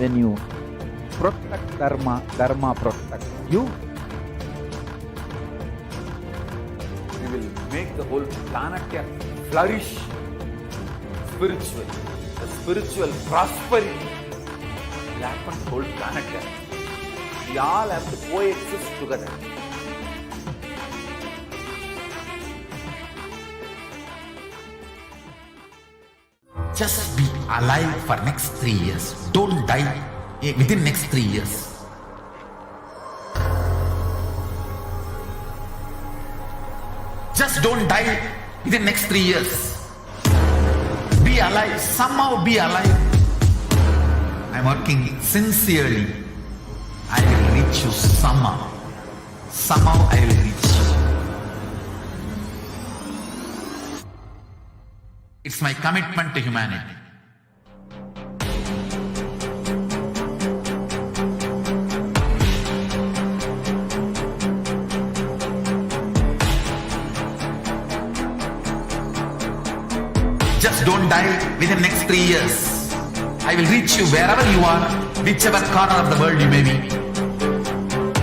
when you protect Dharma, Dharma protects you. We will make the whole planet flourish spiritually. The spiritual prosperity will happen to the whole planet. We all have to coexist together. Just be alive for next 3 years. Don't die within next 3 years. Just don't die within next 3 years. Be alive. Somehow be alive. I'm working sincerely. I will reach you somehow. Somehow I will reach you. It's my commitment to humanity. Just don't die within next 3 years. I will reach you wherever you are, whichever corner of the world you may be.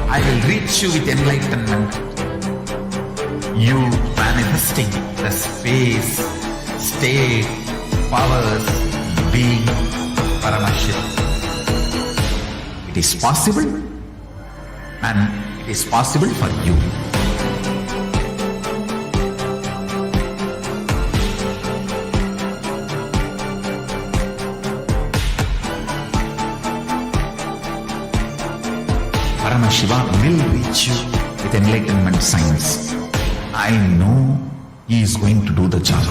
I will reach you with enlightenment. You manifesting the space, state, powers, being Paramashivoham. It is possible, and it is possible for you. Paramashivoham will reach you with enlightenment science. I know he is going to do the job.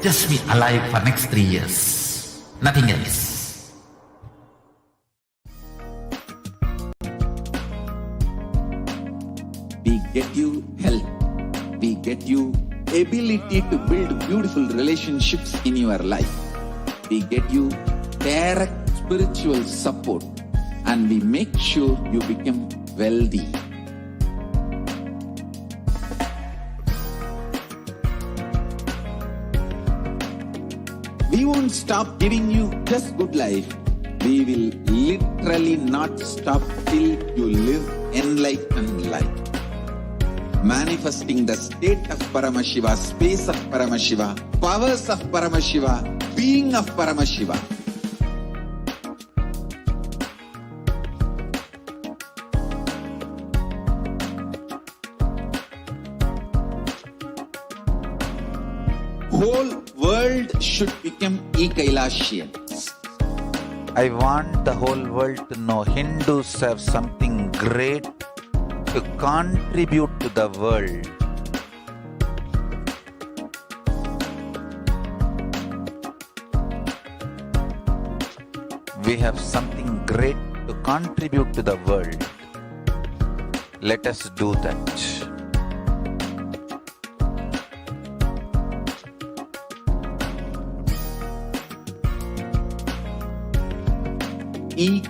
Just be alive for next 3 years. Nothing else. We get you health. We get you ability to build beautiful relationships in your life. We get you direct spiritual support, and we make sure you become wealthy. We won't stop giving you just good life. We will literally not stop till you live enlightened life. Manifesting the state of Paramashiva, space of Paramashiva, powers of Paramashiva, being of Paramashiva. Whole world should become Kailashians. I want the whole world to know Hindus have something great to contribute to the world. We have something great to contribute to the world. Let us do that.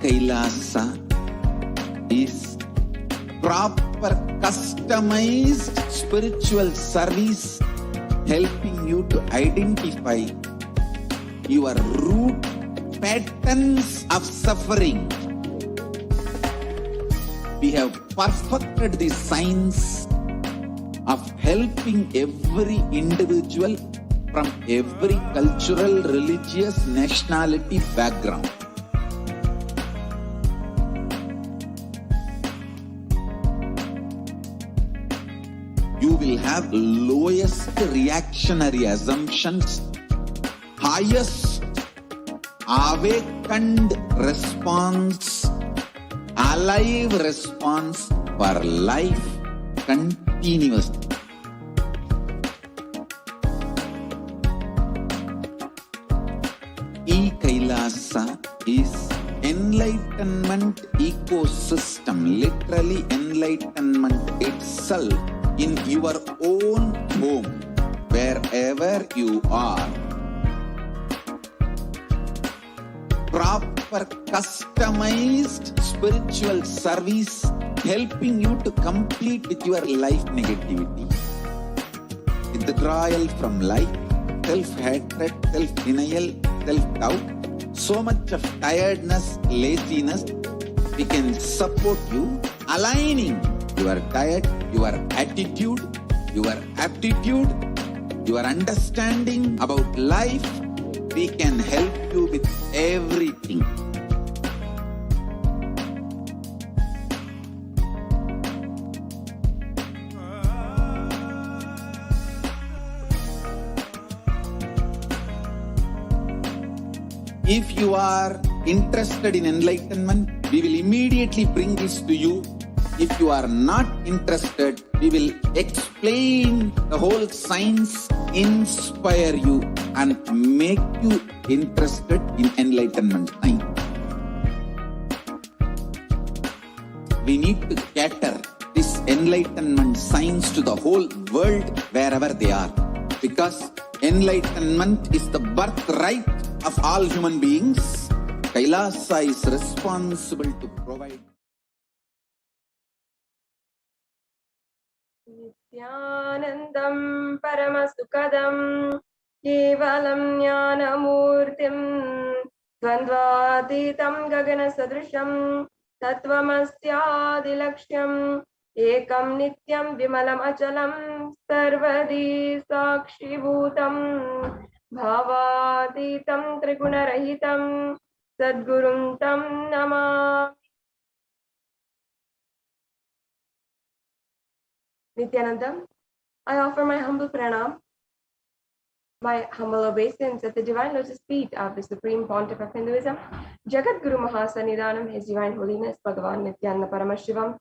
Kailasa is proper customized spiritual service helping you to identify your root patterns of suffering. We have perfected the science of helping every individual from every cultural, religious, nationality background. You will have lowest reactionary assumptions, highest awakened response, alive response for life continuously. Kailasa is enlightenment ecosystem, literally enlightenment itself in your own home, wherever you are. Proper customized spiritual service helping you to complete with your life negativity, withdrawal from life, self-hatred, self-denial, self-doubt, so much of tiredness, laziness. We can support you, aligning your diet, your attitude, your aptitude, your understanding about life. We can help you with everything. If you are interested in enlightenment, we will immediately bring this to you. If you are not interested, we will explain the whole science, inspire you and make you interested in enlightenment science. We need to cater this enlightenment science to the whole world wherever they are, because enlightenment is the birthright of all human beings. Kailasa is responsible to provide. Nithyanandam Paramasukadam Kevalam Jnanamurtim Dvandvatitam Gagana Sadrisham Tattvamasyaadilakshyam Ekam Nityam Vimalam Achalam Sarvadi Sakshibhutam Bhavatitam Trigunarahitam Sadgurum Tam Namami. Nithyanandam, I offer my humble pranam, my humble obeisance at the divine lotus feet of the Supreme Pontiff of Hinduism, Jagat Guru Mahasannidhanam, His Divine Holiness Bhagavan Nithyananda Paramashivam.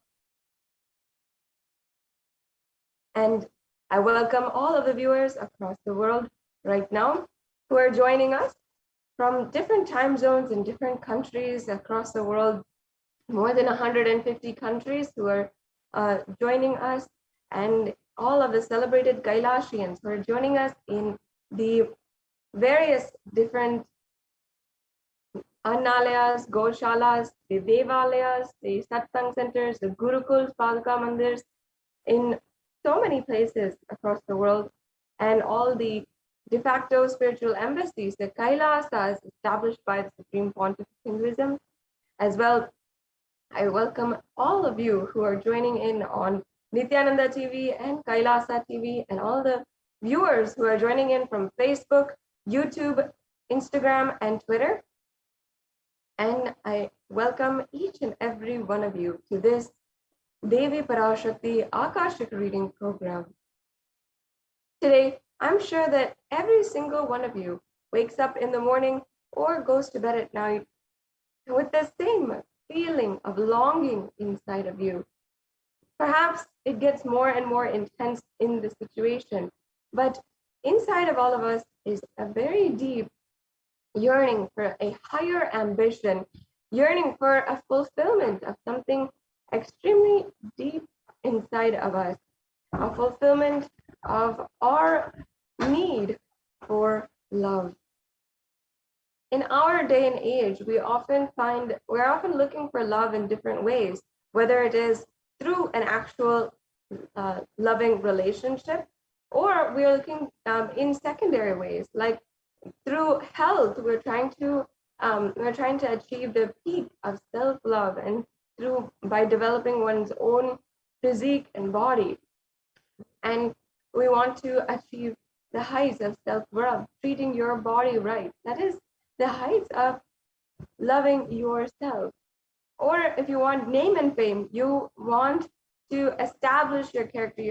And I welcome all of the viewers across the world right now who are joining us from different time zones in different countries across the world, more than 150 countries who are joining us, and all of the celebrated Kailashians who are joining us in the various different Annalayas, Goshalas, the Devalayas, the Satsang centers, the Gurukuls, Padaka Mandirs, in so many places across the world, and all the de facto spiritual embassies, the Kailasas established by the Supreme Pontiff of Hinduism. As well, I welcome all of you who are joining in on Nithyananda TV and Kailasa TV, and all the viewers who are joining in from Facebook, YouTube, Instagram, and Twitter. And I welcome each and every one of you to this Devi Parashakti Akashic reading program. Today, I'm sure that every single one of you wakes up in the morning or goes to bed at night with the same feeling of longing inside of you. Perhaps it gets more and more intense in the situation, but inside of all of us is a very deep yearning for a higher ambition, yearning for a fulfillment of something extremely deep inside of us, a fulfillment of our need for love. In our day and age, we're often looking for love in different ways, whether it is through an actual loving relationship, or we're looking in secondary ways, like through health. We're trying to achieve the peak of self-love, and by developing one's own physique and body. And we want to achieve the heights of self-love, treating your body right. That is the heights of loving yourself. Or if you want name and fame, you want to establish your character.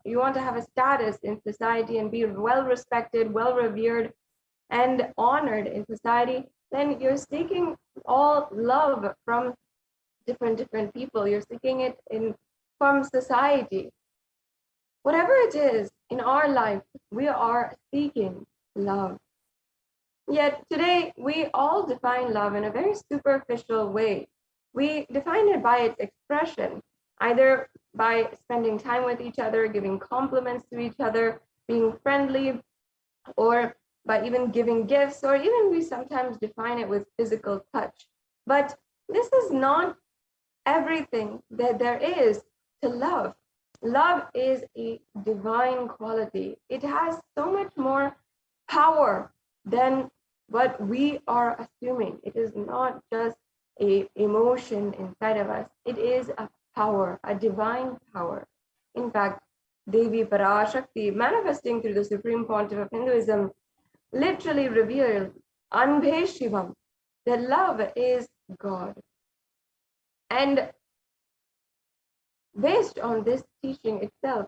You want to have a status in society and be well respected, well revered, and honored in society. Then you're seeking all love from different people. You're seeking it from society. Whatever it is in our life, we are seeking love. Yet today, we all define love in a very superficial way. We define it by its expression, either by spending time with each other, giving compliments to each other, being friendly, or by even giving gifts, or even we sometimes define it with physical touch. But this is not everything that there is to love. Love is a divine quality. It has so much more power than what we are assuming. It is not just a emotion inside of us. It is a power, a divine power. In fact, Devi Parashakti, manifesting through the Supreme Pontiff of Hinduism, literally revealed Anbhe that love is God. And based on this teaching itself,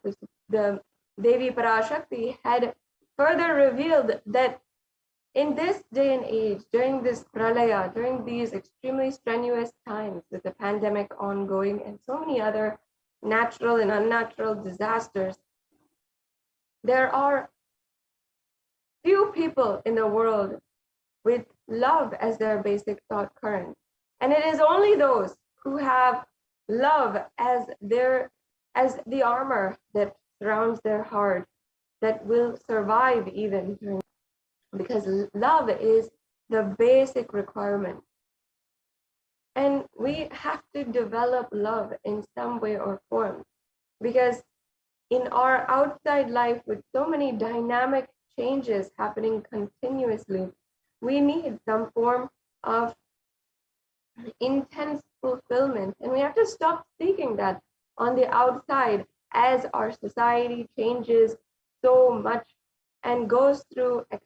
the Devi Parashakti had further revealed that in this day and age, during this pralaya, during these extremely strenuous times with the pandemic ongoing and so many other natural and unnatural disasters, there are few people in the world with love as their basic thought current. And it is only those who have love as the armor that surrounds their heart that will survive even during, because love is the basic requirement. And we have to develop love in some way or form, because in our outside life, with so many dynamic changes happening continuously, we need some form of intense fulfillment. And we have to stop seeking that on the outside as our society changes so much and goes through an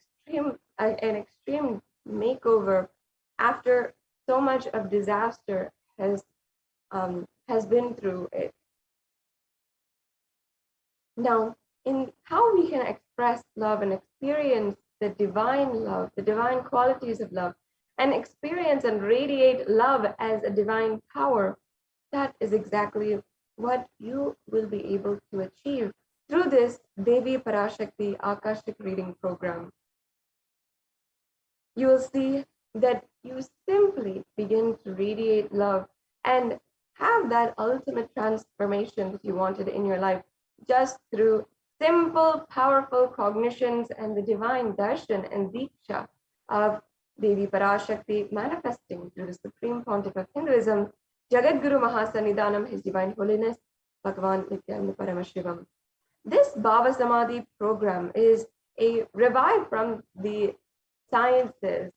extreme makeover after so much of disaster has been through it. Now, in how we can express love and experience the divine love, the divine qualities of love, and experience and radiate love as a divine power, that is exactly what you will be able to achieve through this Devi Parashakti Akashic reading program. You will see that you simply begin to radiate love and have that ultimate transformation that you wanted in your life just through simple, powerful cognitions and the divine darshan and diksha of Devi Parashakti manifesting through the Supreme Pontiff of Hinduism, Jagadguru Mahasannidhanam, His Divine Holiness, Bhagavan Nithyananda Paramashivam. This Bhava Samadhi program is a revive from the sciences,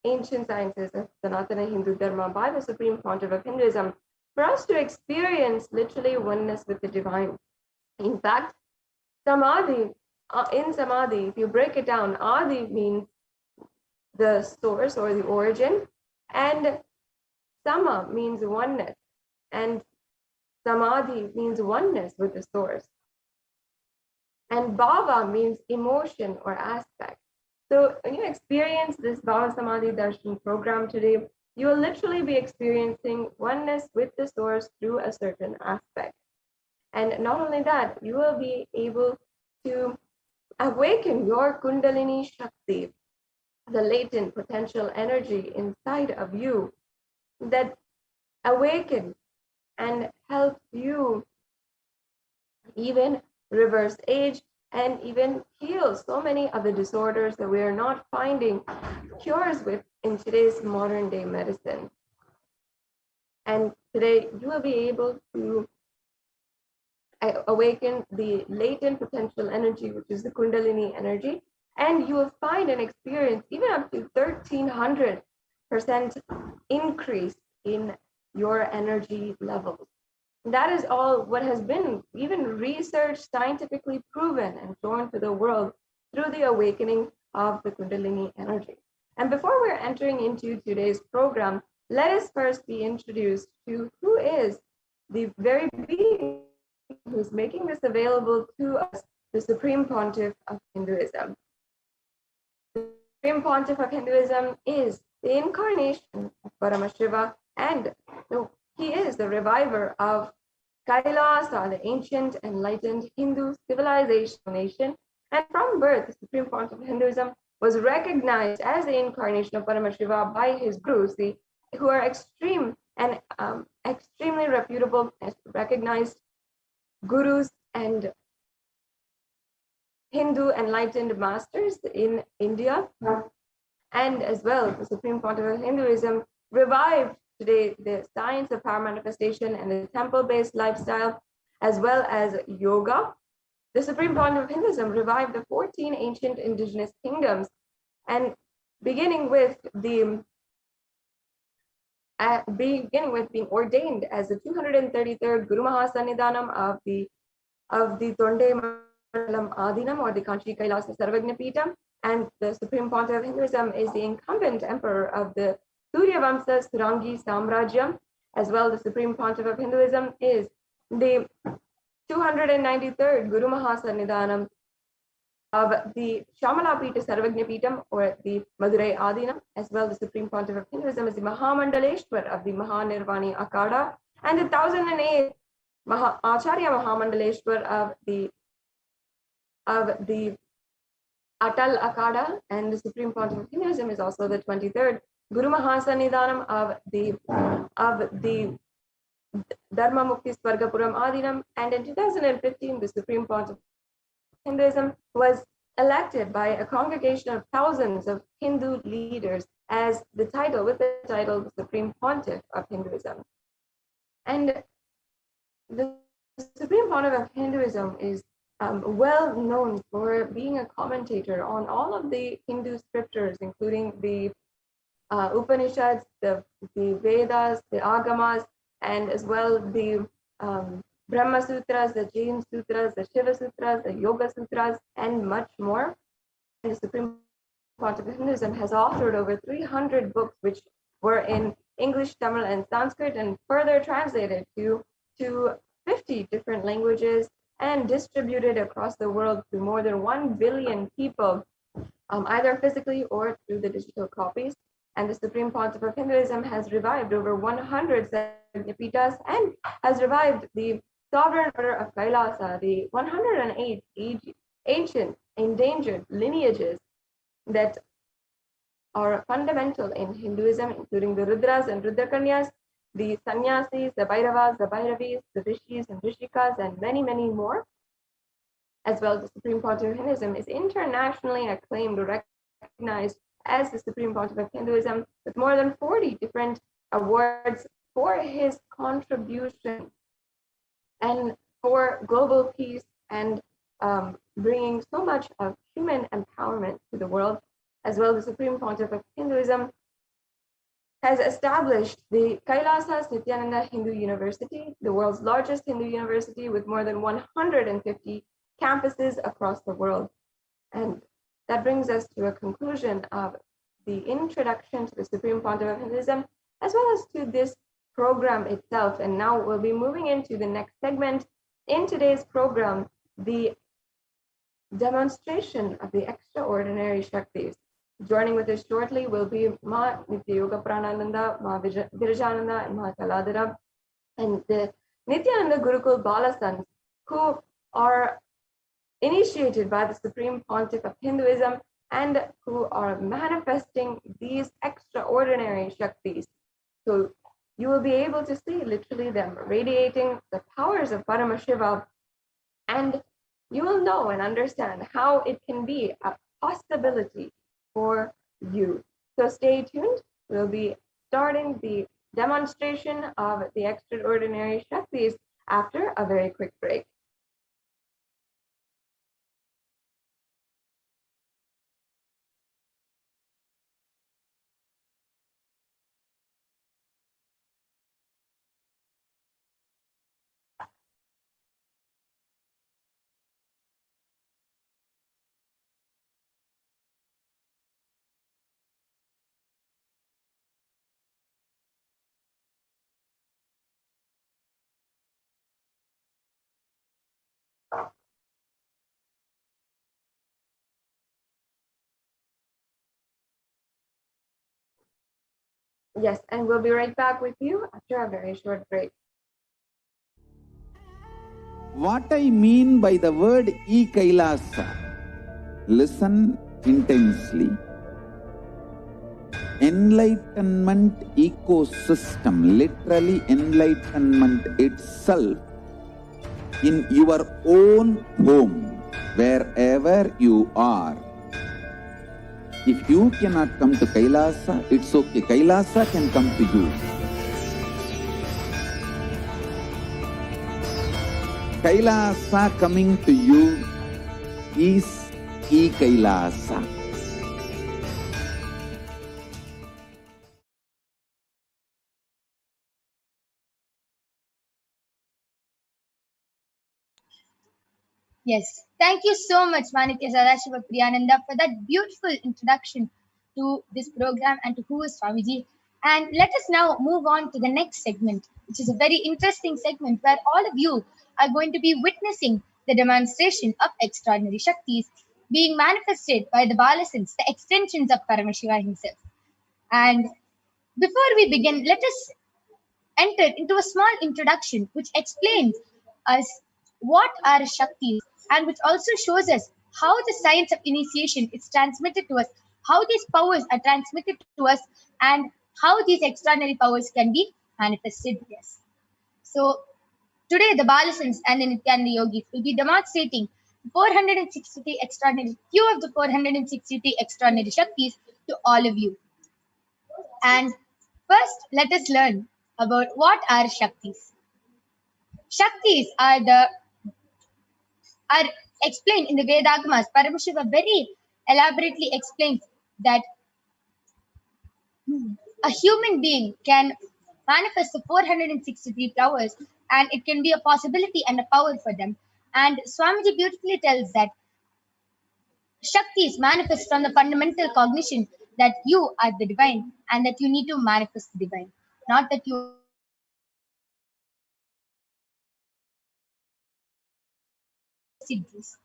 ancient sciences of Sanatana Hindu Dharma by the Supreme Pontiff of Hinduism, for us to experience literally oneness with the divine. In fact, Samadhi, in Samadhi, if you break it down, Adi means the source or the origin, and Sama means oneness, and Samadhi means oneness with the source, and Bhava means emotion or aspect. So when you experience this Bhava Samadhi Darshan program today, you will literally be experiencing oneness with the source through a certain aspect. And not only that, you will be able to awaken your Kundalini Shakti, the latent potential energy inside of you that awakens and helps you even reverse age and even heal so many of the disorders that we are not finding cures with in today's modern day medicine. And today you will be able to awaken the latent potential energy, which is the Kundalini energy, and you will find and experience even up to 1300% increase in your energy levels. That is all what has been even researched, scientifically proven and shown to the world through the awakening of the Kundalini energy. And before we're entering into today's program, let us first be introduced to who is the very being who's making this available to us, the Supreme Pontiff of Hinduism. The Supreme Pontiff of Hinduism is the incarnation of Paramashiva, and he is the reviver of Kailasa, the ancient enlightened Hindu civilization nation. And from birth, the Supreme Pontiff of Hinduism was recognized as the incarnation of Paramashiva by his gurus, who are extremely reputable and recognized gurus and Hindu enlightened masters in India. And as well, the Supreme Pontiff of Hinduism revived today the science of power manifestation and the temple-based lifestyle, as well as yoga, the Supreme Pontiff of Hinduism revived the 14 ancient indigenous kingdoms, and beginning with being ordained as the 233rd Guru Mahasannidhanam of the Tonde Mandalam Adinam, or the Kanchi Kailasa Sarvagna Peetham, and the Supreme Pontiff of Hinduism is the incumbent emperor of the Surya Vamsa Surangi Samrajyam. As well, the Supreme Pontiff of Hinduism is the 293rd Guru Mahasannidhanam of the Shamalapita Sarvagna Peetham, or the Madurai Adinam. As well, the Supreme Pontiff of Hinduism is the Mahamandaleshwar of the Mahanirvani Akada, and the 1008th Acharya Mahamandaleshwar of the Atal Akada, and the Supreme Pontiff of Hinduism is also the 23rd Guru Mahasannidhanam of the Dharma Mukti Swargapuram Adinam. And in 2015, the Supreme Pontiff of Hinduism was elected by a congregation of thousands of Hindu leaders as the Supreme Pontiff of Hinduism. And the Supreme Pontiff of Hinduism is well known for being a commentator on all of the Hindu scriptures, including the Upanishads, the Vedas, the Agamas, and as well the Brahma Sutras, the Jain Sutras, the Shiva Sutras, the Yoga Sutras, and much more. And the Supreme Pontiff of Hinduism has authored over 300 books, which were in English, Tamil, and Sanskrit, and further translated to 50 different languages and distributed across the world to more than 1 billion people, either physically or through the digital copies. And the Supreme Pontiff of Hinduism has revived over 100 Pitas and has revived the Sovereign Order of Kailasa, the 108 ancient endangered lineages that are fundamental in Hinduism, including the Rudras and Rudrakanyas, the Sannyasis, the Bhairavas, the Bhairavis, the Rishis and Rishikas, and many, many more. As well, the Supreme Pontiff of Hinduism is internationally acclaimed, recognized as the Supreme Pontiff of Hinduism, with more than 40 different awards for his contribution and for global peace and bringing so much of human empowerment to the world. As well, the Supreme Pontiff of Hinduism has established the Kailasa Nithyananda Hindu University, the world's largest Hindu university with more than 150 campuses across the world. And that brings us to a conclusion of the introduction to the Supreme Pontiff of Hinduism, as well as to this program itself. And now we'll be moving into the next segment in today's program, the demonstration of the extraordinary Shaktis. Joining with us shortly will be Ma Nityayoga Pranananda, Ma Virajananda, and Ma Kaladara, and the Nithyananda Gurukul Balasans, who are initiated by the Supreme Pontiff of Hinduism and who are manifesting these extraordinary Shaktis. So you will be able to see literally them radiating the powers of Paramashiva, and you will know and understand how it can be a possibility for you. So stay tuned. We'll be starting the demonstration of the extraordinary Shaktis after a very quick break. Yes, and we'll be right back with you after a very short break. What I mean by the word e-Kailasa, listen intensely. Enlightenment ecosystem, literally enlightenment itself, in your own home, wherever you are. If you cannot come to Kailasa, it's okay. Kailasa can come to you. Kailasa coming to you is E-Kailasa. Yes, thank you so much, Manikya Sadashiva Priyananda, for that beautiful introduction to this program and to who is Swamiji. And let us now move on to the next segment, which is a very interesting segment where all of you are going to be witnessing the demonstration of extraordinary Shaktis being manifested by the Balasins, the extensions of Paramashiva himself. And before we begin, let us enter into a small introduction which explains us what are Shaktis and which also shows us how the science of initiation is transmitted to us, how these powers are transmitted to us, and how these extraordinary powers can be manifested. Yes. So today the Balasins and the Nithyananda Yogis will be demonstrating 463 extraordinary, few of the 463 extraordinary Shaktis to all of you. And first, let us learn about what are Shaktis. Shaktis are explained in the Vedagamas. Paramashiva very elaborately explains that a human being can manifest the 463 powers, and it can be a possibility and a power for them. And Swamiji beautifully tells that Shaktis manifest from the fundamental cognition that you are the divine and that you need to manifest the divine, not that you Siddhis.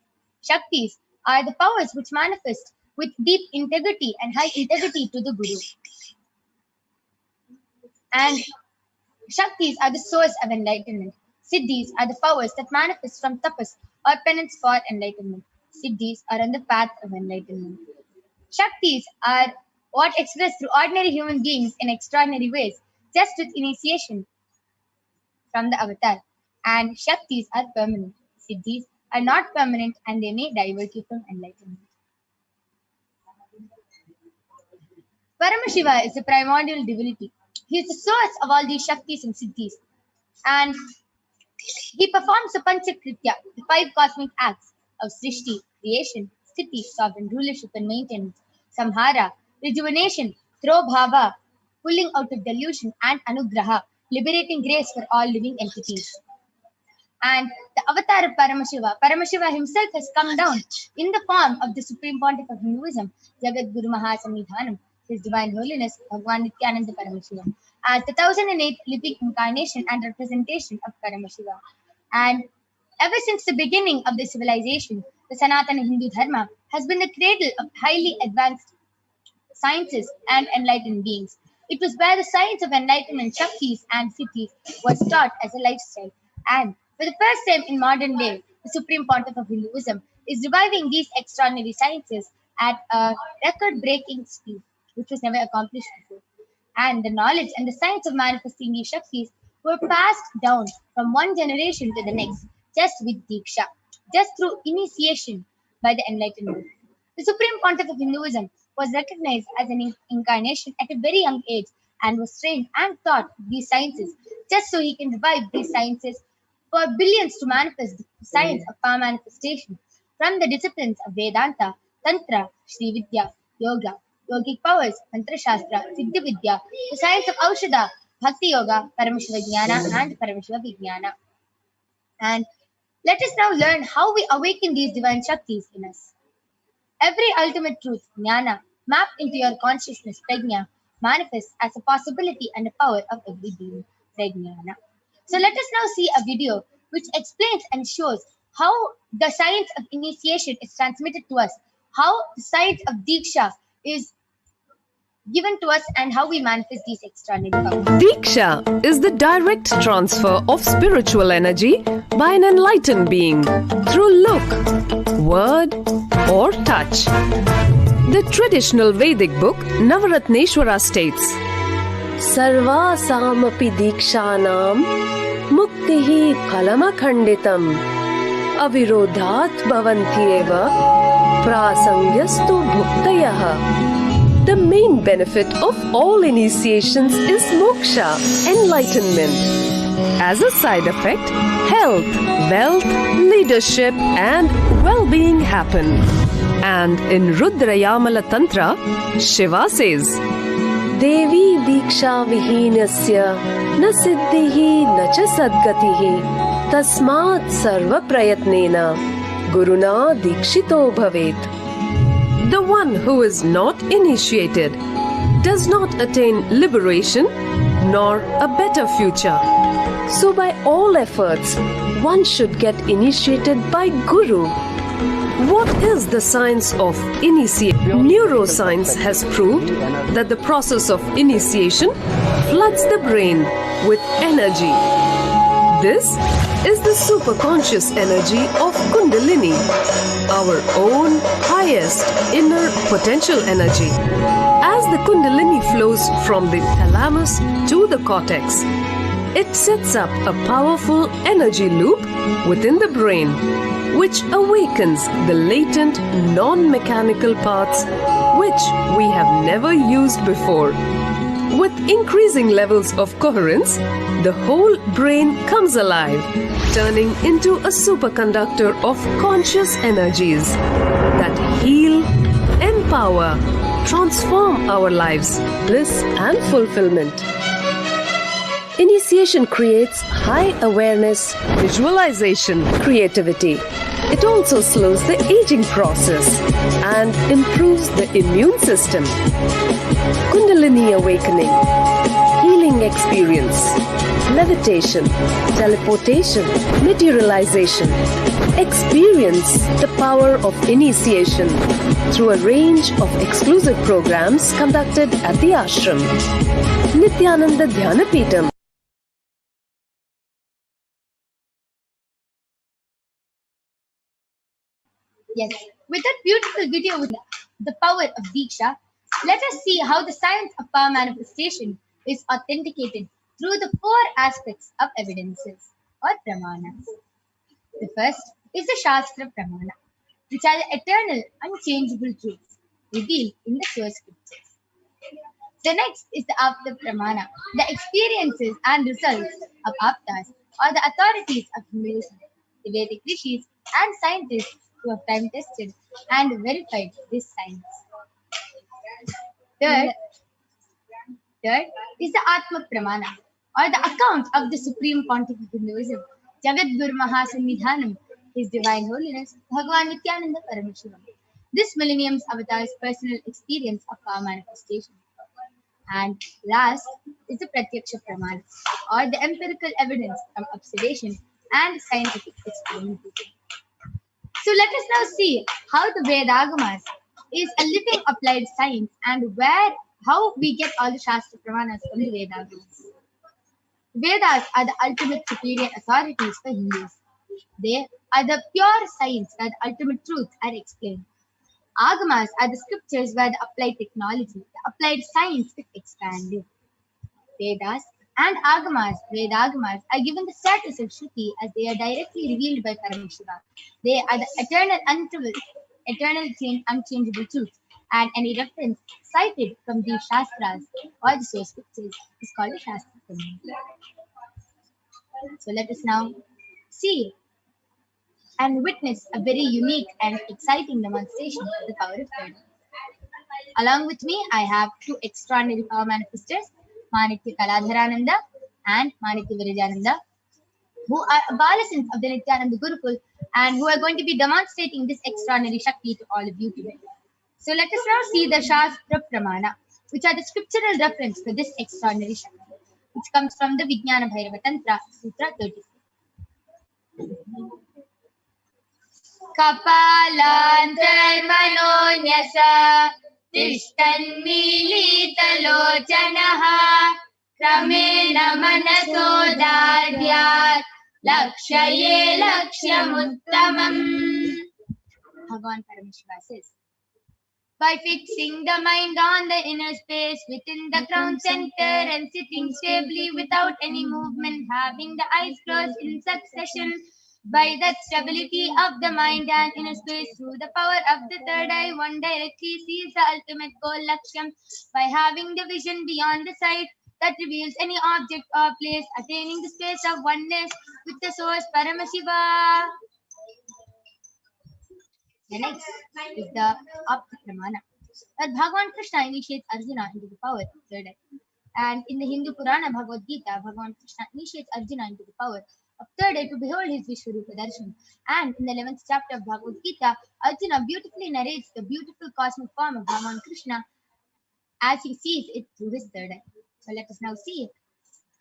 Shaktis are the powers which manifest with deep integrity and high integrity to the Guru. And Shaktis are the source of enlightenment. Siddhis are the powers that manifest from tapas or penance for enlightenment. Siddhis are on the path of enlightenment. Shaktis are what expressed through ordinary human beings in extraordinary ways, just with initiation from the avatar. And Shaktis are permanent. Siddhis are not permanent and they may divert you from enlightenment. Paramashiva is the primordial divinity. He is the source of all these Shaktis and Siddhis. And he performs the Panchakritya, the 5 cosmic acts of Srishti, creation, Sthiti, sovereign rulership and maintenance, Samhara, rejuvenation, throw bhava, pulling out of delusion, and Anugraha, liberating grace for all living entities. And the avatar of Paramashiva, Paramashiva himself has come down in the form of the Supreme Pontiff of Hinduism, Jagat Guru Mahasamnidhanam, His Divine Holiness, Bhagwan Nithyananda Paramashivam, as the 1008th living incarnation and representation of Paramashiva. And ever since the beginning of the civilization, the Sanatana Hindu Dharma has been the cradle of highly advanced sciences and enlightened beings. It was where the science of enlightenment, Shaktis and Siddhis was taught as a lifestyle. And for the first time in modern day, the Supreme Pontiff of Hinduism is reviving these extraordinary sciences at a record-breaking speed, which was never accomplished before. And the knowledge and the science of manifesting these Shaktis were passed down from one generation to the next, just with Diksha, just through initiation by the enlightenment. The Supreme Pontiff of Hinduism was recognized as an incarnation at a very young age and was trained and taught these sciences just so he can revive these sciences for billions to manifest the science of power manifestation from the disciplines of Vedanta, Tantra, Shri Vidya, Yoga, Yogic powers, Mantra Shastra, Siddhi Vidya, the science of Aushadha, Bhakti Yoga, Paramashiva Jnana, and Paramashiva Vijnana. And let us now learn how we awaken these divine Shaktis in us. Every ultimate truth, Jnana, mapped into your consciousness, Prajna, manifests as a possibility and a power of every being, Prajnana. So let us now see a video which explains and shows how the science of initiation is transmitted to us, how the science of Diksha is given to us, and how we manifest these extraordinary powers. Diksha is the direct transfer of spiritual energy by an enlightened being through look, word, or touch. The traditional Vedic book Navaratneshwara states, Sarvasamapi Dikshanam Muktihi Phalamakhanditam Avirodhat Bhavantyeva Prasangyastu Bhuktayaha. The main benefit of all initiations is moksha, enlightenment. As a side effect, health, wealth, leadership, and well-being happen. And in Rudrayamala Tantra, Shiva says, Devi Diksha Vihinasya na siddhihi na cha sadgatihi tasmat sarva prayatnena Guruna Dikshito Bhavet. The one who is not initiated does not attain liberation nor a better future. So by all efforts, one should get initiated by Guru. What is the science of initiation? Neuroscience has proved that the process of initiation floods the brain with energy. This is the superconscious energy of Kundalini, our own highest inner potential energy. As the Kundalini flows from the thalamus to the cortex, it sets up a powerful energy loop within the brain, which awakens the latent non-mechanical parts which we have never used before. With increasing levels of coherence, the whole brain comes alive, turning into a superconductor of conscious energies that heal, empower, transform our lives, bliss and fulfillment. Initiation creates high awareness, visualization, creativity. It also slows the aging process and improves the immune system. Kundalini awakening, healing experience, levitation, teleportation, materialization. Experience the power of initiation through a range of exclusive programs conducted at the ashram. Nithyananda Paramashivam. Yes, with that beautiful video with the power of Diksha, let us see how the science of power manifestation is authenticated through the 4 aspects of evidences or pramanas. The first is the Shastra Pramana, which are the eternal, unchangeable truths revealed in the source scriptures. The next is the Apta Pramana, the experiences and results of Aptas or the authorities of Hinduism, the Vedic rishis and scientists who have time tested and verified this science. Third is the Atma Pramana, or the account of the Supreme Pontiff of Hinduism, Jagat Guru Mahasamidhanam, His Divine Holiness, Bhagavan Nithyananda Paramashivam. This millennium's avatar's personal experience of power manifestation. And last is the Pratyaksha Pramana, or the empirical evidence from observation and scientific experimentation. So let us now see how the Vedagamas is a living applied science and how we get all the Shastra Pramanas from the Vedagamas. Vedas are the ultimate superior authorities for Hindus. They are the pure science where the ultimate truths are explained. Agamas are the scriptures where the applied technology, the applied science is expanded. Vedas and Vedagamas are given the status of Shruti as they are directly revealed by Paramashiva. They are the unchangeable truth, and any reference cited from these Shastras or the source scriptures is called a Shastra. So let us now see and witness a very unique and exciting demonstration of the power of Veda. Along with me, I have 2 extraordinary power manifestors, Manitya Kaladharananda and Manitya Virajananda, who are abolishants of the Nithyananda Gurukul and who are going to be demonstrating this extraordinary Shakti to all of you today. So let us now see the Shastra Pramana, which are the scriptural reference for this extraordinary Shakti, which comes from the Vijnana Bhairava Tantra, Sutra 36. Kapalantarmanonyasa Tishtanmilitalochanaha Kramena Manasodadyat Lakshaye Lakshamuttamam. Bhagavan Paramashiva says, by fixing the mind on the inner space within the crown center and sitting stably without any movement, having the eyes closed in succession, by that stability of the mind and inner space through the power of the third eye, one directly sees the ultimate goal, Laksham, by having the vision beyond the sight, that reveals any object or place attaining the space of oneness with the source Paramashiva. The next is the Apta-pramana, that Bhagavan Krishna initiates Arjuna into the power of third eye. And in the Hindu Purana Bhagavad Gita, Bhagavan Krishna initiates Arjuna into the power of third eye to behold his Vishwarupa darshan. And in the 11th chapter of Bhagavad Gita, Arjuna beautifully narrates the beautiful cosmic form of Bhagavan Krishna as he sees it through his third eye. So let us now see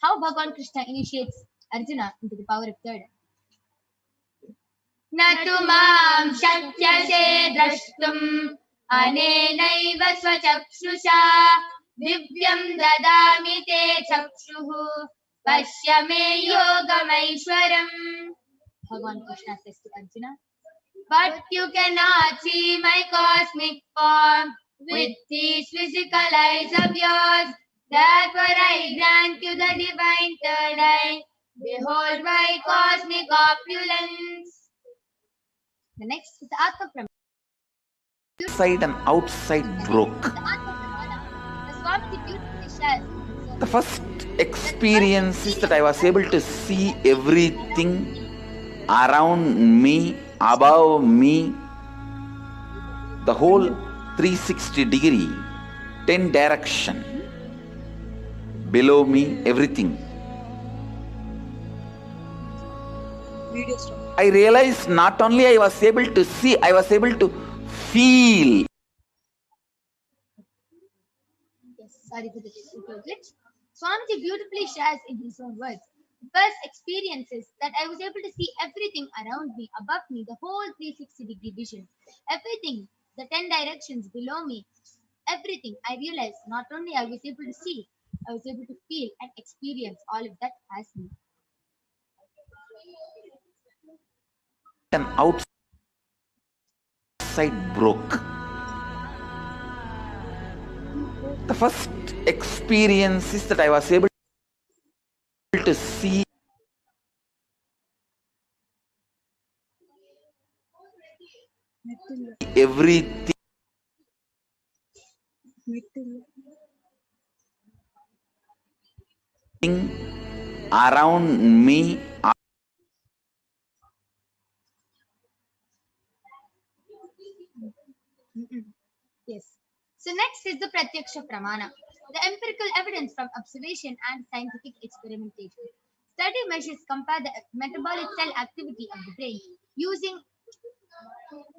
how Bhagavan Krishna initiates Arjuna into the power of third eye. न तु मां शक्यसे द्रष्टुम् अनेनैव स्वचक्षुषा दिव्यं ददामि ते चक्षुः पश्य मे योगमैश्वरम्. Bhagavan Krishna says to Arjuna, but you cannot see my cosmic form with these physical eyes of yours. Therefore I grant you the divine third eye. Behold my cosmic opulence. The next is the Atma-pramana. Inside and outside broke. The Atma-pramana, the Swamiji beautifully shares. The first experience is that I was able to see everything around me, above me, the whole 360 degree, 10 direction, below me, everything. I realized not only I was able to see, I was able to feel. Yes, sorry for the technical glitch. Swamiji beautifully shares in his own words. The first experience is that I was able to see everything around me, above me, the whole 360-degree vision. Everything, the 10 directions below me, everything. I realized not only I was able to see, I was able to feel and experience all of that as me. And outside broke. The first experience is that I was able to see everything around me. Yes. So next is the Pratyaksha Pramana, the empirical evidence from observation and scientific experimentation. Study measures compare the metabolic cell activity of the brain using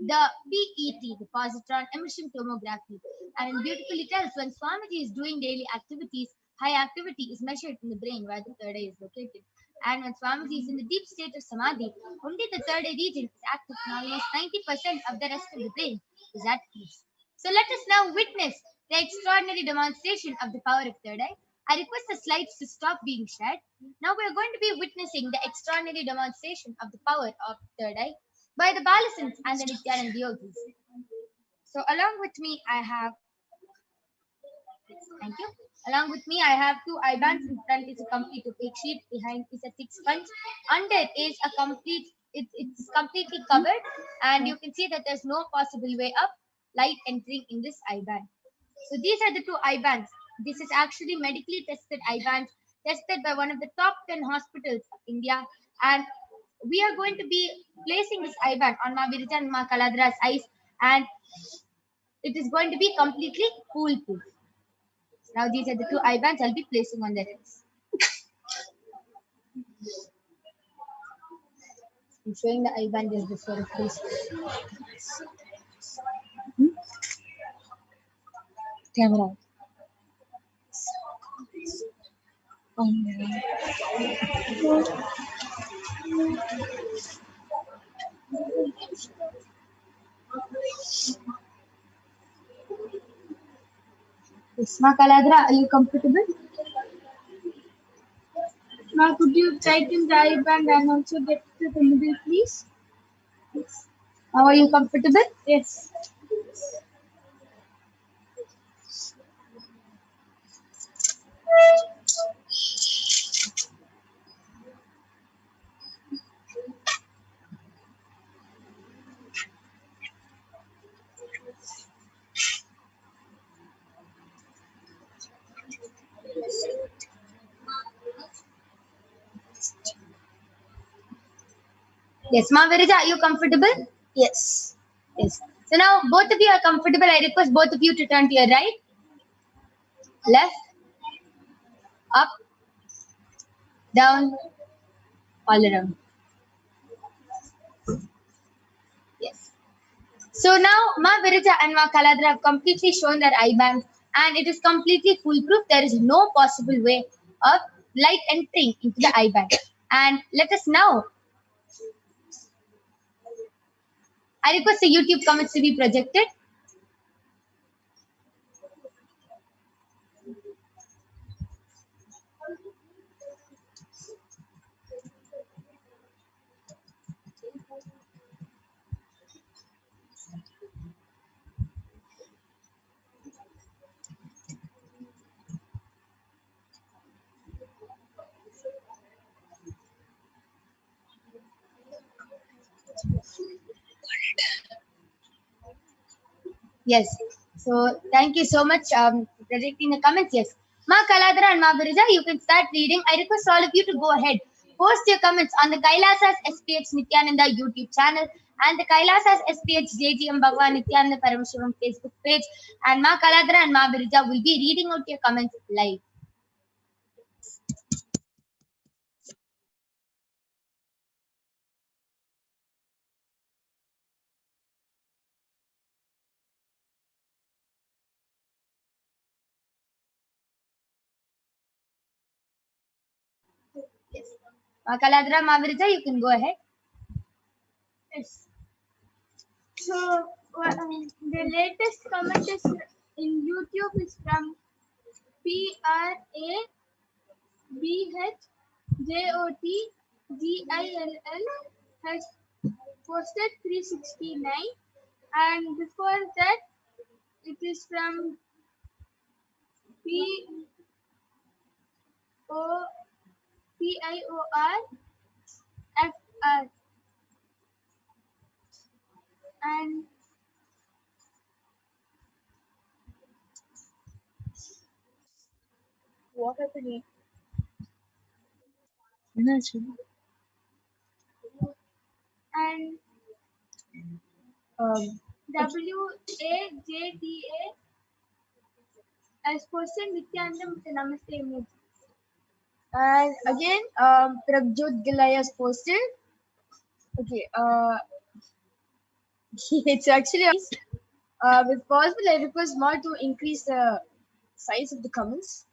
the PET, the positron emission tomography, and it beautifully tells when Swamiji is doing daily activities, high activity is measured in the brain where the third eye is located. And when Swamiji is in the deep state of Samadhi, only the third eye region is active, and almost 90% of the rest of the brain is at peace. So let us now witness the extraordinary demonstration of the power of third eye. I request the slides to stop being shared. Now we are going to be witnessing the extraordinary demonstration of the power of third eye by the Balasins and the Nithyananda yogis. So along with me I have, thank you. Along with me I have two I-bands. In front is a complete opaque sheet, behind is a thick sponge. Under is a complete, it's completely covered, and you can see that there's no possible way up light entering in this I-band. So these are the two I-bands. This is actually medically tested I-bands, tested by one of the top 10 hospitals of India, and we are going to be placing this I-band on Ma Virija and Ma Kaladra's eyes, and it is going to be completely foolproof. Now these are the two I-bands I'll be placing on their eyes. I'm showing the I-band just before it goes. Camera. Yes, Ma Kaladra, are you comfortable? Ma, could you tighten the I-band and also get to the middle, please? Yes. Now, are you comfortable? Yes. Yes, Ma Virija, are you comfortable? Yes. Yes. So now both of you are comfortable. I request both of you to turn to your right, left, up, down, all around. Yes. So now Ma Virija and Ma Kaladra have completely shown their eye bands and it is completely foolproof. There is no possible way of light entering into the eye band. And let us now, I request the YouTube comments to be projected. Yes. So thank you so much for projecting the comments. Yes. Ma Kaladra and Ma Virija, you can start reading. I request all of you to go ahead. Post your comments on the Kailasas HDH Nithyananda YouTube channel and the Kailasas HDH JGM Bhagwan Nithyananda Paramashivam Facebook page. And Ma Kaladra and Ma Virija will be reading out your comments live. Yes. Ma Kaladra, Ma Virija, you can go ahead. Yes. So the latest comment is in YouTube is from PRABHJOTGILL has posted 369, and before that it is from PIORFR, and What happened? and WAJTA has posted Nityananda with a Namaste emoji. And again, Prabjot Gilaya has posted. Okay, it's actually if possible, I request more to increase the size of the comments.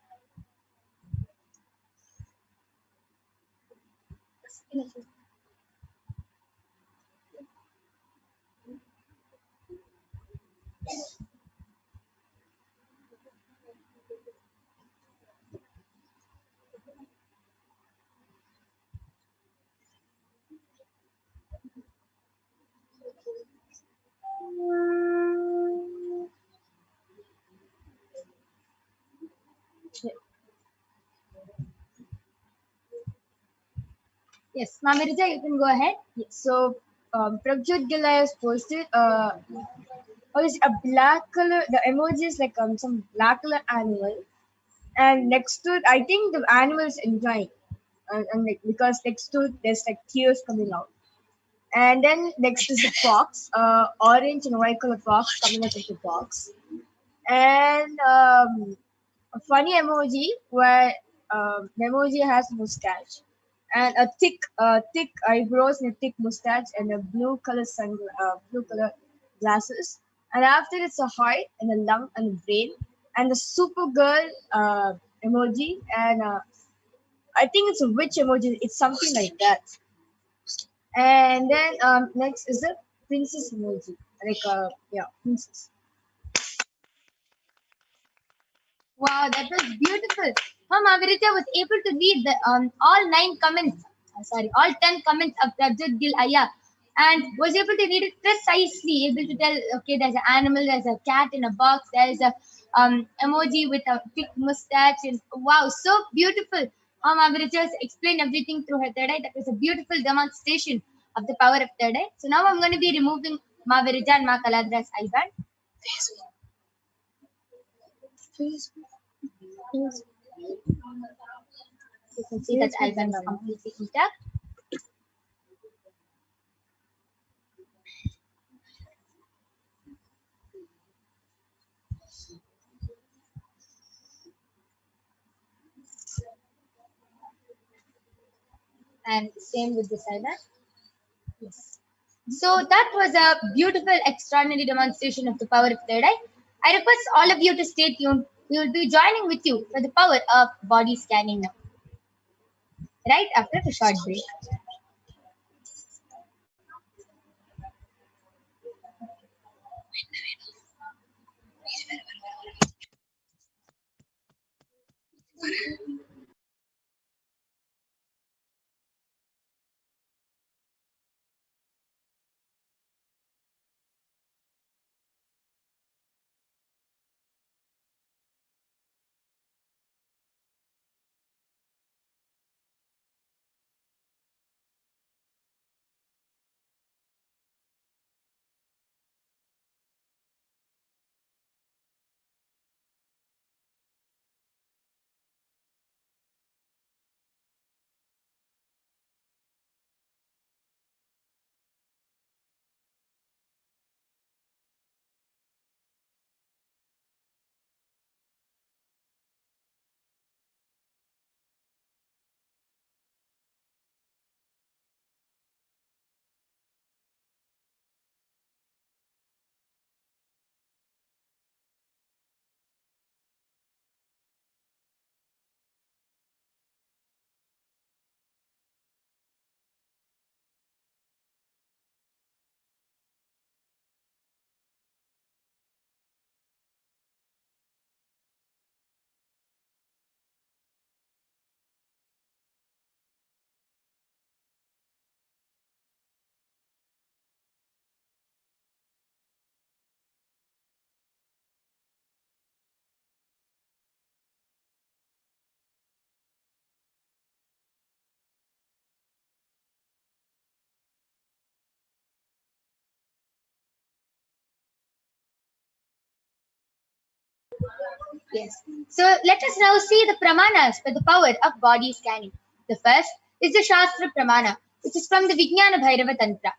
Yes, Mamirija, you can go ahead. Yes. So, Prabjot Gilaya has posted is a black color. The emoji is like some black color animal, and next to it, I think the animal is enjoying, and like because next to it, there's like tears coming out. And then next is a fox, orange and white color fox coming out of the box. And a funny emoji where the emoji has mustache and a thick eyebrows and a thick mustache and a blue color blue color glasses. And after it's a heart and a lung and a brain and the Supergirl emoji and I think it's a witch emoji. It's something like that. And then next is the princess emoji, like princess. Wow, that was beautiful. Mavirita was able to read the all 9 comments, all 10 comments of Prabjot Gil Aya, and was able to read it precisely, able to tell, okay, there's an animal, there's a cat in a box, there's a emoji with a thick mustache, and wow, so beautiful. Mavirita has explained everything through her third eye. That was a beautiful demonstration of the power of third eye. So now I'm going to be removing Mavirita and Ma Kaladra's eye band. Please. You can see that eye band is completely intact. And same with the side. Yes. So that was a beautiful, extraordinary demonstration of the power of third eye. I request all of you to stay tuned. We will be joining with you for the power of body scanning now, right after the short break. Yes. So let us now see the pramanas for the power of body scanning. The first is the Shastra Pramana, which is from the Vijnana Bhairava Tantra.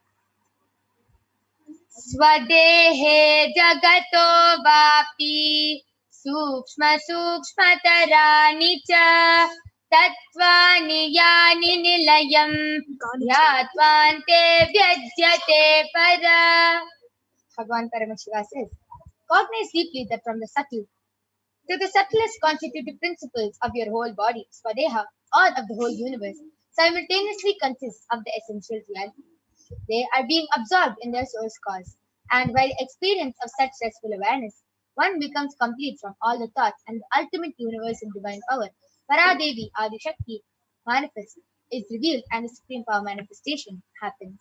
Swadehe jagato vapi sukshma sukshmatarani cha tattvani yani nilayam yatvante vyajyate para. Bhagavan Paramashiva says, cognize deeply that from the subtle to the subtlest constitutive principles of your whole body, Swadeha, or of the whole universe, simultaneously consists of the essential reality. They are being absorbed in their source cause, and while experience of such restful awareness, one becomes complete from all the thoughts and the ultimate universal divine power, Paradevi Adi Shakti, manifests, is revealed and the supreme power manifestation happens.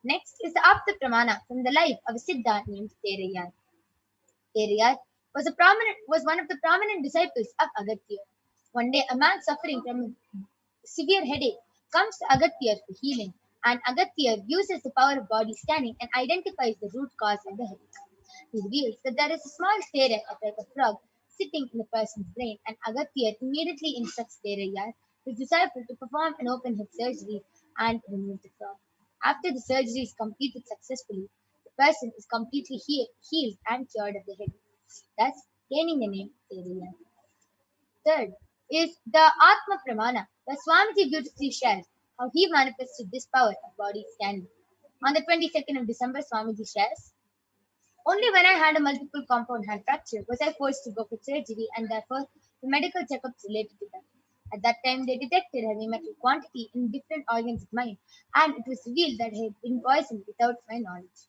Next is the Apta Pramana from the life of a Siddha named Terayar. Teriyar was one of the prominent disciples of Agatya. One day, a man suffering from a severe headache comes to Agatya for healing, and Agatya uses the power of body scanning and identifies the root cause of the headache. He reveals that there is a small stera, like a frog, sitting in the person's brain, and Agatya immediately instructs Terayar, his disciple, to perform an open head surgery and remove the frog. After the surgery is completed successfully, the person is completely healed and cured of the headache, thus gaining the name Teriyar. Third is the Atma Pramana, where Swamiji beautifully shares how he manifested this power of body scanning. On the 22nd of December, Swamiji shares, only when I had a multiple compound hand fracture was I forced to go for surgery and therefore the medical checkups related to that. At that time, they detected heavy metal quantity in different organs of mine, and it was revealed that I had been poisoned without my knowledge.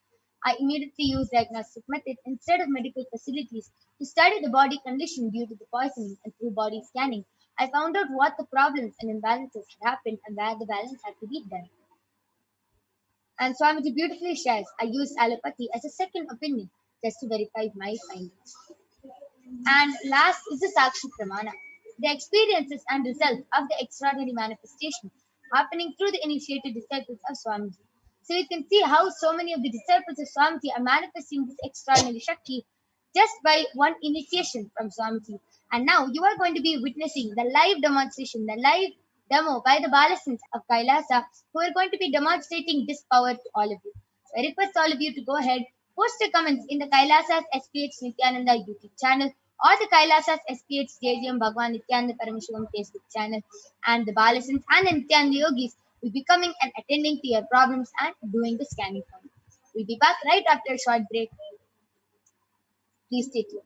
I immediately used diagnostic methods instead of medical facilities to study the body condition due to the poisoning, and through body scanning, I found out what the problems and imbalances had happened and where the balance had to be done. And Swamiji beautifully shares, I used allopathy as a second opinion just to verify my findings. And last is the Sakshi Pramana, the experiences and results of the extraordinary manifestation happening through the initiated disciples of Swamiji. So you can see how so many of the disciples of Swamiji are manifesting this extraordinary Shakti just by one initiation from Swamiji. And now you are going to be witnessing the live demonstration, the live demo by the Balasins of Kailasa, who are going to be demonstrating this power to all of you. So I request all of you to go ahead, post your comments in the Kailasa's HDH Nithyananda YouTube channel or the Kailasa's SPH JGM Bhagwan Nithyananda Paramashivam Facebook channel, and the Balasins and the Nithyananda Yogis will be coming and attending to your problems and doing the scanning for you. We'll be back right after a short break. Please stay tuned.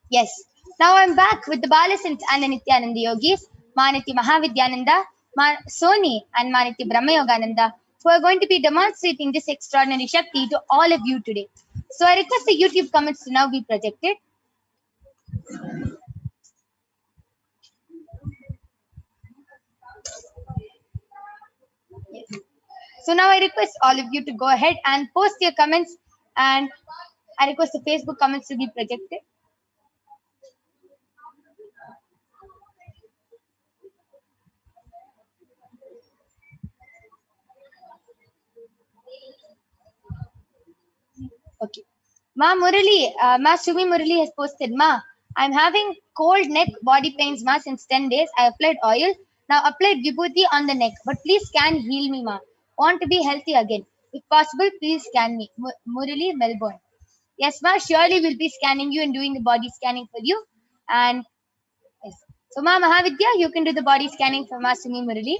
Yes. Now I'm back with the Balasants and the Nithyananda Yogis, Maniti Mahavidyananda, Soni, and Maniti Brahmayogananda, who are going to be demonstrating this extraordinary Shakti to all of you today. So I request the YouTube comments to now be projected. Yes. So now I request all of you to go ahead and post your comments, and I request the Facebook comments to be projected. Okay. Ma Sumi Murali has posted, Ma, I'm having cold neck body pains, Ma, since 10 days. I applied oil. Now applied vibhuti on the neck. But please scan heal me, Ma. Want to be healthy again. If possible, please scan me. Murali, Melbourne. Yes, Ma, surely we'll be scanning you and doing the body scanning for you. And yes. So, Ma Mahavidya, you can do the body scanning for Ma Sumi Murali.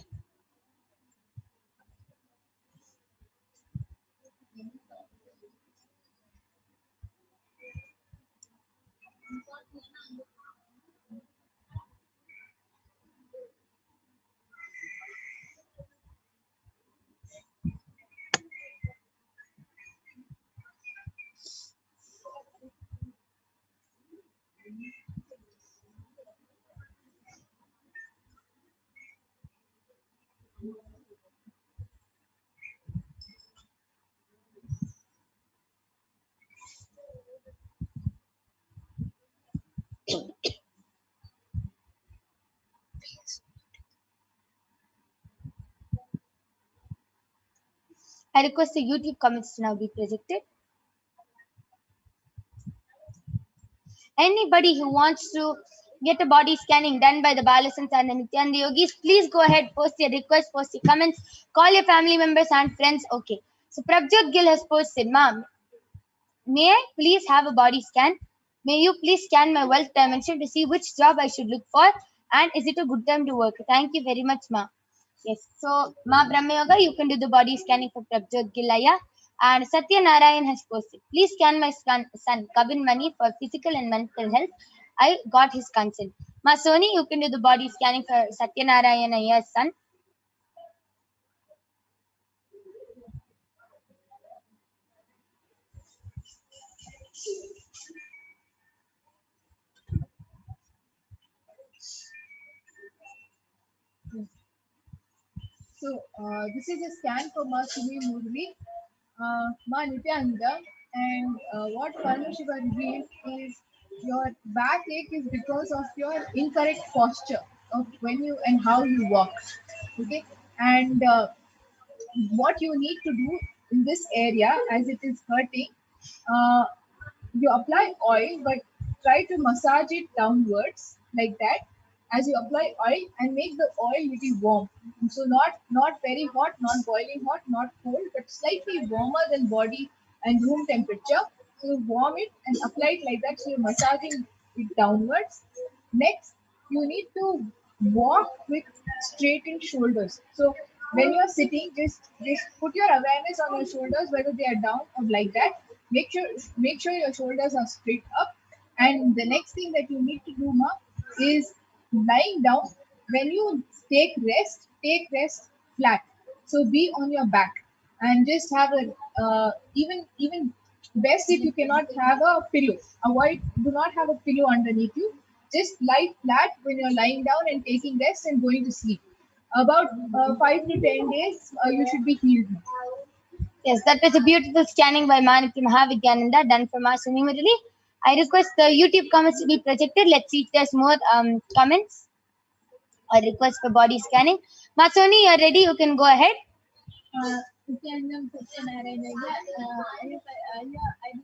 I request the YouTube comments to now be projected. Anybody who wants to get a body scanning done by the Balasants and the Nithyananda Yogis, please go ahead, post your request, post your comments, call your family members and friends. Okay. So Prabjot Gill has posted, Ma'am, may I please have a body scan? May you please scan my wealth dimension to see which job I should look for, and is it a good time to work? Thank you very much, Ma. Yes. So Ma Brahma Yoga, you can do the body scanning for Prabjot Gillaya. And Satya Narayan has posted, please scan my son Kavin Mani for physical and mental health. I got his consent. Ma Soni, you can do the body scanning for Satya Narayan Ayya's son. This is a scan for Ma Sumi Murli, Ma Nithyananda, and what Paramashiva reveals is your backache is because of your incorrect posture of when you and how you walk. Okay, and what you need to do in this area as it is hurting, uh, you apply oil but try to massage it downwards like that as you apply oil and make the oil little warm, so not very hot, not boiling hot, not cold, but slightly warmer than body and room temperature. So you warm it and apply it like that, so you're massaging it downwards. Next, you need to walk with straightened shoulders. So when you're sitting, just put your awareness on your shoulders, whether they are down or like that. Make sure your shoulders are straight up. And the next thing that you need to do, Ma, is lying down. When you take rest flat. So be on your back and just have a even best if you cannot have a pillow. Avoid Do not have a pillow underneath you. Just lie flat when you're lying down and taking rest and going to sleep. About 5 to 10 days, you should be healed. Yes, that was a beautiful scanning by Maniki Mahavigyananda done from us Murali. I request the YouTube comments to be projected. Let's see if there's more comments or request for body scanning. Masoni, you're ready. You can go ahead. Nithyananda Paramashivam, I did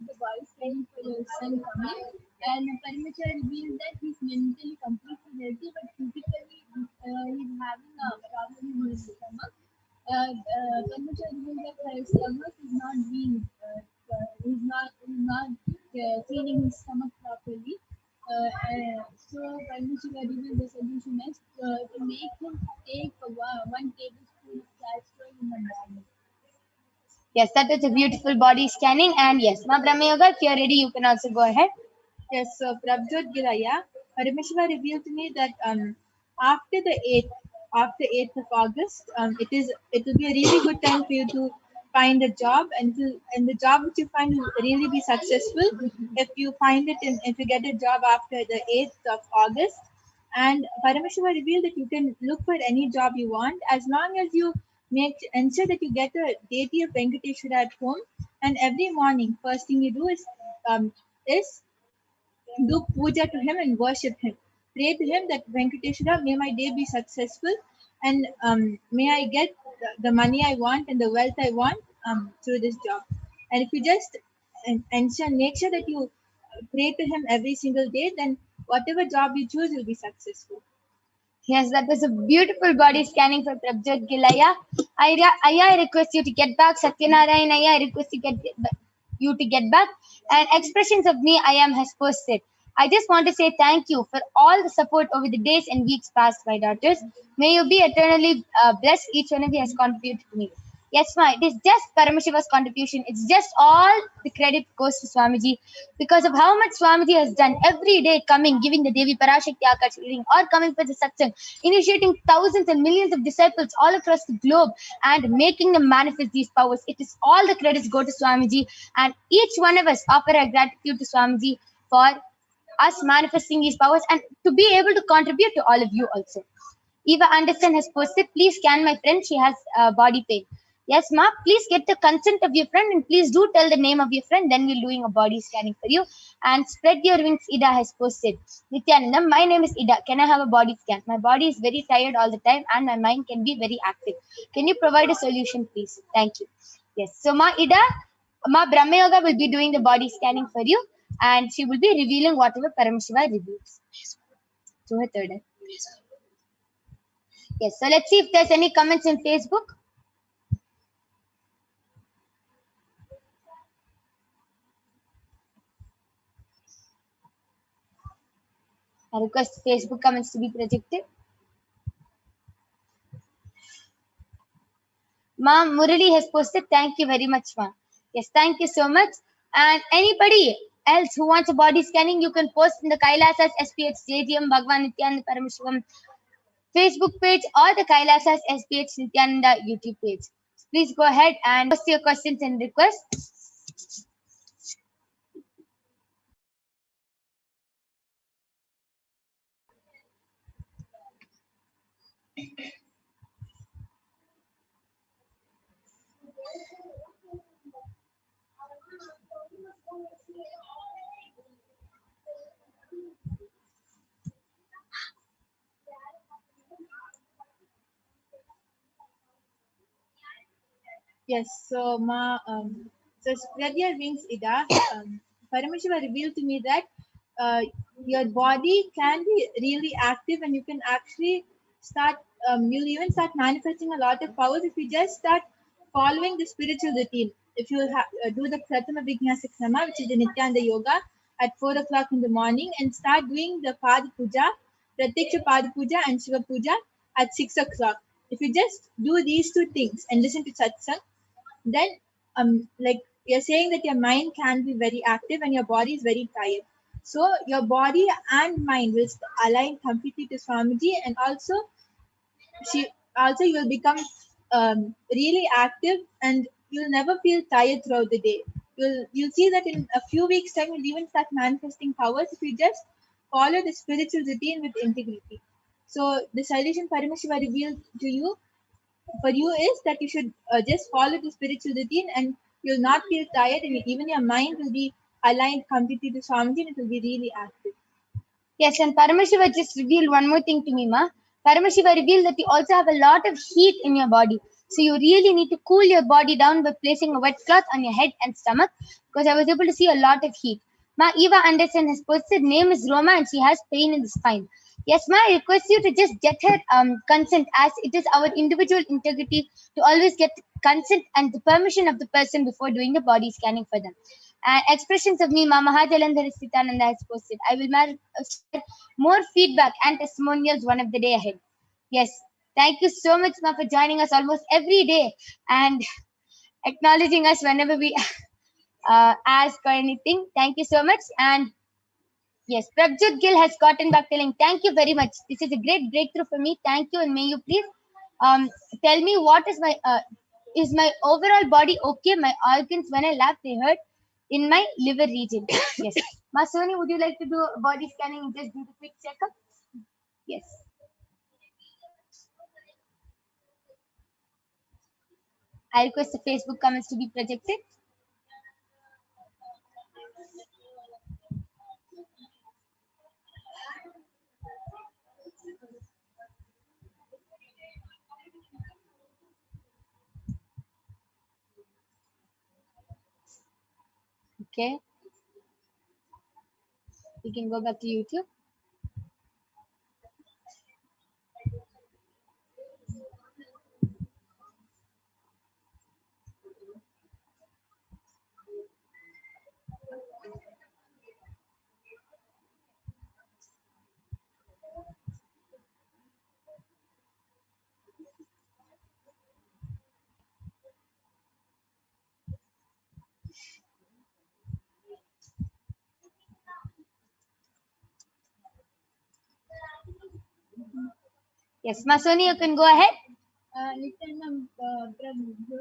the body scanning for your son coming, and Paramashiva revealed that he's mentally completely healthy, but physically he's having a problem with his stomach. Paramashiva revealed that his stomach is not being, cleaning his stomach properly. So Paramashiva revealed the solution is to make him take 1 tablespoon of castor oil in the morning. Yes, that was a beautiful body scanning. And yes, Ma Brahma Yoga, if you're ready, you can also go ahead. Yes, so Prabjot Giraya, Paramashiva revealed to me that after the 8th of August, it will be a really good time for you to find a job, and the job which you find will really be successful if you if you get a job after the 8th of August. And Paramashiva revealed that you can look for any job you want as long as you ensure that you get a deity of Venkateshwara at home, and every morning first thing you do is do puja to him and worship him. Pray to him that Venkateshwara, may my day be successful, and may I get the money I want and the wealth I want through this job. And if you just make sure that you pray to him every single day, then whatever job you choose will be successful. Yes, that was a beautiful body scanning for Prabjot Gilaya. I request you to get back. Satyanarayan, I request you to get back. And expressions of me, I am has posted. I just want to say thank you for all the support over the days and weeks past, my daughters. May you be eternally blessed. Each one of you has contributed to me. Yes, ma, it is just Paramashiva's contribution. It's just all the credit goes to Swamiji because of how much Swamiji has done every day, coming, giving the Devi Parashakti Akashic reading, or coming for the satsang, initiating thousands and millions of disciples all across the globe and making them manifest these powers. It is all the credits go to Swamiji, and each one of us offer our gratitude to Swamiji for us manifesting these powers and to be able to contribute to all of you also. Eva Anderson has posted, please scan my friend, she has body pain. Yes, ma, please get the consent of your friend and please do tell the name of your friend, then we're doing a body scanning for you. And spread your wings, Ida has posted. Nithyananda, my name is Ida. Can I have a body scan? My body is very tired all the time and my mind can be very active. Can you provide a solution, please? Thank you. Yes, so ma Ida, Ma Brahma Yoga will be doing the body scanning for you and she will be revealing whatever Paramashiva reveals. So her third. Yes, so let's see if there's any comments in Facebook. I request Facebook comments to be projected. Ma Murali has posted, thank you very much, ma. Yes, thank you so much. And anybody else who wants a body scanning, you can post in the Kailasas SPH JGM Bhagwan Nithyananda Paramashivam Facebook page or the Kailasas SPH Nithyananda YouTube page. Please go ahead and post your questions and requests. Yes, so spread your wings, Ida. Paramashiva revealed to me that uh, your body can be really active and you can actually start, you'll even start manifesting a lot of powers if you just start following the spiritual routine. If you do the Pratama Vinyasa Krama, which is the Nityananda Yoga, at 4 o'clock in the morning and start doing the Pada Puja, Pratyaksha Pada Puja and Shiva Puja at 6 o'clock. If you just do these two things and listen to satsang, then like you're saying that your mind can be very active and your body is very tired. So your body and mind will align completely to Swamiji, and also you will become really active and you'll never feel tired throughout the day. You'll see that in a few weeks time you'll even start manifesting powers if you just follow the spiritual routine with integrity. So the solution Paramashiva revealed to you for you is that you should just follow the spiritual routine and you'll not feel tired, and even your mind will be aligned completely to Swamiji and it will be really active. Yes, and Paramashiva just revealed one more thing to me, Ma. Paramashiva revealed that you also have a lot of heat in your body. So you really need to cool your body down by placing a wet cloth on your head and stomach, because I was able to see a lot of heat. Ma, Eva Anderson has posted, name is Roma and she has pain in the spine. Yes, Ma, I request you to just get her consent, as it is our individual integrity to always get consent and the permission of the person before doing the body scanning for them. Expressions of me, Mama Hajalandhar Sitananda has posted. I will share more feedback and testimonials one of the day ahead. Yes, thank you so much, Ma, for joining us almost every day and acknowledging us whenever we ask or anything. Thank you so much. And yes, Prabjot Gill has gotten back telling, thank you very much. This is a great breakthrough for me. Thank you. And may you please tell me what is my overall body okay? My organs, when I laugh, they hurt in my liver region. Yes. Masoni, would you like to do a body scanning and just do the quick checkup? Yes. I request the Facebook comments to be projected. Okay. We can go back to YouTube. Yes, Masoni, you can go ahead. Nityananda Paramashivam,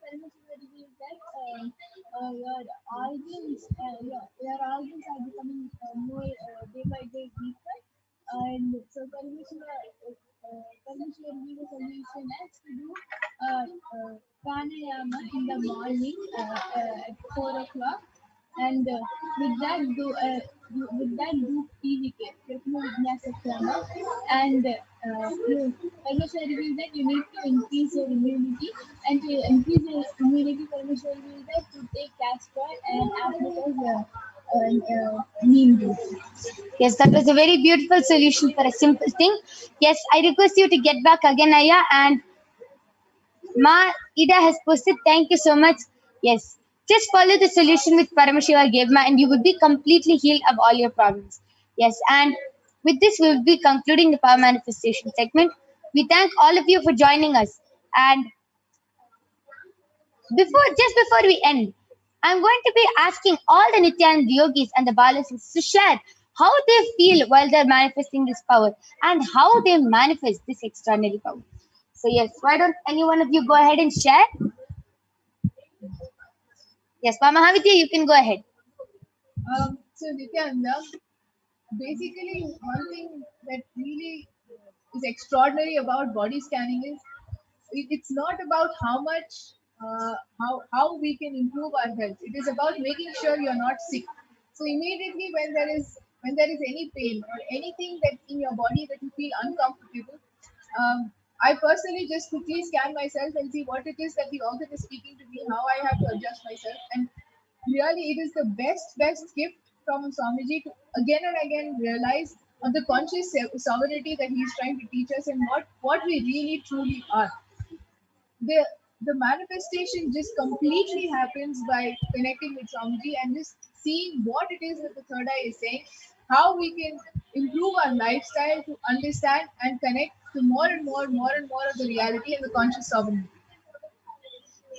Paramashiva reveals that your organs, your organs are becoming more day by day weaker, and so Paramashiva reveals a solution as to do pranayama in the morning at 4 o'clock, and do PVK, Pratama Vinyasa Krama, and Parmeshwar reveals that you need to increase your immunity, and to increase your immunity, Parmeshwar reveals that to take castor and as well as neem juice. Yes, that was a very beautiful solution for a simple thing. Yes, I request you to get back again, Aya, and Ma Ida has posted, thank you so much. Yes, just follow the solution which Paramashiva gave, Ma, and you would be completely healed of all your problems. Yes, and with this, we will be concluding the power manifestation segment. We thank all of you for joining us. And just before we end, I'm going to be asking all the Nityananda yogis and the Balasins to share how they feel while they're manifesting this power and how they manifest this extraordinary power. So yes, why don't any one of you go ahead and share? Yes, Mama Havitya, you can go ahead. So Nityananda, basically one thing that really is extraordinary about body scanning is it's not about how much how we can improve our health. It is about making sure you're not sick. So immediately when there is any pain or anything that in your body that you feel uncomfortable, I personally just quickly scan myself and see what it is that the organ is speaking to me, how I have to adjust myself. And really, it is the best gift from Swamiji to again and again realize of the conscious sovereignty that he is trying to teach us and what we really truly are. The manifestation just completely happens by connecting with Swamiji and just seeing what it is that the third eye is saying, how we can improve our lifestyle to understand and connect to more and more of the reality and the conscious sovereignty.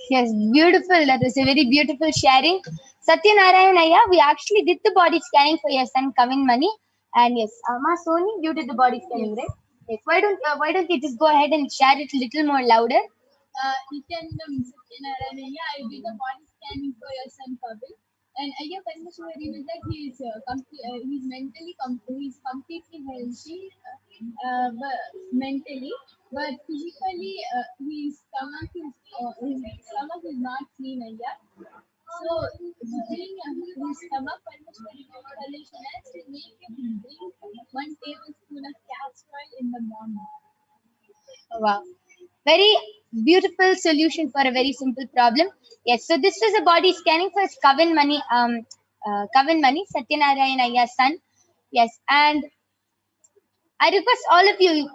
Yes, beautiful. That was a very beautiful sharing. Satyanarayan, we actually did the body scanning for your son, Kavin Mani. And yes, Ma Soni, you did the body scanning, right? Yes. Why don't you just go ahead and share it a little more louder? Nithyananda Satyanarayan, I did the body scanning for your son Kavin. And Ayya Paramashivoham revealed that he's mentally he's completely healthy mentally, but physically his stomach is not clean. Ayya. So during his stomach, Paramashivoham revelation has to make him drink 1 tablespoon of castor oil in the morning. Wow. Very beautiful solution for a very simple problem. Yes, so this was a body scanning for Kavin Mani, Satyanarayan Ayya's son. Yes, and I request all of you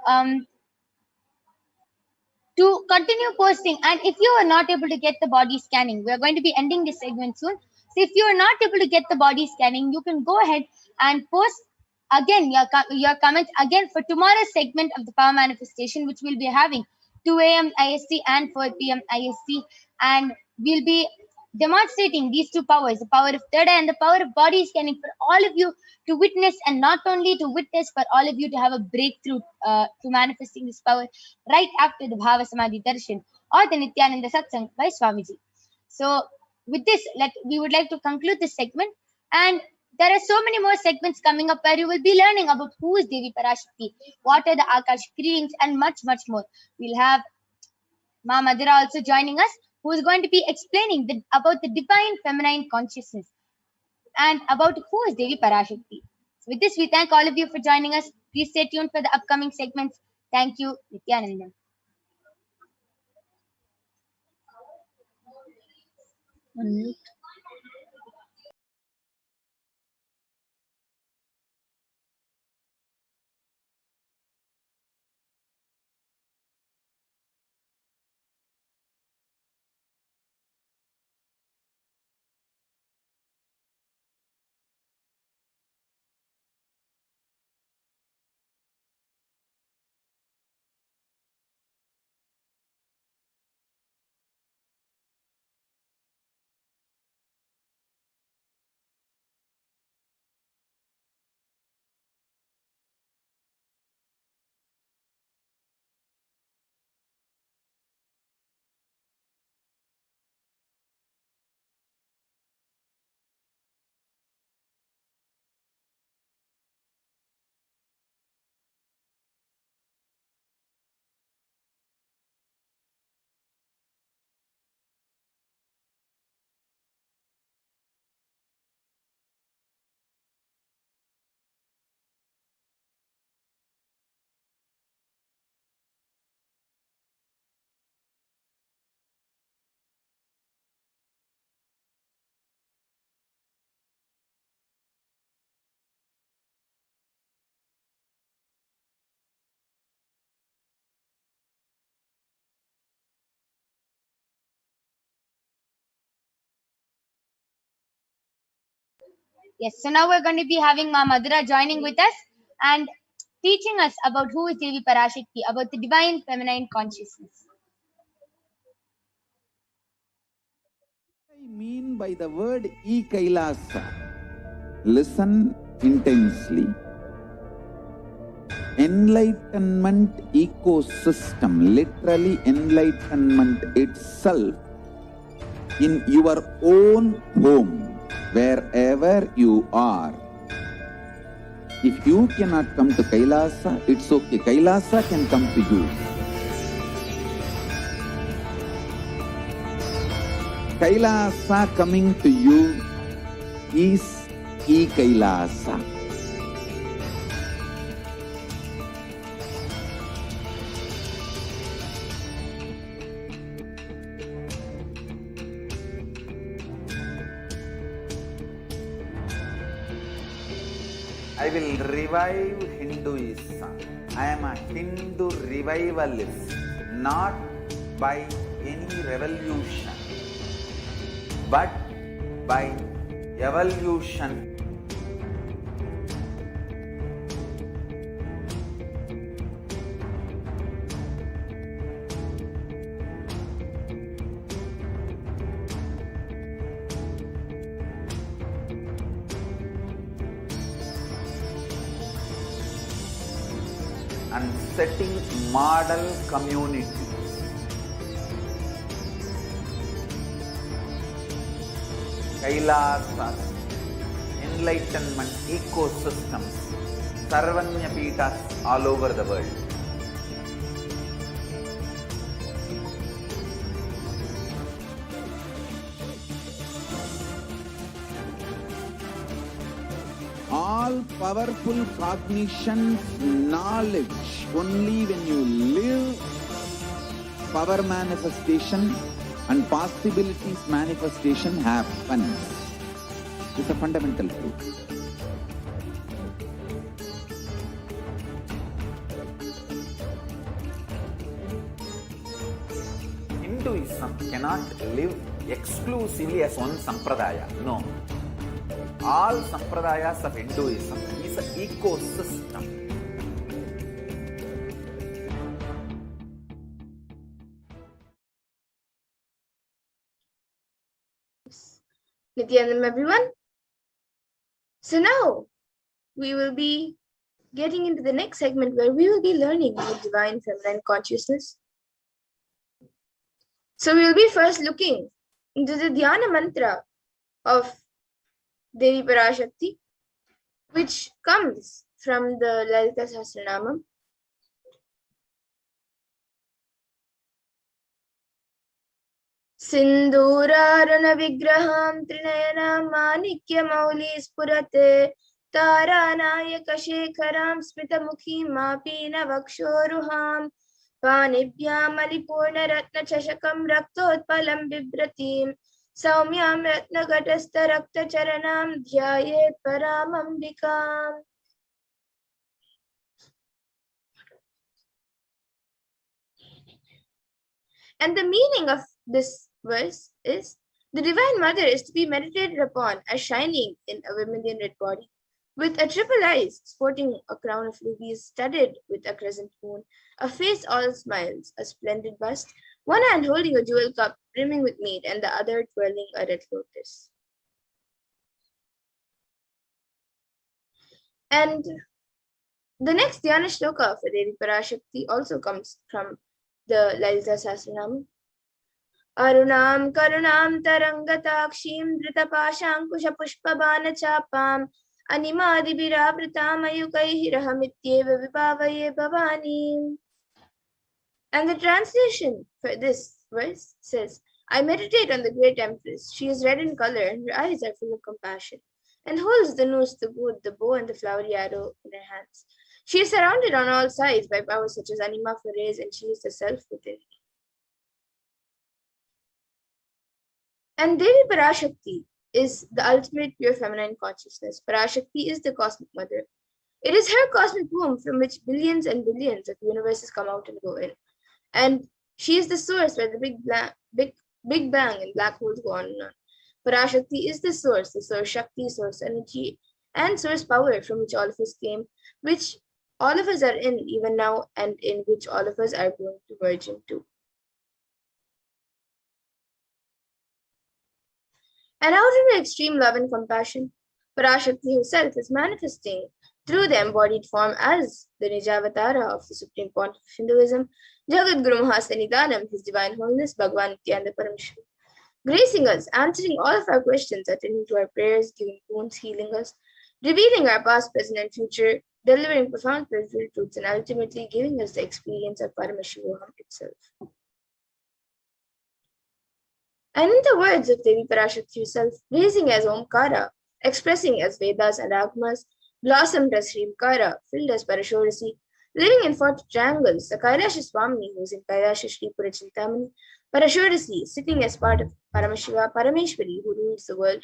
to continue posting. And if you are not able to get the body scanning, we are going to be ending this segment soon. So if you are not able to get the body scanning, you can go ahead and post again your comments again for tomorrow's segment of the power manifestation, which we'll be having 2 a.m. IST and 4 p.m. IST, and we'll be demonstrating these two powers, the power of third eye and the power of body scanning, for all of you to witness, and not only to witness, for all of you to have a breakthrough to manifesting this power right after the Bhava Samadhi Darshan or the Nithyananda Satsang by Swamiji. So with this, we would like to conclude this segment, and there are so many more segments coming up where you will be learning about who is Devi Parashakti, what are the Akashic readings, and much more. We'll have Ma Madhura also joining us, who is going to be explaining about the divine feminine consciousness and about who is Devi Parashakti. So with this, we thank all of you for joining us. Please stay tuned for the upcoming segments. Thank you, Nithyananda. Unmute. Yes, so now we're going to be having Ma Madhura joining with us and teaching us about who is Devi Parashakti, about the divine feminine consciousness. What I mean by the word E-Kailasa, listen intensely. Enlightenment ecosystem, literally enlightenment itself, in your own home, wherever you are. If you cannot come to Kailasa, it's okay. Kailasa can come to you. Kailasa coming to you is E-Kailasa. I will revive Hinduism. I am a Hindu revivalist, not by any revolution, but by evolution. And setting model communities. Kailasas, enlightenment ecosystems, Sarvanya Pitas all over the world. All powerful cognition, knowledge, only when you live, power manifestation and possibilities manifestation happens. It's a fundamental truth. Hinduism cannot live exclusively as one sampradaya. No. All sampradayas of Hinduism is an ecosystem. Nithyanandam, everyone. So now we will be getting into the next segment where we will be learning the divine feminine consciousness. So we will be first looking into the Dhyana mantra of Devi Parashakti, which comes from the Lalita Sahasranamam. Sindhurarana vigraham trinayana manikya mauli spurate taranayaka shekharam smitamukhi mapina vakshoruham panibhyam alipurna ratna chashakam raktotpalam bibratim Saumyam Ratnagatastha Rakta Charanam Dhyayet Paramambikam. And the meaning of this verse is the Divine Mother is to be meditated upon as shining in a vermilion red body, with a triple eyes sporting a crown of rubies studded with a crescent moon, a face all smiles, a splendid bust, one hand holding a jewel cup brimming with mead, and the other twirling a red lotus. And the next Dhyana Shloka for Devi Parashakti also comes from the Lalita Sahasranam. Arunam Karunam Tarangatakshim Dritapashankusha Pushpabana Chapam Animadibirapratam Ayukaihi Rahamityeva Vipavaye Bhavani. And the translation for this verse says, I meditate on the great empress. She is red in color and her eyes are full of compassion, and holds the noose, the wood, the bow, and the flowery arrow in her hands. She is surrounded on all sides by powers such as anima for rays, and she is the self within. And Devi Parashakti is the ultimate pure feminine consciousness. Parashakti is the cosmic mother. It is her cosmic womb from which billions and billions of universes come out and go in. And she is the source where the Big Bang and black holes go on and on. Parashakti is the source Shakti, source energy, and source power from which all of us came, which all of us are in even now, and in which all of us are going to merge into. And out of her extreme love and compassion, Parashakti herself is manifesting through the embodied form as the Nijavatara of the Supreme Pontiff of Hinduism, Jagat Guru Mahasanidanam, His Divine Holiness, Bhagavan Nithyananda Paramashivam, gracing us, answering all of our questions, attending to our prayers, giving boons, healing us, revealing our past, present, and future, delivering profound spiritual truths, and ultimately giving us the experience of Paramashivoham itself. And in the words of Devi Parashakti herself, raising as Omkara, expressing as Vedas and Agmas, blossomed as Srimkara, filled as Parashorasi, living in 40 triangles, the Kailasha Swami, who is in Kailasha Sri Pura Chintamani, Parashorasi, sitting as part of Paramashiva, Parameshwari, who rules the world,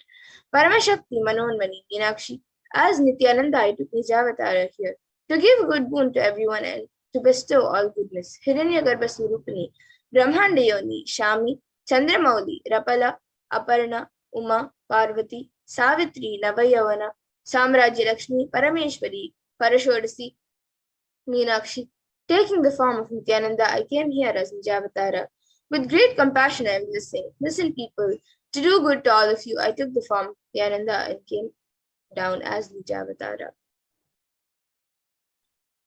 Paramashakti, Manonmani, Meenakshi, As Nithyananda, I took Nijavatara here to give good boon to everyone and to bestow all goodness. Hiranyagarbha Surupini, Brahmanda Yoni, Shami, Chandramauli, Rapala, Aparna, Uma, Parvati, Savitri, Navayavana, Samrajya Lakshmi, Parameshwari, Parashodasi, Meenakshi. Taking the form of Nithyananda, I came here as Nijavatara. With great compassion, I am listening. Listen, people, to do good to all of you, I took the form of Nithyananda and came down as Nijavatara.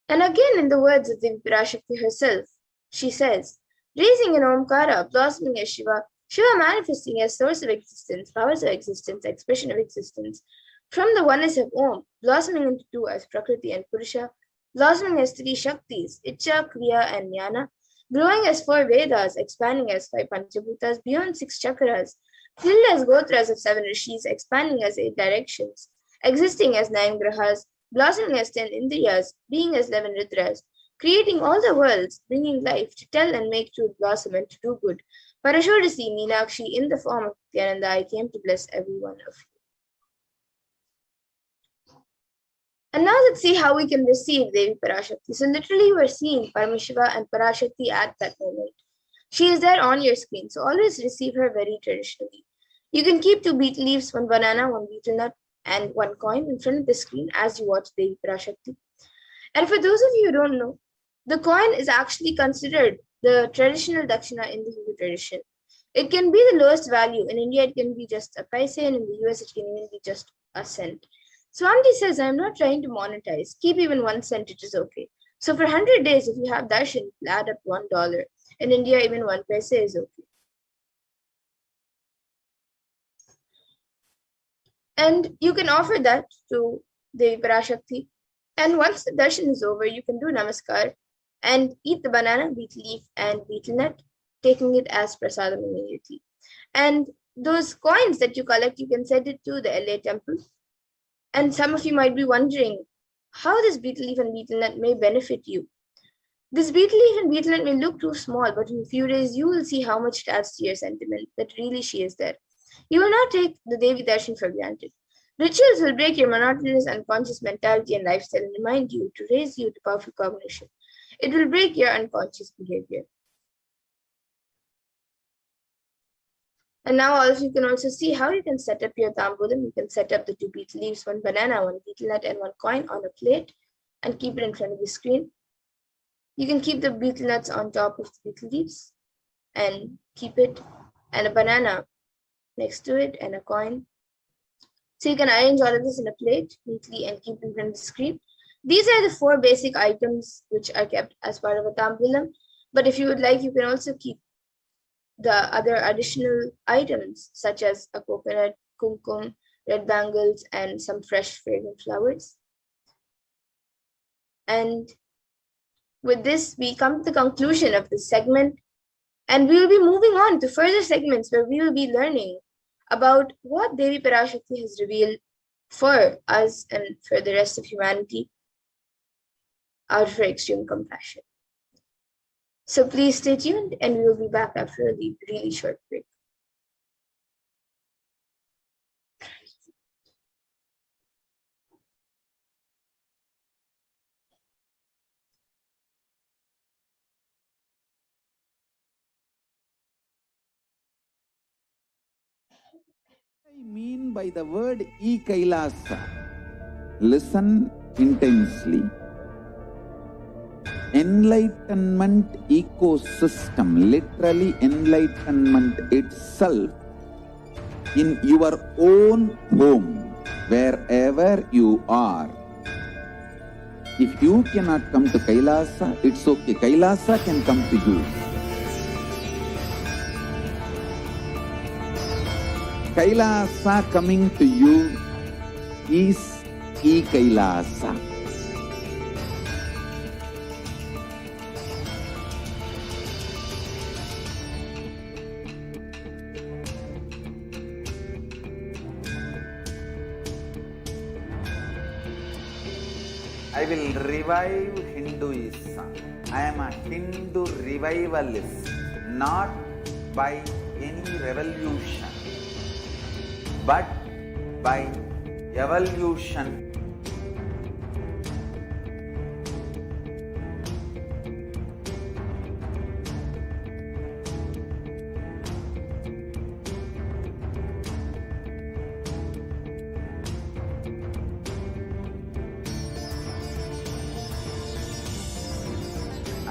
And again, in the words of Devi Parashakti herself, she says, raising in Omkara, blossoming as Shiva, Shiva manifesting as source of existence, powers of existence, expression of existence, from the oneness of Om, blossoming into two as Prakriti and Purusha, blossoming as three Shaktis, Icha, Kriya, and Jnana, growing as four Vedas, expanding as five Panchabhutas, beyond six chakras, filled as Gotras of seven Rishis, expanding as 8 directions, existing as 9 Grahas, blossoming as 10 Indriyas, being as 11 Ridras, creating all the worlds, bringing life to tell and make truth blossom and to do good. Parashodasi, Meenakshi, in the form of Nithyananda, I came to bless every one of you. And now let's see how we can receive Devi Parashakti. So literally we're seeing Paramashiva and Parashakti at that moment. She is there on your screen, so always receive her very traditionally. You can keep 2 betel leaves, 1 banana, 1 betel nut, and 1 coin in front of the screen as you watch Devi Parashakti. And for those of you who don't know, the coin is actually considered the traditional dakshina in the Hindu tradition. It can be the lowest value. In India, it can be just a paise, and in the US, it can even be just a cent. Swamiji says, I'm not trying to monetize. Keep even 1 cent, it is okay. So for 100 days, if you have darshan, you'll add up $1. In India, even 1 paise is okay. And you can offer that to Devi Parashakti. And once the darshan is over, you can do namaskar and eat the banana, betel leaf, and betel nut, taking it as prasadam immediately. And those coins that you collect, you can send it to the LA temple. And some of you might be wondering how this betel leaf and betel nut may benefit you. This betel leaf and betel nut may look too small, but in a few days, you will see how much it adds to your sentiment, that really she is there. You will not take the Devi Darshan for granted. Rituals will break your monotonous unconscious mentality and lifestyle and remind you to raise you to powerful cognition. It will break your unconscious behavior. And now all of you can also see how you can set up your tambulam. You can set up the 2 betel leaves, 1 banana, 1 betel nut, and 1 coin on a plate and keep it in front of the screen. You can keep the betel nuts on top of the betel leaves and keep it, and a banana next to it, and a coin. So you can arrange all of this in a plate neatly and keep in front of the screen. These are the 4 basic items which are kept as part of a tambulam. But if you would like, you can also keep the other additional items such as a coconut, kumkum, red bangles, and some fresh fragrant flowers. And with this, we come to the conclusion of this segment, and we will be moving on to further segments where we will be learning about what Devi Parashakti has revealed for us and for the rest of humanity out of her extreme compassion. So please stay tuned, and we will be back after a really short break. I mean by the word e-Kailasa. Listen intensely. Enlightenment ecosystem, literally enlightenment itself, in your own home, wherever you are. If you cannot come to Kailasa, it's okay. Kailasa can come to you. Kailasa coming to you is e-Kailasa. I will revive Hinduism. I am a Hindu revivalist, not by any revolution, but by evolution.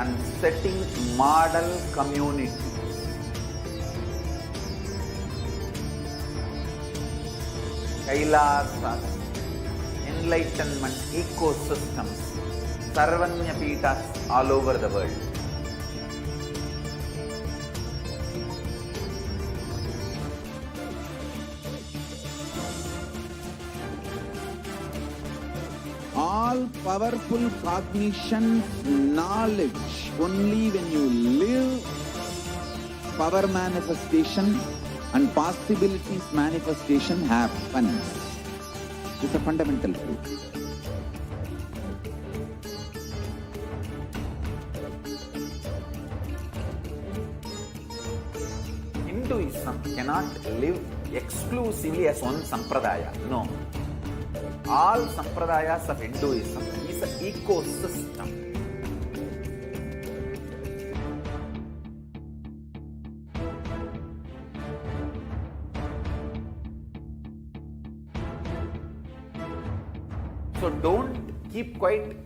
and setting model communities. Kailasas, enlightenment ecosystems, Sarvanya Peethas all over the world. All powerful cognition, knowledge, only when you live power manifestation and possibilities manifestation happens. It's a fundamental truth. Hinduism cannot live exclusively as one sampradaya. No. All sampradayas of Hinduism is an ecosystem. So don't keep quiet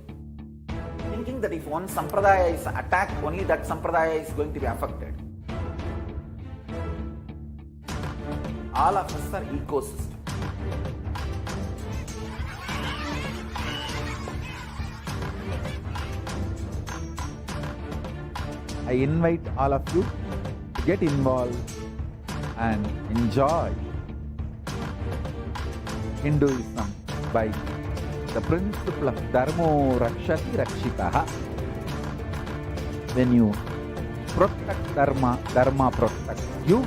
thinking that if one sampradaya is attacked, only that sampradaya is going to be affected. All of us are ecosystem. I invite all of you to get involved and enjoy Hinduism by the principle of Dharmo Rakshati Rakshitaha. When you protect Dharma, Dharma protects you.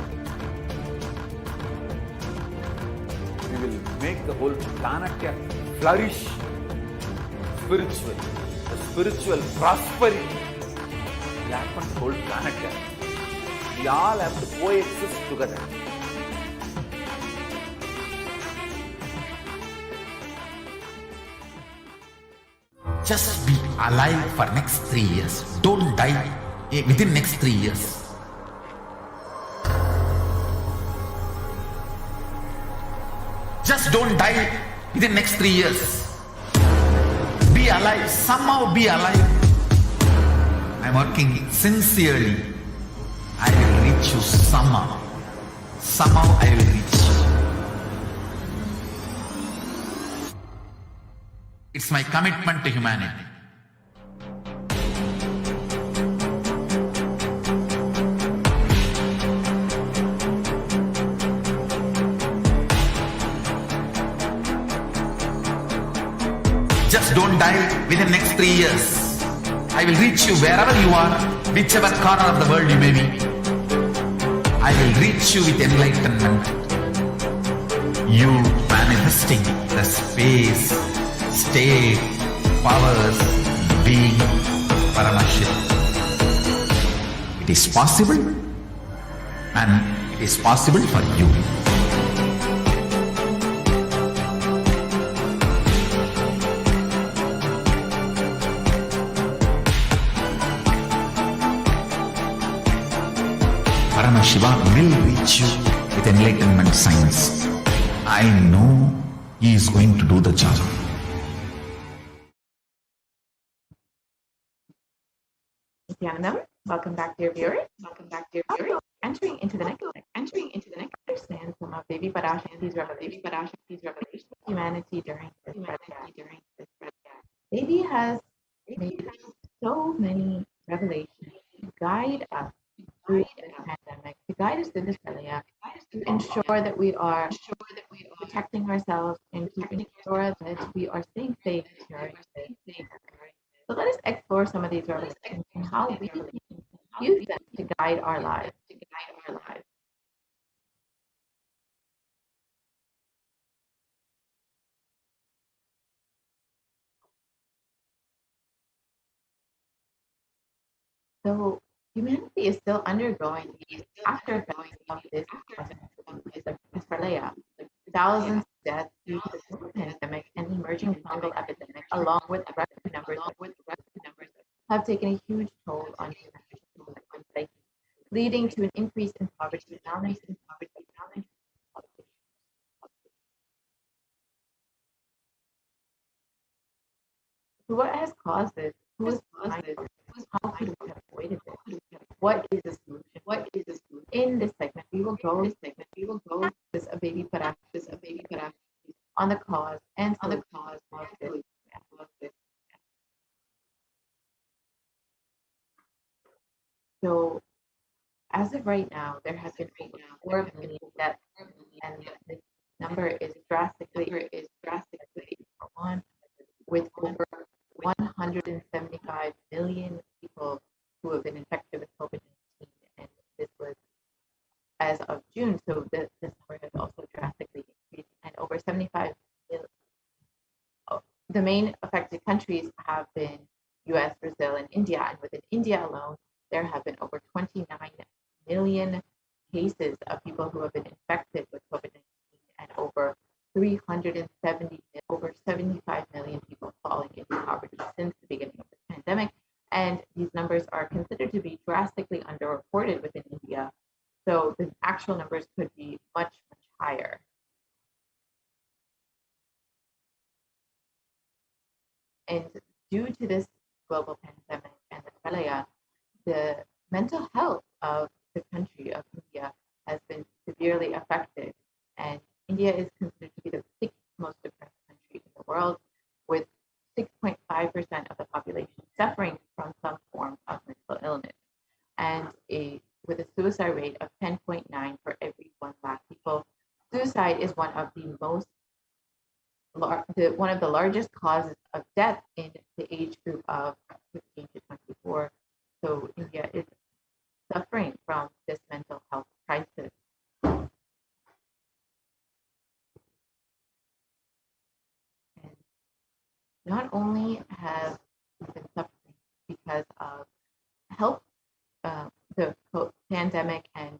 We will make the whole planet flourish spiritually. The spiritual prosperity will happen to the whole planet. We all have to coexist together. Just be alive for next 3 years. Don't die within next 3 years. Just don't die within next 3 years. Be alive. Somehow be alive. I'm working sincerely. I will reach you somehow. Somehow I will reach you. It's my commitment to humanity. Just don't die within next 3 years. I will reach you wherever you are, whichever corner of the world you may be. I will reach you with enlightenment. You manifesting the space, state, powers, being Paramashivoham. It is possible, and it is possible for you. Paramashivoham will reach you with enlightenment science. I know he is going to do the job. Nithyanandam, welcome back, dear viewers. Entering into the next, understand some of Devi Parashakti's revelations, humanity during this broadcast. Devi has made so many revelations to guide us through this pandemic, to guide us through this Pralia, to ensure that we are protecting ourselves and keeping sure that we are staying safe during this. So let us explore some of these revelations and how we can use them to guide our lives. So humanity is still undergoing these aftereffects of this Pralaya. Thousands of deaths due to the pandemic and emerging fungal epidemic, along with record numbers, have taken a huge toll on humanity, leading to an increase in poverty, So what has caused this? Who has caused this? How could we have avoided this? What is the solution? What is the solution? In this segment, we will go. This a baby Parashakti on the cause and of this. So, as of right now, there has been over 4 million deaths, and this number is drastically on, with over 175 million people who have been infected with COVID-19, and this was as of June. So this number has also drastically increased, and over 75 million. The main affected countries have been U.S., Brazil, and India, and within India alone, there have been over 29 million cases of people who have been infected with COVID-19, and over 75 million people falling into poverty since the beginning of the pandemic. And these numbers are considered to be drastically underreported within India. So the actual numbers could be much, much higher. And due to this global pandemic and the Pralaya, the mental health of the country of India has been severely affected. And India is considered to be the 6th most depressed country in the world, with 6.5% of the population suffering from some form of mental illness, and with a suicide rate of 10.9 for every 1 lakh people. Suicide is one of the largest causes of death in the age group of 15 to 24. So India is suffering from this mental health crisis. And not only have we been suffering because of health, the pandemic and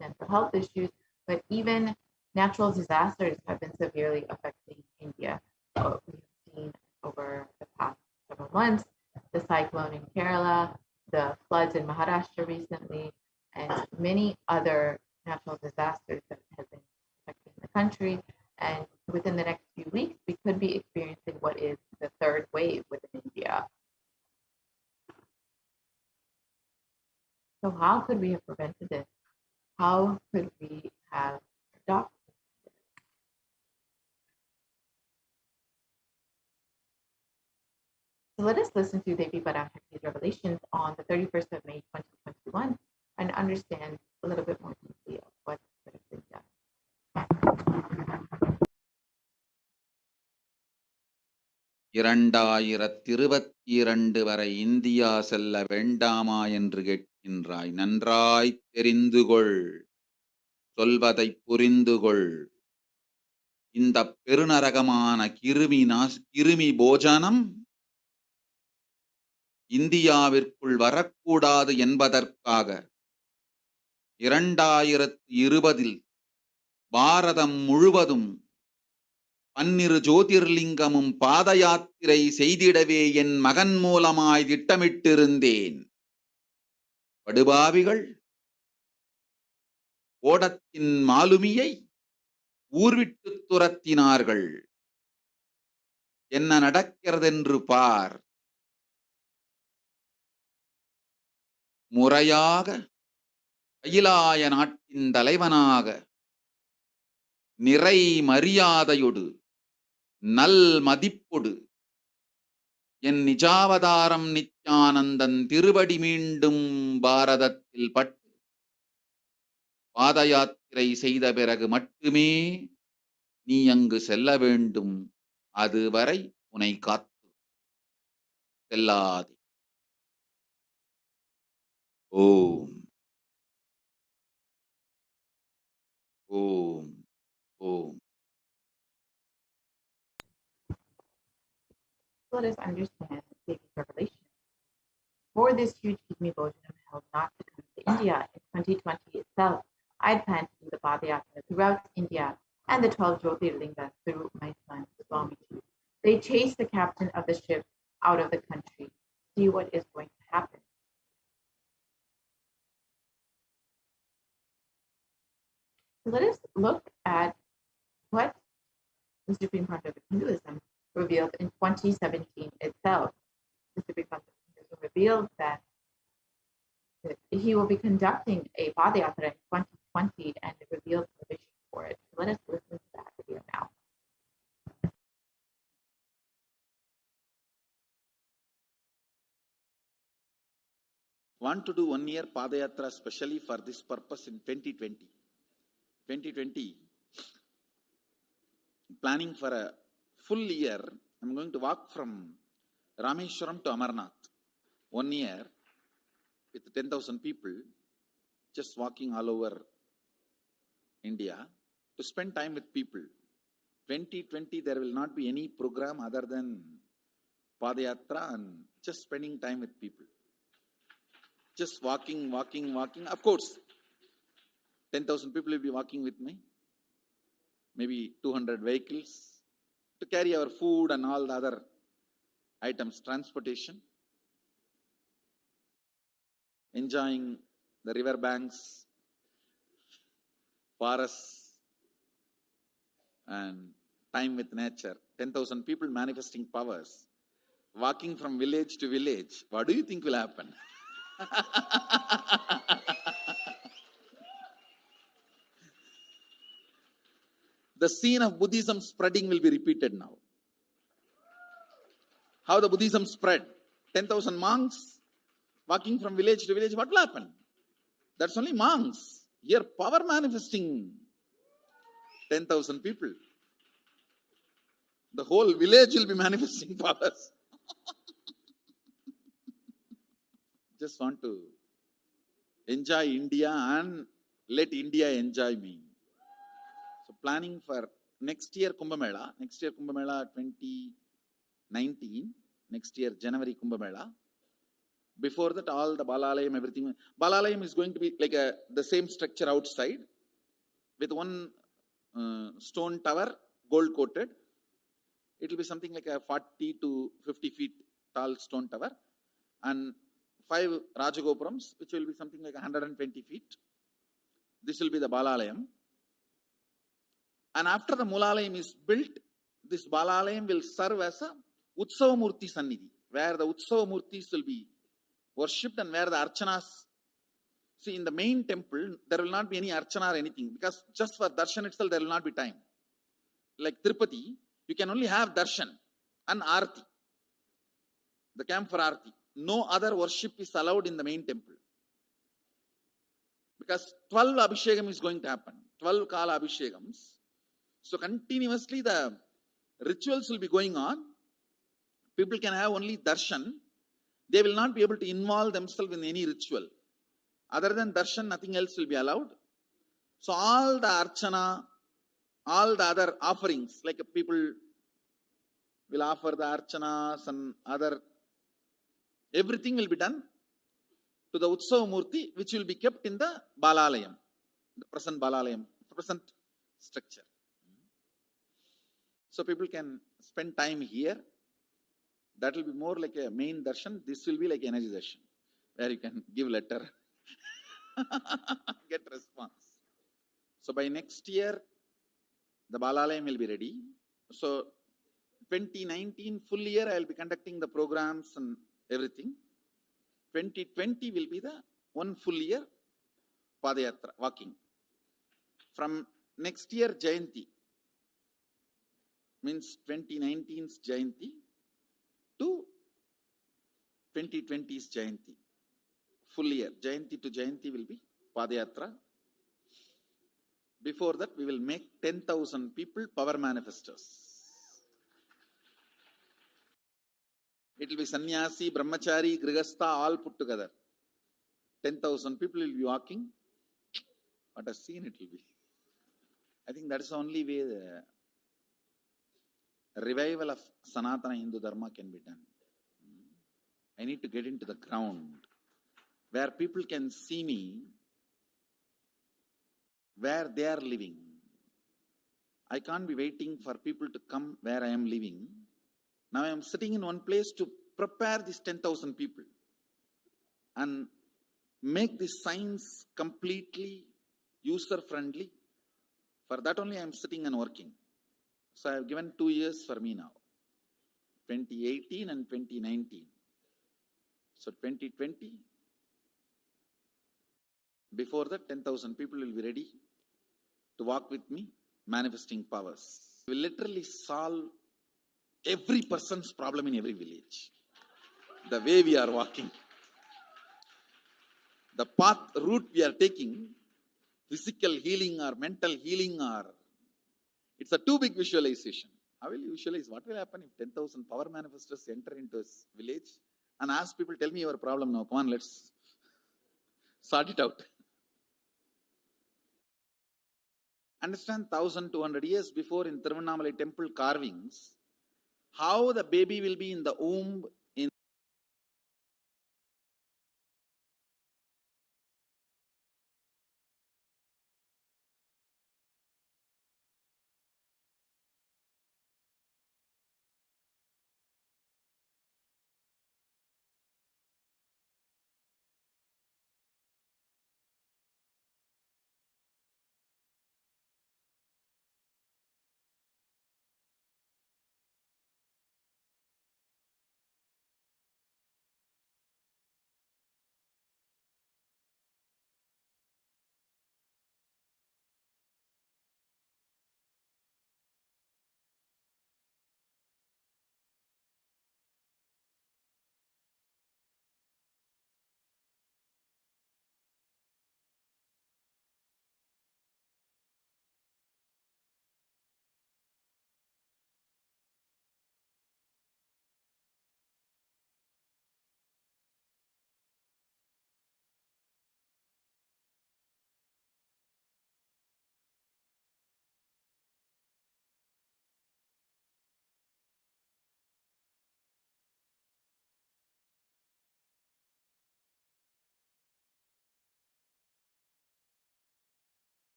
mental health issues, but even natural disasters have been severely affecting India. We've seen over the past several months the cyclone in Kerala, the floods in Maharashtra recently, and many other natural disasters that have been affecting the country. And within the next few weeks, we could be experiencing what is the 3rd wave within India. So how could we have prevented this? How could we have stopped? So let us listen to Devi Parashakti's revelations on the 31st of May, 2021, and understand a little bit more deeply of what could have been done. இரண்டாயிரத்திருபத்திரண்டு வரை India செல்ல வேண்டாமா என்று கேட்கின்றாய். நன்றாய் தெரிந்து கொள், சொல்வதை புரிந்து கொள். இந்த பெருநரகமான கிருமி போஜனம் இந்தியாவிற்குள் வரக்கூடாது என்பதற்காக 2020 பாரதம் முழுவதும் 12 ஜோதிர்லிங்கமும் பாத யாத்திரை செய்திடவே என் மகன் மூலமாய் திட்டமிட்டிருந்தேன். படுபாவிகள் ஓடத்தின் மாலுமியை ஊர்விட்டு துரத்தினார்கள். என்ன நடக்கிறதென்று பார். முறையாக கைலாய நாட்டின் தலைவனாக நிறை மரியாதையொடு நல் மதிப்பொடு என் நிஜாவதாரம் நித்யானந்தன் திருவடி மீண்டும் பாரதத்தில் பட்டு பாத யாத்திரை செய்த பிறகு மட்டுமே நீ அங்கு செல்ல வேண்டும். அதுவரை உன்னை காத்து செல்லாதே. ஓம் ஓம் ஓம். Let us understand Devi's revelation. For this huge kidney Bhojanam held not to come to India in 2020 itself, I had planned to do the Padayatra throughout India and the 12 Jyotirlingas through my son, Swamiji. They chased the captain of the ship out of the country. See what is going to happen. Let us look at what the Supreme Concept of Hinduism revealed in 2017 itself. The Supreme Concept of Hinduism revealed that he will be conducting a Padayatra in 2020 and it reveals the vision for it. So let us listen to that video now. Want to do 1 year Padayatra specially for this purpose in 2020. 2020, planning for a full year, I'm going to walk from Rameshwaram to Amarnath. 1 year with 10,000 people, just walking all over India to spend time with people. 2020, there will not be any program other than Padayatra and just spending time with people. Just walking. Of course, 10,000 people will be walking with me. Maybe 200 vehicles to carry our food and all the other items, transportation. Enjoying the river banks, forests, and time with nature. 10,000 people manifesting powers, walking from village to village. What do you think will happen? The scene of Buddhism spreading will be repeated now. How the Buddhism spread. 10,000 monks walking from village to village. What will happen? That's only monks. Here, power manifesting 10,000 people. The whole village will be manifesting powers. Just want to enjoy India and let India enjoy me. So planning for next year Kumbh Mela 2019, next year January Kumbh Mela. Before that, all the Balalayam, everything. Balalayam is going to be like the same structure outside with one stone tower, gold coated. It will be something like a 40 to 50 feet tall stone tower and 5 Rajagopurams, which will be something like 120 feet. This will be the Balalayam. And after the Mulalayam is built, this Balalayam will serve as a Utsava Murti Sannidhi, where the Utsava Murtis will be worshipped and where the Archanas. See, in the main temple, there will not be any Archana or anything because just for Darshan itself, there will not be time. Like Tirupati, you can only have Darshan and Arati, the camp for Arati. No other worship is allowed in the main temple. Because 12 Abhishekam is going to happen. 12 Kala Abhishekams. So continuously the rituals will be going on. People can have only darshan. They will not be able to involve themselves in any ritual. Other than darshan, nothing else will be allowed. So all the archana, all the other offerings, like people will offer the archanas and other, everything will be done to the Utsava Murti, which will be kept in the Balalayam, the present Balalayam, the present structure. So people can spend time here. That will be more like a main darshan. This will be like energy darshan, where you can give letter, get response. So by next year, the Balalayam will be ready. So 2019 full year, I will be conducting the programs and everything. 2020 will be the one full year Padayatra, walking. From next year, Jayanti, means 2019's Jayanti to 2020's Jayanti. Full year, Jayanti to Jayanti will be Padayatra. Before that, we will make 10,000 people power manifestors. It will be sannyasi, brahmachari, grihastha, all put together. 10,000 people will be walking. What a scene it will be. I think that is the only way the revival of Sanatana Hindu Dharma can be done. I need to get into the ground where people can see me, where they are living. I can't be waiting for people to come where I am living. Now I am sitting in one place to prepare these 10,000 people and make this science completely user-friendly. For that only I am sitting and working. So I have given 2 years for me now, 2018 and 2019. So 2020, before that 10,000 people will be ready to walk with me, manifesting powers. We will literally solve every person's problem in every village. The way we are walking, the path, route we are taking, physical healing or mental healing, or it's a too big visualization. How will you visualize? What will happen if 10,000 power manifestors enter into a village and ask people, tell me your problem now, come on, let's sort it out. Understand 1,200 years before in Tiruvannamalai temple carvings, how the baby will be in the womb in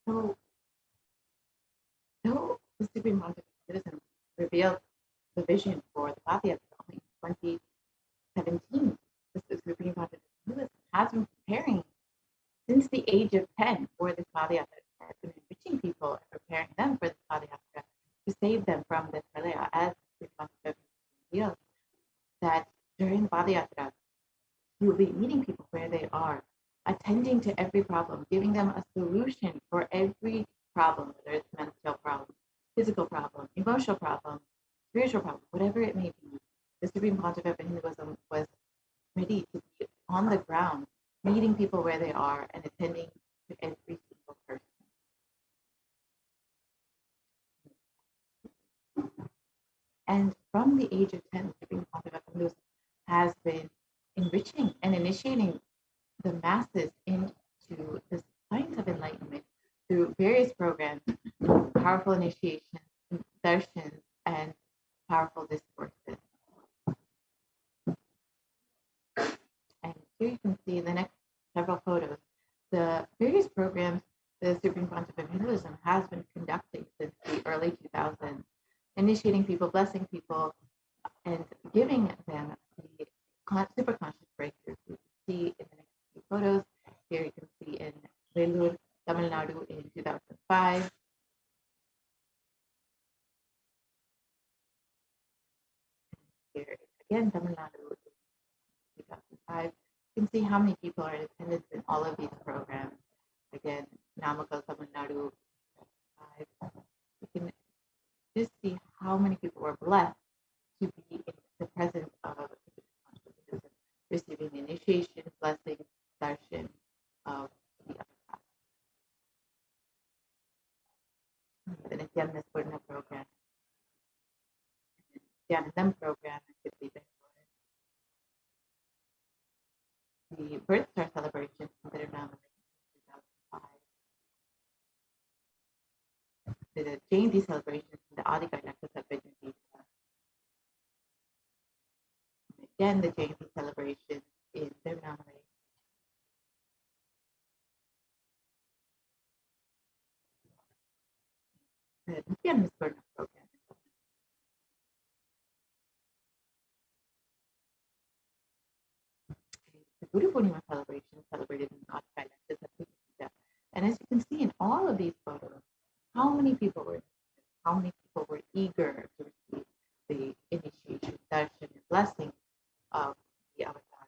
So, though the Supreme Pontiff of Buddhism revealed the vision for the Bhagavad Gita only in 2017, the Supreme Pontiff of Buddhism has been preparing since the age of 10 for this Bhagavad Gita, has been enriching people and preparing them for this Bhagavad Gita to save them from this Pralaya, as the Supreme Pontiff of Buddhism revealed that during the Bhagavad Gita, you will be meeting people where they are, attending to every problem, giving them a solution for every problem, whether it's mental problem, physical problem, emotional problem, spiritual problem, whatever it may be. The Supreme Pontiff of Hinduism was ready to be on the ground, meeting people where they are and attending to every single person. And from the age of 10, the Supreme Pontiff of Hinduism has been enriching and initiating the masses into the science of enlightenment through various programs, powerful initiations, darshans, and powerful discourses. And here you can see in the next several photos the various programs the Supreme Pontiff of Hinduism has been conducting since the early 2000s, initiating people, blessing people, and giving them the super conscious breakthroughs. You can see in the next few photos. Here you can see in Vellore, Tamil Nadu in 2005. Here again, Tamil Nadu in 2005. You can see how many people are in attendance in all of these programs. Again, Namakkal, Tamil Nadu, 2005. You can just see how many people were blessed to be in the presence of receiving initiation, blessing, darshan of the other path. The Nithyananda program, Nithyanandam program, the Birth Star celebration in Tiruvannamalai in 2005, the Jayanti celebration in the Adi Karnataka Sabbath. Again, the Jayanti celebration in Tiruvannamalai. The Nithyananda program. Guru Purnima celebration celebrated in North Kailash. And as you can see in all of these photos, how many people were eager to receive the initiation, darshan, and blessing of the avatar.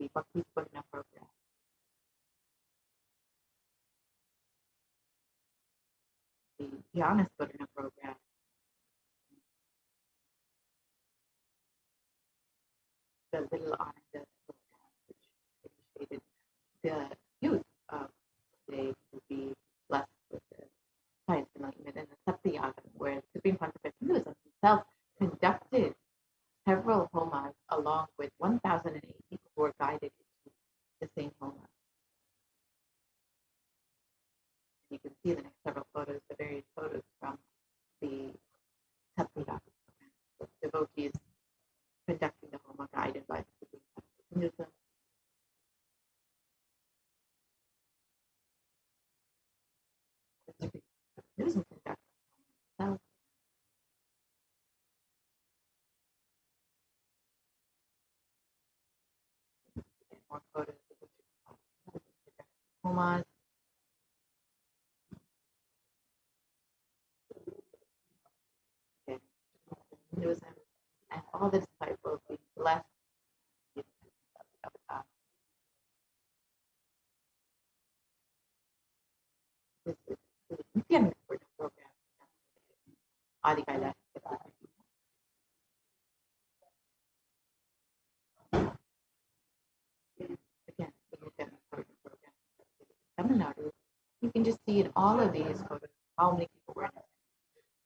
The Bhakti Purna program. The Jnana Purna program. The Little Ananda program, which initiated the youth of today to be blessed with the science enlightenment, and the Satyagraha, where Supreme Pontiff Hinduism himself conducted several homas along with 1,008 people who were guided into the same homa. You can see in the next several photos, the various photos from the Satyagraha, the devotees conducting the homa guided by the Supreme Pontiff Hinduism. Hinduism conducted itself. More photos of homas. Okay. Hinduism and all the disciples being blessed. This is the Nithyananda program. Adi Kailash. Again, the Nithyananda program. Tamil Nadu. You can just see in all of these photos how many people were in it.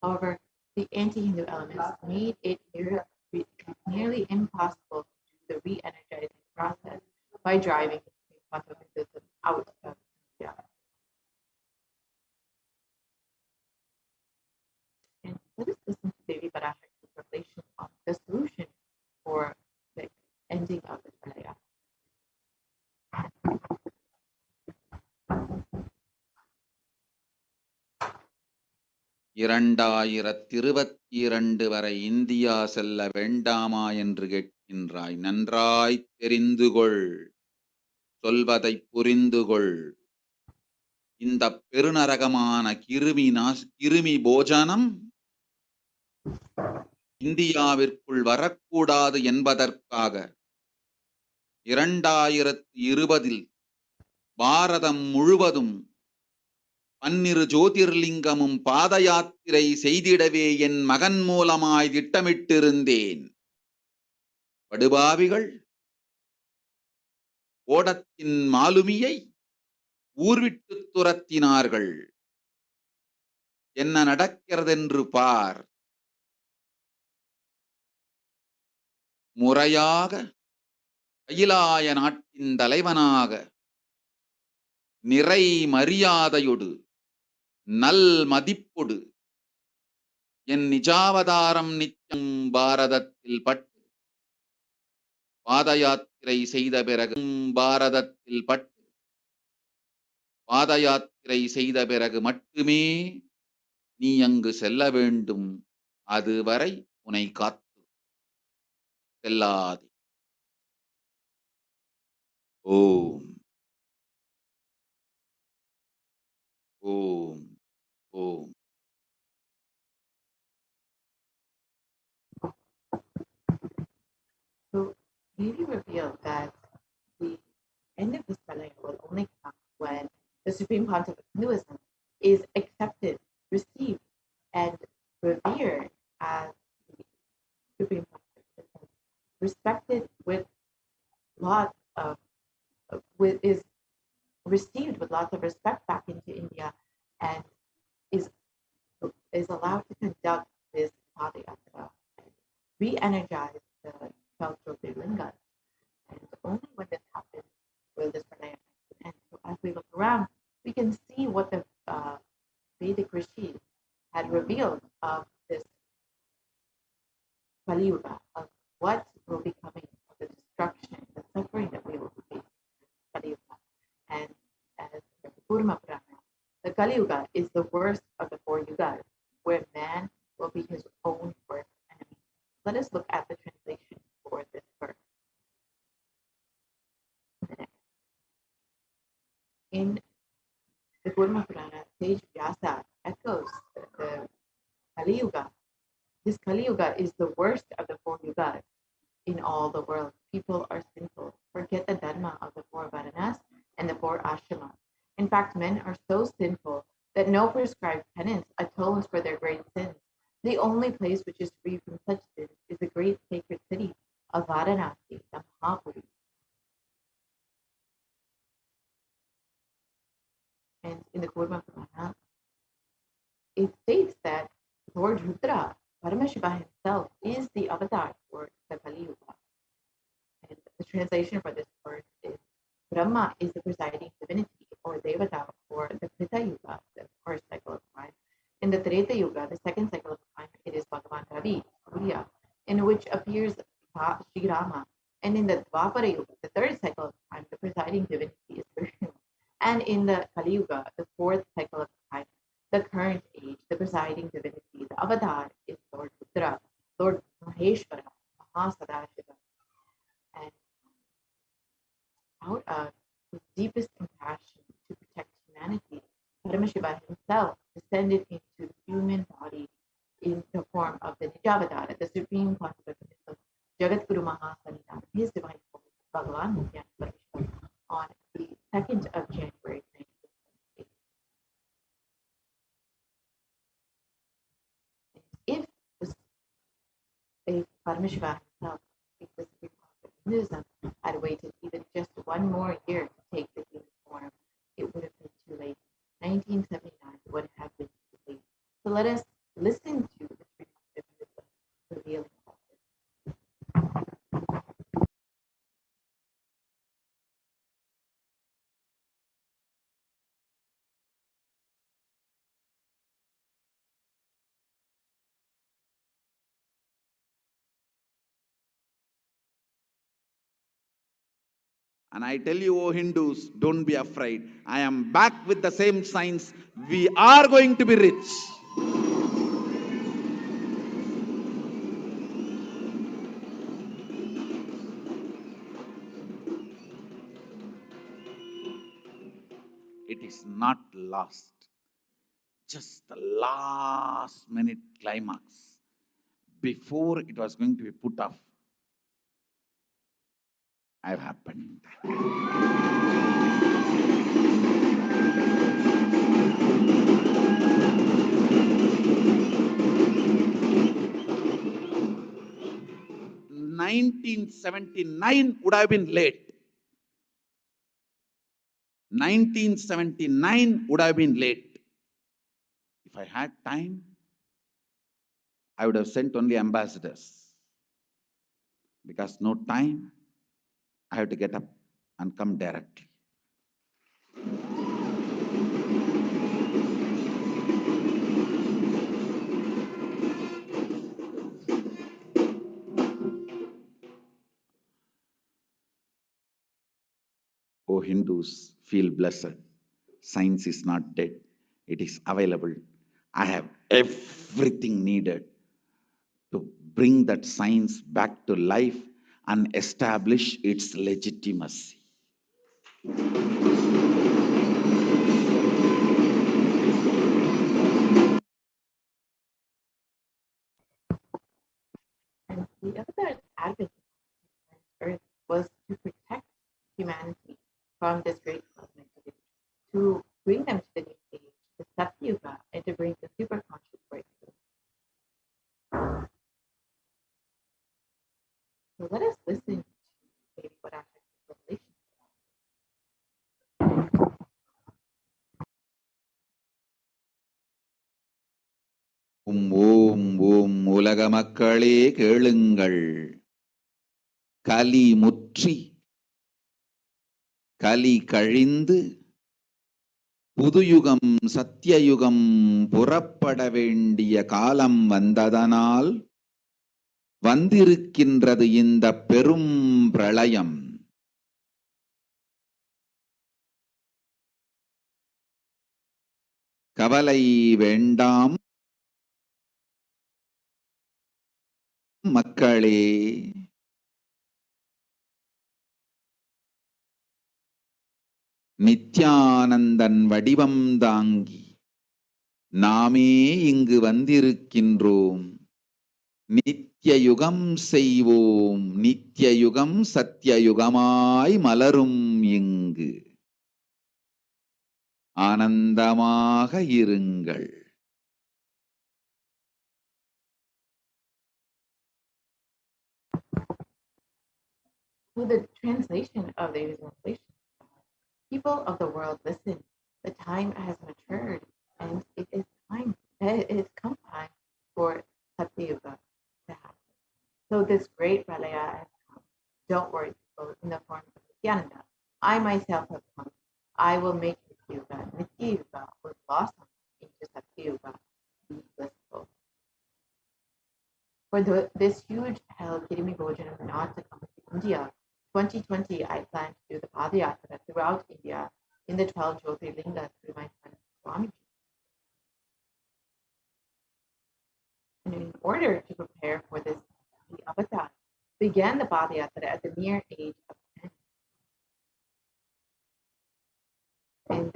However, the anti-Hindu elements made it nearly impossible to do the re-energizing process by driving Hinduism out of India. And let us listen to Devi Parashakti's revelation on the solution for the ending of the Pralaya. இரண்டாயிரத்திருபத்திரண்டு வரை India செல்ல வேண்டாமா என்று கேட்கின்றாய். நன்றாய் தெரிந்துகொள், சொல்வதை புரிந்துகொள். இந்த பெருநரகமான கிருமி போஜனம் இந்தியாவிற்குள் வரக்கூடாது என்பதற்காக 2020 பாரதம் முழுவதும் 12 ஜோதிர்லிங்கமும் பாத யாத்திரை செய்திடவே என் மகன் மூலமாய் திட்டமிட்டிருந்தேன். படுபாவிகள் ஓடத்தின் மாலுமியை ஊர்விட்டு துரத்தினார்கள். என்ன நடக்கிறதென்று பார். முறையாக கைலாய நாட்டின் தலைவனாக நிறை மரியாதையொடு நல் மதிப்பொடு என் நிஜாவதாரம் நித்தியம் பாரதத்தில் பட்டு பாத யாத்திரை செய்த பிறகு மட்டுமே நீ அங்கு செல்ல வேண்டும். அதுவரை உன்னை காத்து செல்லாதே. ஓம் ஓம் ஓம். So Devi revealed that the end of this Pralaya will only come when the Supreme Pontiff of Hinduism is accepted, received, and revered as the Supreme Pontiff, respected with lots of, is received with lots of respect back into India, and is allowed to conduct this Padayatra and re-energize the 12 Jyotirlingas. And only when this happens will this Pranaya end. So as we look around, we can see what the Vedic rishis had revealed of this Kali Yuga, of what will be coming, of the destruction, the suffering that we will face in Kali Yuga. And as the Kurma Purana, the Kali Yuga is the worst of the 4 yugas, where man will be his own worst enemy. In the Kurma Purana, sage Vyasa echoes the Kali Yuga. This Kali Yuga is the worst of the 4 yugas in all the world. People are sinful, forget the dharma of the 4 varanas and the 4 ashramas. In fact, men are so sinful that no prescribed penance atones for their great sins. The only place which is free from such sins is the great sacred city of Varanasi, the Mahapuri. And in the Kurma Purana, it states that Lord Rudra, Paramashiva himself, is the avatar for the Kali Yuga. And the translation for this word is Brahma is the presiding divinity or Devata for the Krita Yuga, the first cycle of time. In the Treta Yuga, the second cycle of time, it is Bhagavan Ravi, Surya, in which appears Sri Rama. And in the Dwapara Yuga, the third cycle of time, the presiding divinity is Vishnu. And in the Kali Yuga, the fourth cycle of time, the current age, the presiding divinity, the avatar is Lord Rudra, Lord Maheshwara, Mahasadashiva. And out of his deepest compassion to protect humanity, Paramashiva himself descended into the human body in the form of the Nijavadara, the supreme consequence of Jagatguru Mahasanidana, his divine form, Bhagavan Nithyananda Paramashivam, on the 2nd of January, 1978. If Paramashiva himself, if the supreme consequence of Hinduism, had waited even just 1 more year to take the human form, it would have been too late. 1979 would have been too late. So let us listen to the supreme consequence of revealing all this. And I tell you, O Hindus, don't be afraid. I am back with the same signs. We are going to be rich. It is not lost. Just the last minute climax. Before it was going to be put off, have happened. (1979) would have been late. 1979 would have been late. If I had time, I would have sent only ambassadors. Because no time, I have to get up and come directly. O Hindus, feel blessed. Science is not dead. It is available. I have everything needed to bring that science back to life and establish its legitimacy. And the avatar's advent on Earth was to protect humanity from this great cosmic age, to bring them to the new age, the Satyuga, and to bring the superconscious breakthrough. So let us listen to maybe what Akashic's revelation. ஓம் ஓம் உலக மக்களே கேளுங்கள். கலி முற்றி கலி கழிந்து புதுயுகம் சத்தியயுகம் புறப்பட வேண்டிய காலம் வந்ததனால் வந்திருக்கின்றது இந்த பெரும் பிரளயம். கவலை வேண்டாம் மக்களே. நித்யானந்தன் வடிவம் தாங்கி நாமே இங்கு வந்திருக்கின்றோம். நித்திய யுகம் செய்வோம், நித்திய யுகம் சத்தியயுகமாய் மலரும் இங்கு. ஆனந்தமாக இருங்கள். To the translation of the translation, people of the world, listen. The time has matured, and it is time. It has come time for Satya Yuga to happen. So this great Pralaya has come. Don't worry, people, in the form of Nithyananda. I myself have come. I will make Nithya Yuga. Nithya Yuga will blossom into Satya Yuga, be blissful. For this huge hell Kirimi Bhojanam not to come to India, 2020, I plan to do the Padayatra throughout India in the 12 Jyotirlingas through my friend Swamiji. And in order to prepare for this, the avatar began the Padayatra at the mere age of 10. And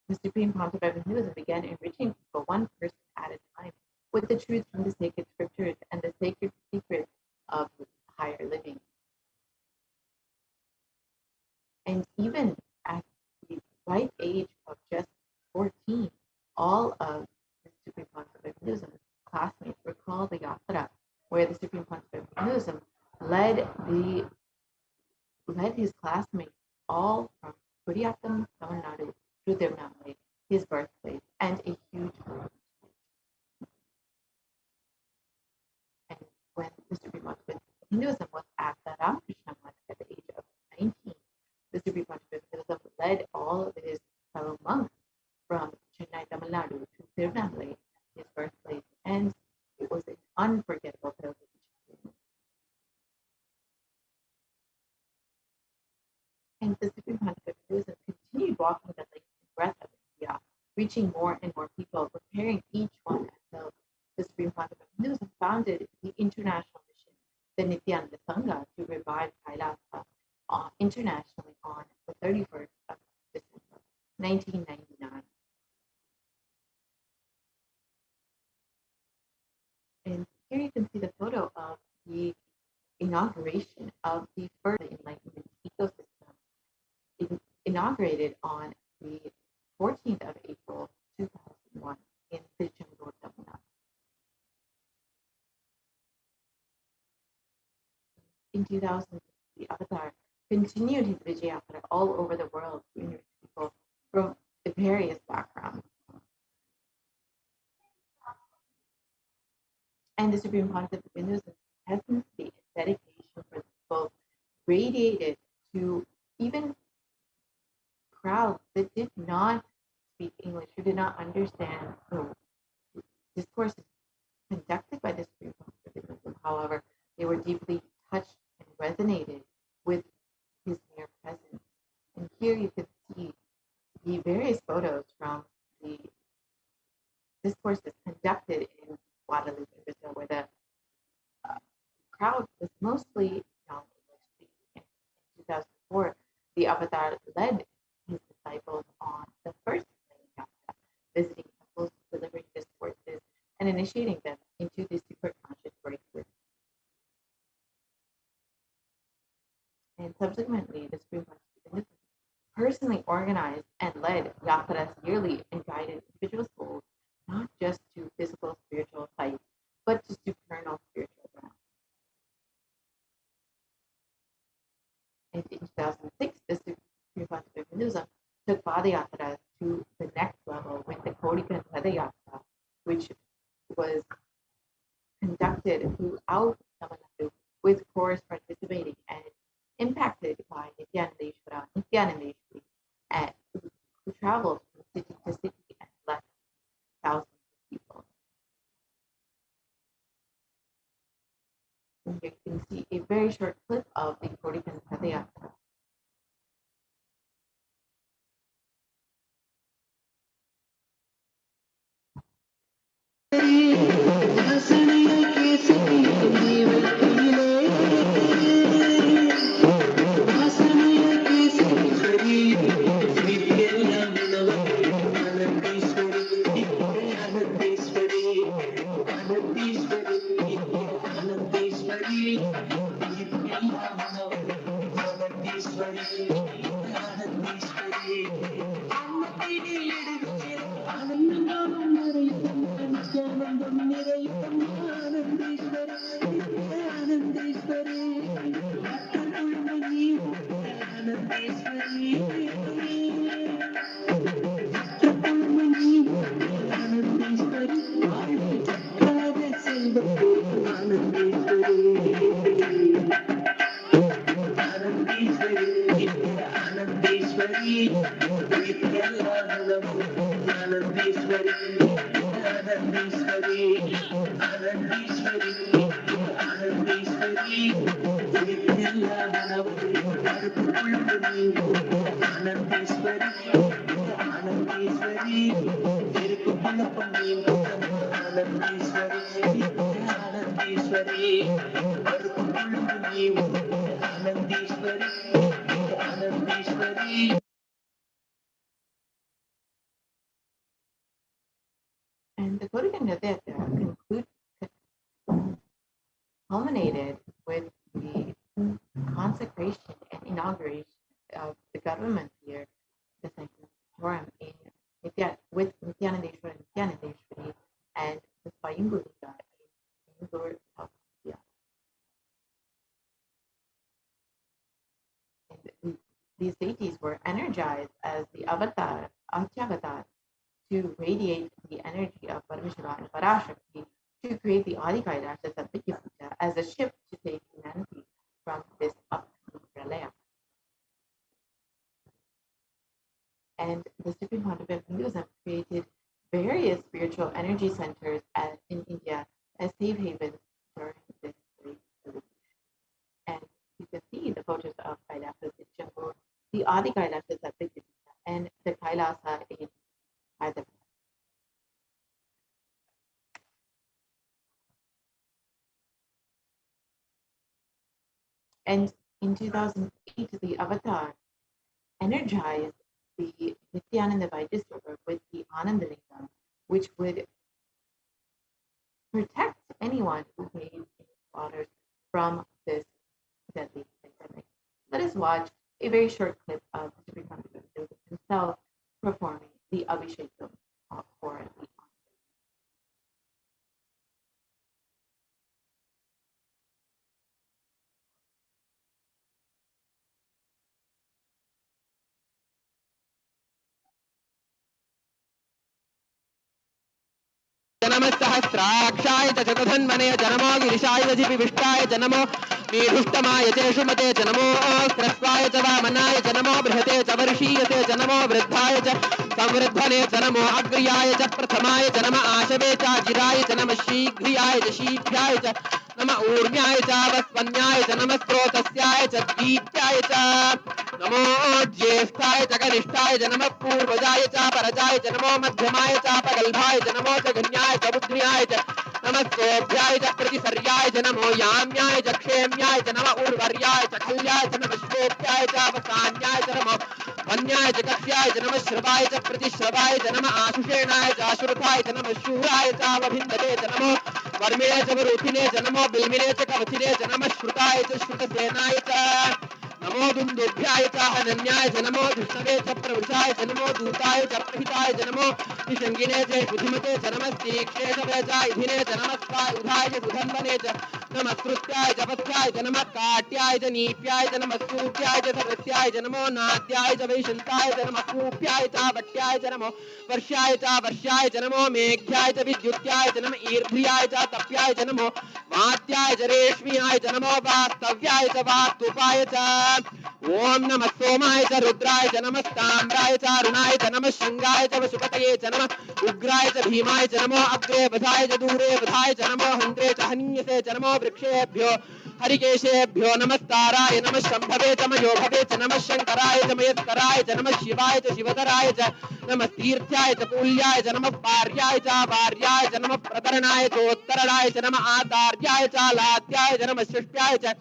the Supreme Concept of Hinduism began enriching people one person at a time with the truth from the sacred scriptures and the sacred secrets of higher living. And even at the ripe age of just 14, all of the Supreme Concept of Hinduism classmates were called the Yatra, where the Supreme Concept of Hinduism led his classmates all from Kuriyattam, Tamil Nadu, to Tirunelveli, his birthplace, and a huge group. And when the Supreme Concept of Hinduism was at the Ramakrishna Mutt at the age of 19, the Supreme Concept of Hinduism led all of his fellow monks from Chennai, Tamil Nadu, to Tirunelveli, his birthplace, and it was an unforgettable pilgrimage. And the Supreme Concept of Hinduism continued walking the length and breadth of India, reaching more and more people, preparing each one as though the Supreme Concept of Hinduism founded the international mission, the Nithyananda Sangha, to revive Kailasa internationally on the 31st of December, 1999. And here you can see the photo of the inauguration of the first enlightenment ecosystem, inaugurated on the 14th of April, 2001 in Tiruchendur, Tamil Nadu. In 2000, the avatar continued his Vijayatra all over the world to enrich people from the various backgrounds. And the Supreme Concept of Hinduism hesitancy and dedication for the people radiated to even crowds that did not speak English, who did not understand the discourses conducted by the Supreme Concept of Hinduism. However, they were deeply touched and resonated with his mere presence. And here you can see the various photos from the discourses conducted in Guadalupe, Brazil, where the crowd was mostly non-English speaking. In 2004, the avatar led his disciples on the first yatra, visiting temples, delivering discourses, and initiating them into the superconscious breakthrough. And subsequently, the Supreme Concept personally organized and led yatras yearly and guided individual souls not just to physical spiritual sites, but to supernal spiritual grounds. And in 2006, the Supreme Concept of Hinduism took Padayatras to the next level with the Kodikan Padayatra, which was conducted throughout Tamil Nadu with chorus participating and impacted by Nithyanandeshwari, who traveled from city to city and left thousands of people. And here you can see a very short clip of the Kodikan Padayatra. And the Kurukanda culminated with the consecration and inauguration of the government year, the Sanctorum in with Nithyanandeshwara Nithyanandeshwari and the Swayambhu Liga in Indore, South India. And these deities were energized as the avatar, Atyavatar, to radiate the energy of Paramashiva and Parashakti to create the Adi Kailasha Sattva as a ship to take humanity from this upcoming pralaya. And the Supreme Pontiff of Hinduism created various spiritual energy centers in India as safe havens during this great revolution. And you can see the photos of Kailasas in Jammu, the Adi Kailasas at Vidyapita, and the Kailasa in Hyderabad. And in 2008, the Avatar energized the Nithyananda Vaidiswara with the Anandalingam, which would protect anyone who made any waters from this deadly pandemic. Let us watch a very short clip of the Supreme Pontiff of Hinduism himself performing the Abhishekam for the नमः सहस्राक्षाय च शतधन्वने च नमो गिरिशाय च विविष्टाय च नमो नीरुष्टमाय च शुमते च नमो क्रस्वाय च वामनाय च नमो बृहते च वर्षीयते च नमो वृद्धाय च संवृद्धने च नमो अग्र्याय च प्रथमाय च नम आशवे च जिराय च नम शीघ्रियाय च शीघ्राय च नम ऊर्ण्याय च वस्वन्याय च नम स्रोतस्याय च दीप्याय च नमो ज्येष्ठाय च कनिष्ठाय च नम पूर्वजाय च परजाय च नमो मध्यमाय च पगल्भाय च नमो च गण्याय च बुद्ध्याय च नमः सोभ्याय च प्रतिसर्याय च नमो याम्याय च क्षेम्याय च नम उर्वर्याय च खल्याय च नम श्रोप्याय च वसान्याय च नमो वन्याय च कक्ष्याय च नम श्रवाय च प्रतिश्रवाय च नम आशुषेणाय च आशुरथाय च नम शूराय च वभिन्दते च नमो वर्मिणे च वरुथिने च नमो बिल्मिने च कवचिने च नम श्रुताय च श्रुतसेनाय च नमो दुन्दुभ्याय च हनन्याय च नमो दुष्टवे च प्रवृषाय च नमो दूताय च प्रहिताय च नमो निषङ्गिने च बुद्धिमते च नमस्तीक्षे च इधिने च नमस्काय उधाय च सुधन्वने च नमस्कृत्याय च पथ्याय च नमः काट्याय च नीप्याय च नमः सूप्याय च सर्वस्याय च नमो नाद्याय च वैशन्ताय च नमः कूप्याय च वट्याय च नमो वर्ष्याय च नमो मेघ्याय च विद्युत्याय च नम ईर्ध्याय च तप्याय च नमो वात्याय च रेश्म्याय च नमो वास्तव्याय च वास्तुपाय च ओम नमः सोमाय च रुद्राय च नमस्ताम्राय च अरुणाय च नमः शंगाय च वसुपतये च नमः उग्राय च भीमाय च नमो अग्रे वधाय च दूरे वधाय च नमो हन्त्रे च हन्यसे च नमो वृक्षेभ्यो हरिकेशेभ्यो नमस्ताराय नमः शम्भवे च मयोभवे च नमः शंकराय च मयस्कराय च नमः शिवाय च शिवधराय च नमः तीर्थ्याय च कूल्याय च नमः पार्याय च वार्याय च नमः प्रतरणाय च उत्तरणाय च नमः आदार्याय च लाद्याय च नमः शिष्ट्याय च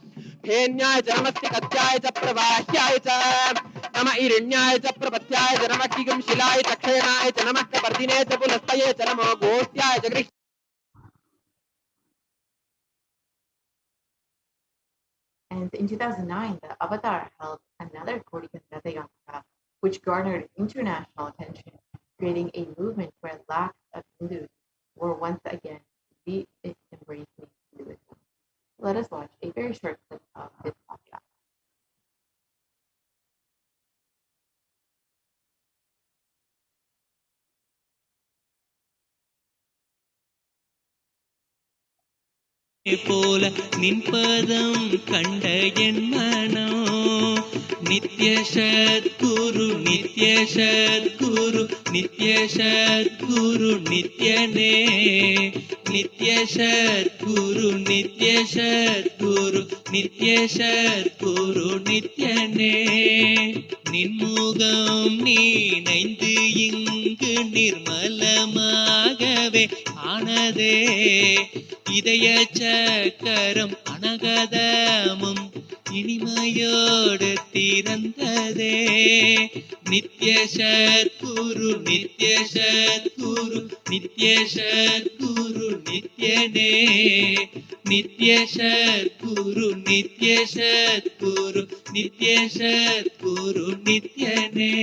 फेन्याय च नमस्तिकत्याय च प्रवाह्याय च नमः ईरण्याय च प्रपत्याय च नमः किगंशिलाय च क्षेणाय च नमः कपर्दिने च पुलस्तये च नमो गोष्ट्याय च गृह् And in 2009, the Avatar held another Kodikanda Yatra, which garnered international attention, creating a movement where lakhs of Hindus were once again Parashakti, it embraced me Hinduism. Let us watch a very short clip of this podcast. போல நின்பதம் கண்ட என் மனோ நித்ய சத்குரு நித்ய சத்குரு நித்ய சத்குரு நித்யனே நித்ய சத்குரு நித்ய சத்குரு நித்ய சத்குரு நித்யனே நின்முகம் நீனைந்து இங்கு நிர்மலமாகவே ஆனதே இதய சக்கரம் அனகதமும் இனிமையோடு திறந்ததே நித்ய சத்குரு நித்ய சத்குரு நித்ய சத்குரு நித்யனே நித்ய சத்குரு நித்ய சத்குரு நித்ய சத்குரு நித்யனே.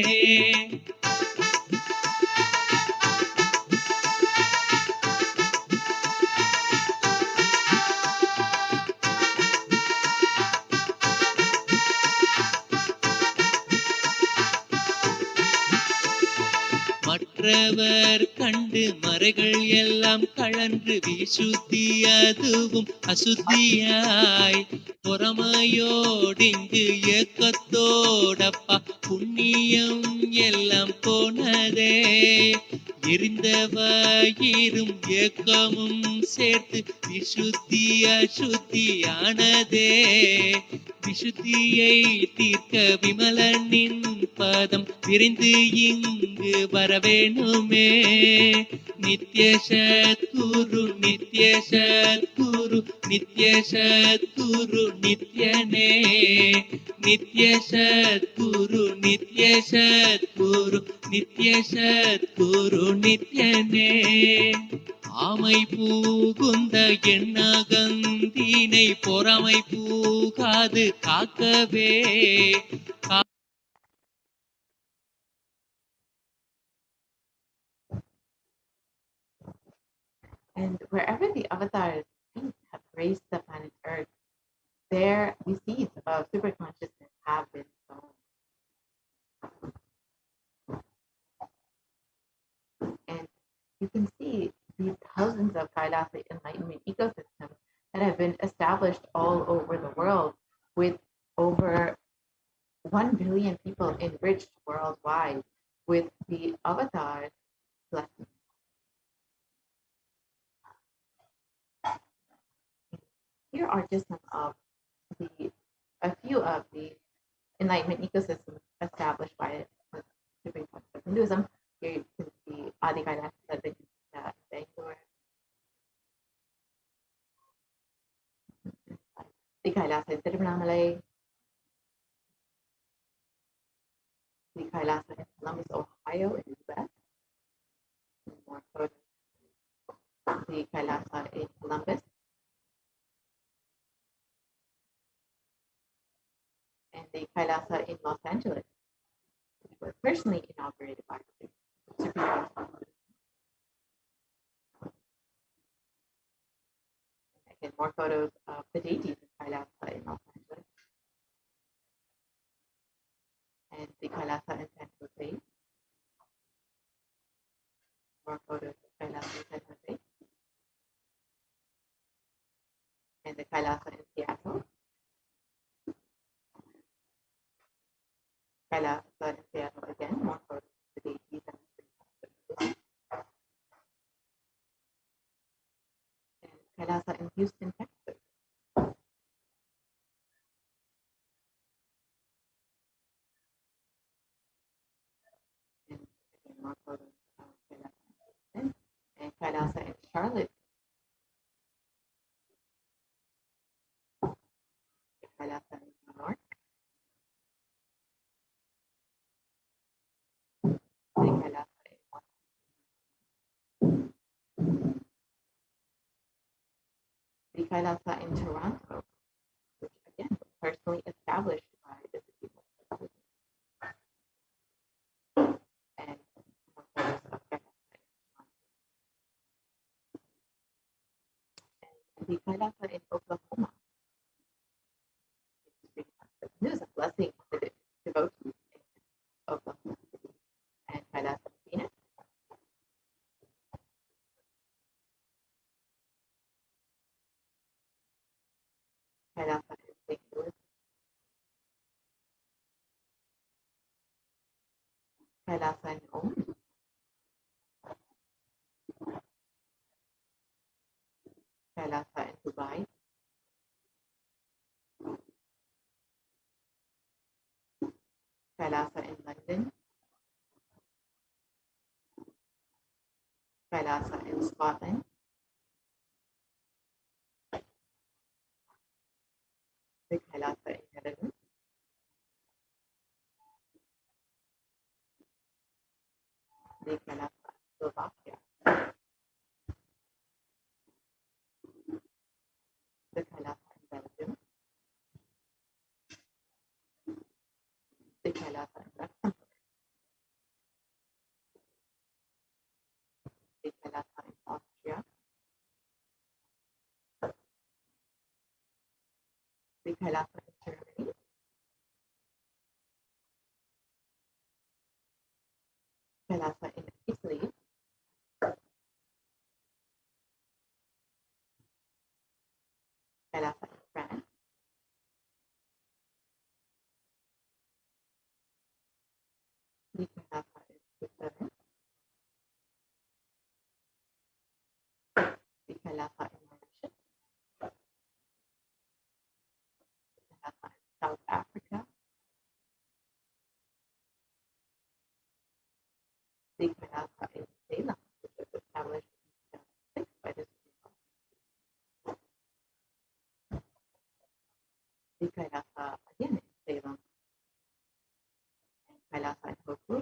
மற்றவர் கண்டு மறைகள் எல்லாம் கழன்று விசுத்தி அதுவும் அசுத்தியாய் பொறாமையோடிங்கு ஏக்கத்தோடப்பா புண்ணியம் எல்லாம் போனதே எரிந்த வயிறும் ஏக்கமும் சேர்த்து விசுத்தி அசுத்தியானதே விசுத்தியை தீர்க்க விமலனின் பதம் விரைந்து இங்கு வரவேணுமே நித்ய சத்குரு நித்ய சத்குரு நித்ய சத்குரு நித்யனே நித்ய சத்குரு நித்ய சத்குரு நித்ய சத்குரு நித்யனே. ஆமை பூகுந்த எண்ணகந்தினை பொறாமை பூகாது காக்கவே And wherever the avatars have graced the planet Earth, there the seeds of superconsciousness have been sown. And you can see these thousands of Kailasa enlightenment ecosystems that have been established all over the world with over 1 billion people enriched worldwide with the avatars blessings. Here are just some of a few of the enlightenment ecosystems established by the Supreme Court of Hinduism. Here you can see Adi Kailasa in Bangalore, the Kailasa in Tiruvannamalai, the Kailasa in Columbus, Ohio, in the US, the Kailasa in Columbus, and the Kailasa in Los Angeles, which was personally inaugurated by the Supreme Court. Again, more photos of the deities in Kailasa in Los Angeles, and the Kailasa in San Jose. More photos of Kailasa in San Jose, and the Kailasa in Seattle. Kailasa in Seattle again, more photos of the deities and Kailasa in Houston, Texas. And again, more photos of Kailasa in Houston and Kailasa in Charlotte. Kailasa in New York. The Kailasa in the Kailasa in Toronto, which again was personally established by the people. And more photos of Kailasa in Toronto. the Kailasa in Oklahoma. News of blessing to the devotees in Oklahoma City and Kailasa in Phoenix. Kailasa in St. Louis. Kailasa in Oman. Kailasa in Dubai. Kailasa in London. Kailasa in Scotland. The Kailasa in Netherlands. The Kailasa in Slovakia. The Kailasa in Belgium. The Kailasa in Luxembourg. The Kailasa in Austria. The Kailasa in Germany. Kailasa in Italy. Kailasa in France. The Kailasa in Switzerland. The Kailasa in Mauritius. The Kailasa in South Africa. The Kailasa in Ceylon, which was established in 2006 by the The Kailasa again in Ceylon. And Kailasa in Hokur.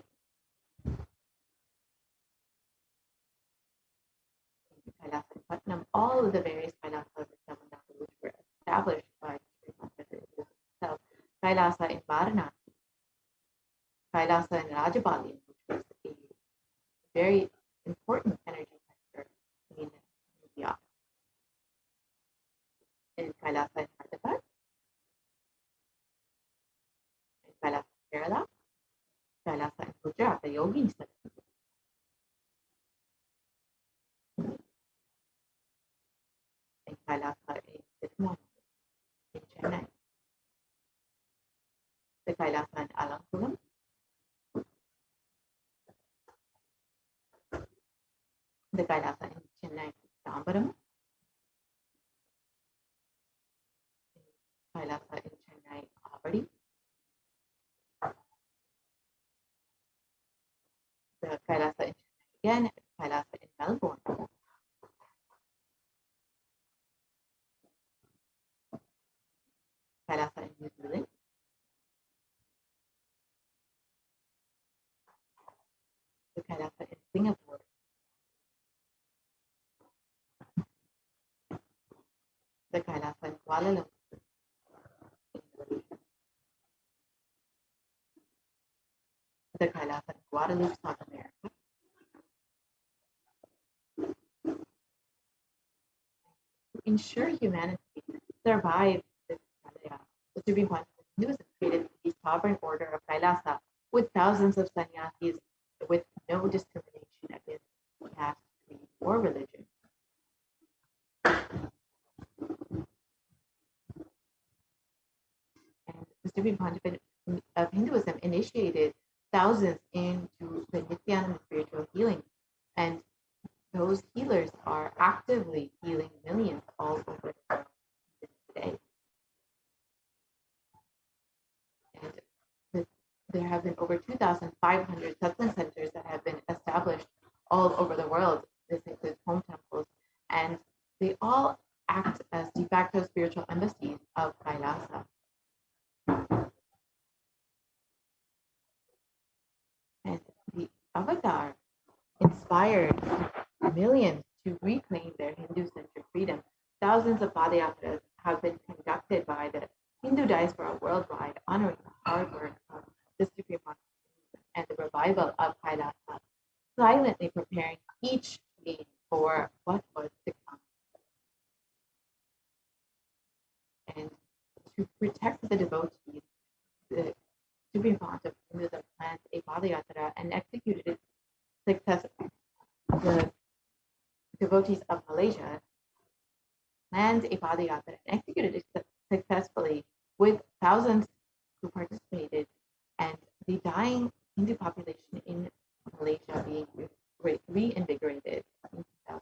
The Kailasa in Putnam. All of the various Kailasas in Tamil Nadu which were established by itself. Kailasa in Varanasi. Kailasa in Rajabali, which was a very important energy center in India. In Kailasa in Hyderabad. In Kailasa in Kerala. Kailasa in Gujarat, the Yogini center. In Kailasa in Nithyananda in Chennai. The Kailasa in Alankulam. The Kailasa in Chennai, Tambaram. Kailasa in Chennai, Avadi. The Kailasa in Chennai again, Kailasa in Melbourne. Kailasa in New Zealand. The Kailasa in Singapore. The Kailasa in Kuala Lumpur. The Kailasa in Guadalupe, South America. To ensure humanity survives this Kalaya, the Supreme Consciousness Hinduism created the sovereign order of Kailasa with thousands of sannyasis with no discrimination against caste, creed, or religion. And the Supreme Pontificate of Hinduism initiated thousands into the Nithyananda spiritual healing, and those healers are actively healing millions all over the world today. And there have been over 2,500 satsang centers that have been established all over the world. This includes home temples, and they all act as de facto spiritual embassies of Kailasa. And the avatar inspired millions to reclaim their Hindu-centered freedom. Thousands of padayatras have been conducted by the Hindu diaspora worldwide, honoring the hard work of the Supreme Consciousness and the revival of Kailasa, silently preparing each being for what was to come. to protect the devotees, the Supreme Font of Hinduism planned a Padayatra and executed it successfully. The devotees of Malaysia planned a Padayatra and executed it successfully with thousands who participated, and the dying Hindu population in Malaysia being reinvigorated in 2000.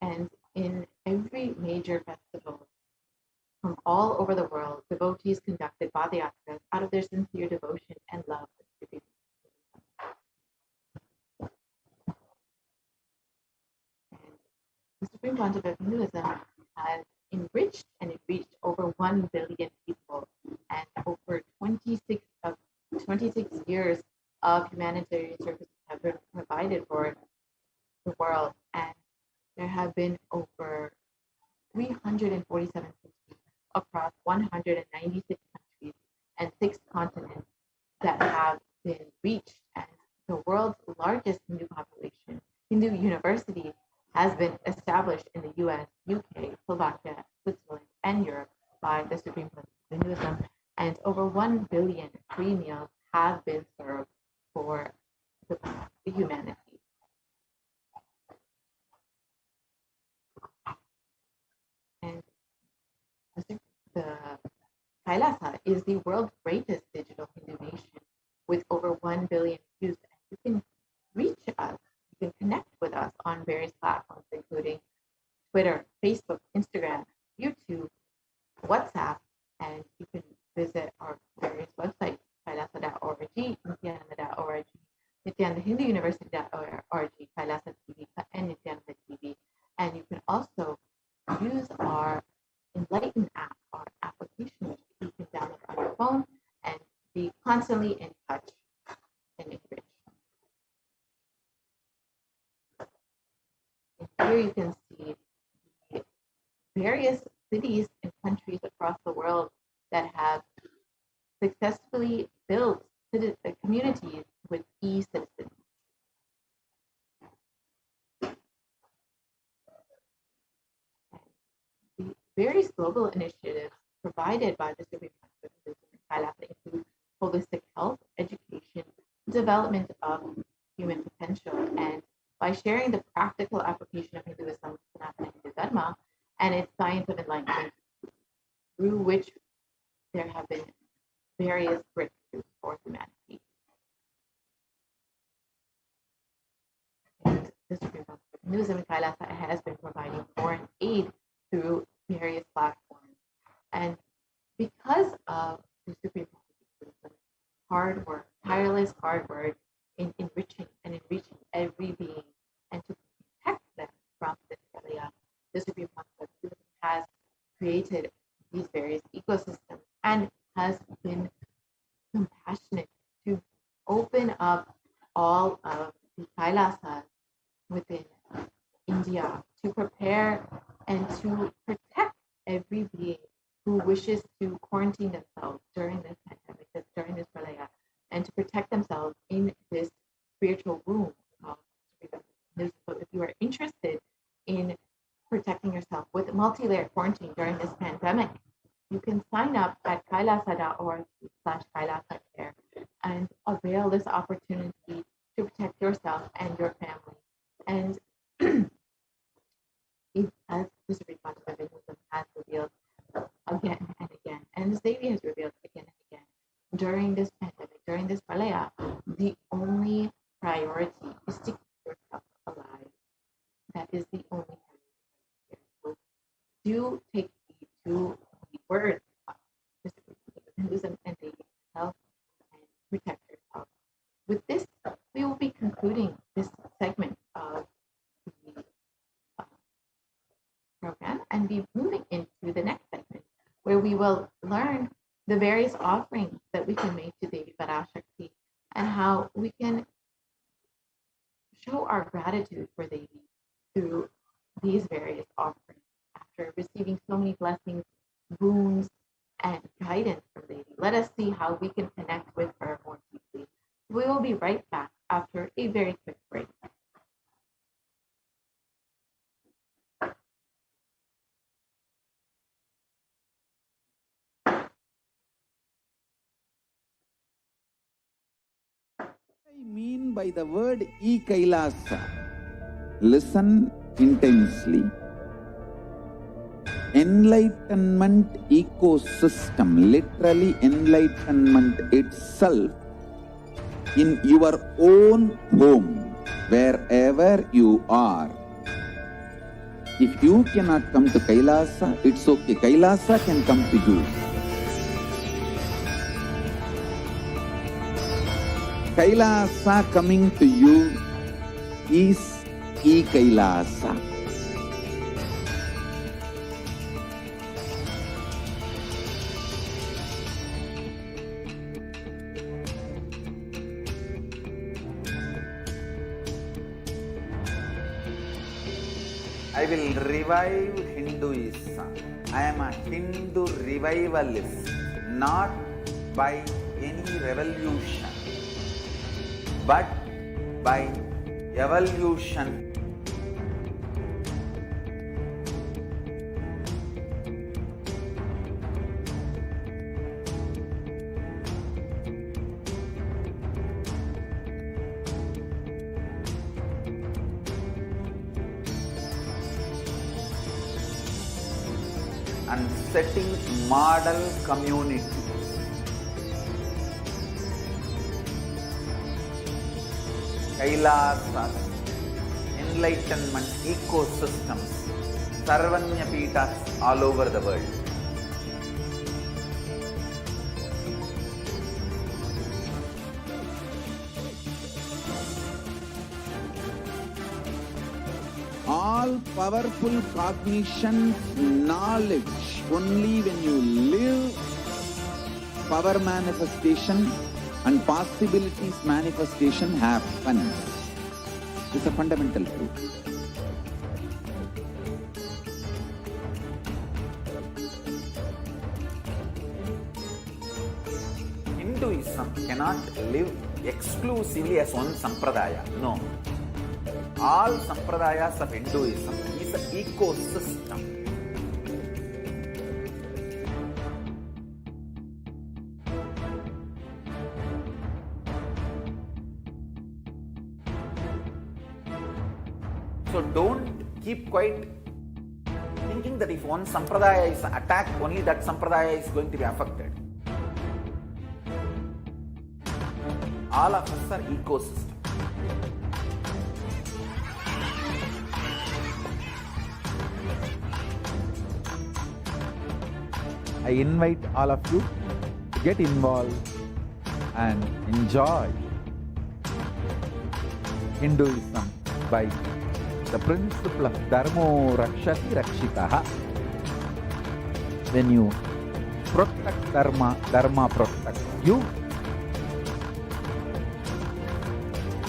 And in every major festival from all over the world, devotees conducted Padayatras out of their sincere devotion and love. And the Supreme Pontiff of Hinduism has enriched and reached over 1 billion people, and over 26 years of humanitarian services have been provided for the world, and there have been over 347 cities across 196 countries and 6 continents that have been reached, and the world's largest Hindu population, Hindu university, has been established in the US, UK, Slovakia, Switzerland, and Europe by the Supreme Court of Hinduism, and over 1 billion free meals have been served for the humanity. And the Kailasa is the world's greatest digital Hindu nation with over 1 billion views. And you can reach us, you can connect with us on various platforms, including Twitter, Facebook, Instagram, YouTube, WhatsApp, and you can visit our various websites, kailasa.org, nithyananda.org, nithyandahinduuniversity.org, Kailasa TV, and Nithyananda TV. And you can also use our Enlighten app, our application, which you can download on your phone and be constantly in touch and enriched. And here you can see the various cities and countries across the world that have successfully built communities with e-citizens. The various global initiatives provided by the Supreme Court of Hinduism include holistic health, education, development of human potential, and by sharing the practical application of Hinduism, Sanatana Hindu Dharma, and its science of enlightenment, through which there have been various breakthroughs for humanity. And the Supreme Court of Hinduism, Kailasa, has been providing foreign aid through various platforms. And because of the Supreme Court of Hinduism, hard work, tireless hard work in enriching every being and to protect them from this failure, the Supreme Court of Hinduism has created these various ecosystems and has been compassionate to open up all of the Kailasas within India to prepare and to protect every being who wishes to quarantine themselves during this pandemic, during this pralaya, and to protect themselves in this spiritual womb. So if you are interested in protecting yourself with multi-layer quarantine during this pandemic, you can sign up at kailasa.org/kailasacare and avail this opportunity to protect yourself and your family. And as the Supreme Court of Hinduism has revealed again and again, and the Devi has revealed again and again, during this pandemic, during this pralaya, the only priority is to keep yourself alive. That is the only priority. So do take heed to the words of the Supreme Court of Hinduism and Devi yourself and protect yourself. With this, we will be concluding this segment of the program and be moving into the next segment where we will learn the various offerings that we can make to Devi Parashakti and how we can show our gratitude for Devi through these various offerings after receiving so many blessings, boons, and guidance from Devi. Let us see how we can connect with her more deeply. We will be right back after a very quick break. mean by the word e-Kailasa? Listen intensely. Enlightenment ecosystem, literally enlightenment itself, in your own home, wherever you are. If you cannot come to Kailasa, it's okay. Kailasa can come to you. Kailasa coming to you is e-Kailasa. I will revive Hinduism. I am a Hindu revivalist, not by any revolution, but by evolution. And setting model community. Kailasas, enlightenment ecosystems, Sarvanya Pitas all over the world. All powerful cognition, knowledge, only when you live, power manifestation and possibilities manifestation happens. It's a fundamental truth. Hinduism cannot live exclusively as one sampradaya. No. All sampradayas of Hinduism is an ecosystem. So don't keep quiet thinking that if one sampradaya is attacked, only that sampradaya is going to be affected. All of us are ecosystem. I invite all of you to get involved and enjoy Hinduism by the principle of Dharmo Rakshati Rakshitaha. When you protect Dharma, Dharma protects you.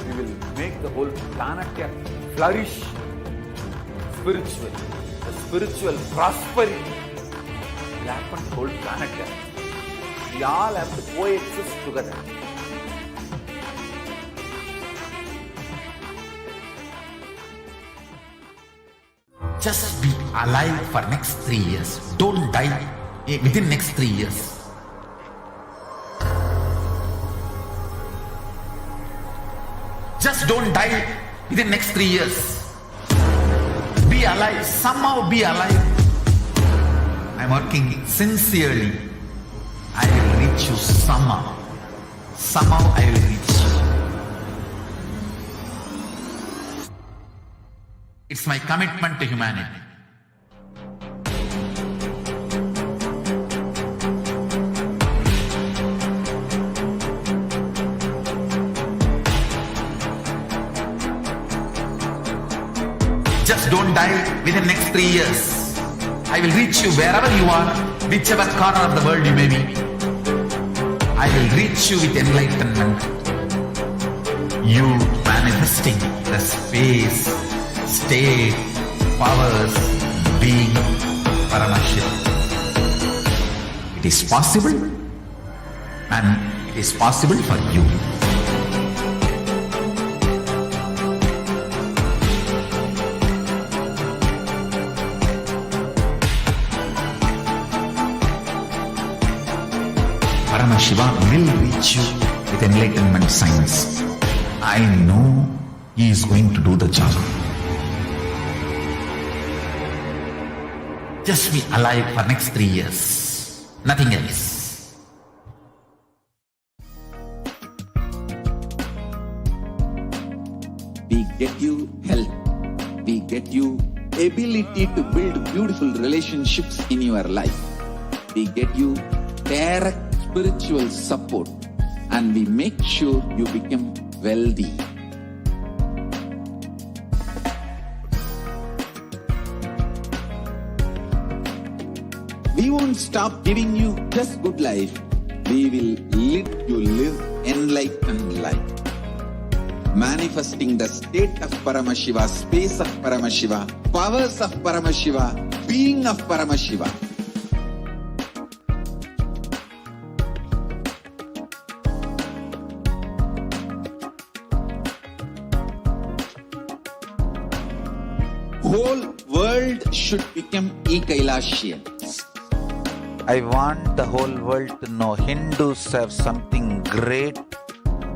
We will make the whole planet flourish spiritually. The spiritual prosperity will happen to the whole planet. We all have to coexist together. Just be alive for next 3 years. Don't die within next 3 years. Just don't die within next 3 years. Be alive. Somehow be alive. I'm working sincerely. I will reach you somehow. Somehow I will reach you. It's my commitment to humanity. Just don't die within next 3 years. I will reach you wherever you are, whichever corner of the world you may be. I will reach you with enlightenment. You manifesting the space, state, powers, being Paramashivoham. It is possible, and it is possible for you. Paramashivoham will reach you with enlightenment science. I know he is going to do the job. Just be alive for next 3 years. Nothing else. We get you health. We get you ability to build beautiful relationships in your life. We get you direct spiritual support, and we make sure you become wealthy. We won't stop giving you just good life. We will let you live enlightened life. Manifesting the state of Paramashiva, space of Paramashiva, powers of Paramashiva, being of Paramashiva. Whole world should become e-Kailashians. I want the whole world to know Hindus have something great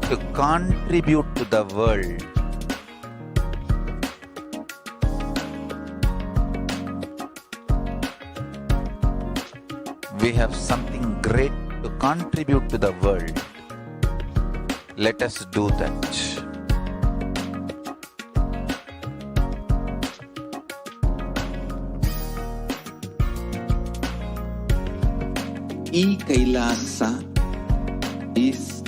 to contribute to the world. We have something great to contribute to the world. Let us do that. E-Kailasa is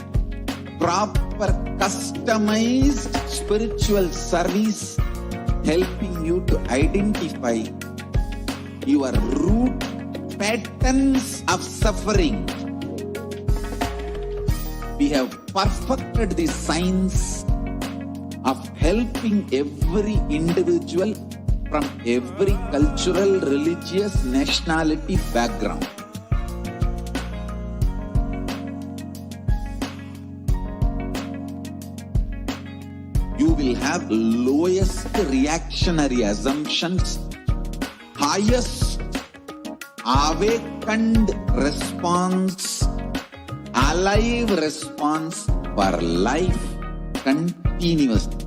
proper customized spiritual service helping you to identify your root patterns of suffering. We have perfected the science of helping every individual from every cultural, religious, nationality background. You will have lowest reactionary assumptions, highest awakened response, alive response for life continuously.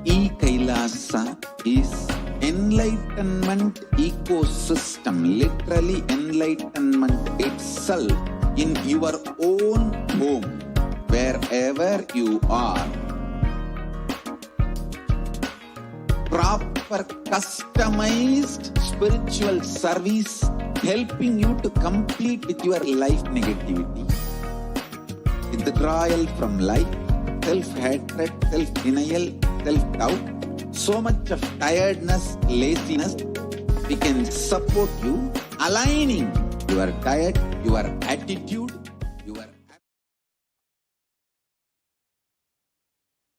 E-Kailasa is enlightenment ecosystem, literally enlightenment itself in your own home, wherever you are. Proper customized spiritual service helping you to complete with your life negativity, withdrawal from life, self-hatred, self-denial, self-doubt, so much of tiredness, laziness. We can support you aligning your diet, your attitude, your...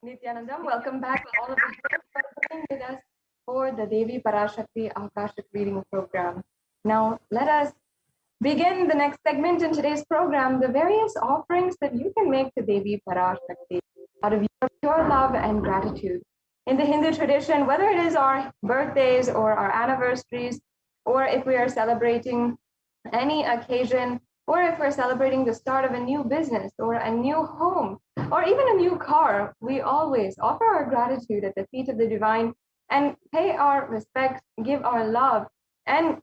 Nithyanandam, welcome back all of you for being with us for the Devi Parashakti Akashic reading program. Now, let us begin the next segment in today's program, the various offerings that you can make to Devi Parashakti out of your pure love and gratitude. In the Hindu tradition, whether it is our birthdays or our anniversaries, or if we are celebrating any occasion, or if we're celebrating the start of a new business or a new home, or even a new car, we always offer our gratitude at the feet of the divine and pay our respect, give our love, and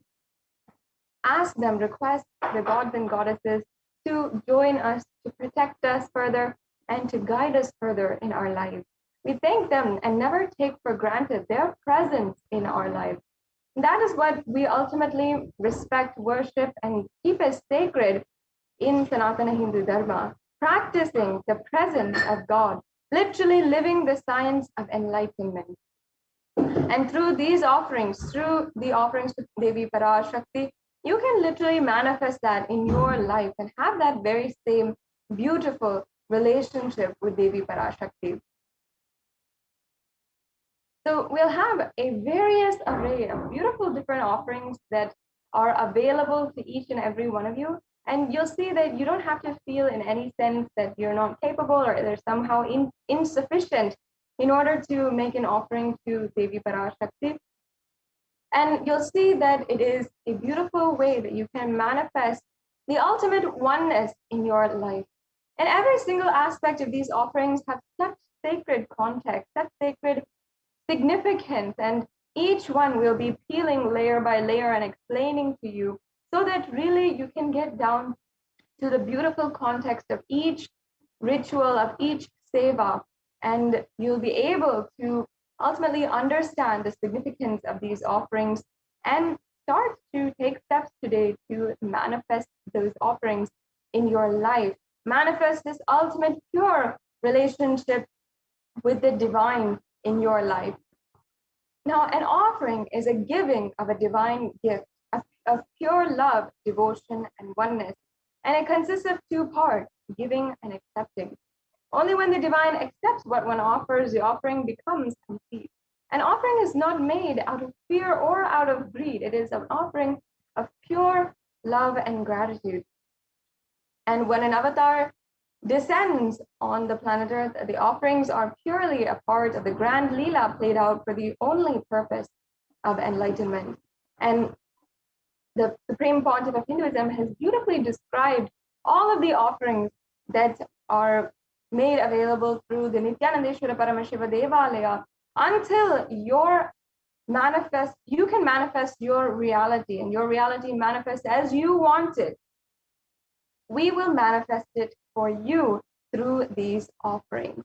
ask them, request the gods and goddesses to join us, to protect us further, and to guide us further in our lives. We thank them and never take for granted their presence in our lives. That is what we ultimately respect, worship, and keep as sacred in Sanatana Hindu Dharma, practicing the presence of God, literally living the science of enlightenment. And through these offerings, through the offerings to Devi Parashakti, you can literally manifest that in your life and have that very same beautiful relationship with Devi Parashakti. So we'll have a various array of beautiful different offerings that are available to each and every one of you. And you'll see that you don't have to feel in any sense that you're not capable or they're somehow insufficient in order to make an offering to Devi Parashakti. And you'll see that it is a beautiful way that you can manifest the ultimate oneness in your life. And every single aspect of these offerings have such sacred context, such sacred significance, and each one will be peeling layer by layer and explaining to you so that really you can get down to the beautiful context of each ritual, of each seva, and you'll be able to ultimately understand the significance of these offerings and start to take steps today to manifest those offerings in your life. Manifest this ultimate pure relationship with the divine in your life. Now, an offering is a giving of a divine gift of pure love, devotion, and oneness. And it consists of two parts, giving and accepting. Only when the divine accepts what one offers, the offering becomes complete. An offering is not made out of fear or out of greed. It is an offering of pure love and gratitude. And when an avatar descends on the planet Earth, the offerings are purely a part of the grand Leela played out for the only purpose of enlightenment. And the Supreme Pontiff of Hinduism has beautifully described all of the offerings that are made available through the Nithyananda Paramashiva Devalaya until you can manifest your reality, and your reality manifests as you want it. We will manifest it for you through these offerings.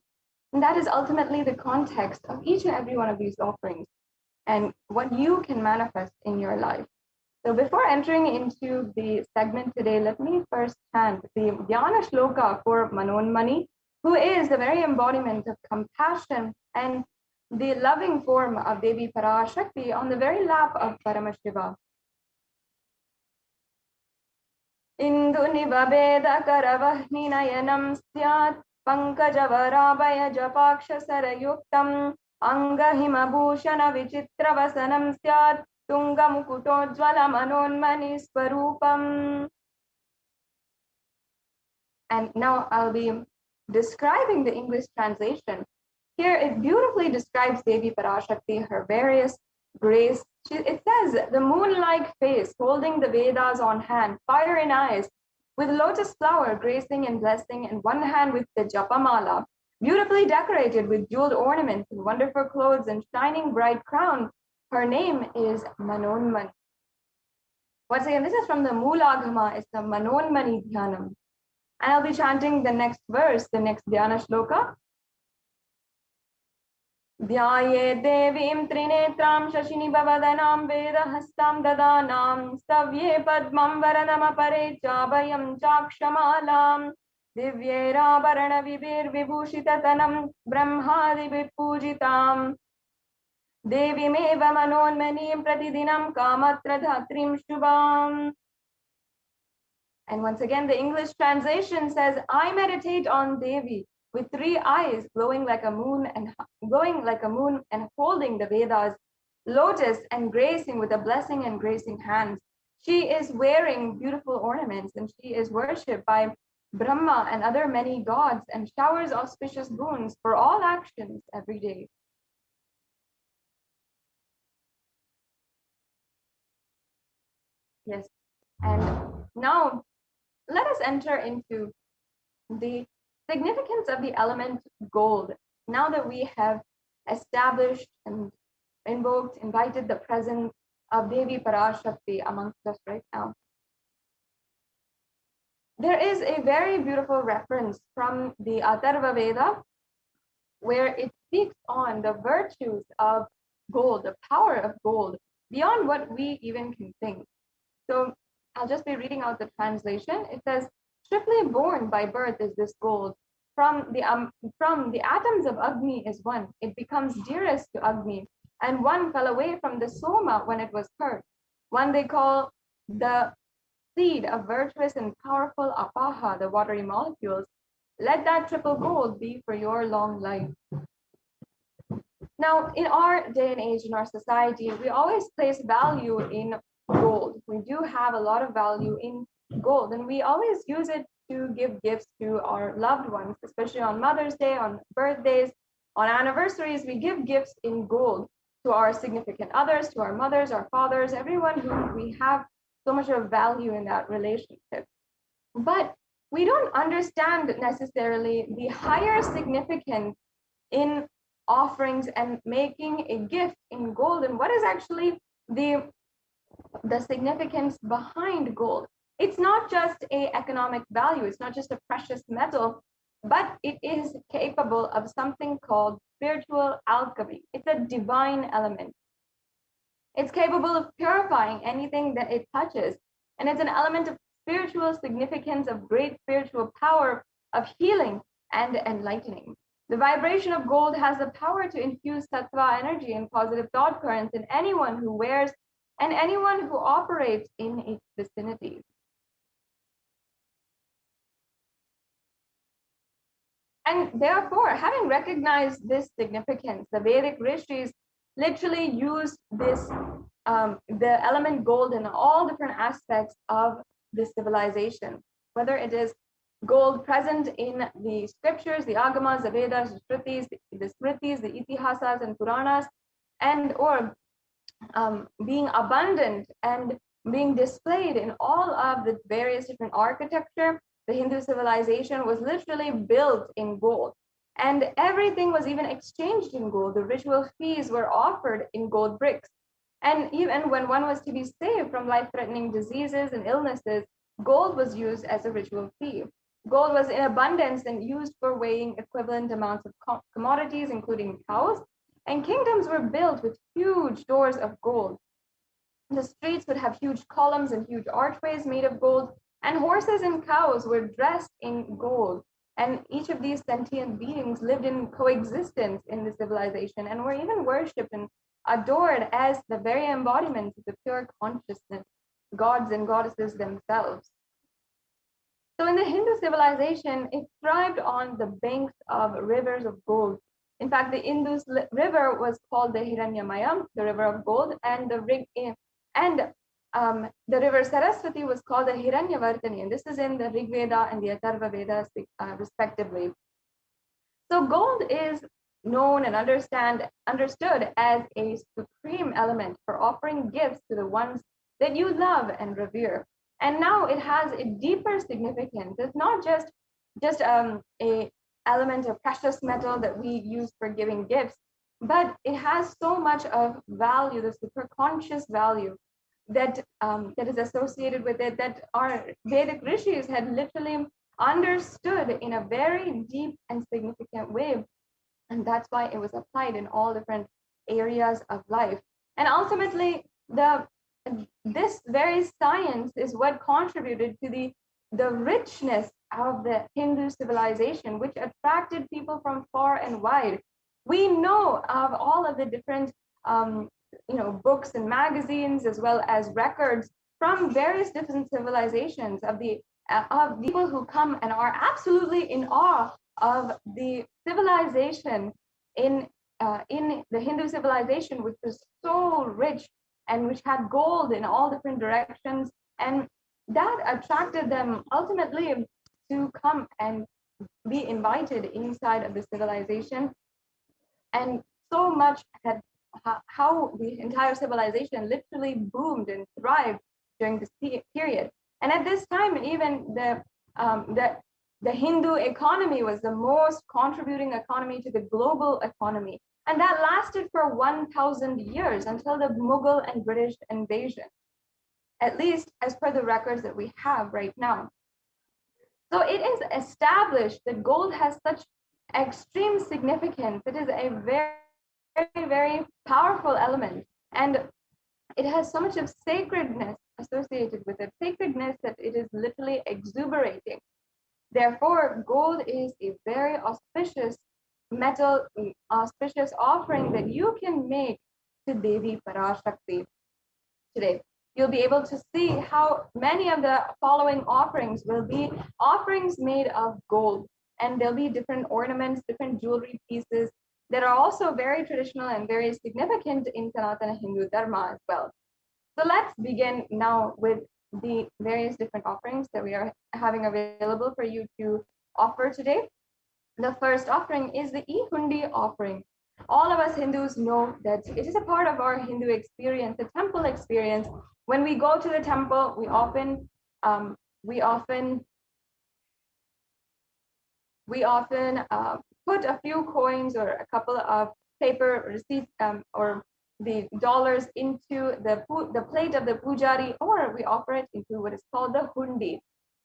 And that is ultimately the context of each and every one of these offerings and what you can manifest in your life. So before entering into the segment today, let me first chant the Dhyana Shloka for Manonmani, who is the very embodiment of compassion and the loving form of Devi Parashakti on the very lap of Paramashiva. Indu nivabeda karavahni nayanam syat pankajavaraabhaya japaksha sarayuktam angahima bhushana vichitra vasanam syat tunga mukutojvala manonmani swarupam. And now I'll be describing the English translation. Here it beautifully describes Devi Parashakti, her various grace. It says, the moon-like face, holding the Vedas on hand, fire in eyes, with lotus flower gracing and blessing, and one hand with the Japamala, beautifully decorated with jeweled ornaments and wonderful clothes and shining bright crown. Her name is Manonmani. Once again, this is from the Moolagama, it's the Manonmani Dhyanam. And I'll be chanting the next verse, the next Dhyana Shloka. Dhyaye devim trinetram shashini bhavadanam vedahastam dadanam stavye padmam varanam apare chabhayam chakshamalam divyera varana vibir vibhushitatanam brahmadi vipujitam devimeva manonmanim pratidinam kamatra dhatrim shubham. And once again, the English translation says, I meditate on Devi with three eyes glowing like a moon and holding the Vedas, lotus and gracing with a blessing and gracing hands. She is wearing beautiful ornaments and she is worshipped by Brahma and other many gods and showers auspicious boons for all actions every day. Yes, and now let us enter into the significance of the element gold. Now that we have established and invited the presence of Devi Parashakti amongst us right now, there is a very beautiful reference from the Atharva Veda where it speaks on the virtues of gold, the power of gold, beyond what we even can think. So I'll just be reading out the translation. It says, strictly born by birth is this gold. From the atoms of Agni is one. It becomes dearest to Agni. And one fell away from the Soma when it was hurt. One they call the seed of virtuous and powerful Apaha, the watery molecules. Let that triple gold be for your long life. Now, in our day and age, in our society, we always place value in gold. We do have a lot of value in gold, and we always use it to give gifts to our loved ones, especially on Mother's Day, on birthdays, on anniversaries. We give gifts in gold to our significant others, to our mothers, our fathers, everyone who we have so much of value in that relationship. But we don't understand necessarily the higher significance in offerings and making a gift in gold, and what is actually the significance behind gold. It's not just a economic value, it's not just a precious metal, but it is capable of something called spiritual alchemy. It's a divine element. It's capable of purifying anything that it touches, and it's an element of spiritual significance, of great spiritual power, of healing and enlightening. The vibration of gold has the power to infuse sattva energy and positive thought currents in anyone who wears and anyone who operates in its vicinity. And therefore, having recognized this significance, the Vedic rishis literally used this, the element gold in all different aspects of the civilization, whether it is gold present in the scriptures, the agamas, the Vedas, the Shrutis, the Smritis, the Itihasas and Puranas, and or being abundant and being displayed in all of the various different architecture. The Hindu civilization was literally built in gold, and everything was even exchanged in gold. The ritual fees were offered in gold bricks. And even when one was to be saved from life-threatening diseases and illnesses, gold was used as a ritual fee. Gold was in abundance and used for weighing equivalent amounts of commodities, including cows, and kingdoms were built with huge doors of gold. The streets would have huge columns and huge archways made of gold, and horses and cows were dressed in gold. And each of these sentient beings lived in coexistence in the civilization and were even worshipped and adored as the very embodiments of the pure consciousness, gods and goddesses themselves. So in the Hindu civilization, it thrived on the banks of rivers of gold. In fact, the Indus river was called the Hiranyamayam, the river of gold, and the river Saraswati was called the Hiranyavartani, and this is in the Rig Veda and the Atharva Vedas, respectively. So gold is known and understood as a supreme element for offering gifts to the ones that you love and revere. And now it has a deeper significance. It's not just a element of precious metal that we use for giving gifts, but it has so much of value, the superconscious value that is associated with it, that our Vedic rishis had literally understood in a very deep and significant way. And that's why it was applied in all different areas of life. And ultimately, this very science is what contributed to the richness of the Hindu civilization, which attracted people from far and wide. We know of all of the different books and magazines, as well as records from various different civilizations of people who come and are absolutely in awe of the civilization in the Hindu civilization, which was so rich and which had gold in all different directions. And that attracted them ultimately to come and be invited inside of the civilization. And so much that how the entire civilization literally boomed and thrived during this period. And at this time, even the Hindu economy was the most contributing economy to the global economy. And that lasted for 1,000 years until the Mughal and British invasion, at least as per the records that we have right now. So it is established that gold has such extreme significance. It is a very, very, very powerful element. And it has so much of sacredness associated with it, sacredness that it is literally exuberating. Therefore, gold is a very auspicious metal, auspicious offering that you can make to Devi Parashakti today. You'll be able to see how many of the following offerings will be offerings made of gold, and there'll be different ornaments, different jewelry pieces that are also very traditional and very significant in Sanatana Hindu Dharma as well. So let's begin now with the various different offerings that we are having available for you to offer today. The first offering is the E-Hundi offering. All of us Hindus know that it is a part of our Hindu experience, the temple experience. When we go to the temple, we often we often put a few coins or a couple of paper receipts or the dollars into the plate of the pujari, or we offer it into what is called the hundi.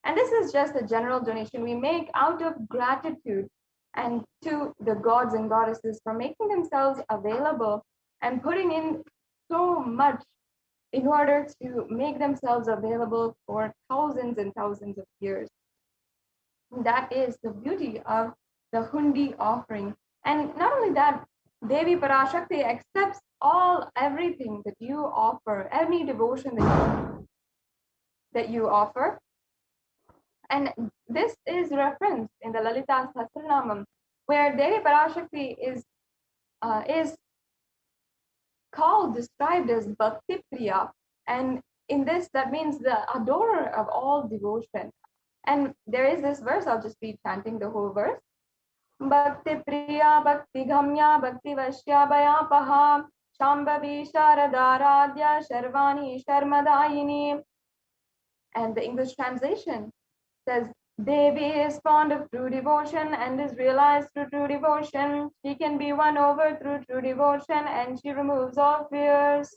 And this is just a general donation we make out of gratitude and to the gods and goddesses for making themselves available and putting in so much in order to make themselves available for thousands and thousands of years. That is the beauty of the hundi offering. And not only that, Devi Parashakti accepts everything that you offer, any devotion that you offer. And this is referenced in the Lalita Sahasranamam, where Devi Parashakti is described as Bhakti Priya. And in this, that means the adorer of all devotion. And there is this verse, I'll just be chanting the whole verse. Bhakti Priya, Bhakti Gamya, Bhakti Vashya Bhayapaha, Shambhavi Sharadaradya, Sharvani Sharmadayini. And the English translation says, Devi is fond of true devotion and is realized through true devotion. She can be won over through true devotion and she removes all fears.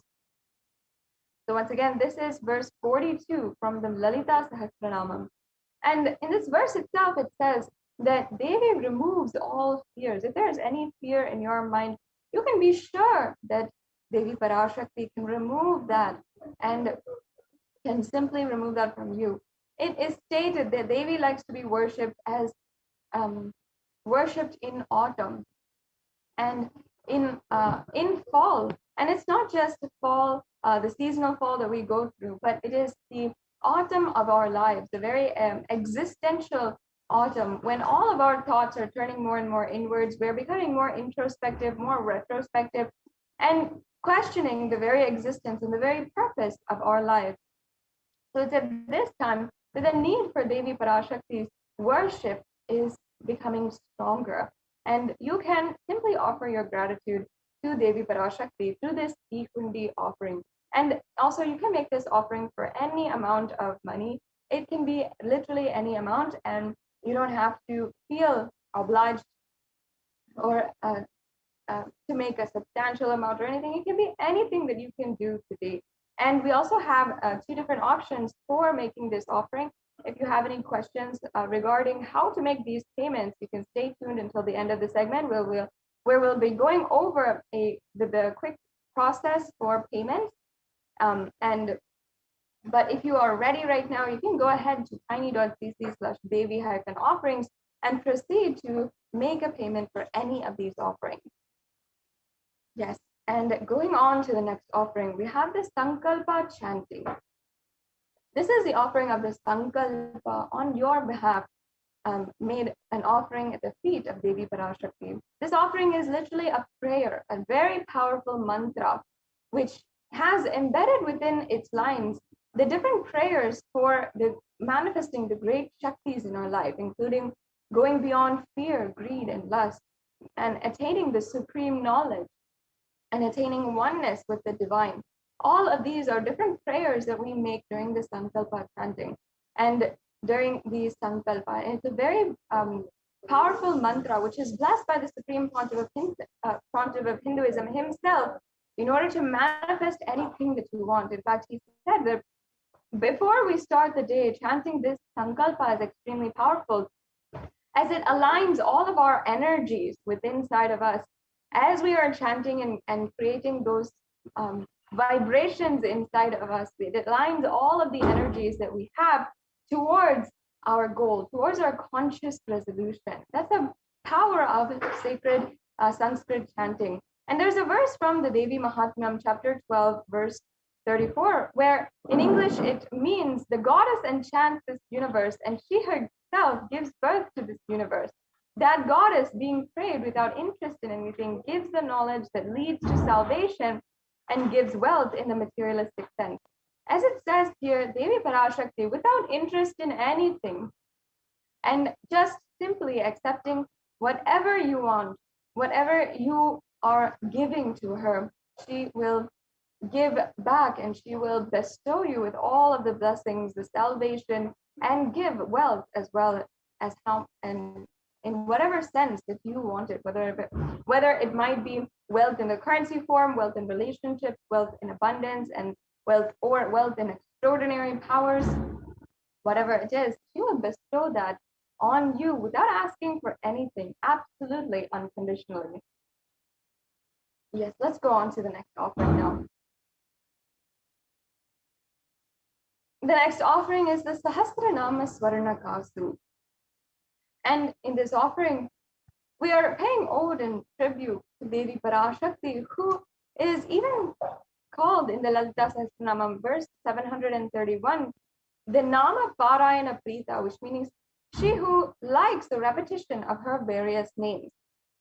So once again, this is verse 42 from the Lalita Sahasranamam. And in this verse itself, it says that Devi removes all fears. If there is any fear in your mind, you can be sure that Devi Parashakti can remove that and can simply remove that from you. It is stated that Devi likes to be worshipped as worshipped in autumn and in fall. And it's not just the fall, the seasonal fall that we go through, but it is the autumn of our lives, the very existential autumn, when all of our thoughts are turning more and more inwards. We're becoming more introspective, more retrospective, and questioning the very existence and the very purpose of our lives. So it's at this time that the need for Devi Parashakti's worship is becoming stronger. And you can simply offer your gratitude to Devi Parashakti through this e-hundi offering. And also you can make this offering for any amount of money. It can be literally any amount, and you don't have to feel obliged or to make a substantial amount or anything. It can be anything that you can do today. And we also have 2 different options for making this offering. If you have any questions regarding how to make these payments, you can stay tuned until the end of the segment where we'll be going over the quick process for payment. But if you are ready right now, you can go ahead to tiny.cc/Devi-offerings and proceed to make a payment for any of these offerings. Yes. And going on to the next offering, we have the Sankalpa chanting. This is the offering of the Sankalpa on your behalf, made an offering at the feet of Devi Parashakti. This offering is literally a prayer, a very powerful mantra, which has embedded within its lines the different prayers for manifesting the great Shaktis in our life, including going beyond fear, greed, and lust, and attaining the supreme knowledge, and attaining oneness with the divine. All of these are different prayers that we make during the Sankalpa chanting and during the Sankalpa. And it's a very powerful mantra, which is blessed by the Supreme Pontiff of Hinduism himself in order to manifest anything that you want. In fact, he said that before we start the day, chanting this Sankalpa is extremely powerful, as it aligns all of our energies within inside of us. As we are chanting and creating those vibrations inside of us, it aligns all of the energies that we have towards our goal, towards our conscious resolution. That's the power of sacred Sanskrit chanting. And there's a verse from the Devi Mahatmyam, chapter 12, verse 34, where in English it means the goddess enchants this universe and she herself gives birth to this universe. That goddess, being prayed without interest in anything, gives the knowledge that leads to salvation and gives wealth in the materialistic sense. As it says here, Devi Parashakti, without interest in anything, and just simply accepting whatever you want, whatever you are giving to her, she will give back and she will bestow you with all of the blessings, the salvation, and give wealth as well as how and in whatever sense that you want it, whether it might be wealth in the currency form, wealth in relationships, wealth in abundance, and wealth in extraordinary powers, whatever it is, she will bestow that on you without asking for anything, absolutely unconditionally. Yes, let's go on to the next offering now. The next offering is the Sahasranama Swarna Kasu. And in this offering, we are paying ode and tribute to Devi Parashakti, who is even called in the Lalita Sahasranama, verse 731, the Nama Parayana Prita, which means she who likes the repetition of her various names.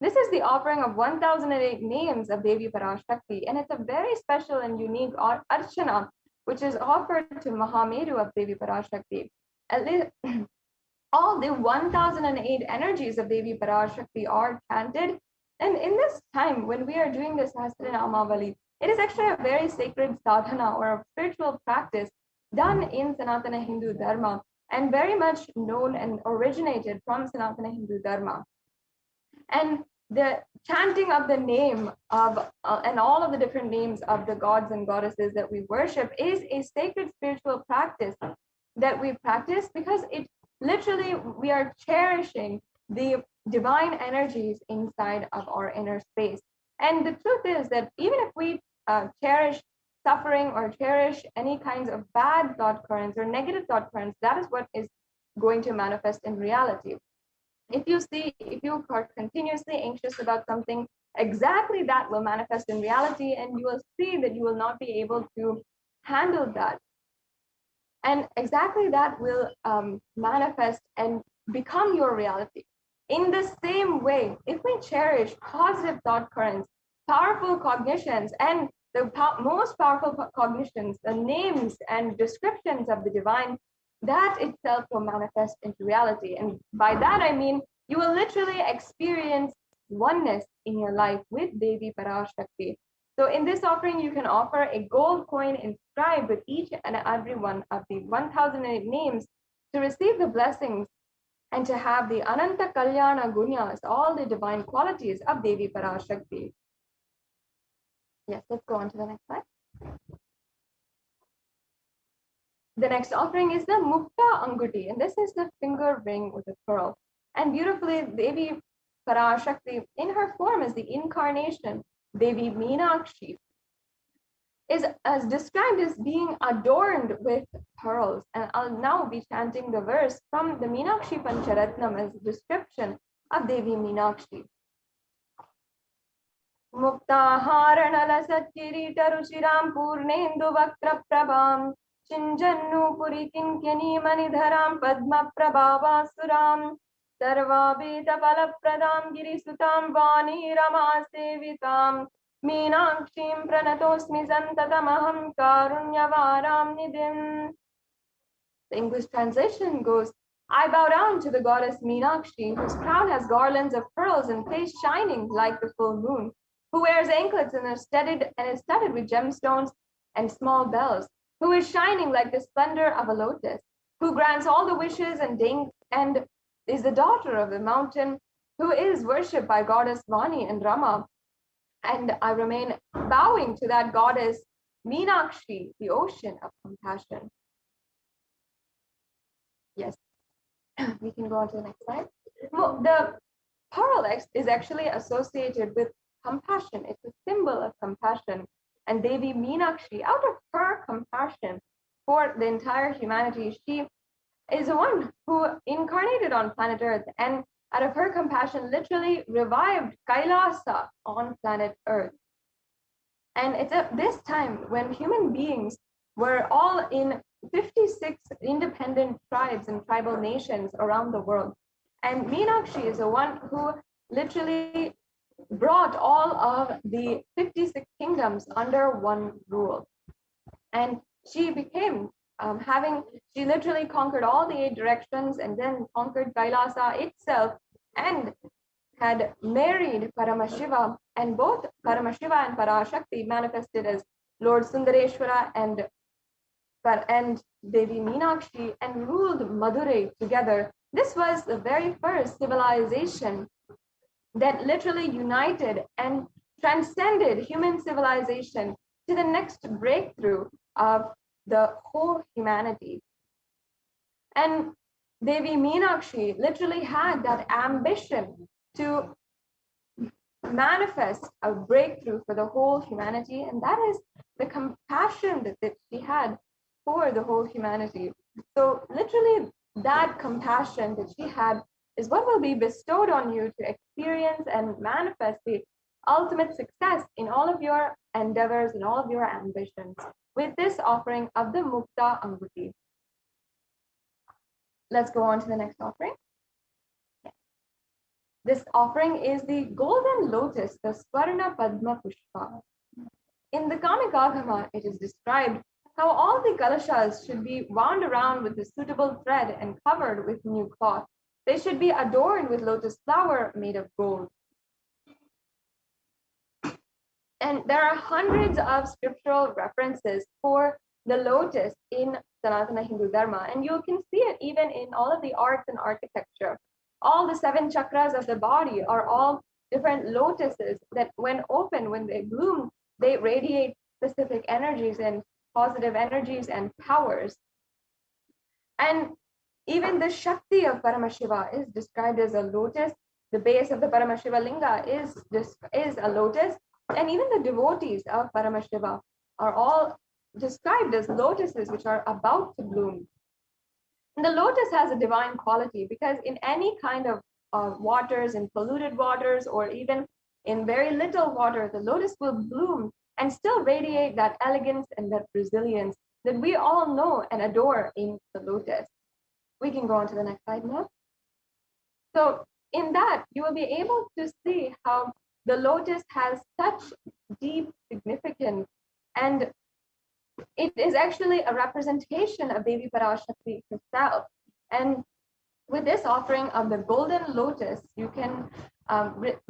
This is the offering of 1008 names of Devi Parashakti, and it's a very special and unique archana, which is offered to Mahameru of Devi Parashakti. At least all the 1008 energies of Devi Parashakti are chanted. And in this time, when we are doing this Sahasranamavali, it is actually a very sacred sadhana or a spiritual practice done in Sanatana Hindu Dharma and very much known and originated from Sanatana Hindu Dharma. And the chanting of the name of and all of the different names of the gods and goddesses that we worship is a sacred spiritual practice that we practice because it literally, we are cherishing the divine energies inside of our inner space. And the truth is that even if we cherish suffering or cherish any kinds of bad thought currents or negative thought currents, that is what is going to manifest in reality. If you are continuously anxious about something, exactly that will manifest in reality, and you will see that you will not be able to handle that. And exactly that will manifest and become your reality. In the same way, if we cherish positive thought currents, powerful cognitions, and the most powerful cognitions, the names and descriptions of the divine, that itself will manifest into reality. And by that, I mean, you will literally experience oneness in your life with Devi Parashakti. So in this offering, you can offer a gold coin inscribed with each and every one of the 1008 names to receive the blessings and to have the Ananta Kalyana Gunyas, all the divine qualities of Devi Parashakti. Yes, let's go on to the next slide. The next offering is the Mukta Anguti, and this is the finger ring with a pearl. And beautifully, Devi Parashakti, in her form as the incarnation, Devi Meenakshi, is as described as being adorned with pearls. And I'll now be chanting the verse from the Meenakshi Pancharatnam as a description of Devi Meenakshi. Muktaharanala Satkirita Rushiram Purnendu Vakra Prabham Chinjannu Puri Kinkyani Manidharam Padma Prabhava Suram Sarvabhita Palapradam Girisutam Vani Rama Sevitam Meenakshim Pranatosmi Santatamaham Karunyavaram Nidim. The English translation goes, I bow down to the goddess Meenakshi, whose crown has garlands of pearls and face shining like the full moon, who wears anklets and is studded with gemstones and small bells, who is shining like the splendor of a lotus, who grants all the wishes and is the daughter of the mountain, who is worshipped by goddess Vani and Rama. And I remain bowing to that goddess Meenakshi, the ocean of compassion. Yes, we can go on to the next slide. Well, the pearl is actually associated with compassion. It's a symbol of compassion. And Devi Meenakshi, out of her compassion for the entire humanity, she is the one who incarnated on planet Earth, and out of her compassion literally revived Kailasa on planet Earth. And it's at this time when human beings were all in 56 independent tribes and tribal nations around the world. And Meenakshi is the one who literally brought all of the 56 kingdoms under one rule. And she became she literally conquered all the 8 directions and then conquered Kailasa itself and had married Paramashiva, and both Paramashiva and Parashakti manifested as Lord Sundareshwara and Devi Meenakshi and ruled Madurai together This was the very first civilization that literally united and transcended human civilization to the next breakthrough of the whole humanity. And Devi Meenakshi literally had that ambition to manifest a breakthrough for the whole humanity, and that is the compassion that she had for the whole humanity. So literally that compassion that she had is what will be bestowed on you to experience and manifest the ultimate success in all of your endeavors and all of your ambitions with this offering of the Mukta Anguti. Let's go on to the next offering. This offering is the golden lotus, the Swarna Padma Pushpa. In the Kamikagama, it is described how all the kalashas should be wound around with a suitable thread and covered with new cloth. They should be adorned with lotus flower made of gold. And there are hundreds of scriptural references for the lotus in Sanatana Hindu Dharma, and you can see it even in all of the arts and architecture. All the 7 chakras of the body are all different lotuses that when open, when they bloom, they radiate specific energies and positive energies and powers. And even the Shakti of Paramashiva is described as a lotus. The base of the Paramashiva Linga is a lotus. And even the devotees of Paramashiva are all described as lotuses which are about to bloom. And the lotus has a divine quality because in any kind of waters, in polluted waters, or even in very little water, the lotus will bloom and still radiate that elegance and that resilience that we all know and adore in the lotus. We can go on to the next slide now. So in that, you will be able to see how the lotus has such deep significance, and it is actually a representation of Devi Parashakti herself. And with this offering of the golden lotus, you can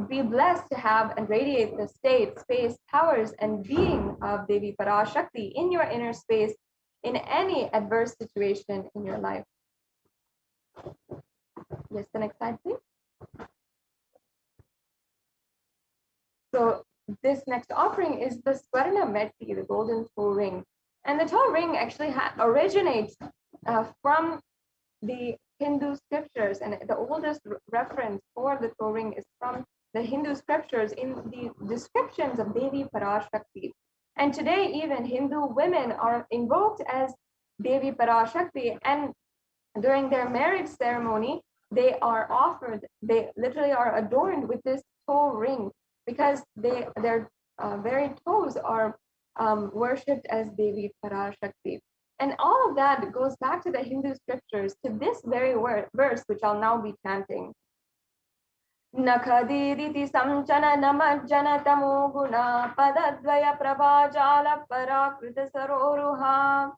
be blessed to have and radiate the state, space, powers, and being of Devi Parashakti in your inner space in any adverse situation in your life. Yes, the next slide, please. So this next offering is the Swarna Meti, the golden toe ring. And the toe ring actually originates from the Hindu scriptures, and the oldest reference for the toe ring is from the Hindu scriptures in the descriptions of Devi Parashakti. And today, even Hindu women are invoked as Devi Parashakti, and during their marriage ceremony, they are offered, they literally are adorned with this toe ring because their very toes are worshipped as Devi Parashakti. And all of that goes back to the Hindu scriptures, to this very verse, which I'll now be chanting. Nakhadiriti samchana namajjana tamo guna padadvaya prabhajala parakrita saroruha.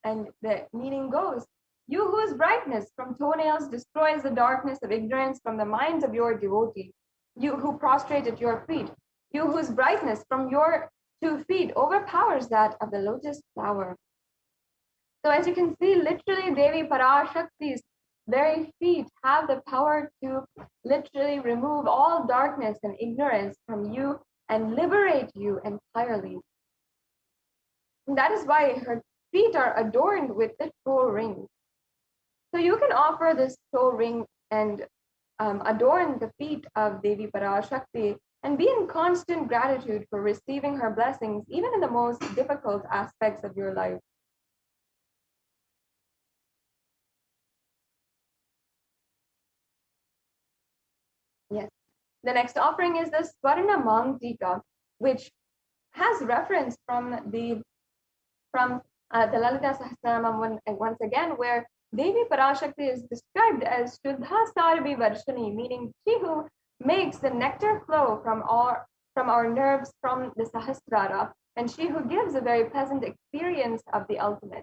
And the meaning goes, you whose brightness from toenails destroys the darkness of ignorance from the minds of your devotee, you who prostrate at your feet, you whose brightness from your 2 feet overpowers that of the lotus flower. So as you can see, literally Devi Parashakti's very feet have the power to literally remove all darkness and ignorance from you and liberate you entirely. And that is why her feet are adorned with the toe ring. So you can offer this toe ring and adorn the feet of Devi Parashakti and be in constant gratitude for receiving her blessings, even in the most difficult aspects of your life. Yes. The next offering is the Swarna Mangtika, which has reference from the Lalita Sahasranamam once again, where Devi Parashakti is described as Shuddha Sarvi Varshani, meaning she who makes the nectar flow from our nerves from the Sahasrara, and she who gives a very pleasant experience of the ultimate.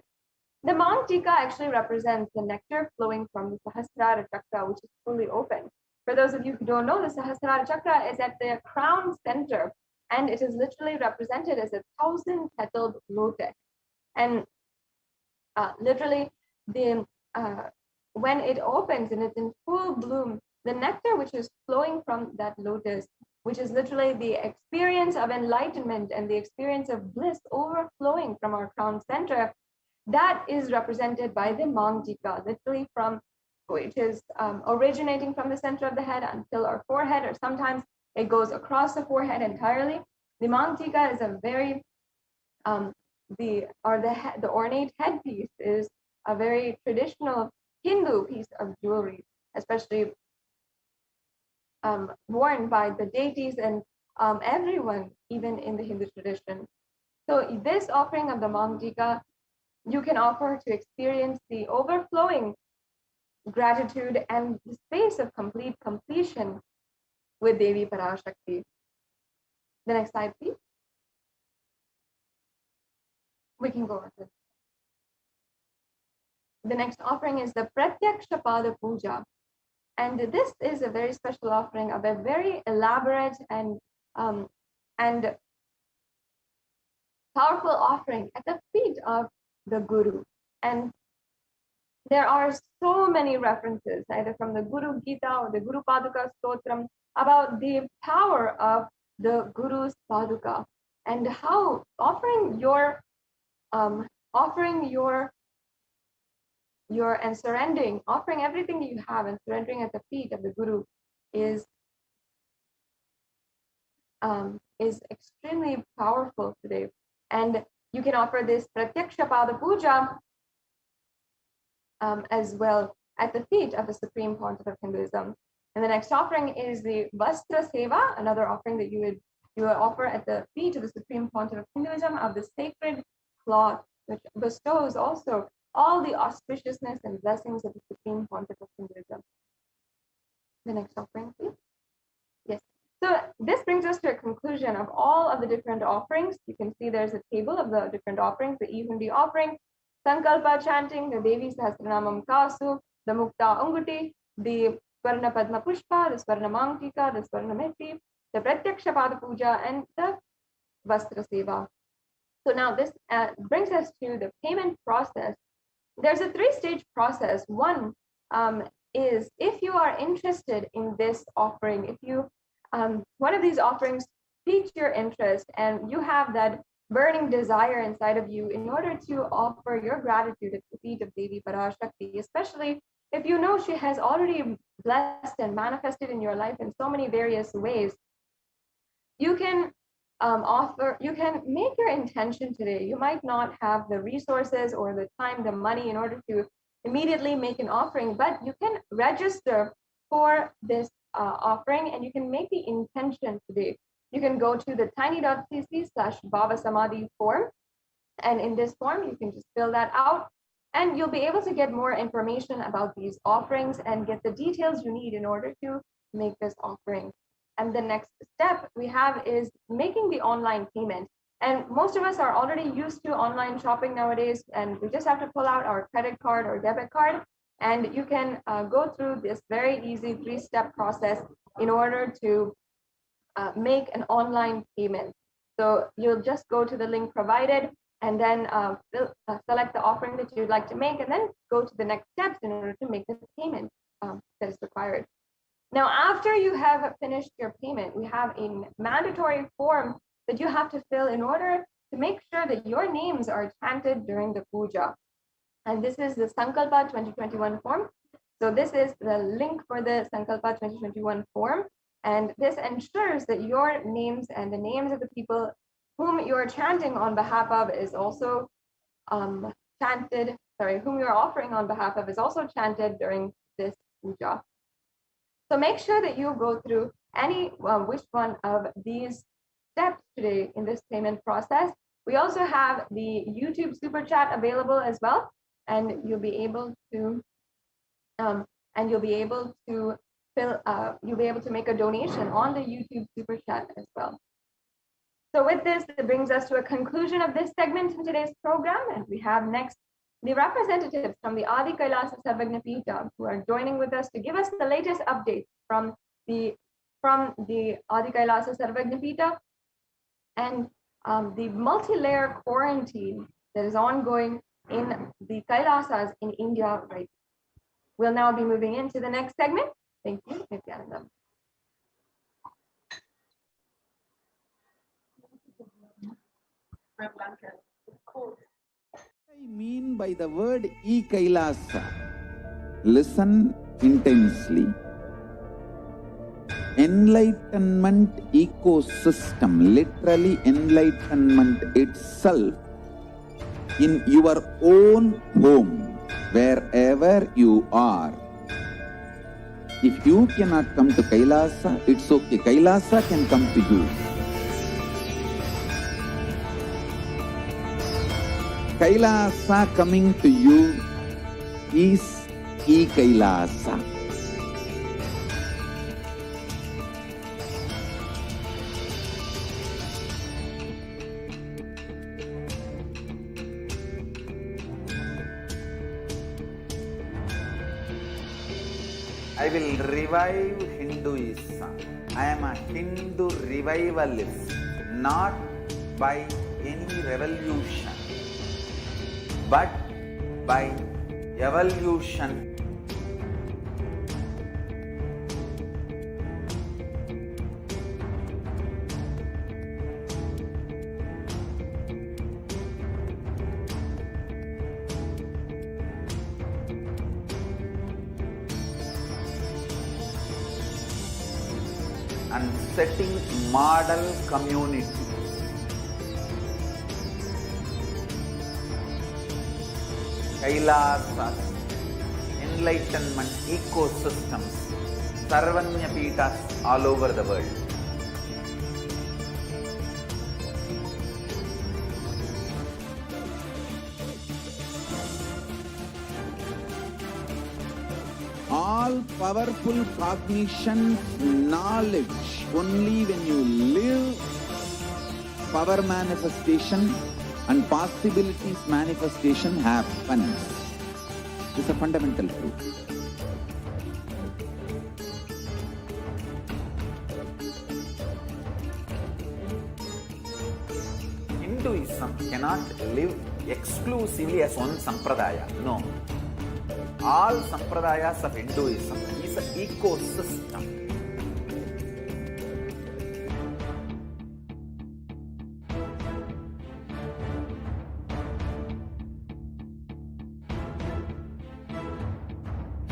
The Mangtika actually represents the nectar flowing from the Sahasrara chakra, which is fully open. For those of you who don't know, the Sahasrara chakra is at the crown center, and it is literally represented as a 1,000-petaled lotus. And literally, the when it opens and it's in full bloom, the nectar which is flowing from that lotus, which is literally the experience of enlightenment and the experience of bliss overflowing from our crown center, that is represented by the Mangtika, literally from, which is originating from the center of the head until our forehead, or sometimes it goes across the forehead entirely. The Mangtika is a very, the ornate headpiece is a very traditional Hindu piece of jewelry, especially worn by the deities and everyone, even in the Hindu tradition. So this offering of the Mangtika, you can offer to experience the overflowing gratitude and the space of complete completion with Devi Parashakti. The next slide, please. We can go on. The next offering is the Pratyaksha Pada Puja. And this is a very special offering of a very elaborate and powerful offering at the feet of the Guru. And there are so many references, either from the Guru Gita or the Guru Paduka Stotram, about the power of the Guru's Paduka and how offering your and surrendering, offering everything you have and surrendering at the feet of the Guru is extremely powerful today. And you can offer this Pratyaksha Pada Puja as well at the feet of the Supreme Pontiff of Hinduism. And the next offering is the Vastra Seva, another offering that you would offer at the feet of the Supreme Pontiff of Hinduism, of the sacred cloth, which bestows also all the auspiciousness and blessings of the Supreme Pontiff of Hinduism. The next offering, please. Yes. So this brings us to a conclusion of all of the different offerings. You can see there's a table of the different offerings: the Ihundi offering, Sankalpa chanting, the Devi Sahasranamam Kasu, the Mukta Unguti, the Swarna Padma Pushpa, the Swarna Mangtika, the Swarna Mehti, the Pratyaksha Pada Puja, and the Vastra Seva. So now this brings us to the payment process. There's a three-stage process. One is, if you are interested in this offering, if you one of these offerings piques your interest and you have that burning desire inside of you in order to offer your gratitude at the feet of Devi Parashakti, especially if you know she has already blessed and manifested in your life in so many various ways, you can you can make your intention today. You might not have the resources or the time, the money in order to immediately make an offering, but you can register for this offering and you can make the intention today. You can go to the tiny.cc/Baba Samadhi form, and in this form you can just fill that out and you'll be able to get more information about these offerings and get the details you need in order to make this offering. And the next step we have is making the online payment. And most of us are already used to online shopping nowadays, and we just have to pull out our credit card or debit card, and you can go through this very easy 3-step process in order to make an online payment. So you'll just go to the link provided and then select the offering that you'd like to make, and then go to the next steps in order to make the payment that is required. Now, after you have finished your payment, we have a mandatory form that you have to fill in order to make sure that your names are chanted during the puja. And this is the Sankalpa 2021 form. So this is the link for the Sankalpa 2021 form. And this ensures that your names and the names of the people whom you're chanting on behalf of is also chanted, whom you're offering on behalf of is also chanted during this puja. So make sure that you go through which one of these steps today in this payment process. We also have the YouTube super chat available as well, and you'll be able to make a donation on the YouTube super chat as well. So with this, it brings us to a conclusion of this segment in today's program, and we have next the representatives from the Adi Kailasa Sarvagna Pita who are joining with us to give us the latest updates from the Adi Kailasa Sarvagna Pita and the multi-layer quarantine that is ongoing in the Kailasas in India right now. We'll now be moving into the next segment. Thank you, Nithyananda. I mean by the word e-Kailasa. Listen intensely. Enlightenment ecosystem, literally enlightenment itself, in your own home, wherever you are. If you cannot come to Kailasa, it's okay. Kailasa can come to you. Kailasa coming to you is e-Kailasa. I will revive Hinduism. I am a Hindu revivalist, not by any revolution, but by evolution. And setting model community. Kailasa, enlightenment ecosystems, Sarvanya Pitas all over the world. All powerful cognition, knowledge, only when you live, power manifestation and possibilities manifestation happens. This is a fundamental truth. Hinduism cannot live exclusively as one sampradaya. No. All sampradayas of Hinduism is an ecosystem.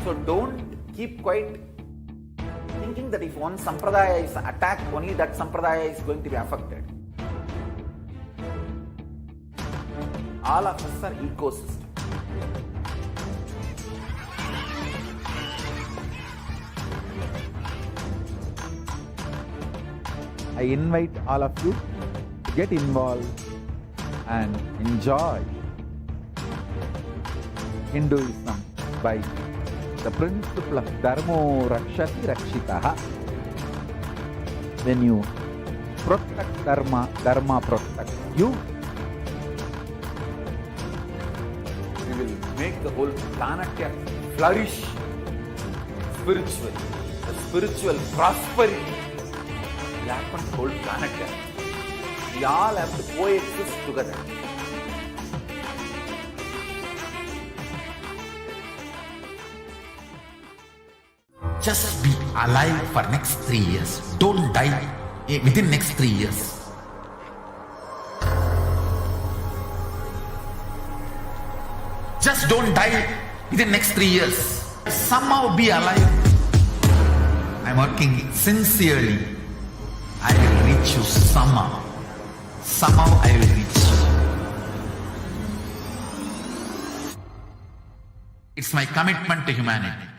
So don't keep quiet thinking that if one sampradaya is attacked, only that sampradaya is going to be affected. All of us are ecosystem. I invite all of you to get involved and enjoy Hinduism by the principle of Dharmo Rakshati Rakshitaha. When you protect Dharma, Dharma protects you. We will make the whole planet flourish spiritually. The spiritual prosperity will happen to the whole planet. We all have to coexist together. Just be alive for next 3 years. Don't die within next 3 years. Just don't die within next 3 years. Somehow be alive. I'm working sincerely. I will reach you somehow. Somehow I will reach you. It's my commitment to humanity.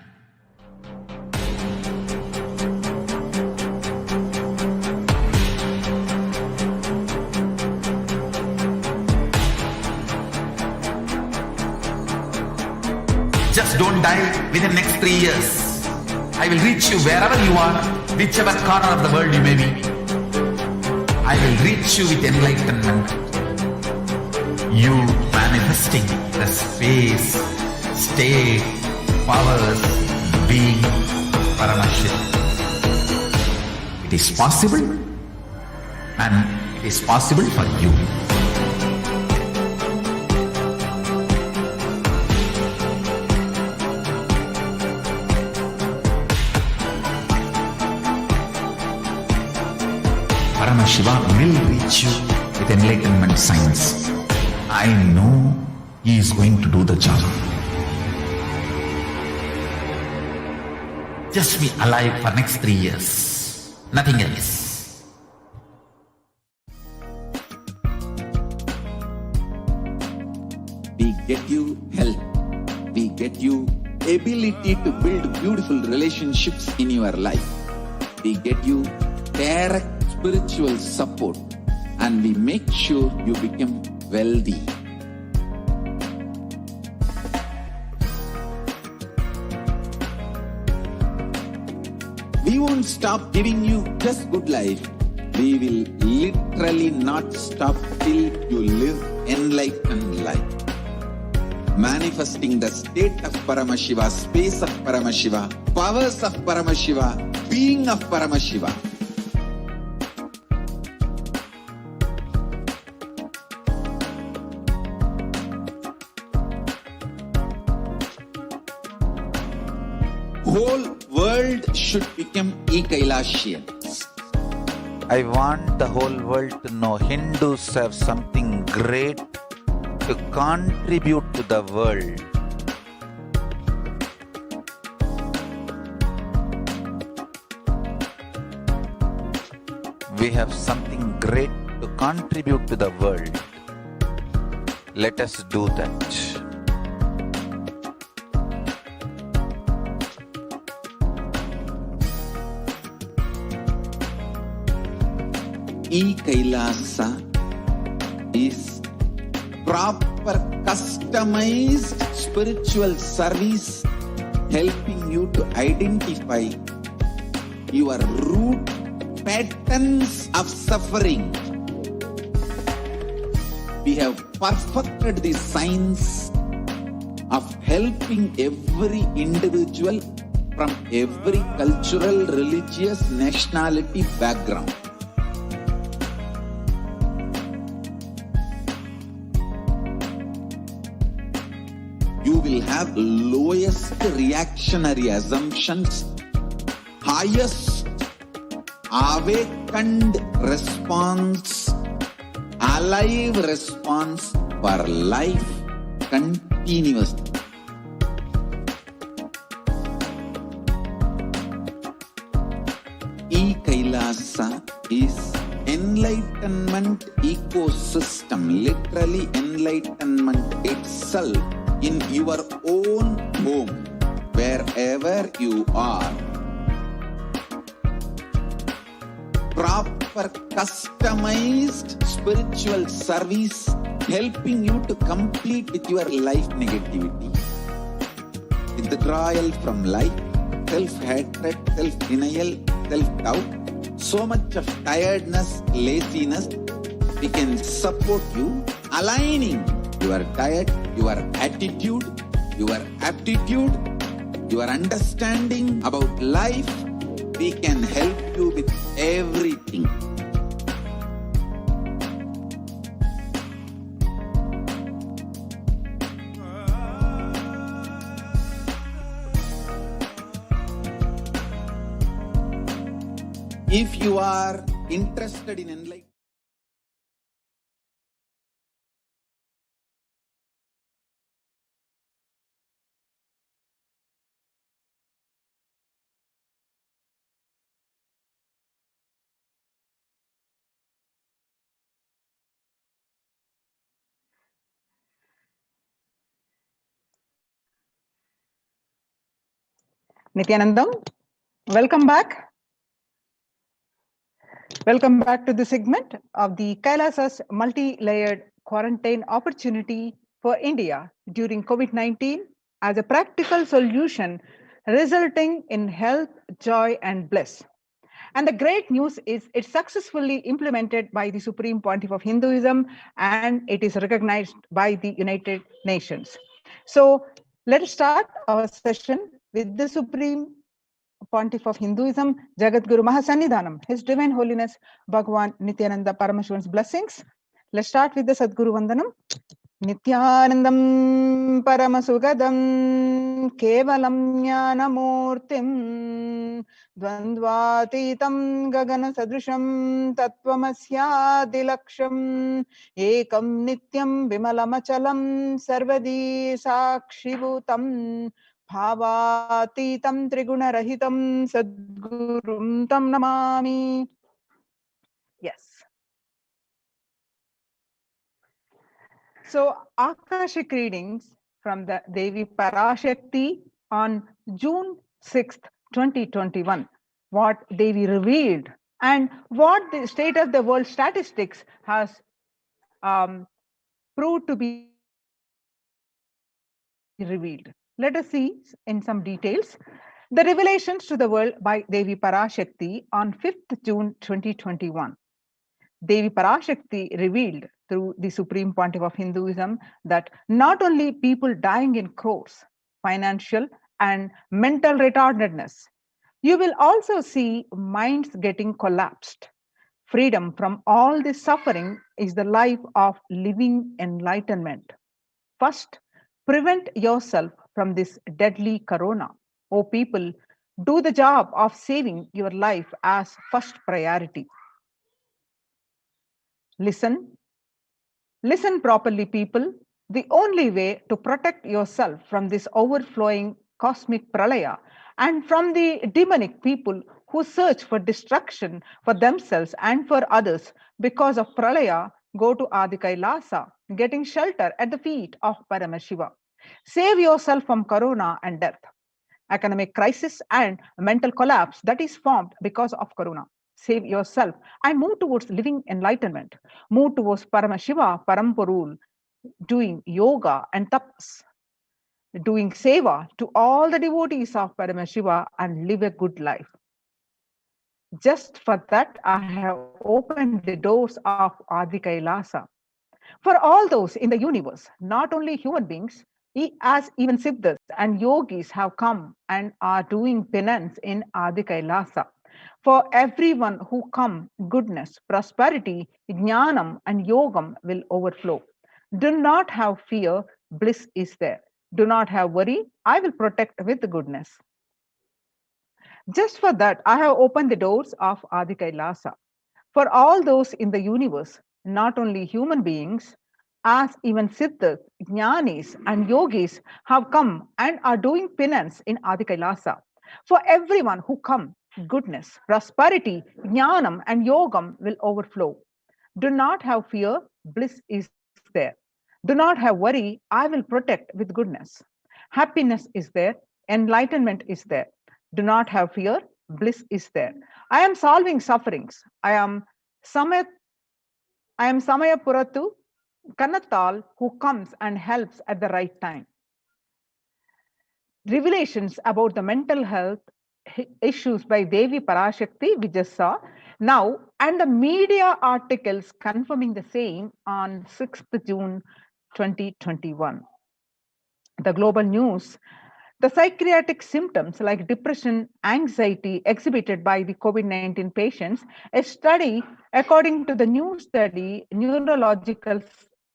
Just don't die within next 3 years. I will reach you wherever you are, whichever corner of the world you may be. I will reach you with enlightenment. You manifesting the space, state, powers, being Paramashivoham. It is possible, and it is possible for you. Paramashiva will reach you with enlightenment signs. I know he is going to do the job. Just be alive for next 3 years. Nothing else. We get you health. We get you ability to build beautiful relationships in your life. We get you direct spiritual support, and we make sure you become wealthy. We won't stop giving you just good life. We will literally not stop till you live enlightened life. Manifesting the state of Paramashiva, space of Paramashiva, powers of Paramashiva, being of Paramashiva. Whole world should become Ekailashians. I want the whole world to know Hindus have something great to contribute to the world. We have something great to contribute to the world. Let us do that. E-Kailasa is proper customized spiritual service helping you to identify your root patterns of suffering. We have perfected the science of helping every individual from every cultural, religious, nationality background. You will have lowest reactionary assumptions, highest awakened response, alive response for life continuously. E-Kailasa is enlightenment ecosystem, literally enlightenment itself in your own home, wherever you are. Proper customized spiritual service helping you to complete with your life negativity, withdrawal from life, self-hatred, self-denial, self-doubt, so much of tiredness, laziness. We can support you aligning your diet, your attitude, your aptitude, your understanding about life. We can help you with everything. If you are interested in enlightenment, Nithyanandam, welcome back. Welcome back to the segment of the Kailasa's multi-layered quarantine opportunity for India during COVID-19 as a practical solution resulting in health, joy, and bliss. And the great news is it's successfully implemented by the Supreme Pontiff of Hinduism, and it is recognized by the United Nations. So let us start our session with the Supreme Pontiff of Hinduism, Jagadguru Mahasannidhanam, His Divine Holiness Bhagwan Nithyananda Paramashivan's blessings. Let's start with the Sadguru Vandanam. Nithyanandam Paramasugadam Kevalam Jnanamurtim Dvandvatitam Gagana Sadrisham Tattvamasya Ekam Nityam Vimalamachalam Sarvadi Sakshibhutam Bhavatitam Trigunarahitam Sadgurum Tam Namami. Yes. So, Akashic readings from the Devi Parashakti on June 6th, 2021. What Devi revealed and what the state of the world statistics has proved to be revealed. Let us see in some details. The revelations to the world by Devi Parashakti on 5th June 2021. Devi Parashakti revealed through the Supreme Pontiff of Hinduism that not only people dying in crores, financial and mental retardedness, you will also see minds getting collapsed. Freedom from all this suffering is the life of living enlightenment. First, prevent yourself from this deadly corona. O people, do the job of saving your life as first priority. Listen properly, people. The only way to protect yourself from this overflowing cosmic pralaya and from the demonic people who search for destruction for themselves and for others because of pralaya, go to Adi Kailasa, getting shelter at the feet of Paramashiva. Save yourself from corona and death, economic crisis and mental collapse that is formed because of corona. Save yourself and move towards living enlightenment. Move towards Paramashiva, Paramporul, doing yoga and tapas, doing seva to all the devotees of Paramashiva and live a good life. Just for that, I have opened the doors of Adi Kailasa. For all those in the universe, not only human beings, as even siddhas and yogis have come and are doing penance in Adi Kailasa. For everyone who come, goodness, prosperity, jnanam and yogam will overflow. Do not have fear, bliss is there. Do not have worry, I will protect with goodness. Just for that, I have opened the doors of Adi Kailasa. For all those in the universe, not only human beings, as even siddhas, jnanis, and yogis have come and are doing penance in Adi Kailasa. For everyone who come, goodness, prosperity, jnanam, and yogam will overflow. Do not have fear, bliss is there. Do not have worry, I will protect with goodness. Happiness is there, enlightenment is there. Do not have fear, bliss is there. I am solving sufferings. I am Samaya Purattu Kannatal who comes and helps at the right time. Revelations about the mental health issues by Devi Parashakti, we just saw now, and the media articles confirming the same on 6th June 2021. The global news, the psychiatric symptoms like depression, anxiety exhibited by the COVID-19 patients, a study, according to the new study, neurological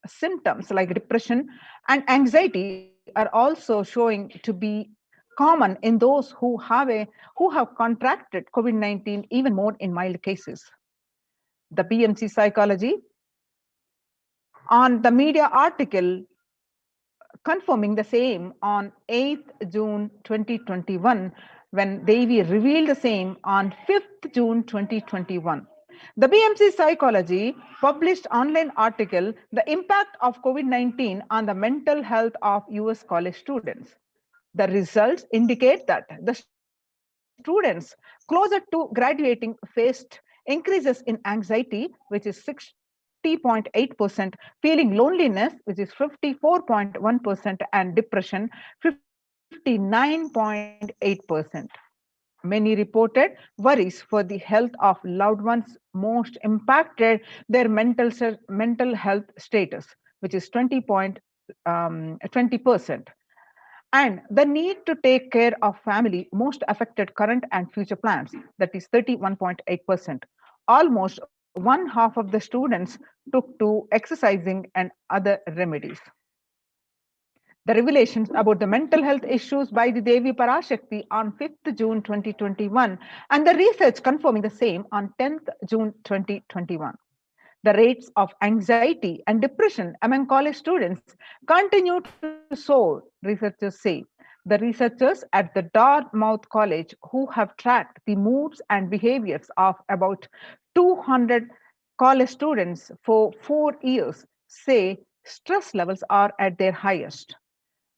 symptoms like depression and anxiety are also showing to be common in those who have contracted COVID-19 even more in mild cases. The BMC Psychology on the media article confirming the same on 8th June 2021 when Devi revealed the same on 5th June 2021. The BMC Psychology published online article, The Impact of COVID-19 on the Mental Health of US College Students. The results indicate that the students closer to graduating faced increases in anxiety, which is 60.8%, feeling loneliness, which is 54.1%, and depression, 59.8%. Many reported worries for the health of loved ones most impacted their mental health status, which is 20%. And the need to take care of family most affected current and future plans, that is 31.8%. Almost one half of the students took to exercising and other remedies. The revelations about the mental health issues by the Devi Parashakti on 5th June 2021 and the research confirming the same on 10th June 2021. The rates of anxiety and depression among college students continue to soar, researchers say. The researchers at the Dartmouth College, who have tracked the moods and behaviors of about 200 college students for 4 years, say stress levels are at their highest.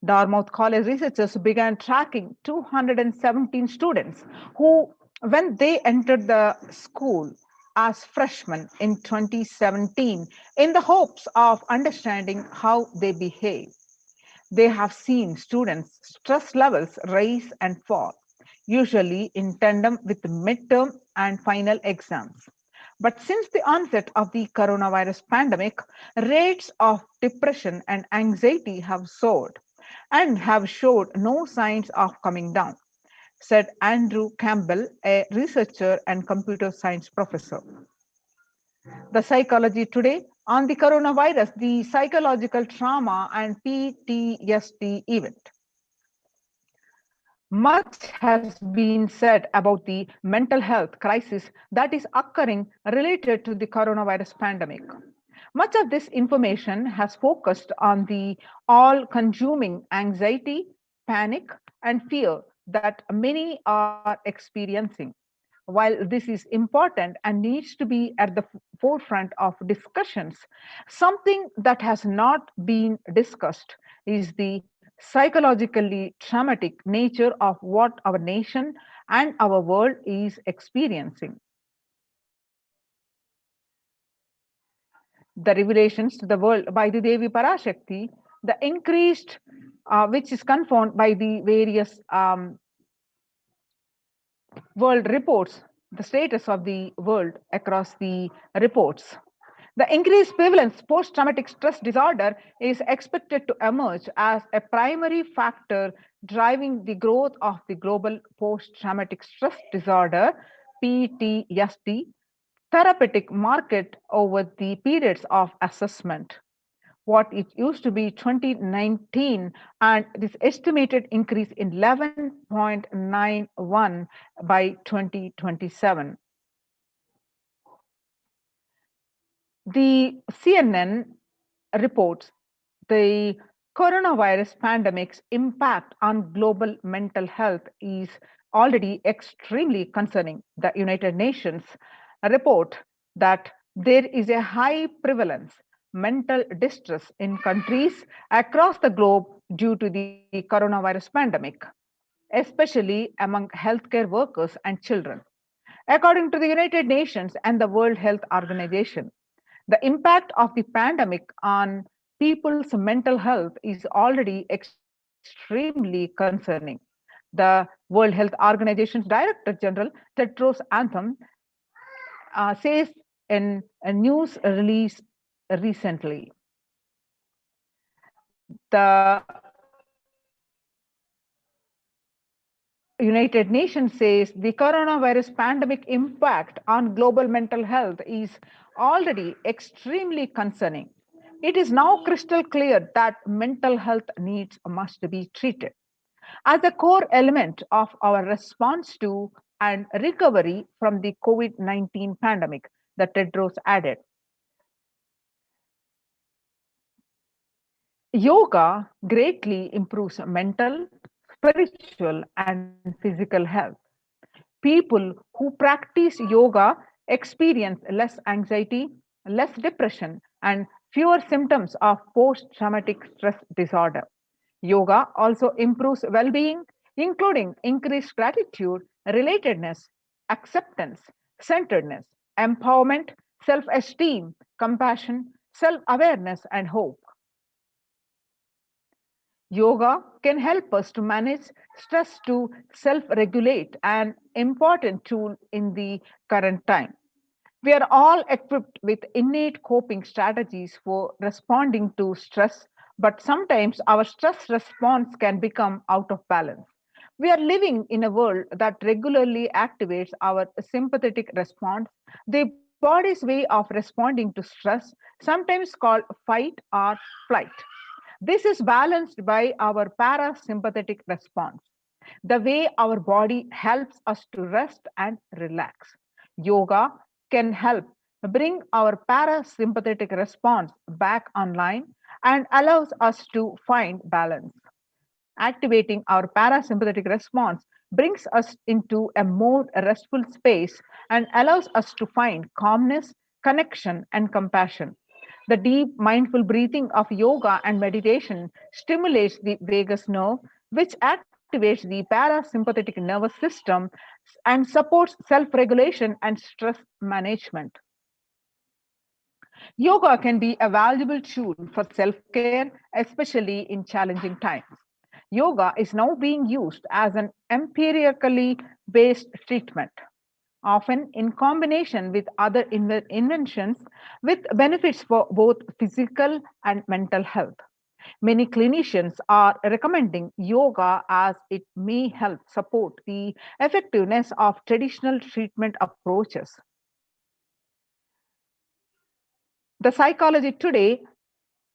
Dartmouth College researchers began tracking 217 students who, when they entered the school as freshmen in 2017, in the hopes of understanding how they behave. They have seen students' stress levels rise and fall, usually in tandem with midterm and final exams. But since the onset of the coronavirus pandemic, rates of depression and anxiety have soared and have showed no signs of coming down, said Andrew Campbell, a researcher and computer science professor. The Psychology Today on the coronavirus, the psychological trauma and PTSD event. Much has been said about the mental health crisis that is occurring related to the coronavirus pandemic. Much of this information has focused on the all-consuming anxiety, panic, and fear that many are experiencing. While this is important and needs to be at the forefront of discussions, something that has not been discussed is the psychologically traumatic nature of what our nation and our world is experiencing. The revelations to the world by the Devi Parashakti, the increased, which is confirmed by the various world reports, the status of the world across the reports. The increased prevalence post-traumatic stress disorder is expected to emerge as a primary factor driving the growth of the global post-traumatic stress disorder, PTSD, therapeutic market over the periods of assessment. What it used to be 2019 and this estimated increase in 11.91 by 2027. The CNN reports the coronavirus pandemic's impact on global mental health is already extremely concerning. The United Nations report that there is a high prevalence mental distress in countries across the globe due to the coronavirus pandemic, especially among healthcare workers and children. According to the United Nations and the World Health Organization, the impact of the pandemic on people's mental health is already extremely concerning. The World Health Organization's Director General Tedros Adhanom says in a news release recently. The United Nations says the coronavirus pandemic impact on global mental health is already extremely concerning. It is now crystal clear that mental health needs must be treated as a core element of our response to and recovery from the COVID-19 pandemic, the Tedros added. Yoga greatly improves mental, spiritual, and physical health. People who practice yoga experience less anxiety, less depression, and fewer symptoms of post traumatic stress disorder. Yoga also improves well being, including increased gratitude, relatedness, acceptance, centeredness, empowerment, self esteem, compassion, self awareness, and hope. Yoga can help us to manage stress to self-regulate, an important tool in the current time. We are all equipped with innate coping strategies for responding to stress, but sometimes our stress response can become out of balance. We are living in a world that regularly activates our sympathetic response, the body's way of responding to stress, sometimes called fight or flight. This is balanced by our parasympathetic response, the way our body helps us to rest and relax. Yoga can help bring our parasympathetic response back online and allows us to find balance. Activating our parasympathetic response brings us into a more restful space and allows us to find calmness, connection, and compassion. The deep mindful breathing of yoga and meditation stimulates the vagus nerve, which activates the parasympathetic nervous system and supports self regulation and stress management. Yoga can be a valuable tool for self care, especially in challenging times. Yoga is now being used as an empirically based treatment, often in combination with other inventions with benefits for both physical and mental health. Many clinicians are recommending yoga as it may help support the effectiveness of traditional treatment approaches. The psychology today,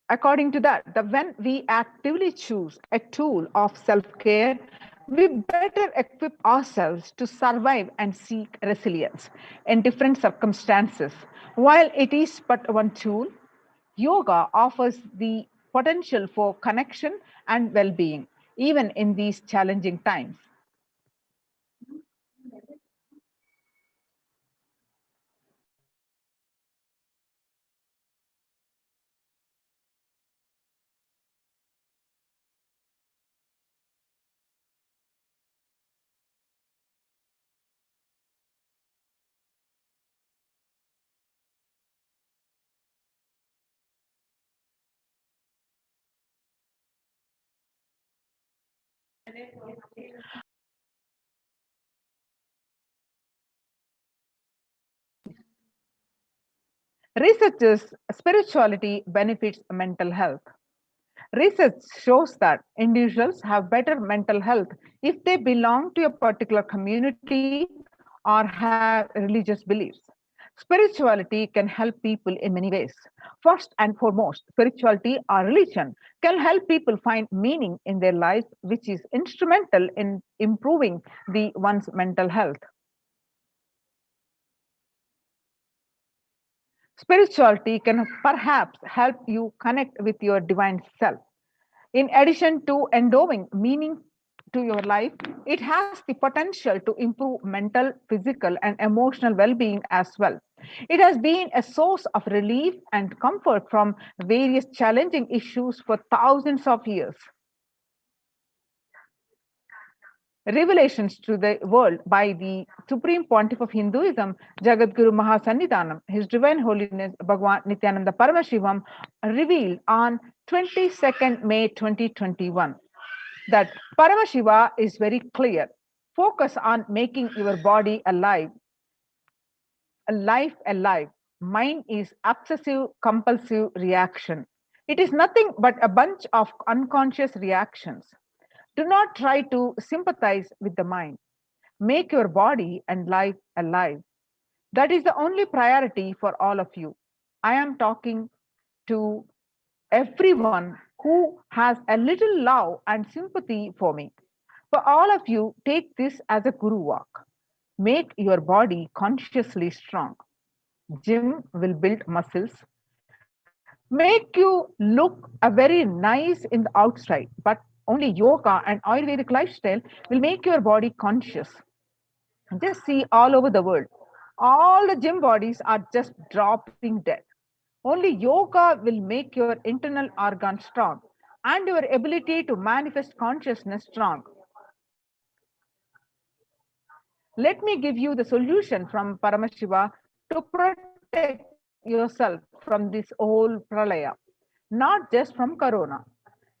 according to that, when we actively choose a tool of self-care, we better equip ourselves to survive and seek resilience in different circumstances. While it is but one tool, yoga offers the potential for connection and well-being, even in these challenging times. Researchers spirituality benefits mental health. Research shows that individuals have better mental health if they belong to a particular community or have religious beliefs. Spirituality can help people in many ways. First and foremost, spirituality or religion can help people find meaning in their lives, which is instrumental in improving one's mental health. Spirituality can perhaps help you connect with your divine self. In addition to endowing meaning to your life, it has the potential to improve mental, physical, and emotional well being as well. It has been a source of relief and comfort from various challenging issues for thousands of years. Revelations to the world by the Supreme Pontiff of Hinduism, Jagadguru Mahasannidhanam, His Divine Holiness Bhagwan Nithyananda Paramashivam, revealed on 22nd May 2021 that Paramashiva is very clear. Focus on making your body alive, alive. Mind is obsessive compulsive reaction. It is nothing but a bunch of unconscious reactions. Do not try to sympathize with the mind. Make your body and life alive. That is the only priority for all of you. I am talking to everyone who has a little love and sympathy for me. For all of you, take this as a guru walk. Make your body consciously strong. Gym will build muscles, make you look a very nice in the outside, but only yoga and Ayurvedic lifestyle will make your body conscious. Just see all over the world. All the gym bodies are just dropping dead. Only yoga will make your internal organs strong and your ability to manifest consciousness strong. Let me give you the solution from Paramashiva to protect yourself from this whole pralaya, not just from corona.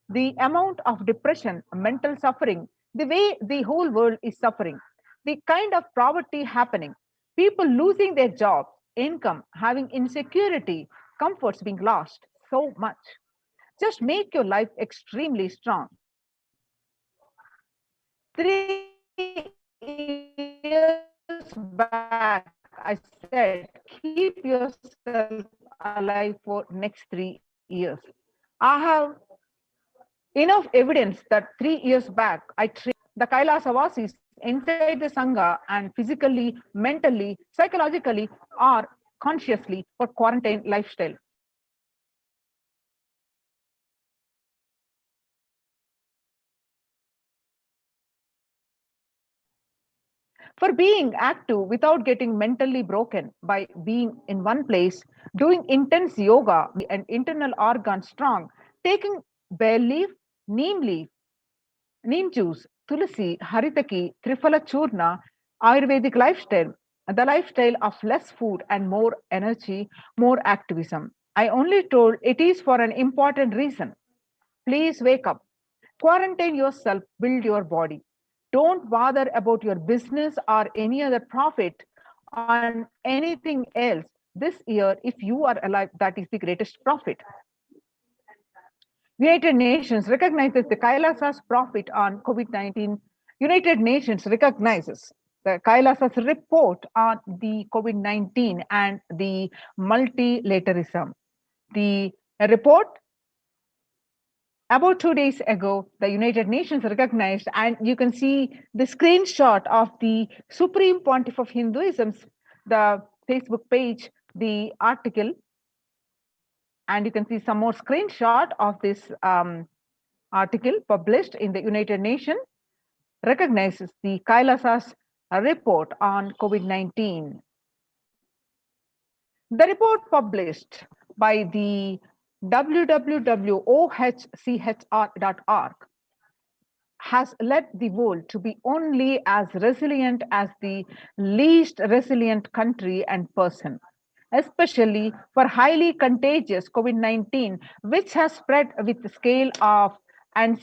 The amount of depression, mental suffering, the way the whole world is suffering, the kind of poverty happening, people losing their jobs, income, having insecurity, comforts being lost, so much. Just make your life extremely strong. 3 years back, I said, keep keep yourself alive for next 3 years. I have enough evidence that 3 years back, I trained the Kailasa inside the Sangha and physically, mentally, psychologically, or consciously for quarantine lifestyle. For being active without getting mentally broken by being in one place, doing intense yoga and internal organs strong, taking bay leaf, neem juice, tulsi, haritaki, triphala churna, Ayurvedic lifestyle, the lifestyle of less food and more energy, more activism. I only told it is for an important reason. Please wake up. Quarantine yourself, build your body. Don't bother about your business or any other profit on anything else. This year, if you are alive, that is the greatest profit. United Nations recognizes the Kailasa's profit on COVID-19. United Nations recognizes the Kailasa's report on the COVID-19 and the multilateralism. The report about 2 days ago, the United Nations recognized, and you can see the screenshot of the Supreme Pontiff of Hinduism's, the Facebook page, the article, and you can see some more screenshot of this article published in the United Nations, recognizes the Kailasa's report on COVID-19. The report published by the www.ohchr.org has led the world to be only as resilient as the least resilient country and person, especially for highly contagious COVID-19, which has spread with the scale of and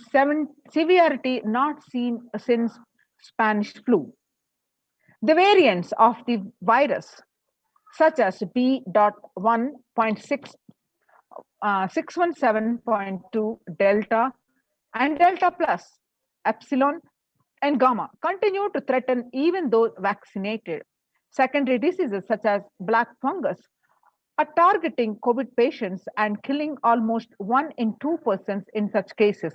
severity not seen since Spanish flu. The variants of the virus, such as B.1.6, 617.2 Delta, and Delta Plus, Epsilon, and Gamma continue to threaten even those vaccinated. Secondary diseases such as black fungus are targeting COVID patients and killing almost 1 in 2 persons in such cases.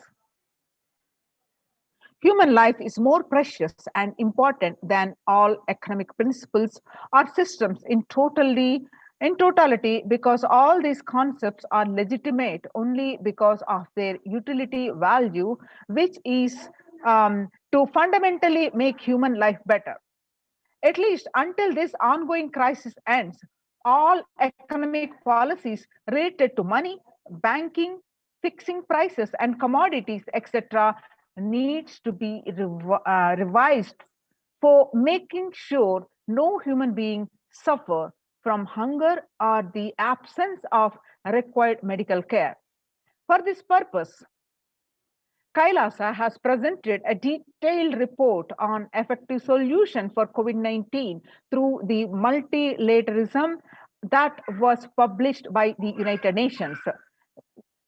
Human life is more precious and important than all economic principles or systems in totality, because all these concepts are legitimate only because of their utility value, which is to fundamentally make human life better. At least until this ongoing crisis ends, all economic policies related to money, banking, fixing prices and commodities, etc., needs to be revised for making sure no human being suffer from hunger or the absence of required medical care. For this purpose, Kailasa has presented a detailed report on effective solution for COVID-19 through the multilateralism that was published by the United Nations.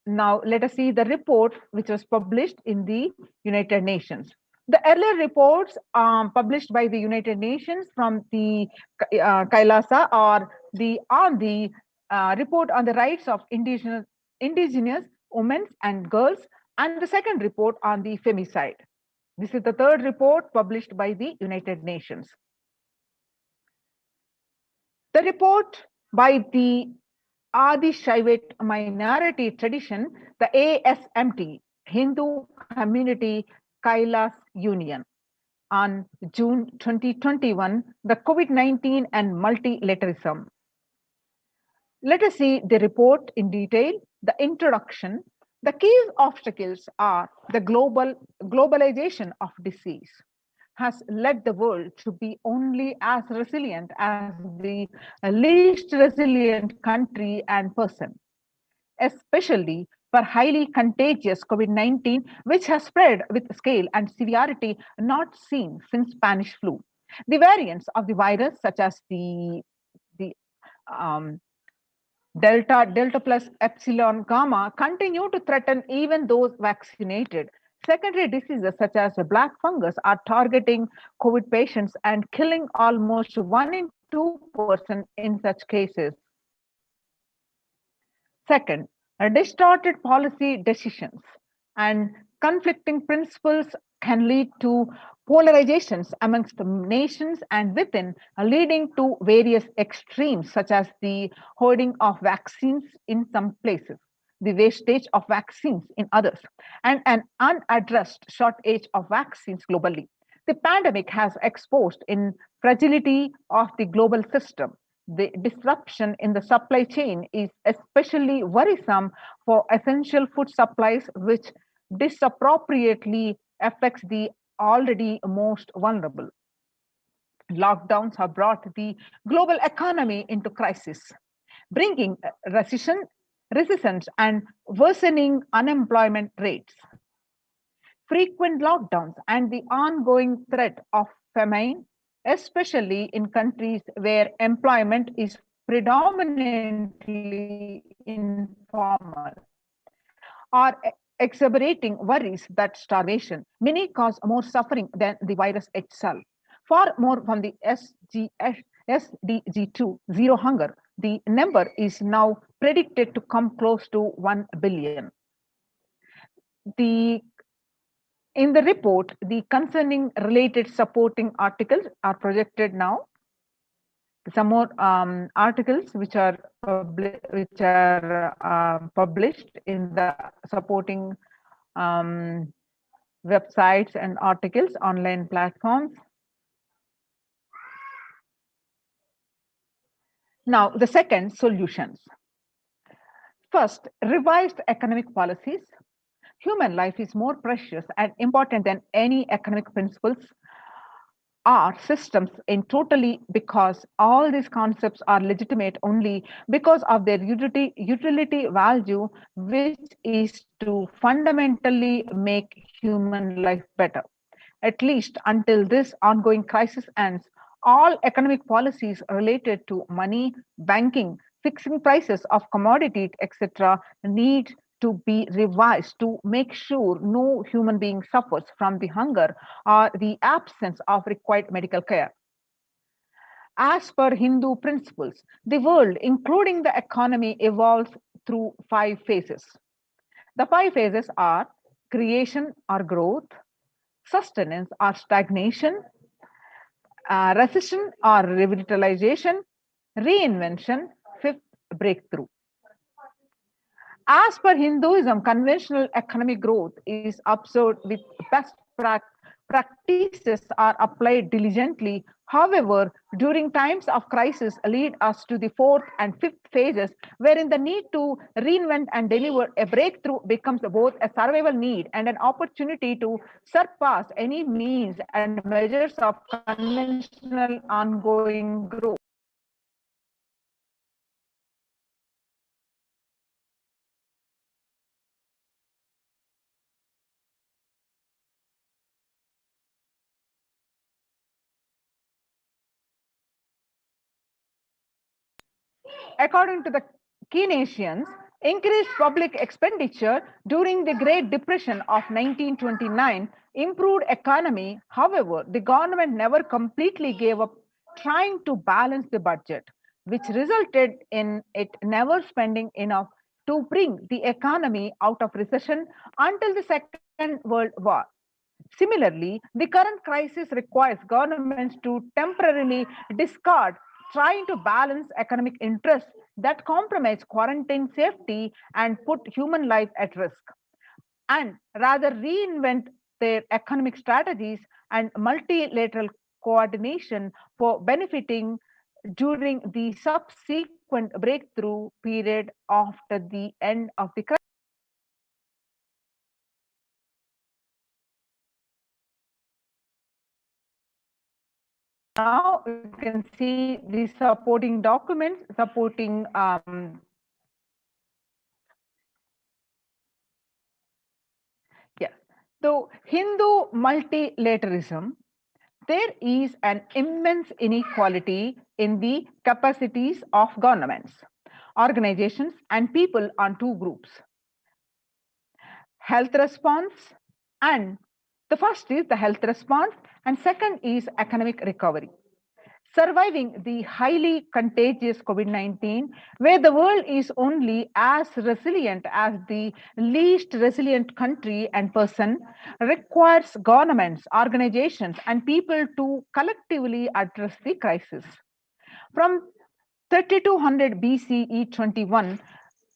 Now, let us see the report which was published in the United Nations. The earlier reports published by the United Nations from the Kailasa are the report on the rights of indigenous women and girls, and the second report on the femicide. This is the third report published by the United Nations. The report by the Adi Shaivite minority tradition, the ASMT, Hindu Community Kailas Union, on June 2021, the COVID-19 and multilateralism. Let us see the report in detail. The introduction. The key obstacles are the globalization of disease has led the world to be only as resilient as the least resilient country and person, especially for highly contagious COVID-19, which has spread with scale and severity not seen since Spanish flu. The variants of the virus, such as the Delta plus Epsilon Gamma, continue to threaten even those vaccinated. Secondary diseases such as black fungus are targeting COVID patients and killing almost 1 in 2% in such cases. Second, distorted policy decisions and conflicting principles can lead to polarizations amongst the nations and within, leading to various extremes, such as the hoarding of vaccines in some places, the wastage of vaccines in others, and an unaddressed shortage of vaccines globally. The pandemic has exposed in fragility of the global system. The disruption in the supply chain is especially worrisome for essential food supplies, which disproportionately affects the already most vulnerable. Lockdowns have brought the global economy into crisis, bringing resistance and worsening unemployment rates. Frequent lockdowns and the ongoing threat of famine, especially in countries where employment is predominantly informal, are exacerbating worries that starvation may cause more suffering than the virus itself. Far more from the SDG2 zero hunger, the number is now predicted to come close to 1 billion. In the report, the concerning related supporting articles are projected now. Some more articles which are published in the supporting websites and articles, online platforms. Now, the second, solutions. First, revised economic policies. Human life is more precious and important than any economic principles or systems in totally, because all these concepts are legitimate only because of their utility value, which is to fundamentally make human life better. At least until this ongoing crisis ends, all economic policies related to money, banking, fixing prices of commodities, etc., need to be revised to make sure no human being suffers from the hunger or the absence of required medical care. As per Hindu principles, the world, including the economy, evolves through 5 phases. The 5 phases are creation or growth, sustenance or stagnation, recession or revitalization, reinvention, 5th, breakthrough. As per Hinduism, conventional economic growth is observed with best practices are applied diligently. However, during times of crisis lead us to the 4th and 5th phases, wherein the need to reinvent and deliver a breakthrough becomes both a survival need and an opportunity to surpass any means and measures of conventional ongoing growth. According to the Keynesians, increased public expenditure during the Great Depression of 1929 improved economy. However, the government never completely gave up trying to balance the budget, which resulted in it never spending enough to bring the economy out of recession until the Second World War. Similarly, the current crisis requires governments to temporarily discard trying to balance economic interests that compromise quarantine safety and put human life at risk, and rather reinvent their economic strategies and multilateral coordination for benefiting during the subsequent breakthrough period after the end of the crisis. Now you can see the supporting documents supporting yes. So Hindu multilateralism, there is an immense inequality in the capacities of governments, organizations, and people on 2 groups. Health response, and the first is the health response, and second is economic recovery. surviving the highly contagious COVID-19, where the world is only as resilient as the least resilient country and person, requires governments, organizations, and people to collectively address the crisis. From 3200 BCE 21,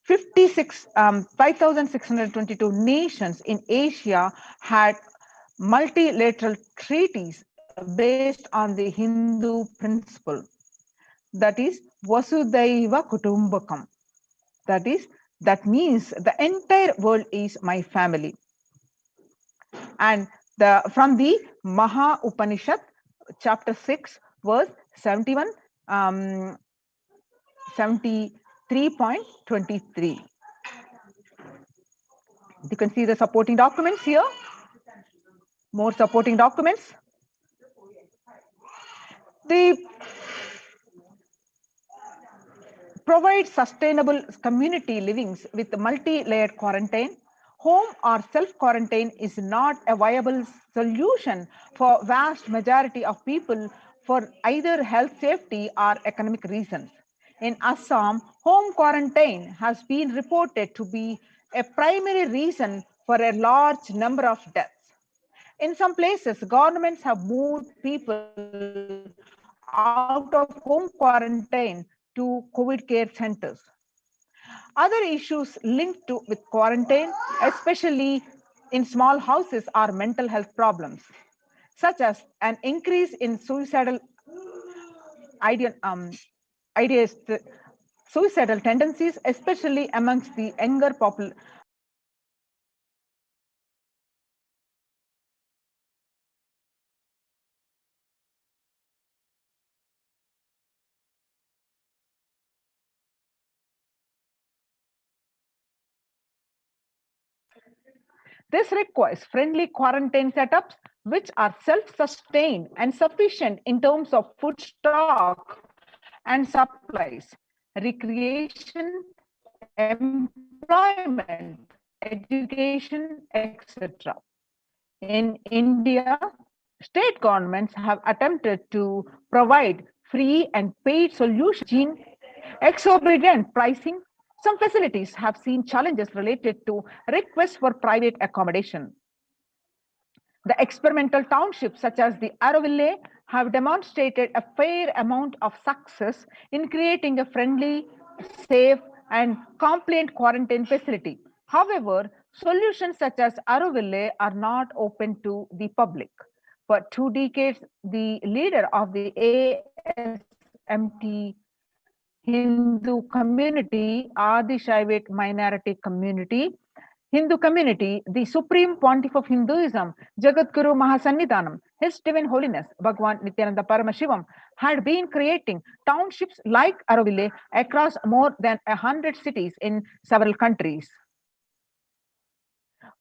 5,622 nations in Asia had multilateral treaties based on the Hindu principle, that is Vasudhaiva Kutumbakam. That means the entire world is my family. And from the Maha Upanishad, chapter 6, verse 71, 73.23. You can see the supporting documents here. More supporting documents. They provide sustainable community livings with multi-layered quarantine. Home or self-quarantine is not a viable solution for vast majority of people for either health safety or economic reasons. In Assam, home quarantine has been reported to be a primary reason for a large number of deaths. In some places, governments have moved people out of home quarantine to COVID care centers. Other issues linked with quarantine, especially in small houses, are mental health problems, such as an increase in suicidal tendencies, especially amongst the younger population. This requires friendly quarantine setups which are self-sustained and sufficient in terms of food stock and supplies, recreation, employment, education, etc. In India, state governments have attempted to provide free and paid solutions, exorbitant pricing. Some facilities have seen challenges related to requests for private accommodation. The experimental townships such as the Auroville have demonstrated a fair amount of success in creating a friendly, safe, and compliant quarantine facility. However, solutions such as Auroville are not open to the public. For 2 decades, the leader of the ASMT Hindu community, Adi Shaivite minority community, Hindu community, the Supreme Pontiff of Hinduism, Jagadguru Mahasannidhanam, His Divine Holiness, Bhagwan Nithyananda Paramashivam, had been creating townships like Auroville across more than 100 cities in several countries.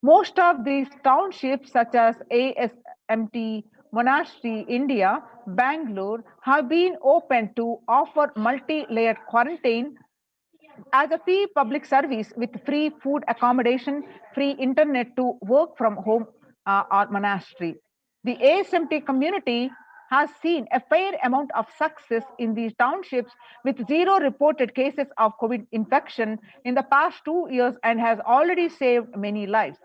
Most of these townships, such as ASMT Monastery, India, Bangalore, have been open to offer multi-layered quarantine as a free public service with free food accommodation, free internet to work from home or monastery. The ASMT community has seen a fair amount of success in these townships with 0 reported cases of COVID infection in the past 2 years and has already saved many lives.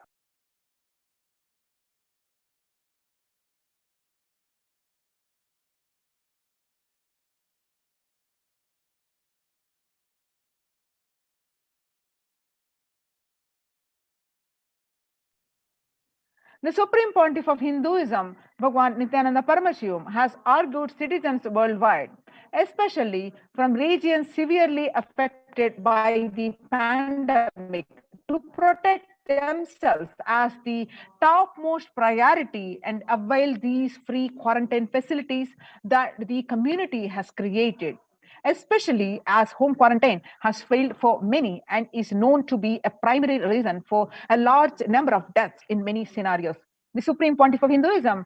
The Supreme Pontiff of Hinduism, Bhagwan Nithyananda Paramashivam, has argued citizens worldwide, especially from regions severely affected by the pandemic, to protect themselves as the topmost priority and avail these free quarantine facilities that the community has created, especially as home quarantine has failed for many and is known to be a primary reason for a large number of deaths in many scenarios. The Supreme Pontiff of Hinduism,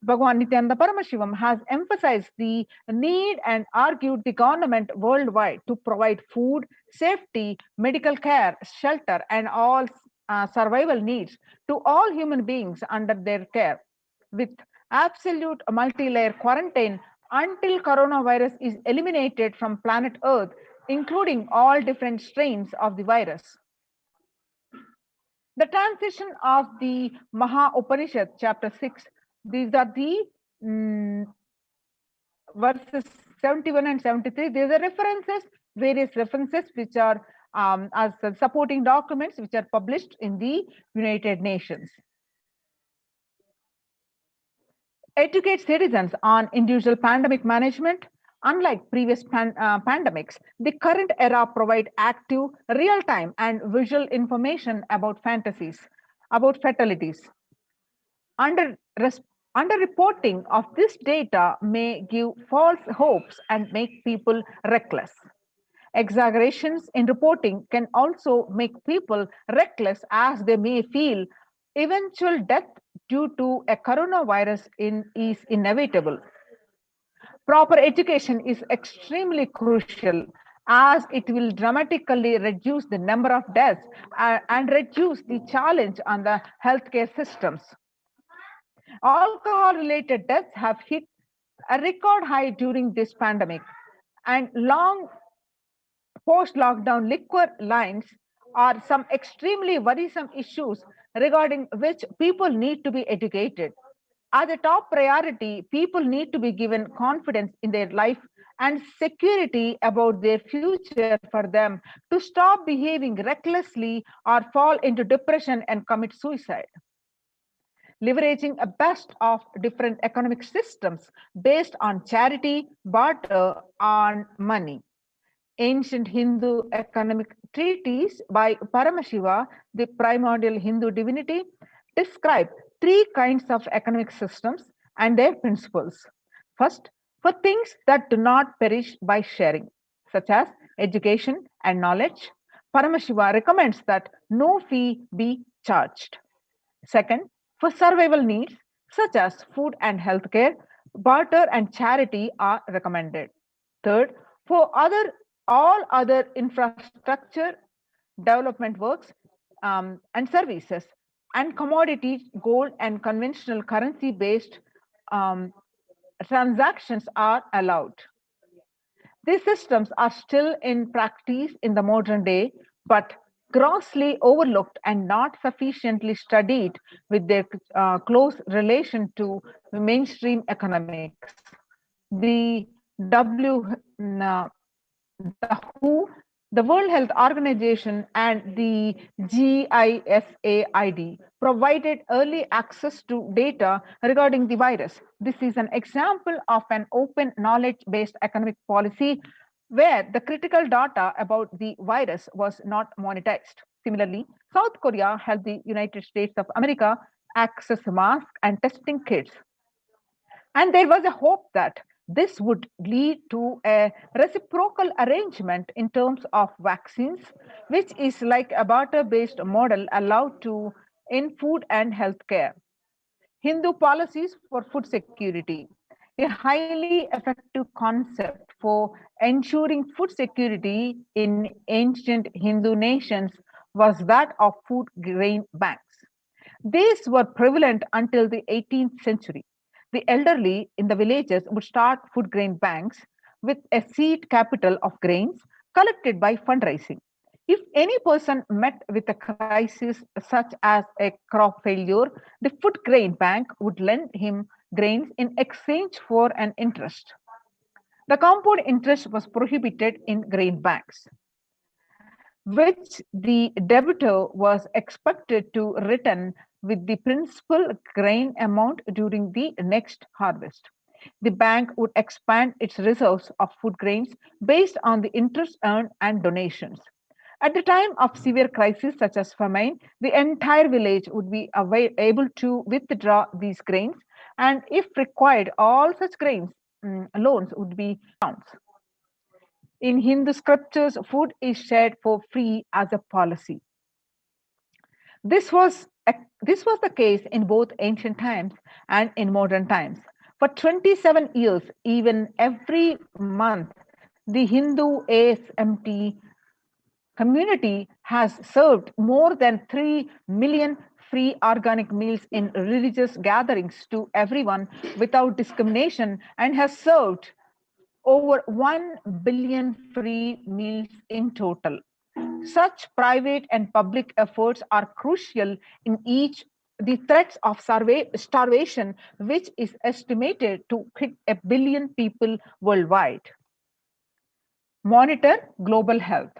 Bhagwan Nithyananda Paramashivam, has emphasized the need and argued the government worldwide to provide food, safety, medical care, shelter, and all survival needs to all human beings under their care. With absolute multi-layer quarantine, until coronavirus is eliminated from planet Earth, including all different strains of the virus. The transition of the Maha Upanishad, chapter 6, these are the verses 71 and 73. These are references, various references which are as supporting documents which are published in the United Nations. Educate citizens on individual pandemic management. Unlike previous pandemics, the current era provide active, real-time and visual information about fatalities. Underreporting of this data may give false hopes and make people reckless. Exaggerations in reporting can also make people reckless, as they may feel eventual death due to a coronavirus is inevitable. Proper education is extremely crucial, as it will dramatically reduce the number of deaths and reduce the challenge on the healthcare systems. Alcohol-related deaths have hit a record high during this pandemic, and long post-lockdown liquor lines are some extremely worrisome issues regarding which people need to be educated. As a top priority, people need to be given confidence in their life and security about their future for them to stop behaving recklessly or fall into depression and commit suicide. Leveraging a best of different economic systems based on charity, barter, and money. Ancient Hindu economic treatise by Paramashiva, the primordial Hindu divinity, describe three kinds of economic systems and their principles. First, for things that do not perish by sharing, such as education and knowledge, Paramashiva recommends that no fee be charged. Second, for survival needs, such as food and healthcare, barter and charity are recommended. Third, for all other infrastructure development works and services and commodities, gold and conventional currency-based transactions are allowed. These systems are still in practice in the modern day, but grossly overlooked and not sufficiently studied with their close relation to mainstream economics. The WHO, the World Health Organization, and the GISAID provided early access to data regarding the virus. This is an example of an open knowledge-based economic policy where the critical data about the virus was not monetized. Similarly, South Korea helped the United States of America access masks and testing kits. And there was a hope that this would lead to a reciprocal arrangement in terms of vaccines, which is like a barter-based model allowed to in food and healthcare. Hindu policies for food security. A highly effective concept for ensuring food security in ancient Hindu nations was that of food grain banks. These were prevalent until the 18th century. The elderly in the villages would start food grain banks with a seed capital of grains collected by fundraising. If any person met with a crisis such as a crop failure, the food grain bank would lend him grains in exchange for an interest. The compound interest was prohibited in grain banks, which the debitor was expected to return with the principal grain amount during the next harvest. The bank would expand its reserves of food grains based on the interest earned and donations. At the time of severe crisis such as famine, the entire village would be able to withdraw these grains, and if required, all such grains loans would be found. In Hindu scriptures, food is shared for free as a policy. This was the case in both ancient times and in modern times. For 27 years, even every month, the Hindu ASMT community has served more than 3 million free organic meals in religious gatherings to everyone without discrimination and has served over 1 billion free meals in total. Such private and public efforts are crucial in each the threats of starvation, which is estimated to hit 1 billion people worldwide. Monitor global health.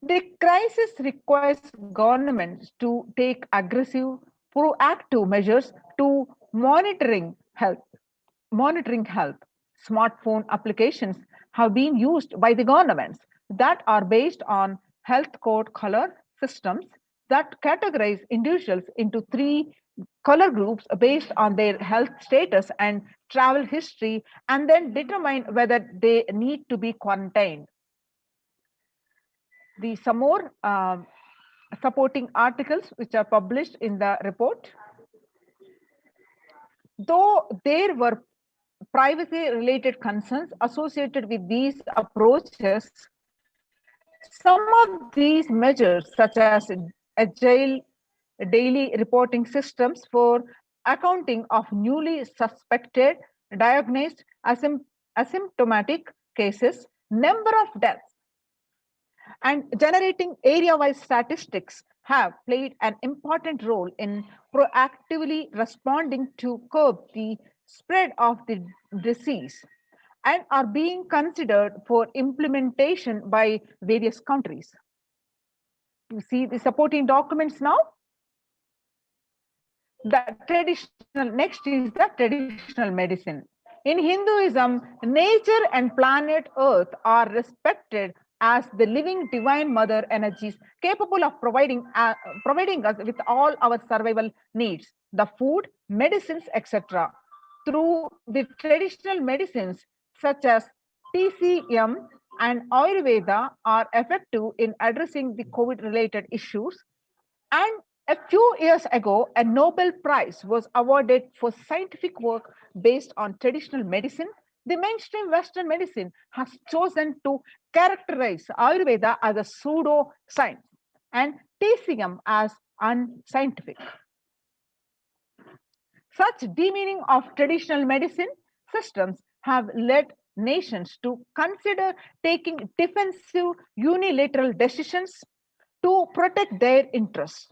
The crisis requires governments to take aggressive, proactive measures to monitoring health. Smartphone applications have been used by the governments that are based on health code color systems that categorize individuals into 3 color groups based on their health status and travel history, and then determine whether they need to be quarantined. Some more supporting articles which are published in the report. Though there were privacy related concerns associated with these approaches, some of these measures, such as agile daily reporting systems for accounting of newly suspected, diagnosed, asymptomatic cases, number of deaths, and generating area-wise statistics have played an important role in proactively responding to curb the spread of the disease and are being considered for implementation by various countries. You see the supporting documents now. Next is the traditional medicine. In Hinduism, nature and planet Earth are respected as the living divine mother energies capable of providing us with all our survival needs, the food, medicines, etc. Through the traditional medicines such as TCM and Ayurveda are effective in addressing the COVID-related issues. And a few years ago, a Nobel Prize was awarded for scientific work based on traditional medicine. The mainstream Western medicine has chosen to characterize Ayurveda as a pseudo-science and TCM as unscientific. Such demeaning of traditional medicine systems have led nations to consider taking defensive unilateral decisions to protect their interests.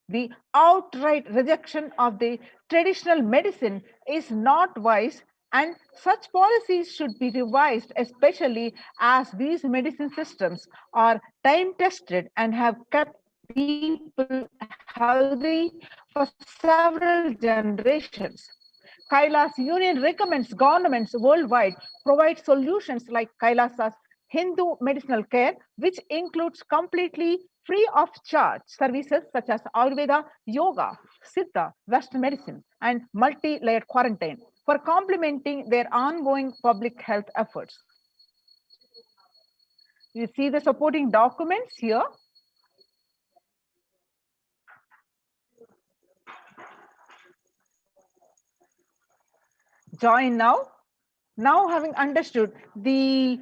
The outright rejection of the traditional medicine is not wise, and such policies should be revised, especially as these medicine systems are time tested and have kept people healthy for several generations. Kailas Union recommends governments worldwide provide solutions like Kailasa's Hindu medicinal care, which includes completely free of charge services such as Ayurveda, yoga, Siddha, Western medicine, and multi-layered quarantine for complementing their ongoing public health efforts. You see the supporting documents here. Join now. Now, having understood the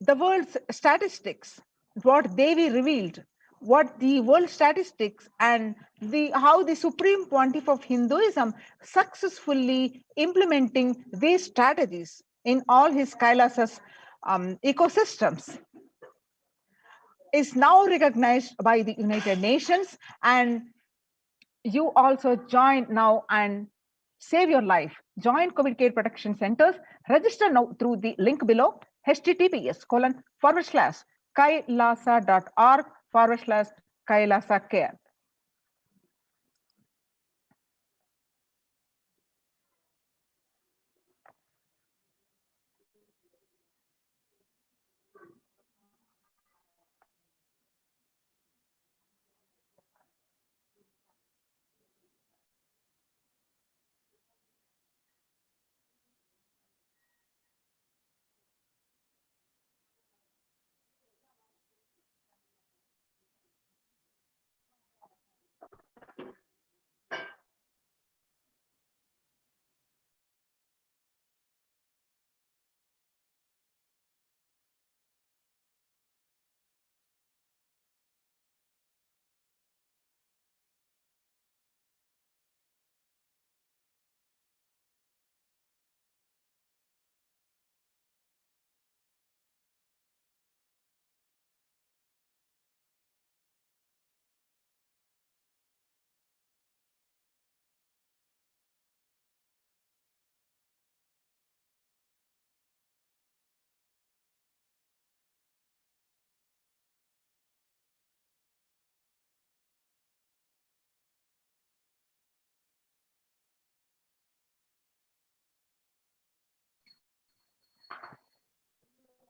world's statistics, what Devi revealed, what the world statistics and how the Supreme Pontiff of Hinduism successfully implementing these strategies in all his Kailasas ecosystems is now recognized by the United Nations, and you also join now and save your life. Join COVID care protection centers. Register now through the link below, https://kailasa.org/Kailasa care.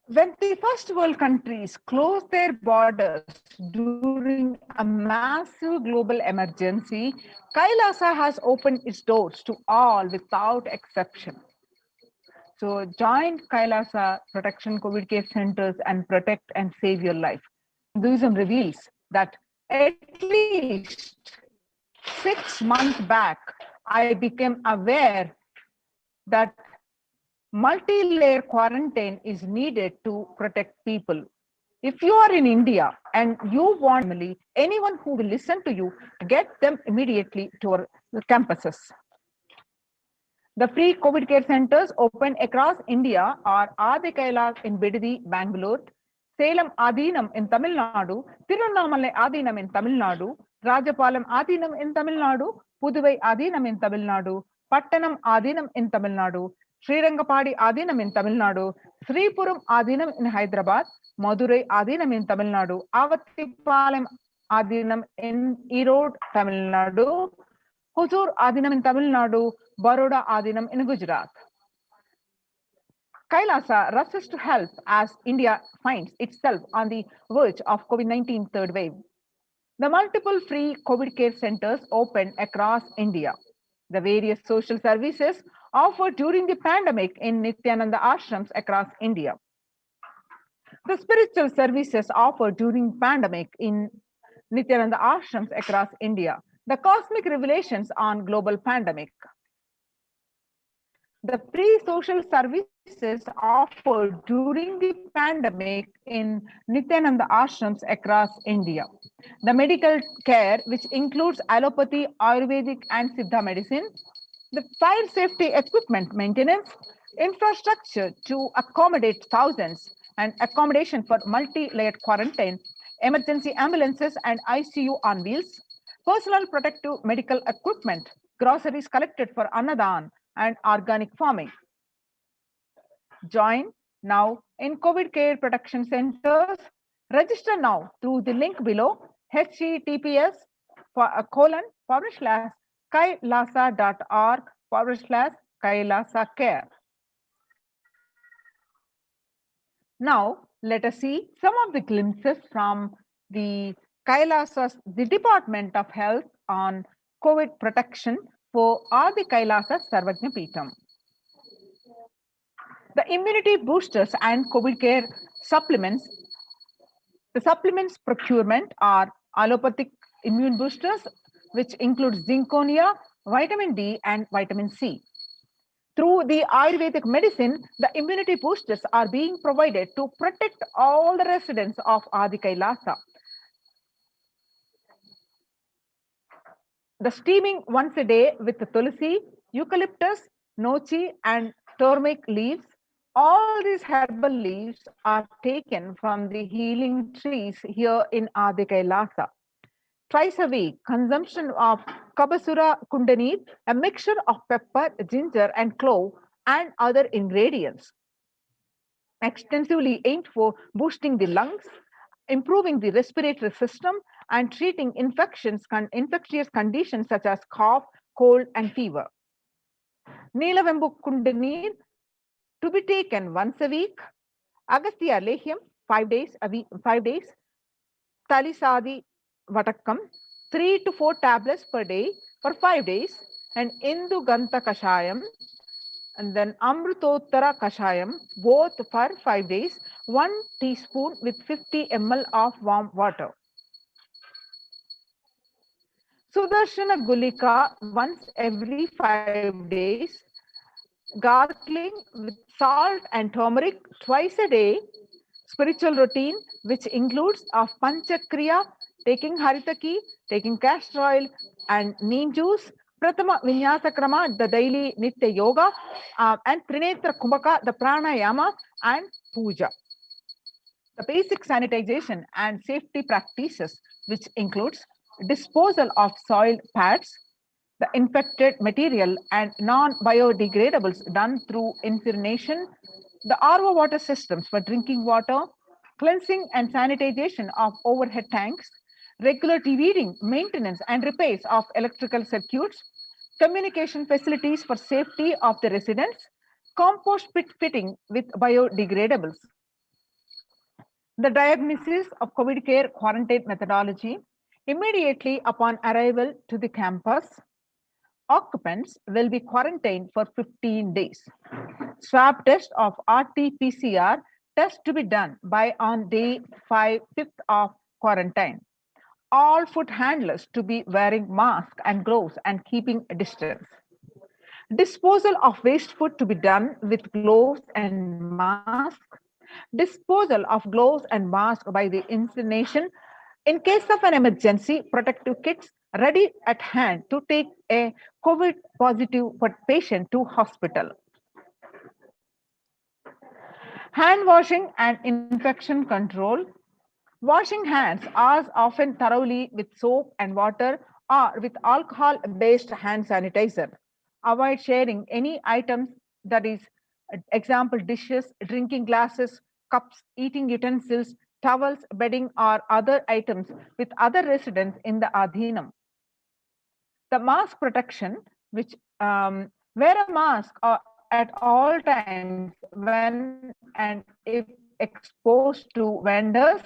When the first world countries closed their borders during a massive global emergency, Kailasa has opened its doors to all without exception. So join Kailasa Protection COVID Care Centers and protect and save your life. Hinduism reveals that at least 6 months back, I became aware that multi-layer quarantine is needed to protect people. If you are in India and you want family, anyone who will listen to you, get them immediately to our campuses. The free COVID care centers open across India are Adi Kailas in Bidadi, Bangalore, Salem Adinam in Tamil Nadu, Tirunnamalai Adinam in Tamil Nadu, Rajapalam Adinam in Tamil Nadu, Puduvai Adinam in Tamil Nadu, Pattanam Adinam in Tamil Nadu, Srirangapadi Adinam in Tamil Nadu, Sripuram Adinam in Hyderabad, Madurai Adinam in Tamil Nadu, Avattipalam Adinam in Erode, Tamil Nadu, Huzur Adinam in Tamil Nadu, Baroda Adinam in Gujarat. Kailasa rushes to help as India finds itself on the verge of COVID-19 third wave. The multiple free COVID care centers opened across India. The various social services offered during the pandemic in Nithyananda ashrams across India. The spiritual services offered during pandemic in Nithyananda ashrams across India. The cosmic revelations on global pandemic. The free social services offered during the pandemic in Nithyananda ashrams across India. The medical care, which includes allopathy, Ayurvedic, and Siddha medicine. The fire safety equipment maintenance, infrastructure to accommodate thousands, and accommodation for multi-layered quarantine, emergency ambulances and ICU on wheels, personal protective medical equipment, groceries collected for Annadan, and organic farming. Join now in COVID care protection centers. Register now through the link below https://kailasa.org/Kailasa care. Now, let us see some of the glimpses from the the Department of Health on COVID protection for Adi Kailasa Sarvajna Peetham. The immunity boosters and COVID care supplements. The supplements procurement are allopathic immune boosters, which include zinconia, vitamin D, and vitamin C. Through the Ayurvedic medicine, the immunity boosters are being provided to protect all the residents of Adi Kailasa. The steaming once a day with tulsi, eucalyptus, nochi, and turmeric leaves. All these herbal leaves are taken from the healing trees here in Adi Kailasa. Twice a week, consumption of Kabasura Kundanir, a mixture of pepper, ginger, and clove, and other ingredients. Extensively aimed for boosting the lungs, improving the respiratory system, and treating infectious conditions such as cough, cold, and fever. Neelavembu Kundanir to be taken once a week. Agastya Lehyam 5 days a week, 5 days. Talisadi Vatakam 3 to 4 tablets per day for 5 days, and Indu Ganta Kashayam and then Amrutottara Kashayam both for 5 days, 1 teaspoon with 50 ml of warm water. Sudarshana Gulika once every 5 days, gargling with salt and turmeric twice a day, spiritual routine which includes of Panchakriya, taking Haritaki, taking castor oil and neem juice, Pratama Vinyasa Krama, the daily Nitya Yoga, and Trinetra Kumbhaka, the Pranayama and Puja. The basic sanitization and safety practices, which includes disposal of soiled pads, the infected material and non-biodegradables done through incineration, the RO water systems for drinking water, cleansing and sanitization of overhead tanks, regular deweeding, maintenance and repairs of electrical circuits, communication facilities for safety of the residents, compost pit fitting with biodegradables. The diagnosis of COVID care quarantine methodology. Immediately upon arrival to the campus, occupants will be quarantined for 15 days. Swab test of RT-PCR test to be done by on day 5th of quarantine. All food handlers to be wearing mask and gloves and keeping a distance. Disposal of waste food to be done with gloves and mask. Disposal of gloves and mask by the incineration. In case of an emergency, protective kits ready at hand to take a COVID positive patient to hospital. Hand washing and infection control. Washing hands as often thoroughly with soap and water or with alcohol-based hand sanitizer. Avoid sharing any items, that is, example, dishes, drinking glasses, cups, eating utensils, towels, bedding, or other items with other residents in the Adhinam. The mask protection, which wear a mask at all times when and if exposed to vendors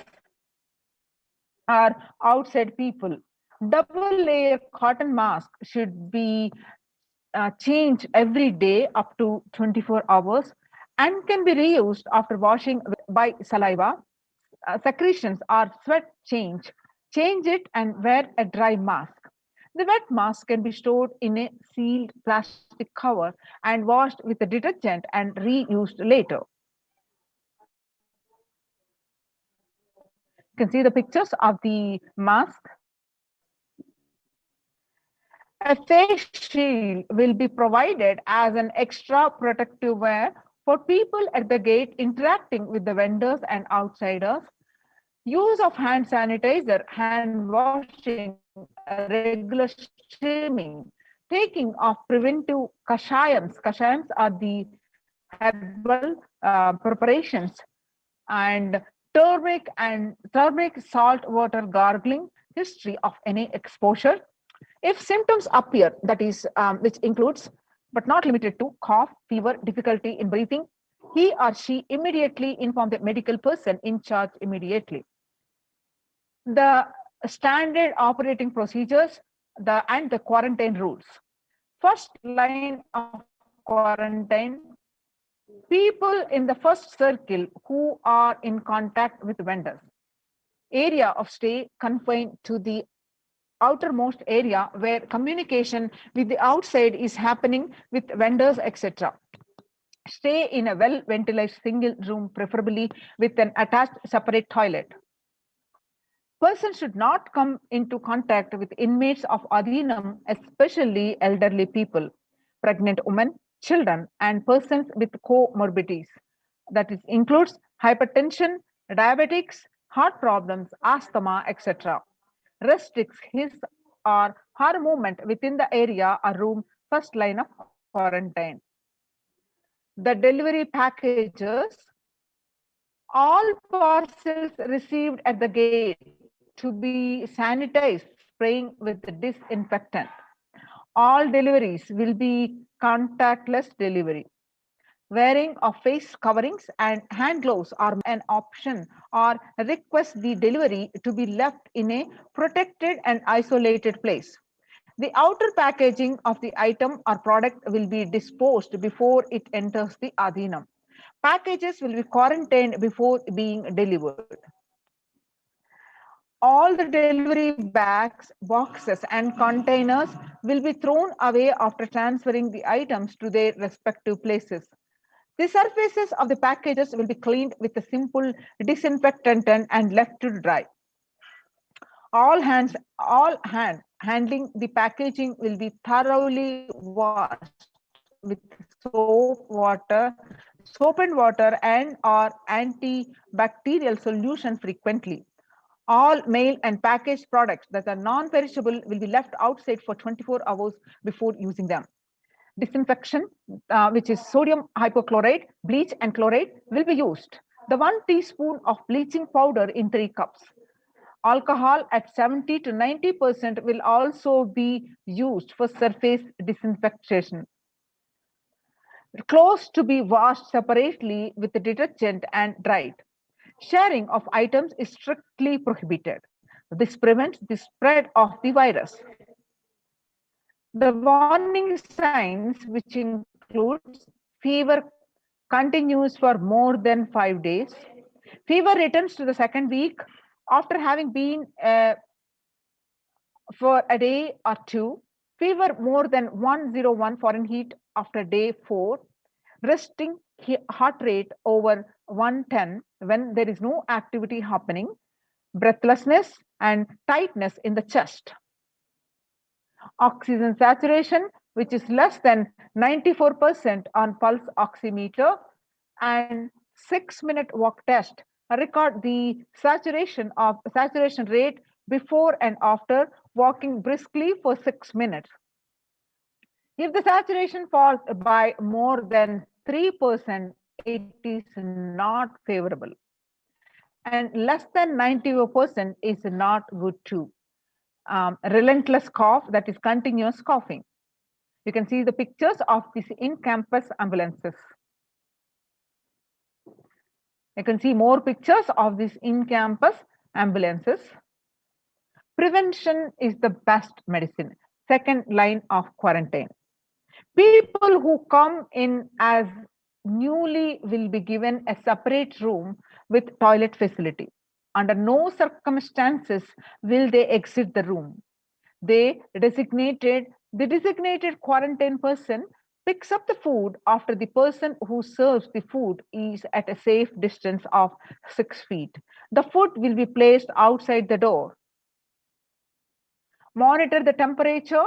or outside people. Double layer cotton mask should be changed every day up to 24 hours and can be reused after washing by saliva, secretions or sweat change. Change it and wear a dry mask. The wet mask can be stored in a sealed plastic cover and washed with a detergent and reused later. You can see the pictures of the mask. A face shield will be provided as an extra protective wear for people at the gate interacting with the vendors and outsiders. Use of hand sanitizer, hand washing, regular steaming, taking of preventive kashayams. Kashayams are the herbal preparations, and turmeric salt water gargling, history of any exposure. If symptoms appear, that is, which includes but not limited to cough, fever, difficulty in breathing, he or she immediately inform the medical person in charge immediately. The standard operating procedures and the quarantine rules. First line of quarantine, people in the first circle who are in contact with vendors. Area of stay confined to the outermost area where communication with the outside is happening with vendors, etc. Stay in a well-ventilated single room, preferably with an attached separate toilet. Person should not come into contact with inmates of Adhinam, especially elderly people, pregnant women, children, and persons with comorbidities. That is, includes hypertension, diabetics, heart problems, asthma, etc. Restricts his or her movement within the area or room, first line of quarantine. The delivery packages, all parcels received at the gate to be sanitized, spraying with the disinfectant. All deliveries will be contactless delivery. Wearing of face coverings and hand gloves are an option, or request the delivery to be left in a protected and isolated place. The outer packaging of the item or product will be disposed before it enters the Adhinam. Packages will be quarantined before being delivered. All the delivery bags, boxes, and containers will be thrown away after transferring the items to their respective places. The surfaces of the packages will be cleaned with a simple disinfectant and left to dry. All hand handling the packaging will be thoroughly washed with soap and water and or antibacterial solution frequently. All mail and packaged products that are non-perishable will be left outside for 24 hours before using them. Disinfection, which is sodium hypochlorite, bleach and chloride, will be used. The 1 teaspoon of bleaching powder in 3 cups. Alcohol at 70 to 90% will also be used for surface disinfection. Clothes to be washed separately with the detergent and dried. Sharing of items is strictly prohibited. This prevents the spread of the virus. The warning signs, which includes fever continues for more than 5 days, fever returns to the second week after having been for a day or two, fever more than 101 Fahrenheit after day 4, resting heart rate over 110 when there is no activity happening, breathlessness and tightness in the chest. Oxygen saturation, which is less than 94% on pulse oximeter, and 6-minute walk test record the saturation rate before and after walking briskly for 6 minutes. If the saturation falls by more than 3%, it is not favorable. And less than 90% is not good too. Relentless cough, that is continuous coughing. You can see the pictures of these in-campus ambulances. You can see more pictures of these in-campus ambulances. Prevention is the best medicine. Second line of quarantine. People who come in as newly will be given a separate room with toilet facility. Under no circumstances will they exit the room. The designated quarantine person picks up the food after the person who serves the food is at a safe distance of 6 feet. The food will be placed outside the door. Monitor the temperature,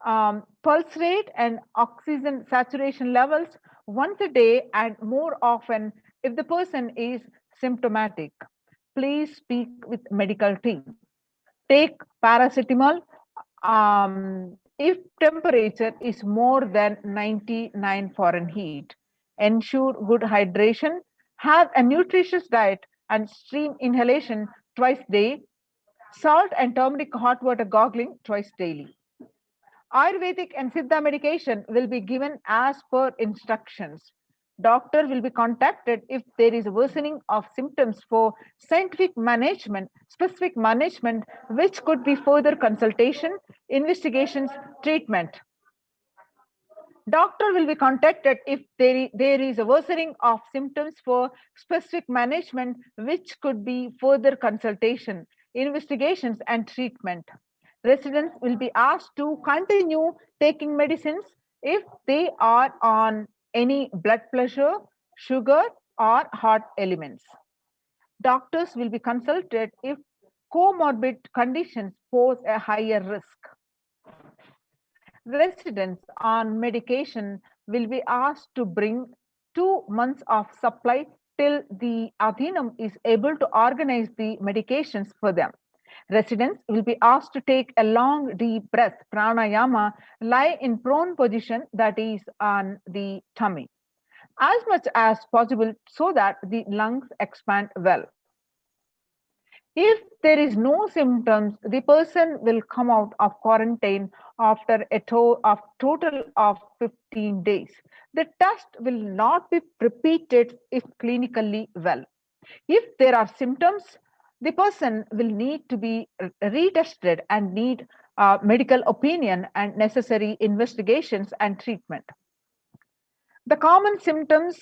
pulse rate and oxygen saturation levels once a day and more often if the person is symptomatic. Please speak with medical team. Take paracetamol if temperature is more than 99 Fahrenheit. Ensure good hydration. Have a nutritious diet and stream inhalation twice a day. Salt and turmeric hot water gargling twice daily. Ayurvedic and Siddha medication will be given as per instructions. Doctor will be contacted if there is a worsening of symptoms for specific management, which could be further consultation, investigations, treatment. Doctor will be contacted if there is a worsening of symptoms for specific management, which could be further consultation, investigations, and treatment. Residents will be asked to continue taking medicines if they are on any blood pressure, sugar, or heart elements. Doctors will be consulted if comorbid conditions pose a higher risk. Residents on medication will be asked to bring 2 months of supply till the Adhinam is able to organize the medications for them. Residents will be asked to take a long deep breath, pranayama, lie in prone position, that is on the tummy, as much as possible so that the lungs expand well. If there is no symptoms, the person will come out of quarantine after a total of 15 days. The test will not be repeated if clinically well. If there are symptoms, the person will need to be retested and need medical opinion and necessary investigations and treatment. The common symptoms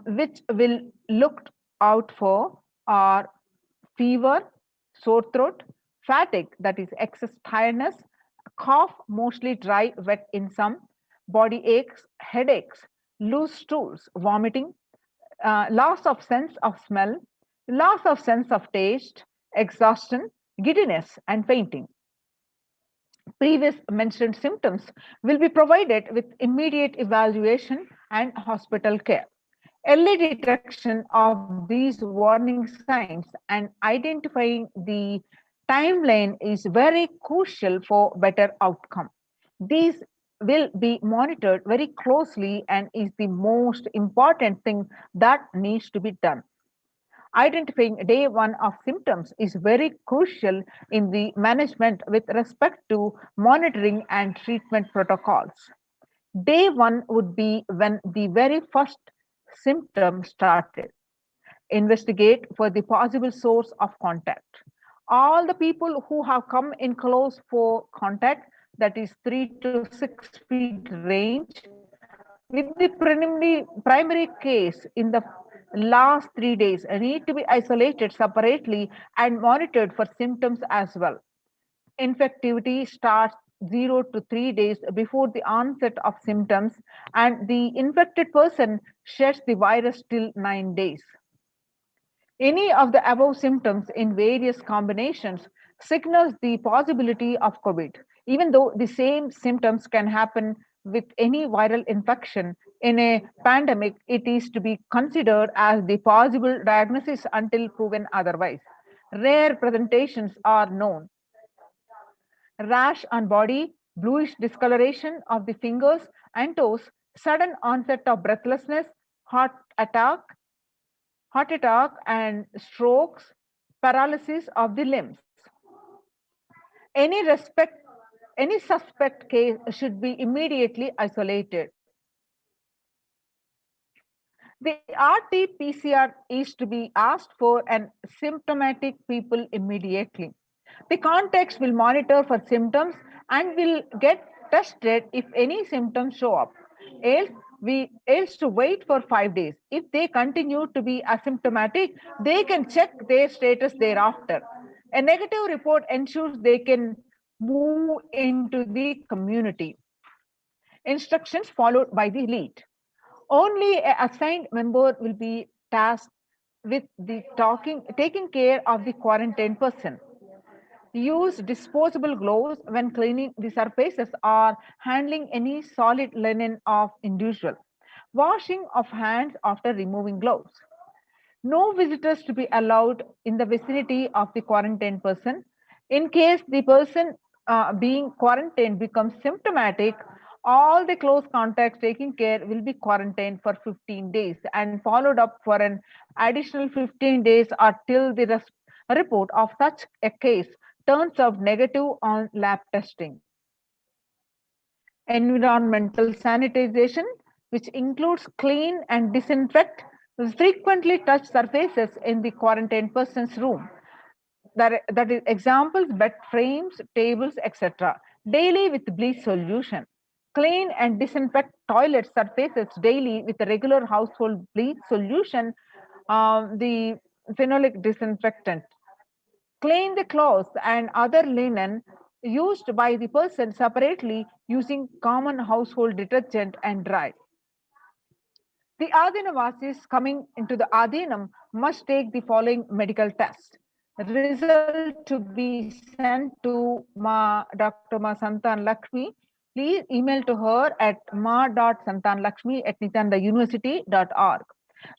which will look out for are fever, sore throat, fatigue, that is excess tiredness, cough, mostly dry, wet in some, body aches, headaches, loose stools, vomiting, loss of sense of smell, loss of sense of taste, exhaustion, giddiness, and fainting. Previous mentioned symptoms will be provided with immediate evaluation and hospital care. Early detection of these warning signs and identifying the timeline is very crucial for better outcome. These will be monitored very closely and is the most important thing that needs to be done. Identifying day one of symptoms is very crucial in the management with respect to monitoring and treatment protocols. Day one would be when the very first symptom started. investigate for the possible source of contact. All the people who have come in close for contact, that is 3 to 6 feet range, with the primary case in the last 3 days need to be isolated separately and monitored for symptoms as well. Infectivity starts 0 to 3 days before the onset of symptoms, and the infected person sheds the virus till 9 days. Any of the above symptoms in various combinations signals the possibility of COVID. Even though the same symptoms can happen with any viral infection, in a pandemic, it is to be considered as the possible diagnosis until proven otherwise. Rare presentations are known. Rash on body, bluish discoloration of the fingers and toes, sudden onset of breathlessness, heart attack and strokes, paralysis of the limbs. Any suspect case should be immediately isolated. The RT-PCR is to be asked for and symptomatic people immediately. The contacts will monitor for symptoms and will get tested if any symptoms show up. Else to wait for 5 days. If they continue to be asymptomatic, they can check their status thereafter. A negative report ensures they can move into the community. Instructions followed by the lead. Only an assigned member will be tasked with the taking care of the quarantined person. Use disposable gloves when cleaning the surfaces or handling any solid linen of individual. Washing of hands after removing gloves. No visitors to be allowed in the vicinity of the quarantined person. In case the person being quarantined becomes symptomatic, all the close contacts taking care will be quarantined for 15 days and followed up for an additional 15 days or till the report of such a case turns out negative on lab testing. Environmental sanitization, which includes clean and disinfect frequently touch surfaces in the quarantined person's room. That is examples, bed frames, tables, etc. Daily with bleach solution. Clean and disinfect toilet surfaces daily with a regular household bleach solution, the phenolic disinfectant. Clean the clothes and other linen used by the person separately using common household detergent and dry. The Adinavasis coming into the Adinam must take the following medical test. Result to be sent to Dr. Ma Santan Lakshmi. Please email to her at ma.santanlakshmi@nityanandauniversity.org.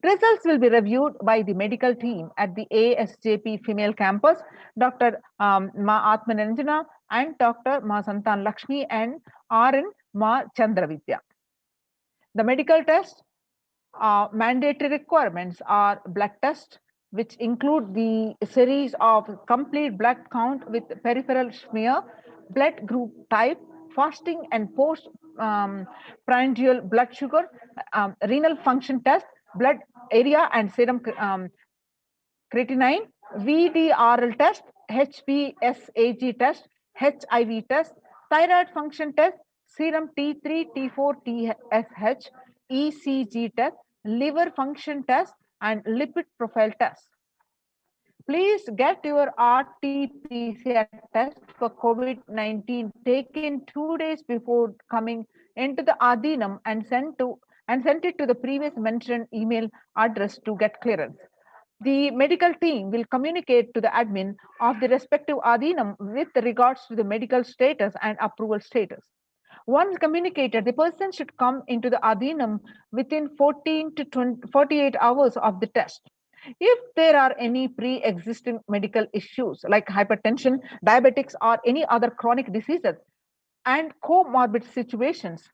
Results will be reviewed by the medical team at the ASJP female campus, Dr. Ma Atmananjana and Dr. Ma Santan Lakshmi and RN Ma Chandravidya. The medical test mandatory requirements are blood test, which include the series of complete blood count with peripheral smear, blood group type, fasting and post prandial blood sugar, renal function test, blood area and serum creatinine, VDRL test, HPSAG test, HIV test, thyroid function test, serum T3, T4, TSH, ECG test, liver function test, and lipid profile test. Please get your RT-PCR test for COVID-19 taken 2 days before coming into the Adinam and sent it to the previous mentioned email address to get clearance. The medical team will communicate to the admin of the respective Adinam with regards to the medical status and approval status. Once communicated, the person should come into the Adinam within 14 to 48 hours of the test. If there are any pre-existing medical issues like hypertension, diabetics, or any other chronic diseases and comorbid situations,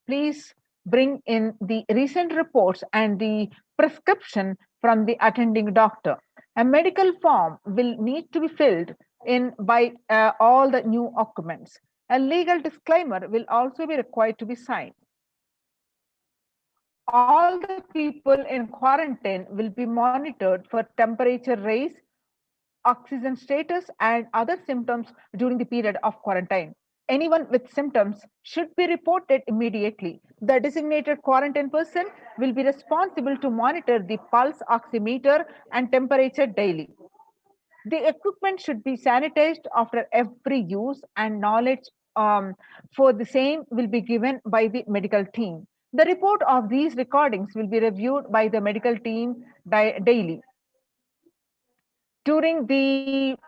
please bring in the recent reports and the prescription from the attending doctor. A medical form will need to be filled in by all the new occupants. A legal disclaimer will also be required to be signed. all the people in quarantine will be monitored for temperature rise, oxygen status, and other symptoms during the period of quarantine. Anyone with symptoms should be reported immediately. The designated quarantine person will be responsible to monitor the pulse oximeter and temperature daily. The equipment should be sanitized after every use, and knowledge for the same will be given by the medical team. The report of these recordings will be reviewed by the medical team daily. During the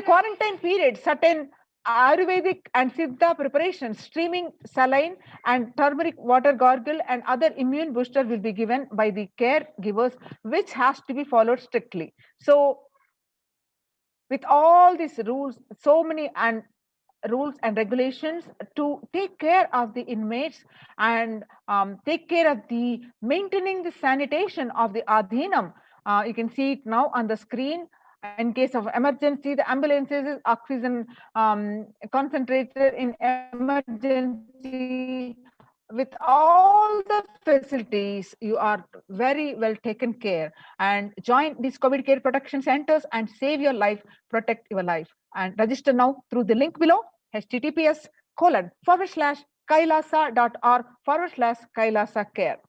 quarantine period, certain Ayurvedic and Siddha preparations, streaming saline and turmeric water gargle and other immune booster will be given by the caregivers, which has to be followed strictly. So with all these rules, so many rules and regulations to take care of the inmates and take care of the maintaining the sanitation of the adhinam. You can see it now on the screen. In case of emergency, the ambulances, oxygen concentrator in emergency. With all the facilities, you are very well taken care, and join these COVID care protection centers and save your life, protect your life. And register now through the link below, https://kailasa.org/Kailasa care.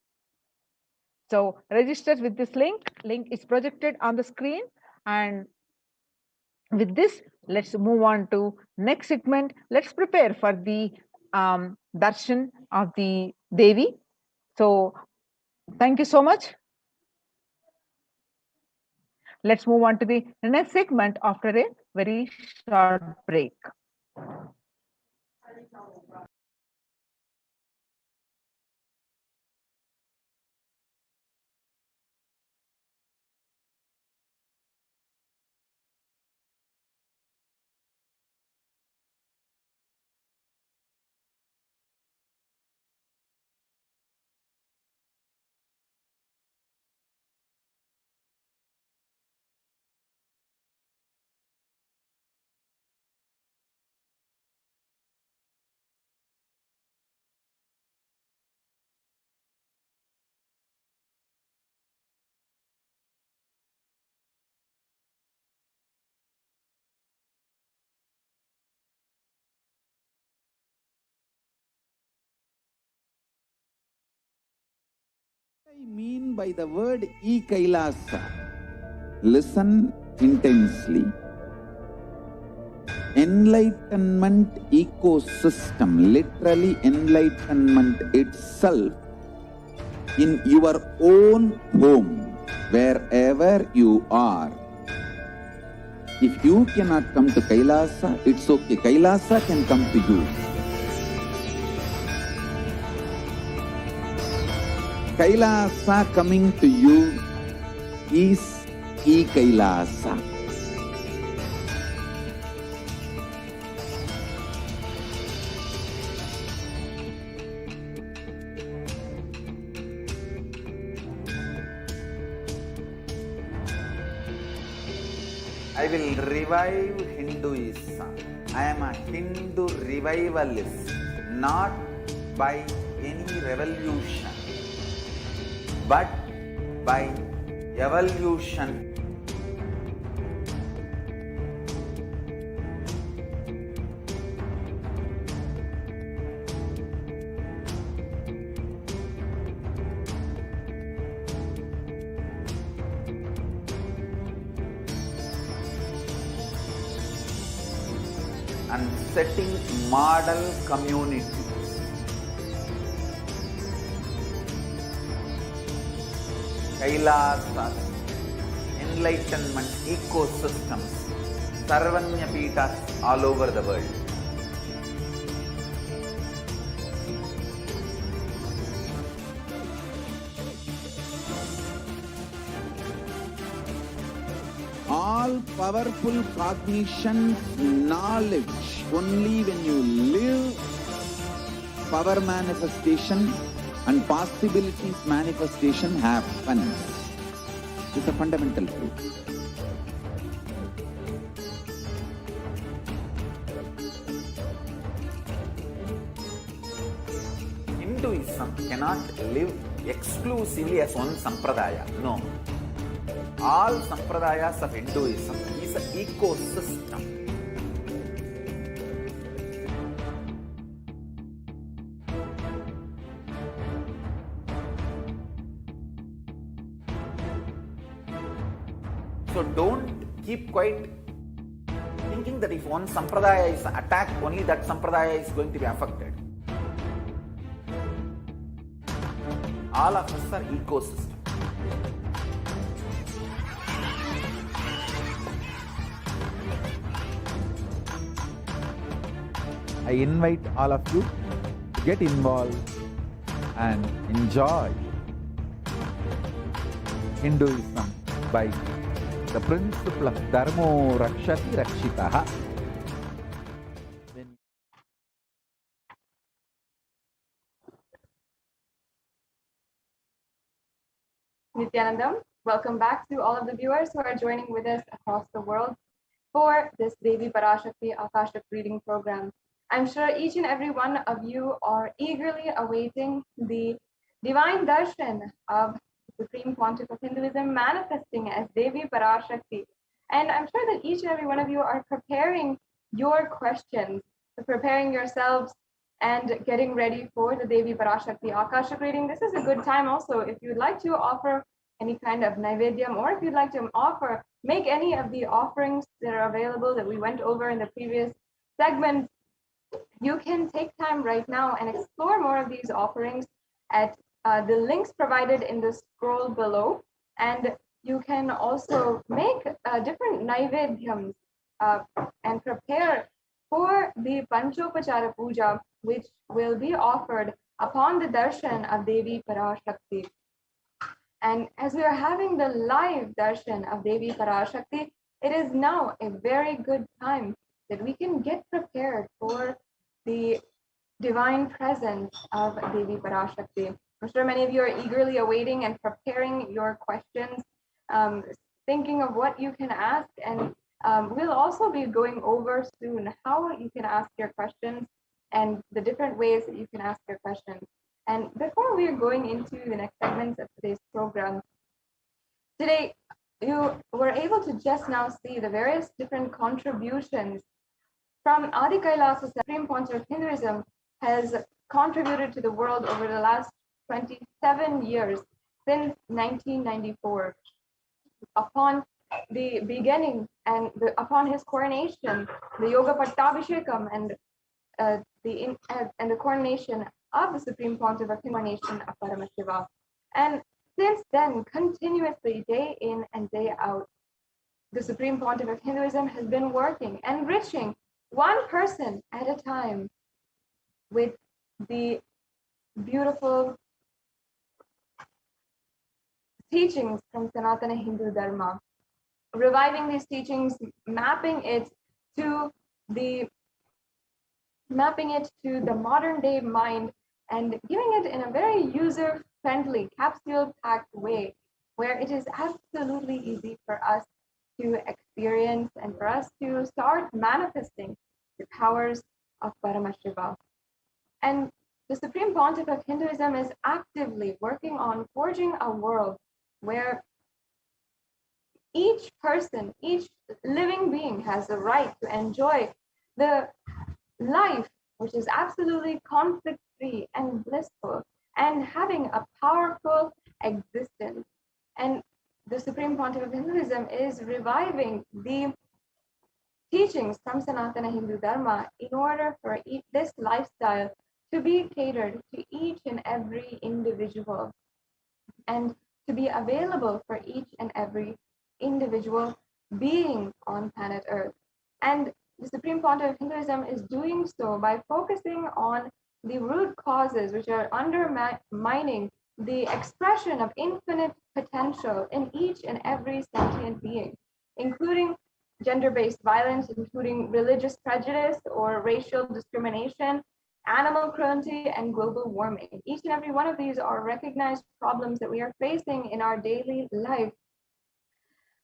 So register with this link. Link is projected on the screen. And with this, let's move on to next segment. Let's prepare for the darshan of the Devi. So thank you so much. Let's move on to the next segment after a very short break. I mean by the word e-Kailasa? Listen intensely. Enlightenment ecosystem, literally enlightenment itself, in your own home, wherever you are. If you cannot come to Kailasa, it's okay. Kailasa can come to you. Kailasa coming to you is e-Kailasa. I will revive Hinduism. I am a Hindu revivalist, not by any revolution, but by evolution. And setting model communities. Kailasas, enlightenment ecosystems, Sarvanya Peethas all over the world. All powerful cognition, knowledge, only when you live, power manifestation and possibilities manifestation happens. It's a fundamental truth. Hinduism cannot live exclusively as one sampradaya. No. All sampradayas of Hinduism is an ecosystem. So don't keep quiet thinking that if one sampradaya is attacked, only that sampradaya is going to be affected. All of us are ecosystem. I invite all of you to get involved and enjoy Hinduism by the principle of Dharmo Rakshati Rakshitaha. Nithyanandam, welcome back to all of the viewers who are joining with us across the world for this Devi Parashakti Akashic reading program. I'm sure each and every one of you are eagerly awaiting the divine darshan of the Supreme Pontiff of Hinduism manifesting as Devi Parashakti. And I'm sure that each and every one of you are preparing your questions, preparing yourselves and getting ready for the Devi Parashakti Akashic reading. This is a good time also if you'd like to offer any kind of naivedyam, or if you'd like to make any of the offerings that are available that we went over in the previous segment. You can take time right now and explore more of these offerings at the links provided in the scroll below. And you can also make different naivedyams and prepare for the Panchopachara Puja, which will be offered upon the darshan of Devi Parashakti. And as we are having the live darshan of Devi Parashakti, it is now a very good time that we can get prepared for the divine presence of Devi Parashakti. I'm sure many of you are eagerly awaiting and preparing your questions, thinking of what you can ask. And we'll also be going over soon how you can ask your questions and the different ways that you can ask your questions. And before we are going into the next segments of today's program, today you were able to just now see the various different contributions from Adi Kailasa. Supreme Pontiff of Hinduism has contributed to the world over the last 27 years, since 1994. Upon the beginning and upon his coronation, the Yoga Pattabhishekam and the coronation of the Supreme Pontiff of coronation of Paramashivoham. And since then, continuously, day in and day out, the Supreme Pontiff of Hinduism has been working, enriching one person at a time with the beautiful teachings from Sanatana Hindu Dharma, reviving these teachings, mapping it to the modern day mind, and giving it in a very user-friendly, capsule-packed way, where it is absolutely easy for us to experience and for us to start manifesting the powers of Paramashiva. And the Supreme Pontiff of Hinduism is actively working on forging a world where each person, each living being has the right to enjoy the life which is absolutely conflict-free and blissful, and having a powerful existence. And the Supreme Pontiff of Hinduism is reviving the teachings from Sanatana Hindu Dharma in order for this lifestyle to be catered to each and every individual, and to be available for each and every individual being on planet Earth. And the Supreme Pontiff of Hinduism is doing so by focusing on the root causes which are undermining the expression of infinite potential in each and every sentient being, including gender-based violence, including religious prejudice or racial discrimination, animal cruelty, and global warming. Each and every one of these are recognized problems that we are facing in our daily life,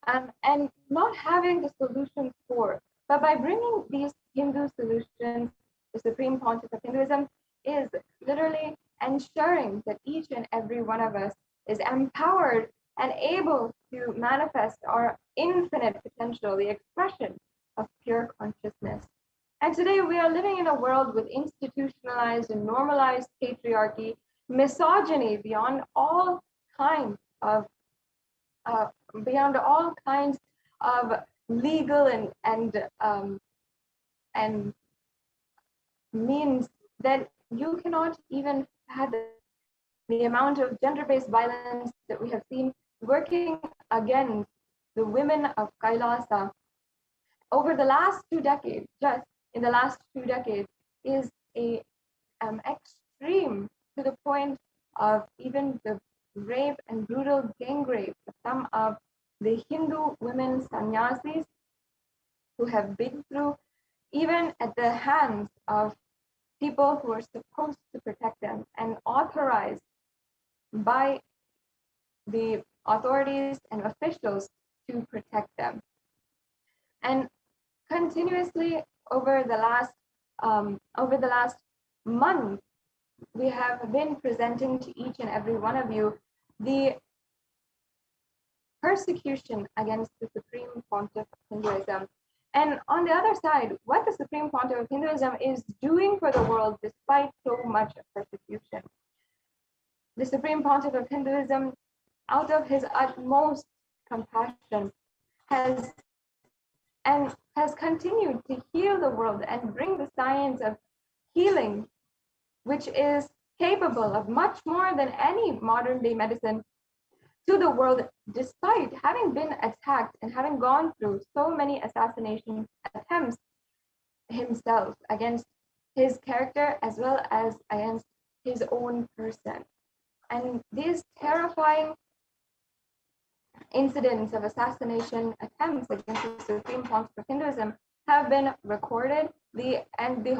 and not having the solutions for. But by bringing these Hindu solutions, the Supreme Pontiff of Hinduism is literally ensuring that each and every one of us is empowered and able to manifest our infinite potential, the expression of pure consciousness. And today we are living in a world with institutionalized and normalized patriarchy, misogyny beyond all kinds of legal and means that you cannot even fathom. The amount of gender-based violence that we have seen working against the women of Kailasa over the last 2 decades, just in the last 2 decades, is a extreme, to the point of even the rape and brutal gang rape of some of the Hindu women sannyasis who have been through, even at the hands of people who are supposed to protect them and authorized by the authorities and officials to protect them. And continuously over the last month, we have been presenting to each and every one of you the persecution against the Supreme Pontiff of Hinduism. And on the other side, what the Supreme Pontiff of Hinduism is doing for the world despite so much persecution. The Supreme Pontiff of Hinduism, out of his utmost compassion, has continued to heal the world and bring the science of healing, which is capable of much more than any modern day medicine, to the world, despite having been attacked and having gone through so many assassination attempts himself against his character as well as against his own person. And these terrifying incidents of assassination attempts against the Supreme Pontiff of Hinduism have been recorded. The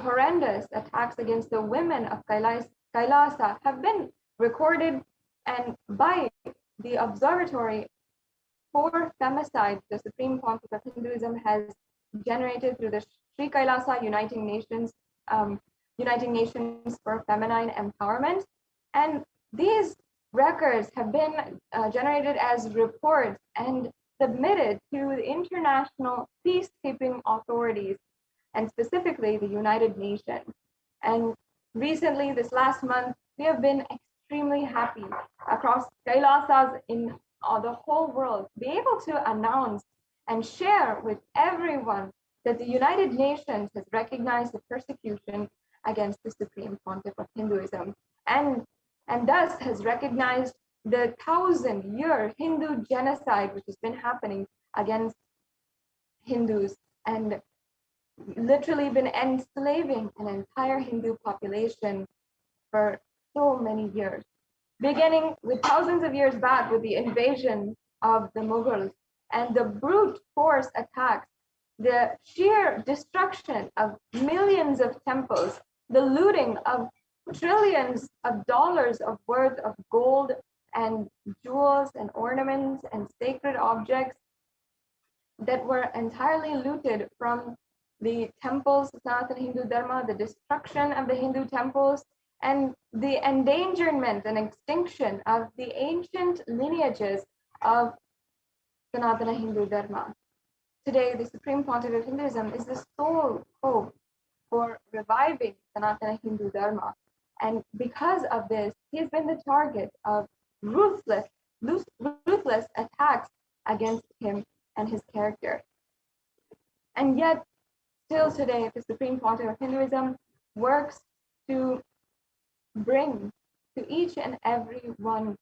horrendous attacks against the women of Kailasa have been recorded, and by the Observatory for Femicide, the Supreme Pontiff of Hinduism has generated through the Sri Kailasa Uniting Nations for Feminine Empowerment. And these records have been generated as reports and submitted to the international peacekeeping authorities, and specifically the United Nations. And recently, this last month, we have been extremely happy across Kailasas in the whole world to be able to announce and share with everyone that the United Nations has recognized the persecution against the Supreme Pontiff of Hinduism, and thus has recognized the 1,000-year Hindu genocide which has been happening against Hindus and literally been enslaving an entire Hindu population for so many years, beginning with thousands of years back with the invasion of the Mughals and the brute force attacks, the sheer destruction of millions of temples, the looting of trillions of dollars of worth of gold and jewels and ornaments and sacred objects that were entirely looted from the temples of Sanatana Hindu Dharma, the destruction of the Hindu temples, and the endangerment and extinction of the ancient lineages of Sanatana Hindu Dharma. Today, the Supreme Pontiff of Hinduism is the sole hope for reviving Sanatana Hindu Dharma. And because of this, he has been the target of ruthless attacks against him and his character. And yet, still today, the Supreme Pontiff of Hinduism works to bring to each and every one,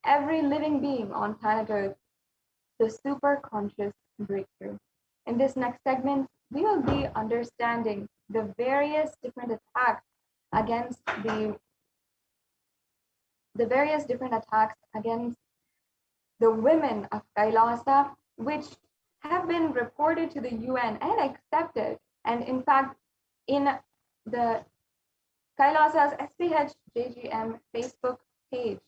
every living being on planet Earth, the super conscious breakthrough. In this next segment, we will be understanding the various different attacks against the women of Kailasa, which have been reported to the UN and accepted. And in fact, in the Kailasa's SPH JGM Facebook page,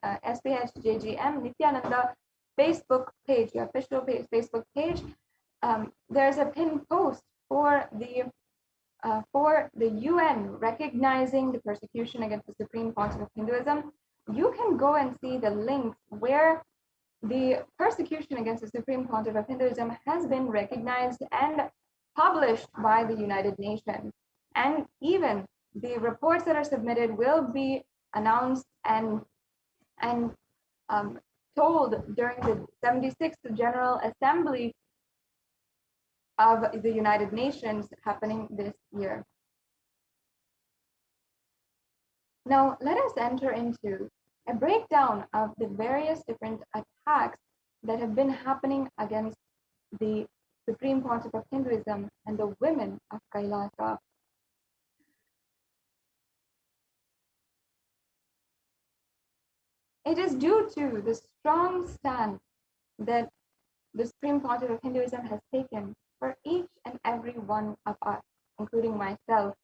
SPH JGM Nithyananda Facebook page, the official Facebook page, there's a pinned post for the for the UN recognizing the persecution against the Supreme Pontiff of Hinduism, you can go and see the links where the persecution against the Supreme Pontiff of Hinduism has been recognized and published by the United Nations. And even the reports that are submitted will be announced and told during the 76th General Assembly of the United Nations happening this year. Now, let us enter into a breakdown of the various different attacks that have been happening against the Supreme Pontiff of Hinduism and the women of Kailasa. It is due to the strong stand that the Supreme Pontiff of Hinduism has taken for each and every one of us, including myself,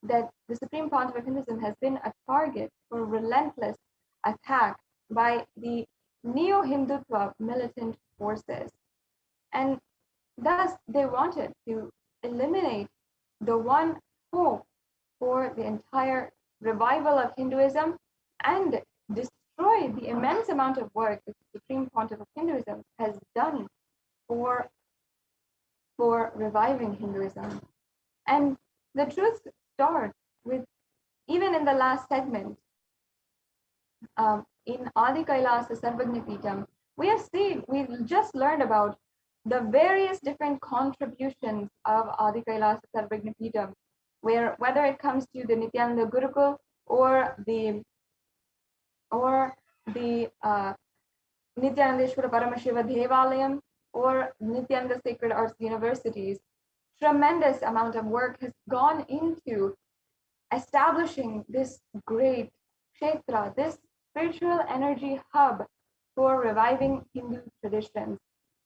that the Supreme Pontiff of Hinduism has been a target for relentless attack by the neo-Hindutva militant forces. And thus they wanted to eliminate the one hope for the entire revival of Hinduism and destroy the immense amount of work that the Supreme Pontiff of Hinduism has done for reviving Hinduism. And the truth starts with, even in the last segment, in Adi Kailasa Sarvagnipitam, we've just learned about the various different contributions of Adi Kailasa Sarvagnipitam, whether it comes to the Nithyananda Gurukul or the Nithyanandeshwara Paramashiva Devalayam or Nithyananda Sacred Arts Universities, tremendous amount of work has gone into establishing this great kshetra, this spiritual energy hub for reviving Hindu traditions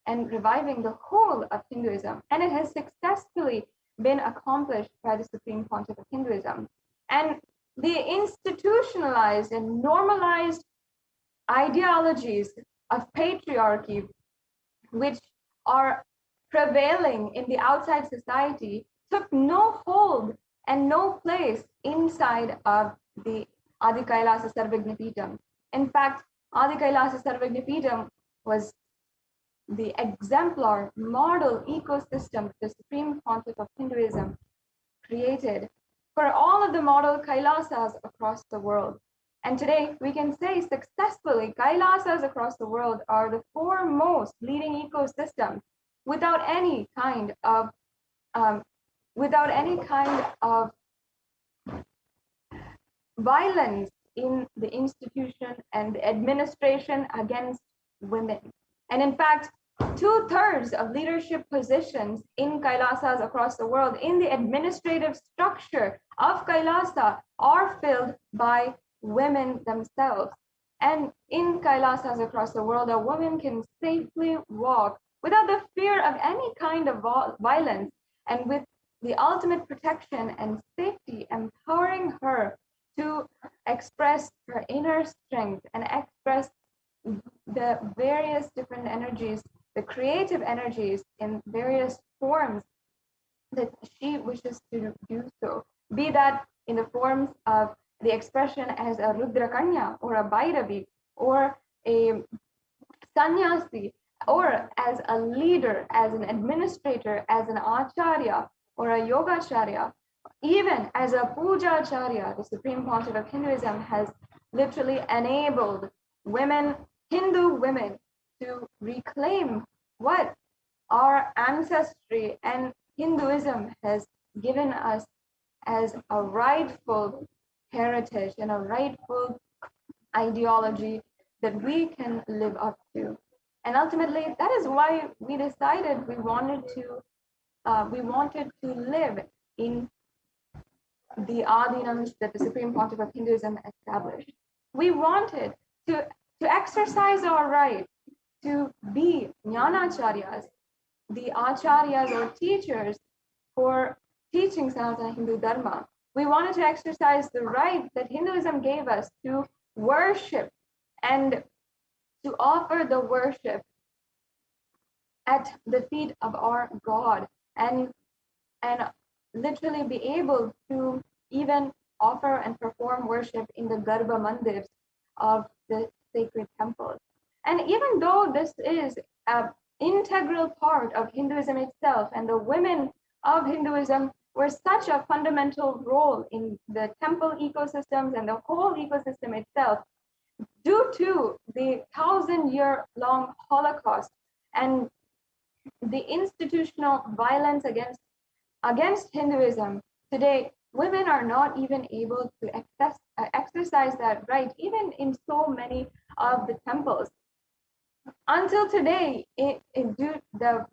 and reviving the whole of Hinduism. And it has successfully been accomplished by the Supreme Pontiff of Hinduism. And the institutionalized and normalized ideologies of patriarchy, which are prevailing in the outside society, took no hold and no place inside of the Adi Kailasa Sarvagnipitam. In fact, Adi Kailasa Sarvagnipitam was the exemplar model ecosystem the Supreme Pontiff of Hinduism created for all of the model Kailasas across the world. And today we can say successfully Kailasas across the world are the foremost leading ecosystems without any kind of violence in the institution and the administration against women. And in fact, 2/3 of leadership positions in Kailasas across the world in the administrative structure of Kailasa are filled by women themselves. And in Kailasas across the world, a woman can safely walk without the fear of any kind of violence, and with the ultimate protection and safety empowering her to express her inner strength and express the various different energies, the creative energies in various forms that she wishes to do so, be that in the forms of the expression as a Rudra Kanya or a Bhairavi or a sannyasi, or as a leader, as an administrator, as an acharya or a yogacharya, even as a puja-acharya. The Supreme Pontiff of Hinduism has literally enabled women, Hindu women, to reclaim what our ancestry and Hinduism has given us as a rightful heritage and a rightful ideology that we can live up to. And ultimately, that is why we decided we wanted to live in the Adinams that the Supreme Pontiff of Hinduism established. We wanted to exercise our right to be Jnanacharyas, the acharyas or teachers for teaching Sanatana Hindu Dharma. We wanted to exercise the right that Hinduism gave us to worship and to offer the worship at the feet of our God and literally be able to even offer and perform worship in the Garbha mandirs of the sacred temples. And even though this is an integral part of Hinduism itself, and the women of Hinduism were such a fundamental role in the temple ecosystems and the whole ecosystem itself, due to the 1,000-year-long Holocaust and the institutional violence against Hinduism, today women are not even able to exercise that right, even in so many of the temples. Until today, the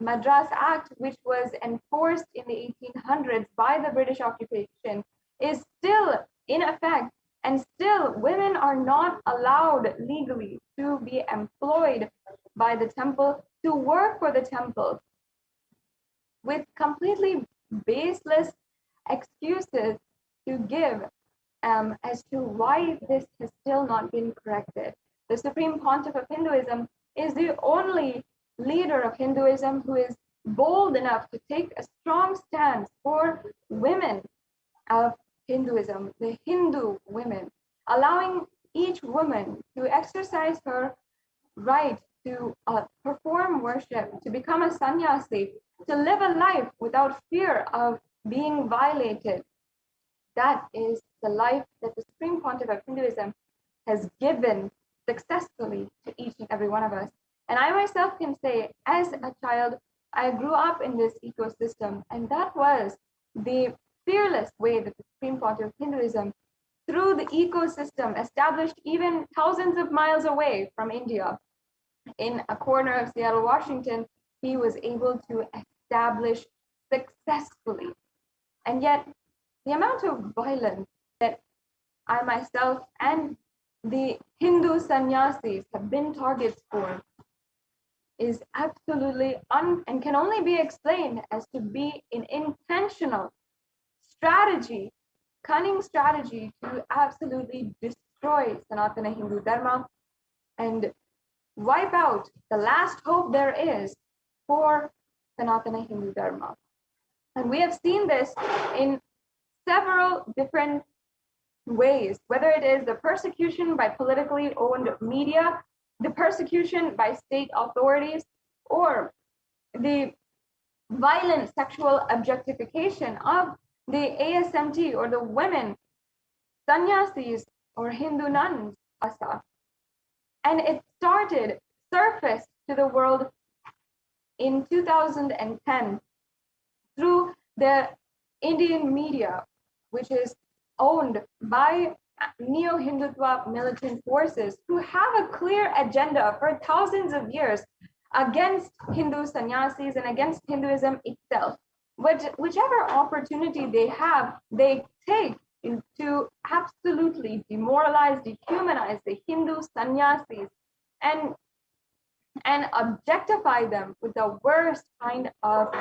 Madras Act, which was enforced in the 1800s by the British occupation, is still in effect, and still women are not allowed legally to be employed by the temple, to work for the temple, with completely baseless excuses to give as to why this has still not been corrected. The Supreme Pontiff of Hinduism is the only leader of Hinduism who is bold enough to take a strong stance for women of Hinduism, the Hindu women, allowing each woman to exercise her right to perform worship, to become a sannyasi, to live a life without fear of being violated. That is the life that the Supreme Pontiff of Hinduism has given successfully to each and every one of us. And I myself can say, as a child, I grew up in this ecosystem, and that was the fearless way that the Supreme Pontiff of Hinduism, through the ecosystem established even thousands of miles away from India, in a corner of Seattle, Washington, he was able to establish successfully. And yet, the amount of violence that I myself and the Hindu sannyasis have been targets for is absolutely and can only be explained as to be an intentional strategy, cunning strategy to absolutely destroy Sanatana Hindu Dharma and wipe out the last hope there is for Sanatana Hindu Dharma. And we have seen this in several different ways, whether it is the persecution by politically owned media, the persecution by state authorities, or the violent sexual objectification of the ASMT or the women sannyasis or Hindu nuns. And it surfaced to the world in 2010 through the Indian media, which is owned by neo-Hindutva militant forces who have a clear agenda for thousands of years against Hindu sannyasis and against Hinduism itself. Whichever opportunity they have, they take to absolutely demoralize, dehumanize the Hindu sannyasis and objectify them with the worst kind of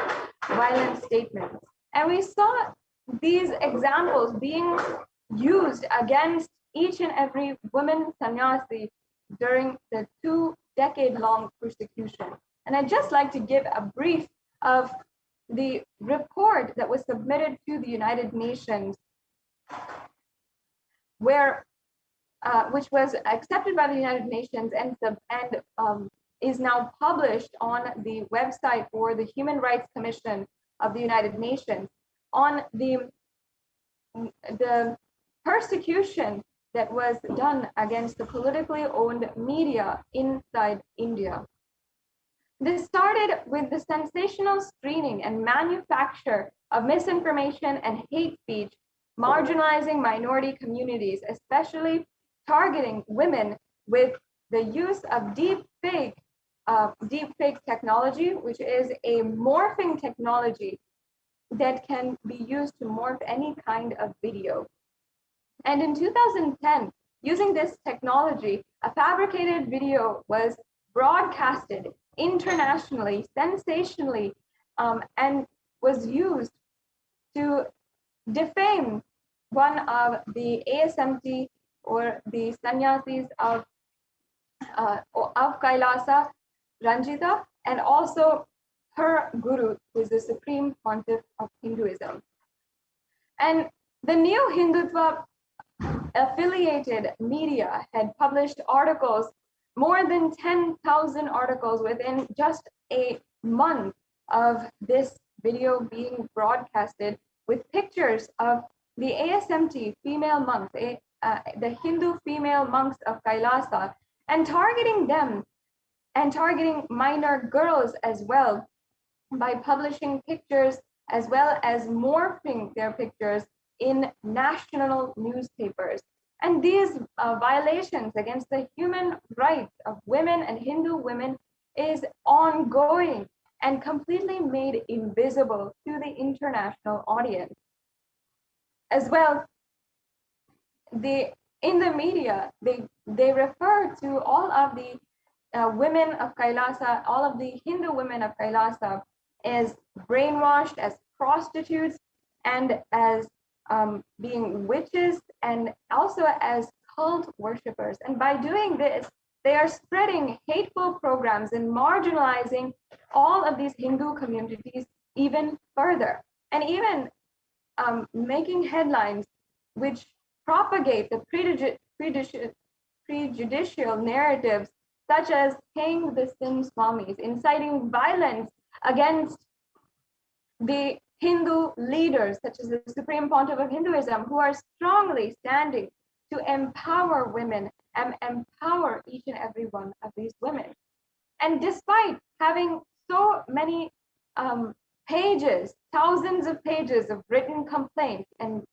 violent statements. And we saw these examples being used against each and every woman sannyasi during the 2-decade-long persecution. And I'd just like to give a brief of the report that was submitted to the United Nations, which was accepted by the United Nations and is now published on the website for the Human Rights Commission of the United Nations, on the persecution that was done against the politically owned media inside India. This started with the sensational screening and manufacture of misinformation and hate speech, marginalizing minority communities, especially targeting women with the use of deepfake technology, which is a morphing technology that can be used to morph any kind of video. And in 2010, using this technology, a fabricated video was broadcasted internationally, sensationally, and was used to defame one of the ASMT or the sannyasis of Kailasa, Ranjita, and also her guru, who is the supreme pontiff of Hinduism. And the new Hindutva affiliated media had published articles, more than 10,000 articles within just a month of this video being broadcasted, with pictures of the ASMT female monks, the Hindu female monks of Kailasa, and targeting them and targeting minor girls as well by publishing pictures as well as morphing their pictures in national newspapers. And these violations against the human rights of women and Hindu women is ongoing and completely made invisible to the international audience. As well, in the media, they refer to all of the women of Kailasa, all of the Hindu women of Kailasa, as brainwashed, as prostitutes, and as being witches, and also as cult worshippers. And by doing this, they are spreading hateful programs and marginalizing all of these Hindu communities even further, and even making headlines which propagate the prejudicial narratives, such as hang the Sin Swamis, inciting violence against the Hindu leaders, such as the Supreme Pontiff of Hinduism, who are strongly standing to empower women and empower each and every one of these women. And despite having so many pages, thousands of pages of written complaints, and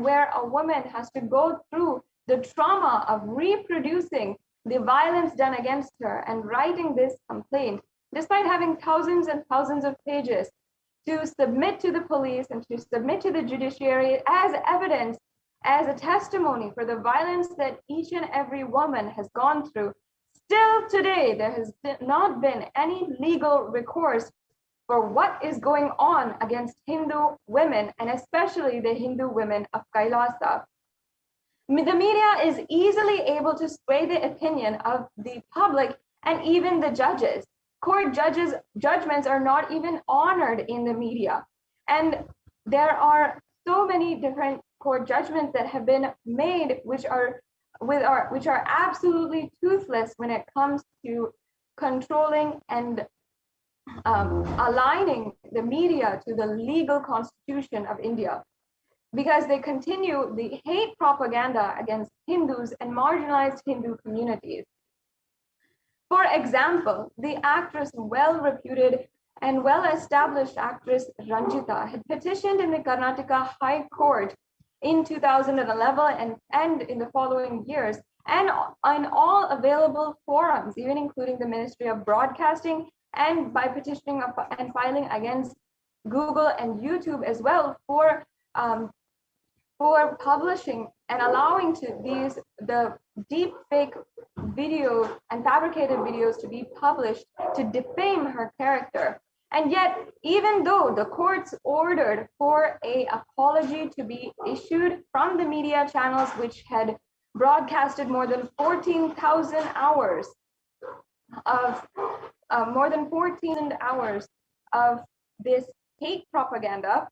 where a woman has to go through the trauma of reproducing the violence done against her and writing this complaint, despite having thousands and thousands of pages to submit to the police and to submit to the judiciary as evidence, as a testimony for the violence that each and every woman has gone through, still today there has not been any legal recourse for what is going on against Hindu women, and especially the Hindu women of Kailasa. The media is easily able to sway the opinion of the public and even the judges. Court judgments are not even honored in the media. And there are so many different court judgments that have been made which are absolutely toothless when it comes to controlling and aligning the media to the legal constitution of India, because they continue the hate propaganda against Hindus and marginalized Hindu communities. For example, the actress, well-reputed and well-established actress Ranjita, had petitioned in the Karnataka High Court in 2011 and in the following years, and on all available forums, even including the Ministry of Broadcasting, and by petitioning and filing against Google and YouTube as well for publishing and allowing the deep fake videos and fabricated videos to be published to defame her character. And yet, even though the courts ordered for an apology to be issued from the media channels which had broadcasted more than 14,000 hours of this hate propaganda,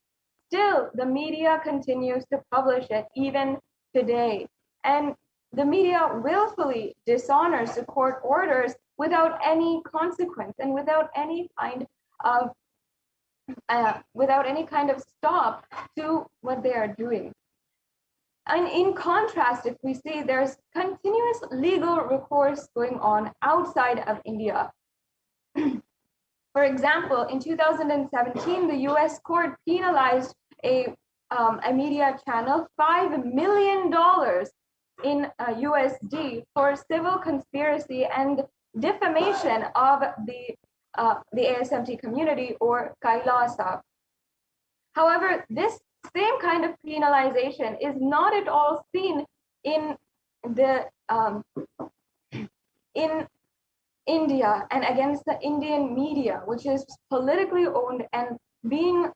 still the media continues to publish it even today. And the media willfully dishonors the court orders without any consequence and without any kind of stop to what they are doing. And in contrast, if we see there's continuous legal recourse going on outside of India. For example, in 2017, the US court penalized a media channel $5 million in USD for civil conspiracy and defamation of the ASMT community or Kailasa. However, this same kind of penalization is not at all seen in India and against the Indian media, which is politically owned and being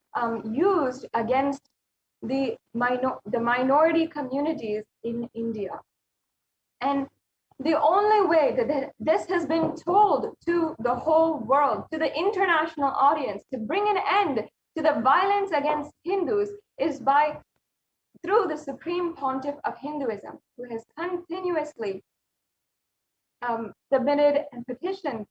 used against the minority communities in India. And The only way that this has been told to the whole world, to the international audience, to bring an end to the violence against Hindus is through the Supreme Pontiff of Hinduism, who has continuously submitted and petitioned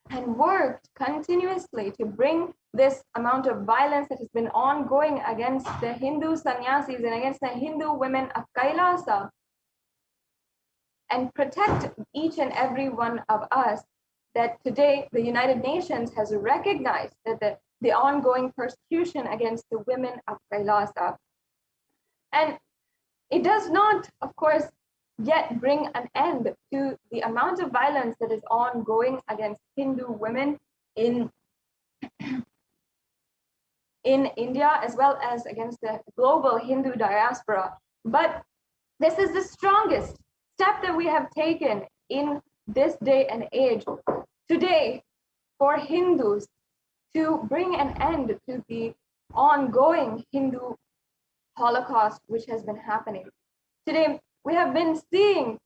and worked continuously to bring this amount of violence that has been ongoing against the Hindu sannyasis and against the Hindu women of Kailasa, and protect each and every one of us, that today the United Nations has recognized that the ongoing persecution against the women of Kailasa. And it does not, of course, yet bring an end to the amount of violence that is ongoing against Hindu women in India, as well as against the global Hindu diaspora. But this is the strongest step that we have taken in this day and age today for Hindus to bring an end to the ongoing Hindu Holocaust which has been happening. Today, we have been seeing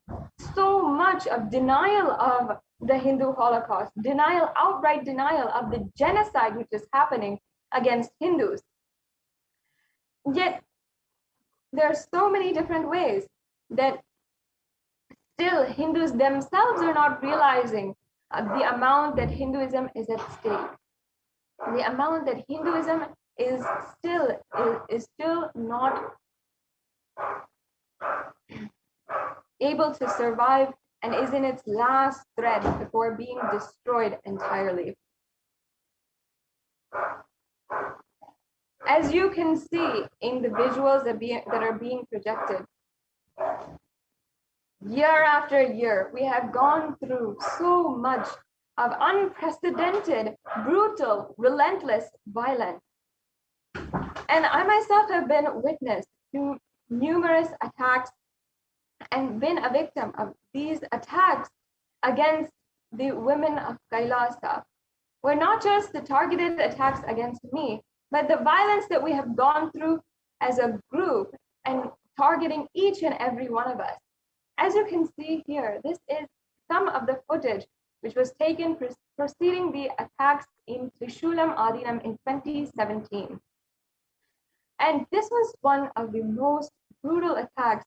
so much of denial of the Hindu Holocaust, outright denial of the genocide which is happening against Hindus. Yet, there are so many different ways that still Hindus themselves are not realizing the amount that Hinduism is at stake, the amount that Hinduism is still not able to survive and is in its last thread before being destroyed entirely. As you can see in the visuals that are being projected, year after year, we have gone through so much of unprecedented, brutal, relentless violence. And I myself have been witness to numerous attacks and been a victim of these attacks against the women of Kailasa, were not just the targeted attacks against me, but the violence that we have gone through as a group and targeting each and every one of us. As you can see here, this is some of the footage which was taken preceding the attacks in Trishulam Adinam in 2017. And this was one of the most brutal attacks,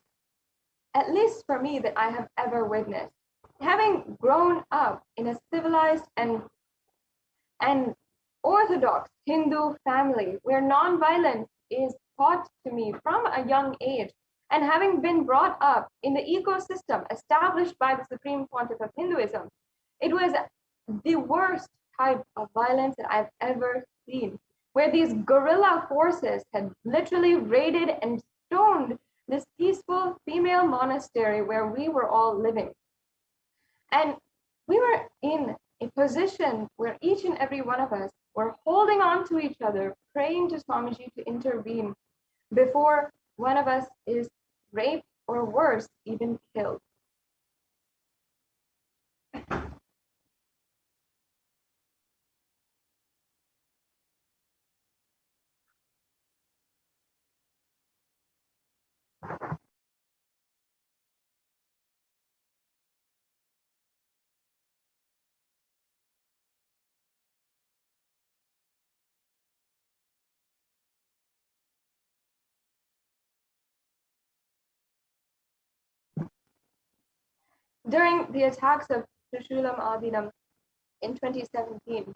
at least for me, that I have ever witnessed. Having grown up in a civilized and orthodox Hindu family where nonviolence is taught to me from a young age, and having been brought up in the ecosystem established by the Supreme Pontiff of Hinduism, it was the worst type of violence that I've ever seen, where these guerrilla forces had literally raided and stoned this peaceful female monastery where we were all living. And we were in a position where each and every one of us were holding on to each other, praying to Swamiji to intervene before one of us is raped or worse, even killed. During the attacks of Trishulam Adinam in 2017,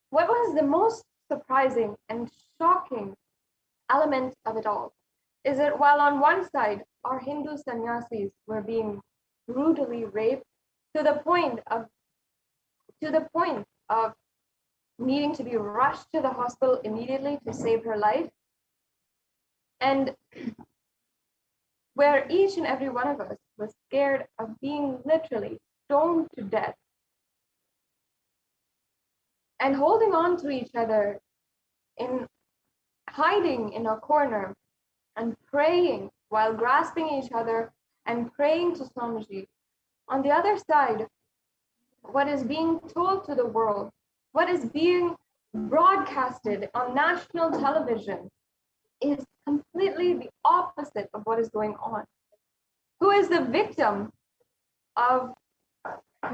what was the most surprising and shocking element of it all is that while on one side our Hindu sannyasis were being brutally raped to the point of needing to be rushed to the hospital immediately to save her life, and where each and every one of us was scared of being literally stoned to death, and holding on to each other in hiding in a corner and praying while grasping each other and praying to Swamiji. On the other side, what is being told to the world, what is being broadcasted on national television is completely the opposite of what is going on. who is the victim of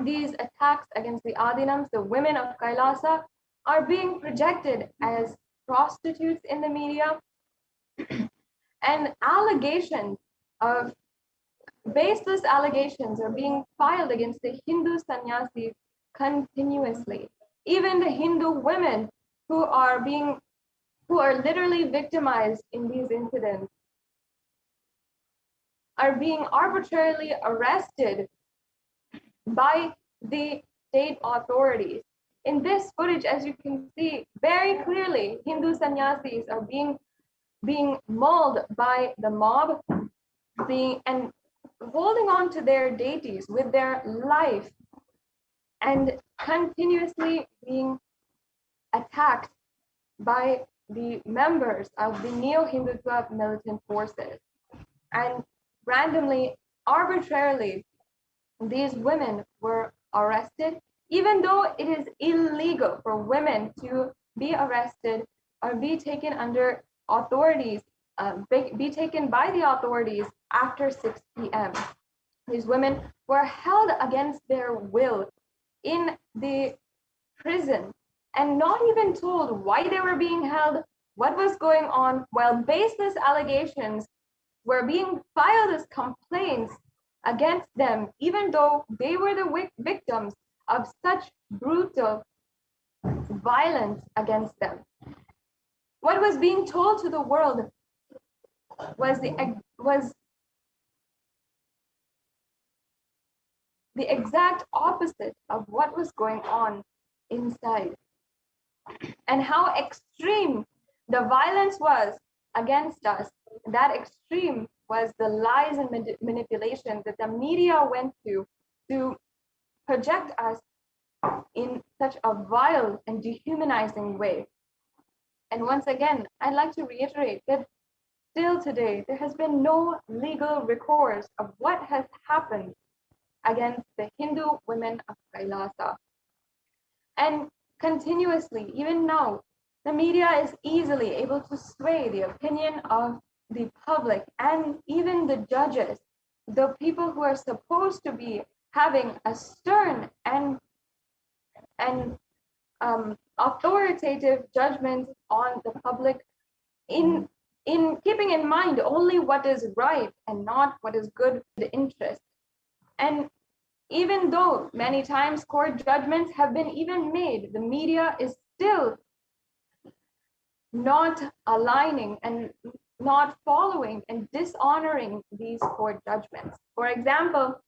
these attacks against the Adinams, the women of Kailasa, are being projected as prostitutes in the media, and allegations of baseless allegations are being filed against the Hindu sannyasis continuously. Even the Hindu women who are literally victimized in these incidents are being arbitrarily arrested by the state authorities. In this footage, as you can see very clearly, Hindu sannyasis are being mauled by the mob, and holding on to their deities with their life, and continuously being attacked by the members of the neo-Hindutva militant forces. And randomly, arbitrarily, these women were arrested, even though it is illegal for women to be arrested or be taken under authorities, be taken by the authorities after 6 p.m. These women were held against their will in the prison and not even told why they were being held, what was going on, while baseless allegations were being filed as complaints against them, even though they were the victims of such brutal violence against them. What was being told to the world was the exact opposite of what was going on inside, and how extreme the violence was against us. That extreme was the lies and manipulation that the media went to project us in such a vile and dehumanizing way. And once again, I'd like to reiterate that still today, there has been no legal recourse of what has happened against the Hindu women of Kailasa. And continuously, even now, the media is easily able to sway the opinion of the public and even the judges, the people who are supposed to be having a stern and authoritative judgment on the public, in keeping in mind only what is right and not what is good for the interest. And even though many times court judgments have been even made, the media is still not aligning and not following and dishonoring these court judgments. For example,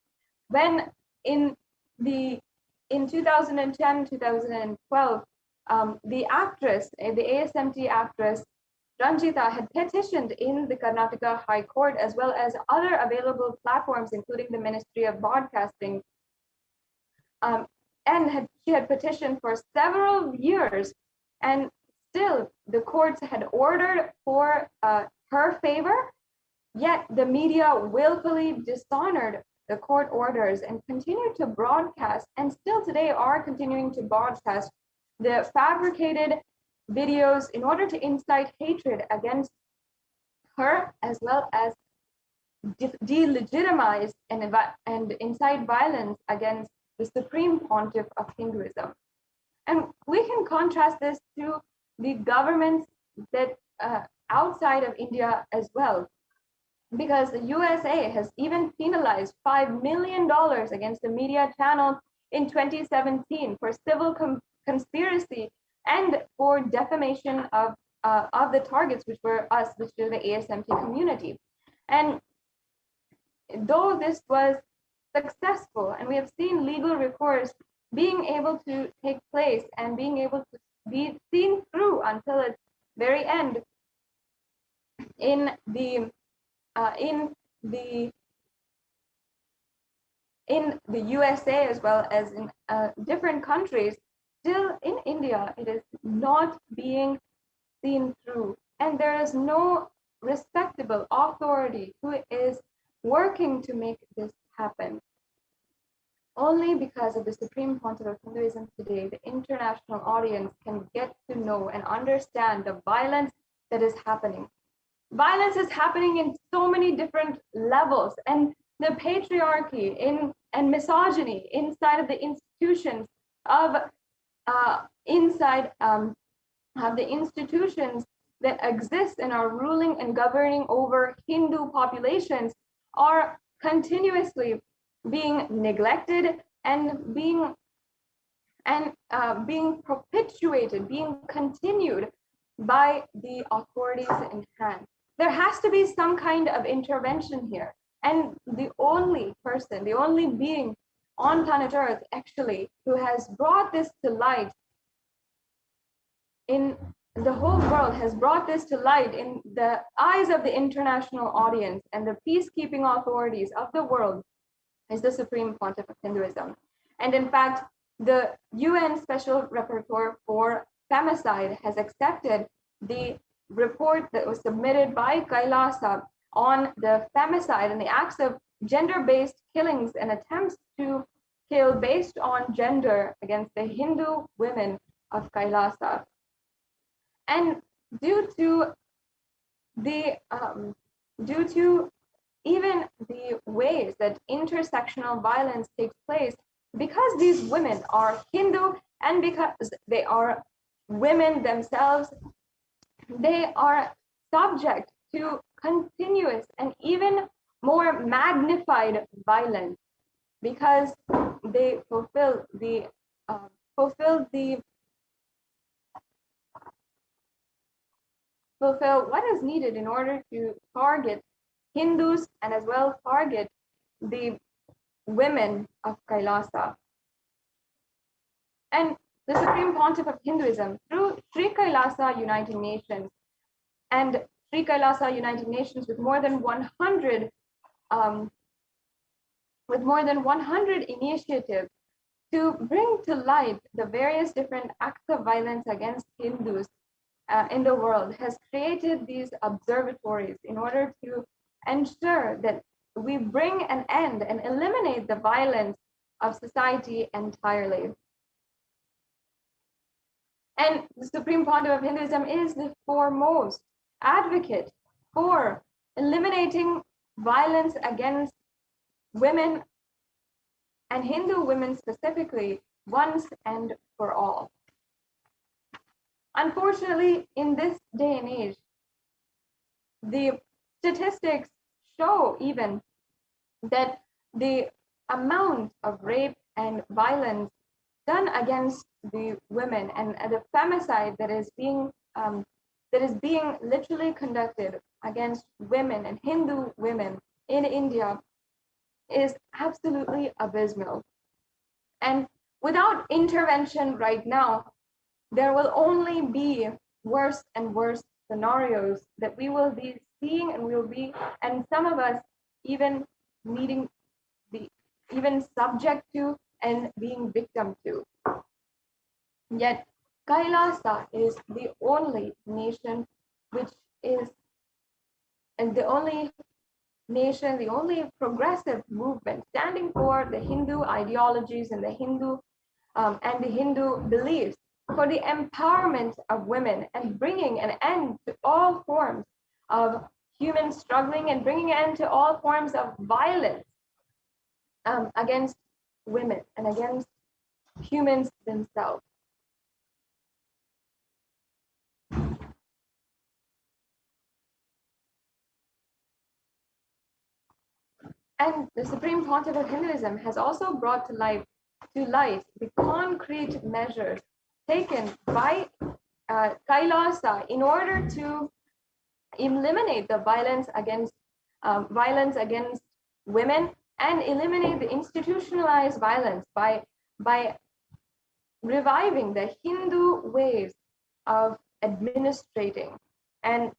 when in 2010, 2012, the actress, the ASMT actress, Ranjita, had petitioned in the Karnataka High Court, as well as other available platforms, including the Ministry of Broadcasting, and she had petitioned for several years, and still the courts had ordered for her favor, yet the media willfully dishonored the court orders and continued to broadcast, and still today are continuing to broadcast the fabricated videos in order to incite hatred against her, as well as delegitimize and incite violence against the supreme pontiff of Hinduism. And we can contrast this to the governments that outside of India as well, because the USA has even penalized $5 million against the media channel in 2017 for civil conspiracy and for defamation of the targets, which were us, which are the ASMT community. And though this was successful, and we have seen legal recourse being able to take place and being able to be seen through until its very end in the USA, as well as in different countries, still in India, it is not being seen through. And there is no respectable authority who is working to make this happen. Only because of the Supreme Pontiff of Hinduism today, the international audience can get to know and understand the violence that is happening. Violence is happening in so many different levels, and the patriarchy and misogyny inside of the institutions of that exist and are ruling and governing over Hindu populations are continuously being neglected and being perpetuated, being continued by the authorities in hand. There has to be some kind of intervention here. And the only person, the only being on planet Earth actually who has brought this to light in the whole world, has brought this to light in the eyes of the international audience and the peacekeeping authorities of the world, is the Supreme Pontiff of Hinduism. And in fact, the UN Special Rapporteur for Femicide has accepted the report that was submitted by Kailasa on the femicide and the acts of gender-based killings and attempts to kill based on gender against the Hindu women of Kailasa. And due to even the ways that intersectional violence takes place, because these women are Hindu and because they are women themselves, they are subject to continuous and even more magnified violence because they fulfill what is needed in order to target Hindus and as well target the women of Kailasa. And the Supreme Pontiff of Hinduism, through Sri Kailasa United Nations and Sri Kailasa United Nations with more than 100 initiatives to bring to light the various different acts of violence against Hindus in the world, has created these observatories in order to ensure that we bring an end and eliminate the violence of society entirely. And the Supreme Pontiff of Hinduism is the foremost advocate for eliminating violence against women and Hindu women specifically once and for all. Unfortunately, in this day and age, the statistics show even that the amount of rape and violence done against the women and the femicide that is being literally conducted against women and Hindu women in India is absolutely abysmal. And without intervention right now, there will only be worse and worse scenarios that we will be seeing, and some of us even subject to and being victim to. Yet Kailasa is the only nation the only progressive movement standing for the Hindu ideologies and the Hindu beliefs for the empowerment of women and bringing an end to all forms of human struggling and bringing an end to all forms of violence against women and against humans themselves. And the Supreme Pontiff of Hinduism has also brought to light the concrete measures taken by Kailasa in order to eliminate the violence against women and eliminate the institutionalized violence by reviving the Hindu ways of administrating. And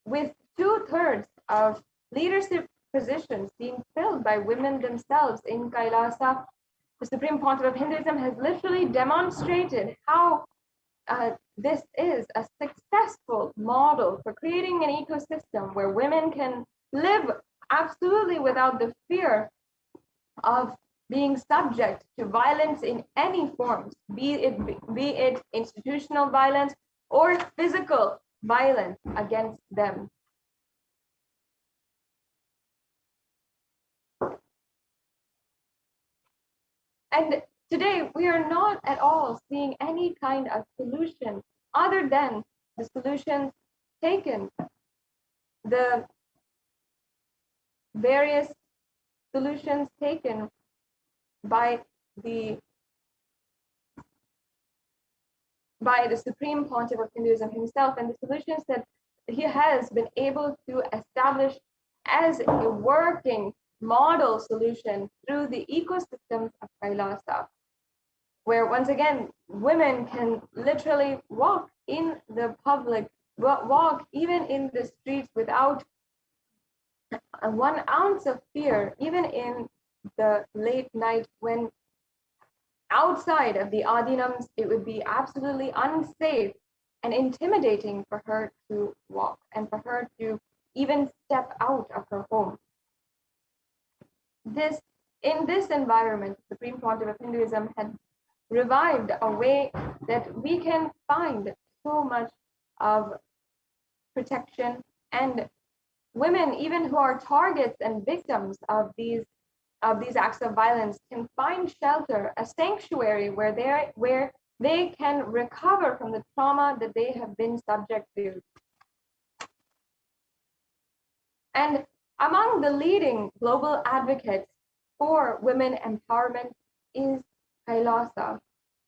with 2/3 of leadership positions being filled by women themselves in Kailasa, the Supreme Pontiff of Hinduism has literally demonstrated how this is a successful model for creating an ecosystem where women can live absolutely without the fear of being subject to violence in any forms, be it institutional violence or physical violence against them. And today we are not at all seeing any kind of solution other than the solutions taken, the various solutions taken by the Supreme Pontiff of Hinduism himself, and the solutions that he has been able to establish as a working model solution through the ecosystems of Kailasa, where once again women can literally walk in the public, walk even in the streets without 1 ounce of fear, even in the late night when outside of the Adinams it would be absolutely unsafe and intimidating for her to walk and for her to even step out of her home. In this environment, the Supreme Pontiff of Hinduism had revived a way that we can find so much of protection, and women, even who are targets and victims of these acts of violence, can find shelter, a sanctuary where they can recover from the trauma that they have been subject to. And among the leading global advocates for women empowerment is Kailasa.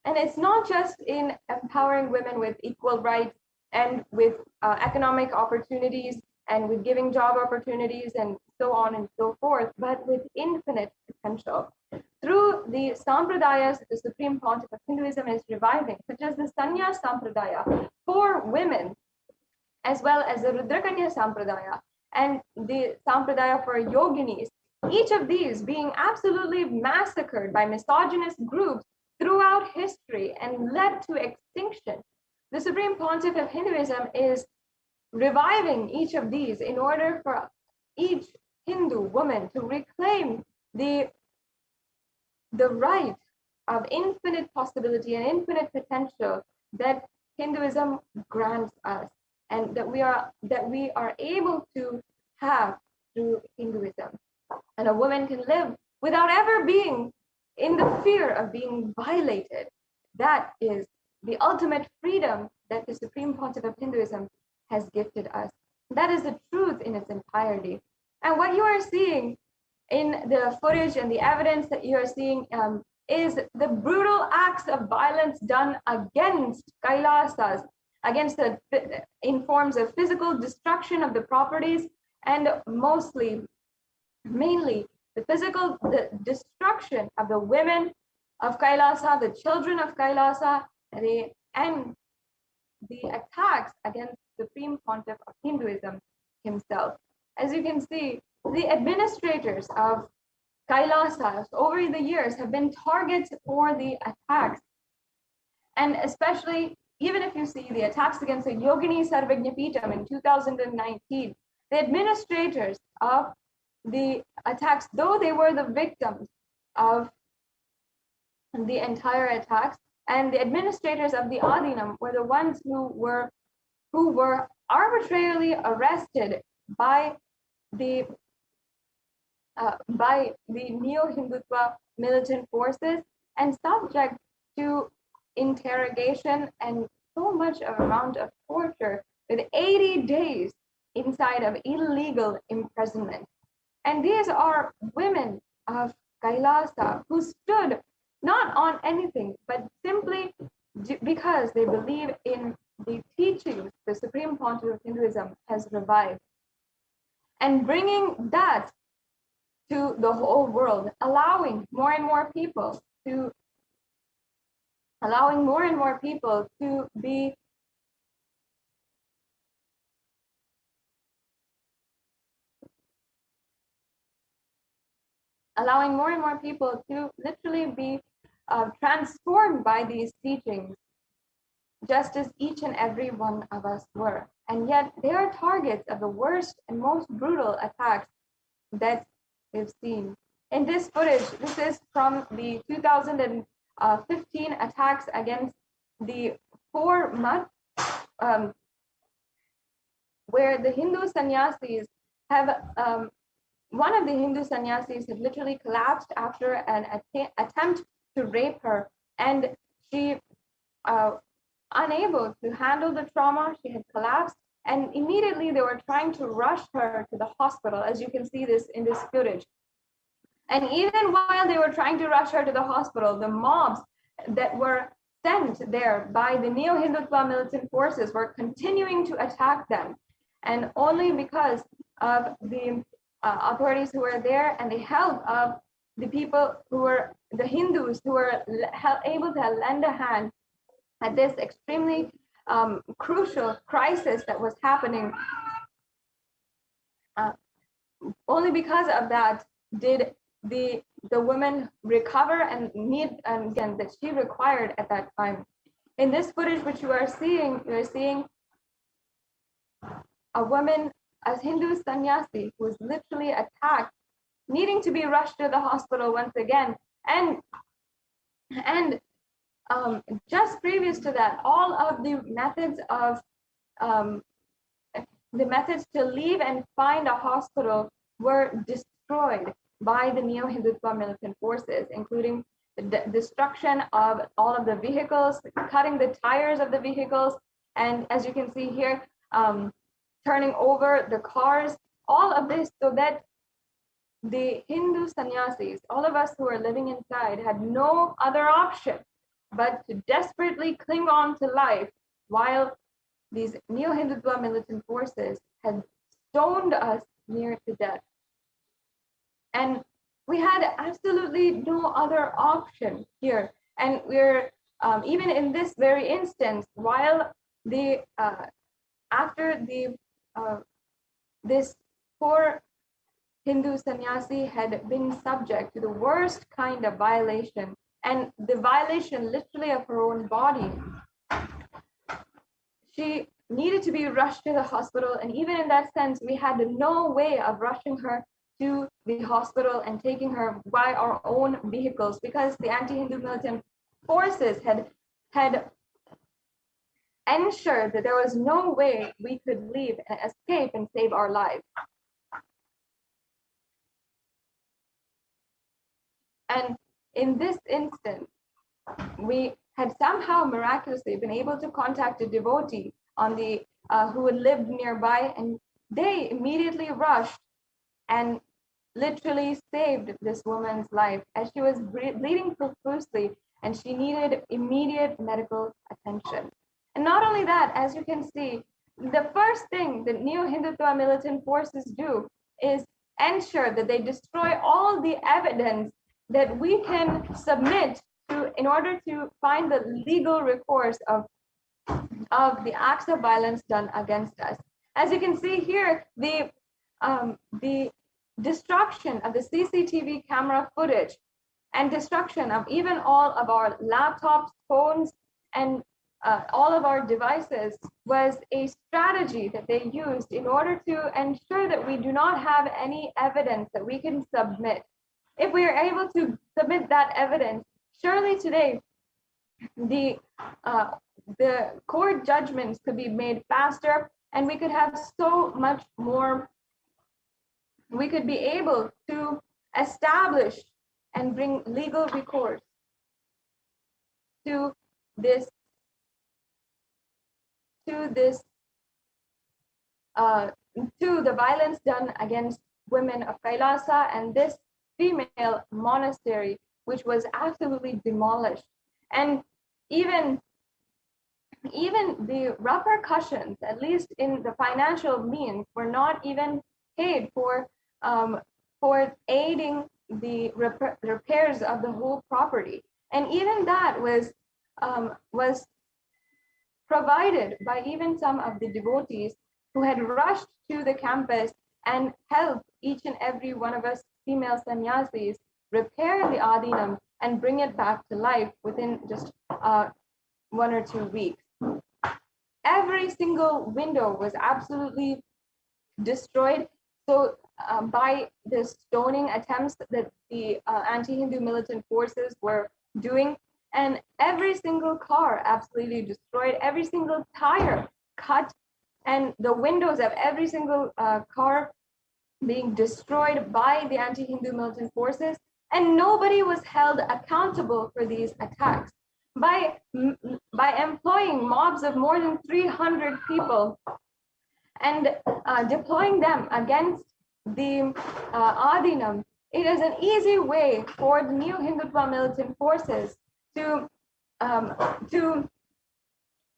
And it's not just in empowering women with equal rights and with economic opportunities and with giving job opportunities and so on and so forth, but with infinite potential. Through the sampradayas that the Supreme Pontiff of Hinduism is reviving, such as the Sanya Sampradaya for women, as well as the Rudrakanya Sampradaya and the Sampradaya for yoginis, each of these being absolutely massacred by misogynist groups throughout history and led to extinction. The Supreme Pontiff of Hinduism is reviving each of these in order for each Hindu woman to reclaim the right of infinite possibility and infinite potential that Hinduism grants us, and that we are able to have through Hinduism. And a woman can live without ever being in the fear of being violated. That is the ultimate freedom that the Supreme Pontiff of Hinduism has gifted us. That is the truth in its entirety. And what you are seeing in the footage and the evidence that you are seeing is the brutal acts of violence done against Kailasas, in forms of physical destruction of the properties, and mainly the destruction of the women of Kailasa, the children of Kailasa, and the attacks against the Supreme Pontiff of Hinduism himself. As you can see, the administrators of Kailasa over the years have been targets for the attacks. And especially, even if you see the attacks against the Yogini Sarvajnapeetham in 2019, the administrators of the attacks, though they were the victims of the entire attacks, and the administrators of the Adinam were the ones who were arbitrarily arrested by the neo-Hindutva militant forces and subject to interrogation and so much of amount of torture, with 80 days inside of illegal imprisonment. And these are women of Kailasa who stood not on anything, but simply because they believe in the teachings the Supreme Pontiff of Hinduism has revived, and bringing that to the whole world, allowing more and more people to be literally be transformed by these teachings, just as each and every one of us were. And yet they are targets of the worst and most brutal attacks that we've seen. In this footage, this is from the 2015 attacks against the 4 months, where the Hindu sannyasis have, one of the Hindu sannyasis had literally collapsed after an attempt to rape her. And she, unable to handle the trauma, she had collapsed. And immediately they were trying to rush her to the hospital, as you can see this in this footage. And even while they were trying to rush her to the hospital, the mobs that were sent there by the Neo-Hindutva militant forces were continuing to attack them. And only because of the authorities who were there and the help of the people who were the Hindus who were able to lend a hand at this extremely crucial crisis that was happening, only because of that did the woman recover and need again that she required at that time. In this footage which you are seeing a woman, a Hindu sannyasi, who was literally attacked, needing to be rushed to the hospital once again. And just previous to that, all of the methods to leave and find a hospital were destroyed by the Neo-Hindutva militant forces, including the destruction of all of the vehicles, cutting the tires of the vehicles, and as you can see here, turning over the cars, all of this so that the Hindu sannyasis, all of us who are living inside, had no other option but to desperately cling on to life while these Neo-Hindutva militant forces had stoned us near to death. And we had absolutely no other option here. And we're, even in this very instance, while the, after the, this poor Hindu sannyasi had been subject to the worst kind of violation, and the violation literally of her own body, she needed to be rushed to the hospital. And even in that sense, we had no way of rushing her to the hospital and taking her by our own vehicles, because the anti-Hindu militant forces had ensured that there was no way we could leave and escape and save our lives. And in this instance, we had somehow miraculously been able to contact a devotee on the who had lived nearby, and they immediately rushed and literally saved this woman's life as she was bleeding profusely and she needed immediate medical attention. And not only that, as you can see, the first thing that Neo-Hindutva militant forces do is ensure that they destroy all the evidence that we can submit to in order to find the legal recourse of the acts of violence done against us. As you can see here, the destruction of the CCTV camera footage and destruction of even all of our laptops, phones, and all of our devices was a strategy that they used in order to ensure that we do not have any evidence that we can submit. If we are able to submit that evidence, surely today the court judgments could be made faster, and we could have so much more. We could be able to establish and bring legal recourse to this to the violence done against women of Kailasa and this female monastery, which was absolutely demolished. And even the repercussions, at least in the financial means, were not even paid for aiding the repairs of the whole property. And even that was provided by even some of the devotees who had rushed to the campus and helped each and every one of us female sannyasis repair the Adinam and bring it back to life within just 1 or 2 weeks. Every single window was absolutely destroyed. So by the stoning attempts that the anti-Hindu militant forces were doing, and every single car absolutely destroyed, every single tire cut, and the windows of every single car being destroyed by the anti-Hindu militant forces. and nobody was held accountable for these attacks. By employing mobs of more than 300 people and deploying them against the Adinam, it is an easy way for the new Hindutva militant forces to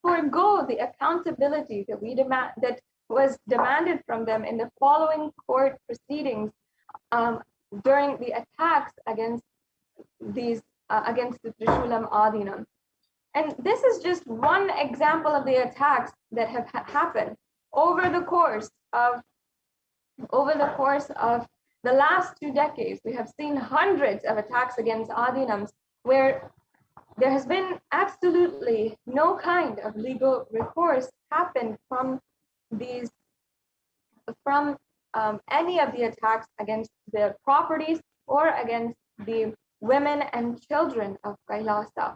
forego the accountability that was demanded from them in the following court proceedings during the attacks against the Trishulam Adinam. And this is just one example of the attacks that have happened over the course of the last 2 decades. We have seen hundreds of attacks against Adinams where there has been absolutely no kind of legal recourse happened from any of the attacks against their properties or against the women and children of Kailasa.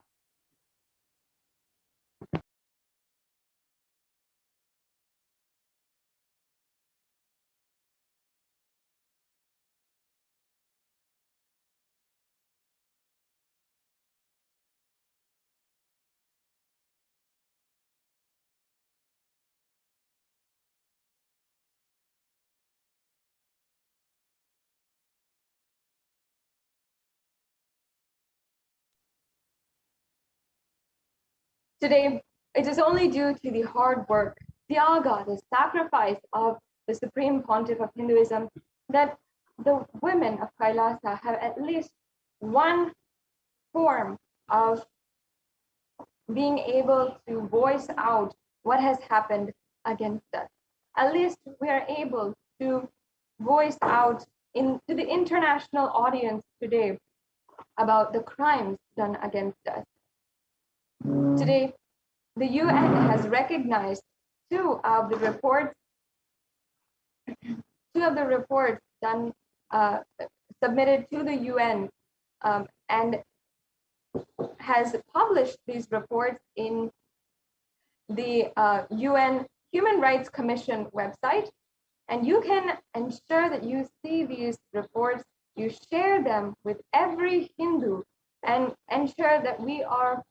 Today, it is only due to the hard work, Tyaga, the sacrifice of the Supreme Pontiff of Hinduism, that the women of Kailasa have at least one form of being able to voice out what has happened against us. At least we are able to voice out to the international audience today about the crimes done against us. Today, the UN has recognized two of the reports done submitted to the UN and has published these reports in the UN Human Rights Commission website. And you can ensure that you see these reports, you share them with every Hindu, and ensure that we are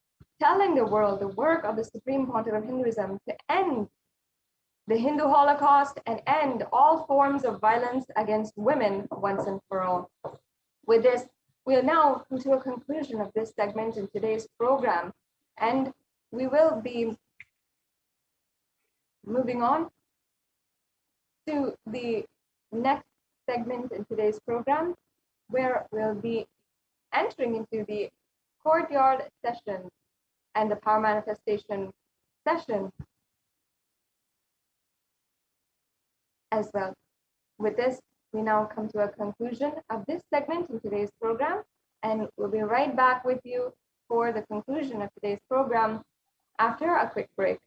telling the world the work of the Supreme Pontiff of Hinduism to end the Hindu Holocaust and end all forms of violence against women once and for all. With this, we are now come to a conclusion of this segment in today's program, and we will be moving on to the next segment in today's program, where we'll be entering into the courtyard session and the power manifestation session as well. With this, we now come to a conclusion of this segment in today's program, and we'll be right back with you for the conclusion of today's program after a quick break.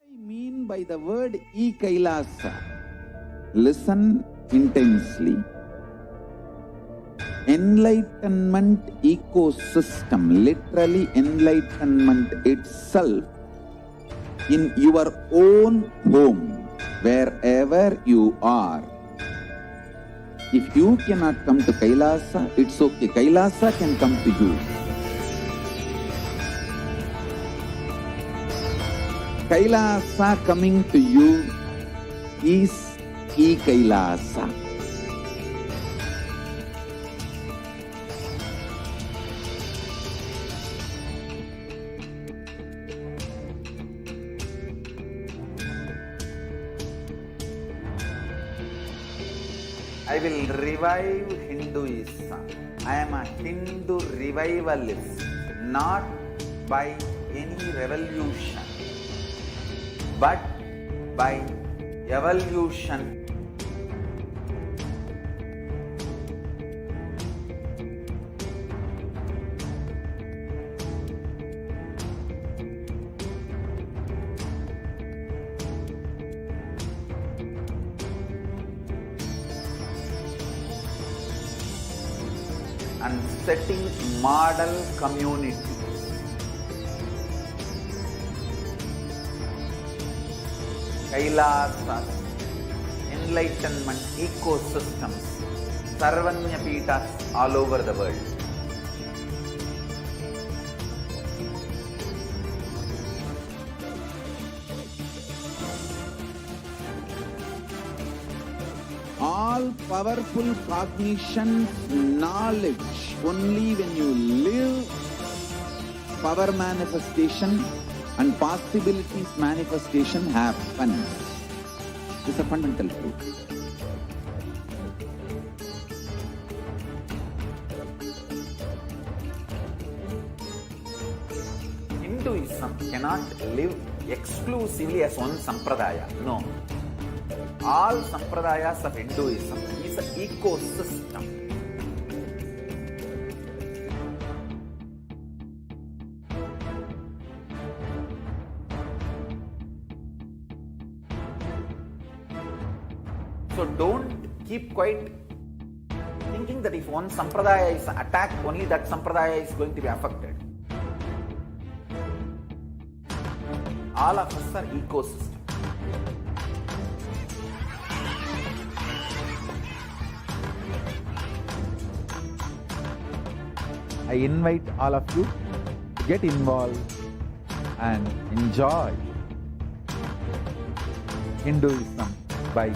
I mean by the word e-Kailasa? Listen intensely. Enlightenment ecosystem, literally enlightenment itself, in your own home, wherever you are. If you cannot come to Kailasa, it's okay. Kailasa can come to you. Kailasa coming to you is e-Kailasa. I will revive Hinduism. I am a Hindu revivalist, not by any revolution, but by evolution. And setting model community. Kailasas, enlightenment ecosystems, Sarvanya Pitas all over the world. All powerful cognition, knowledge, only when you live, power manifestation and possibilities manifestation happens. This is a fundamental truth. Hinduism cannot live exclusively as one sampradaya. No. All sampradayas of Hinduism is an ecosystem. So don't keep quiet thinking that if one sampradaya is attacked, only that sampradaya is going to be affected. All of us are ecosystem. I invite all of you to get involved and enjoy Hinduism by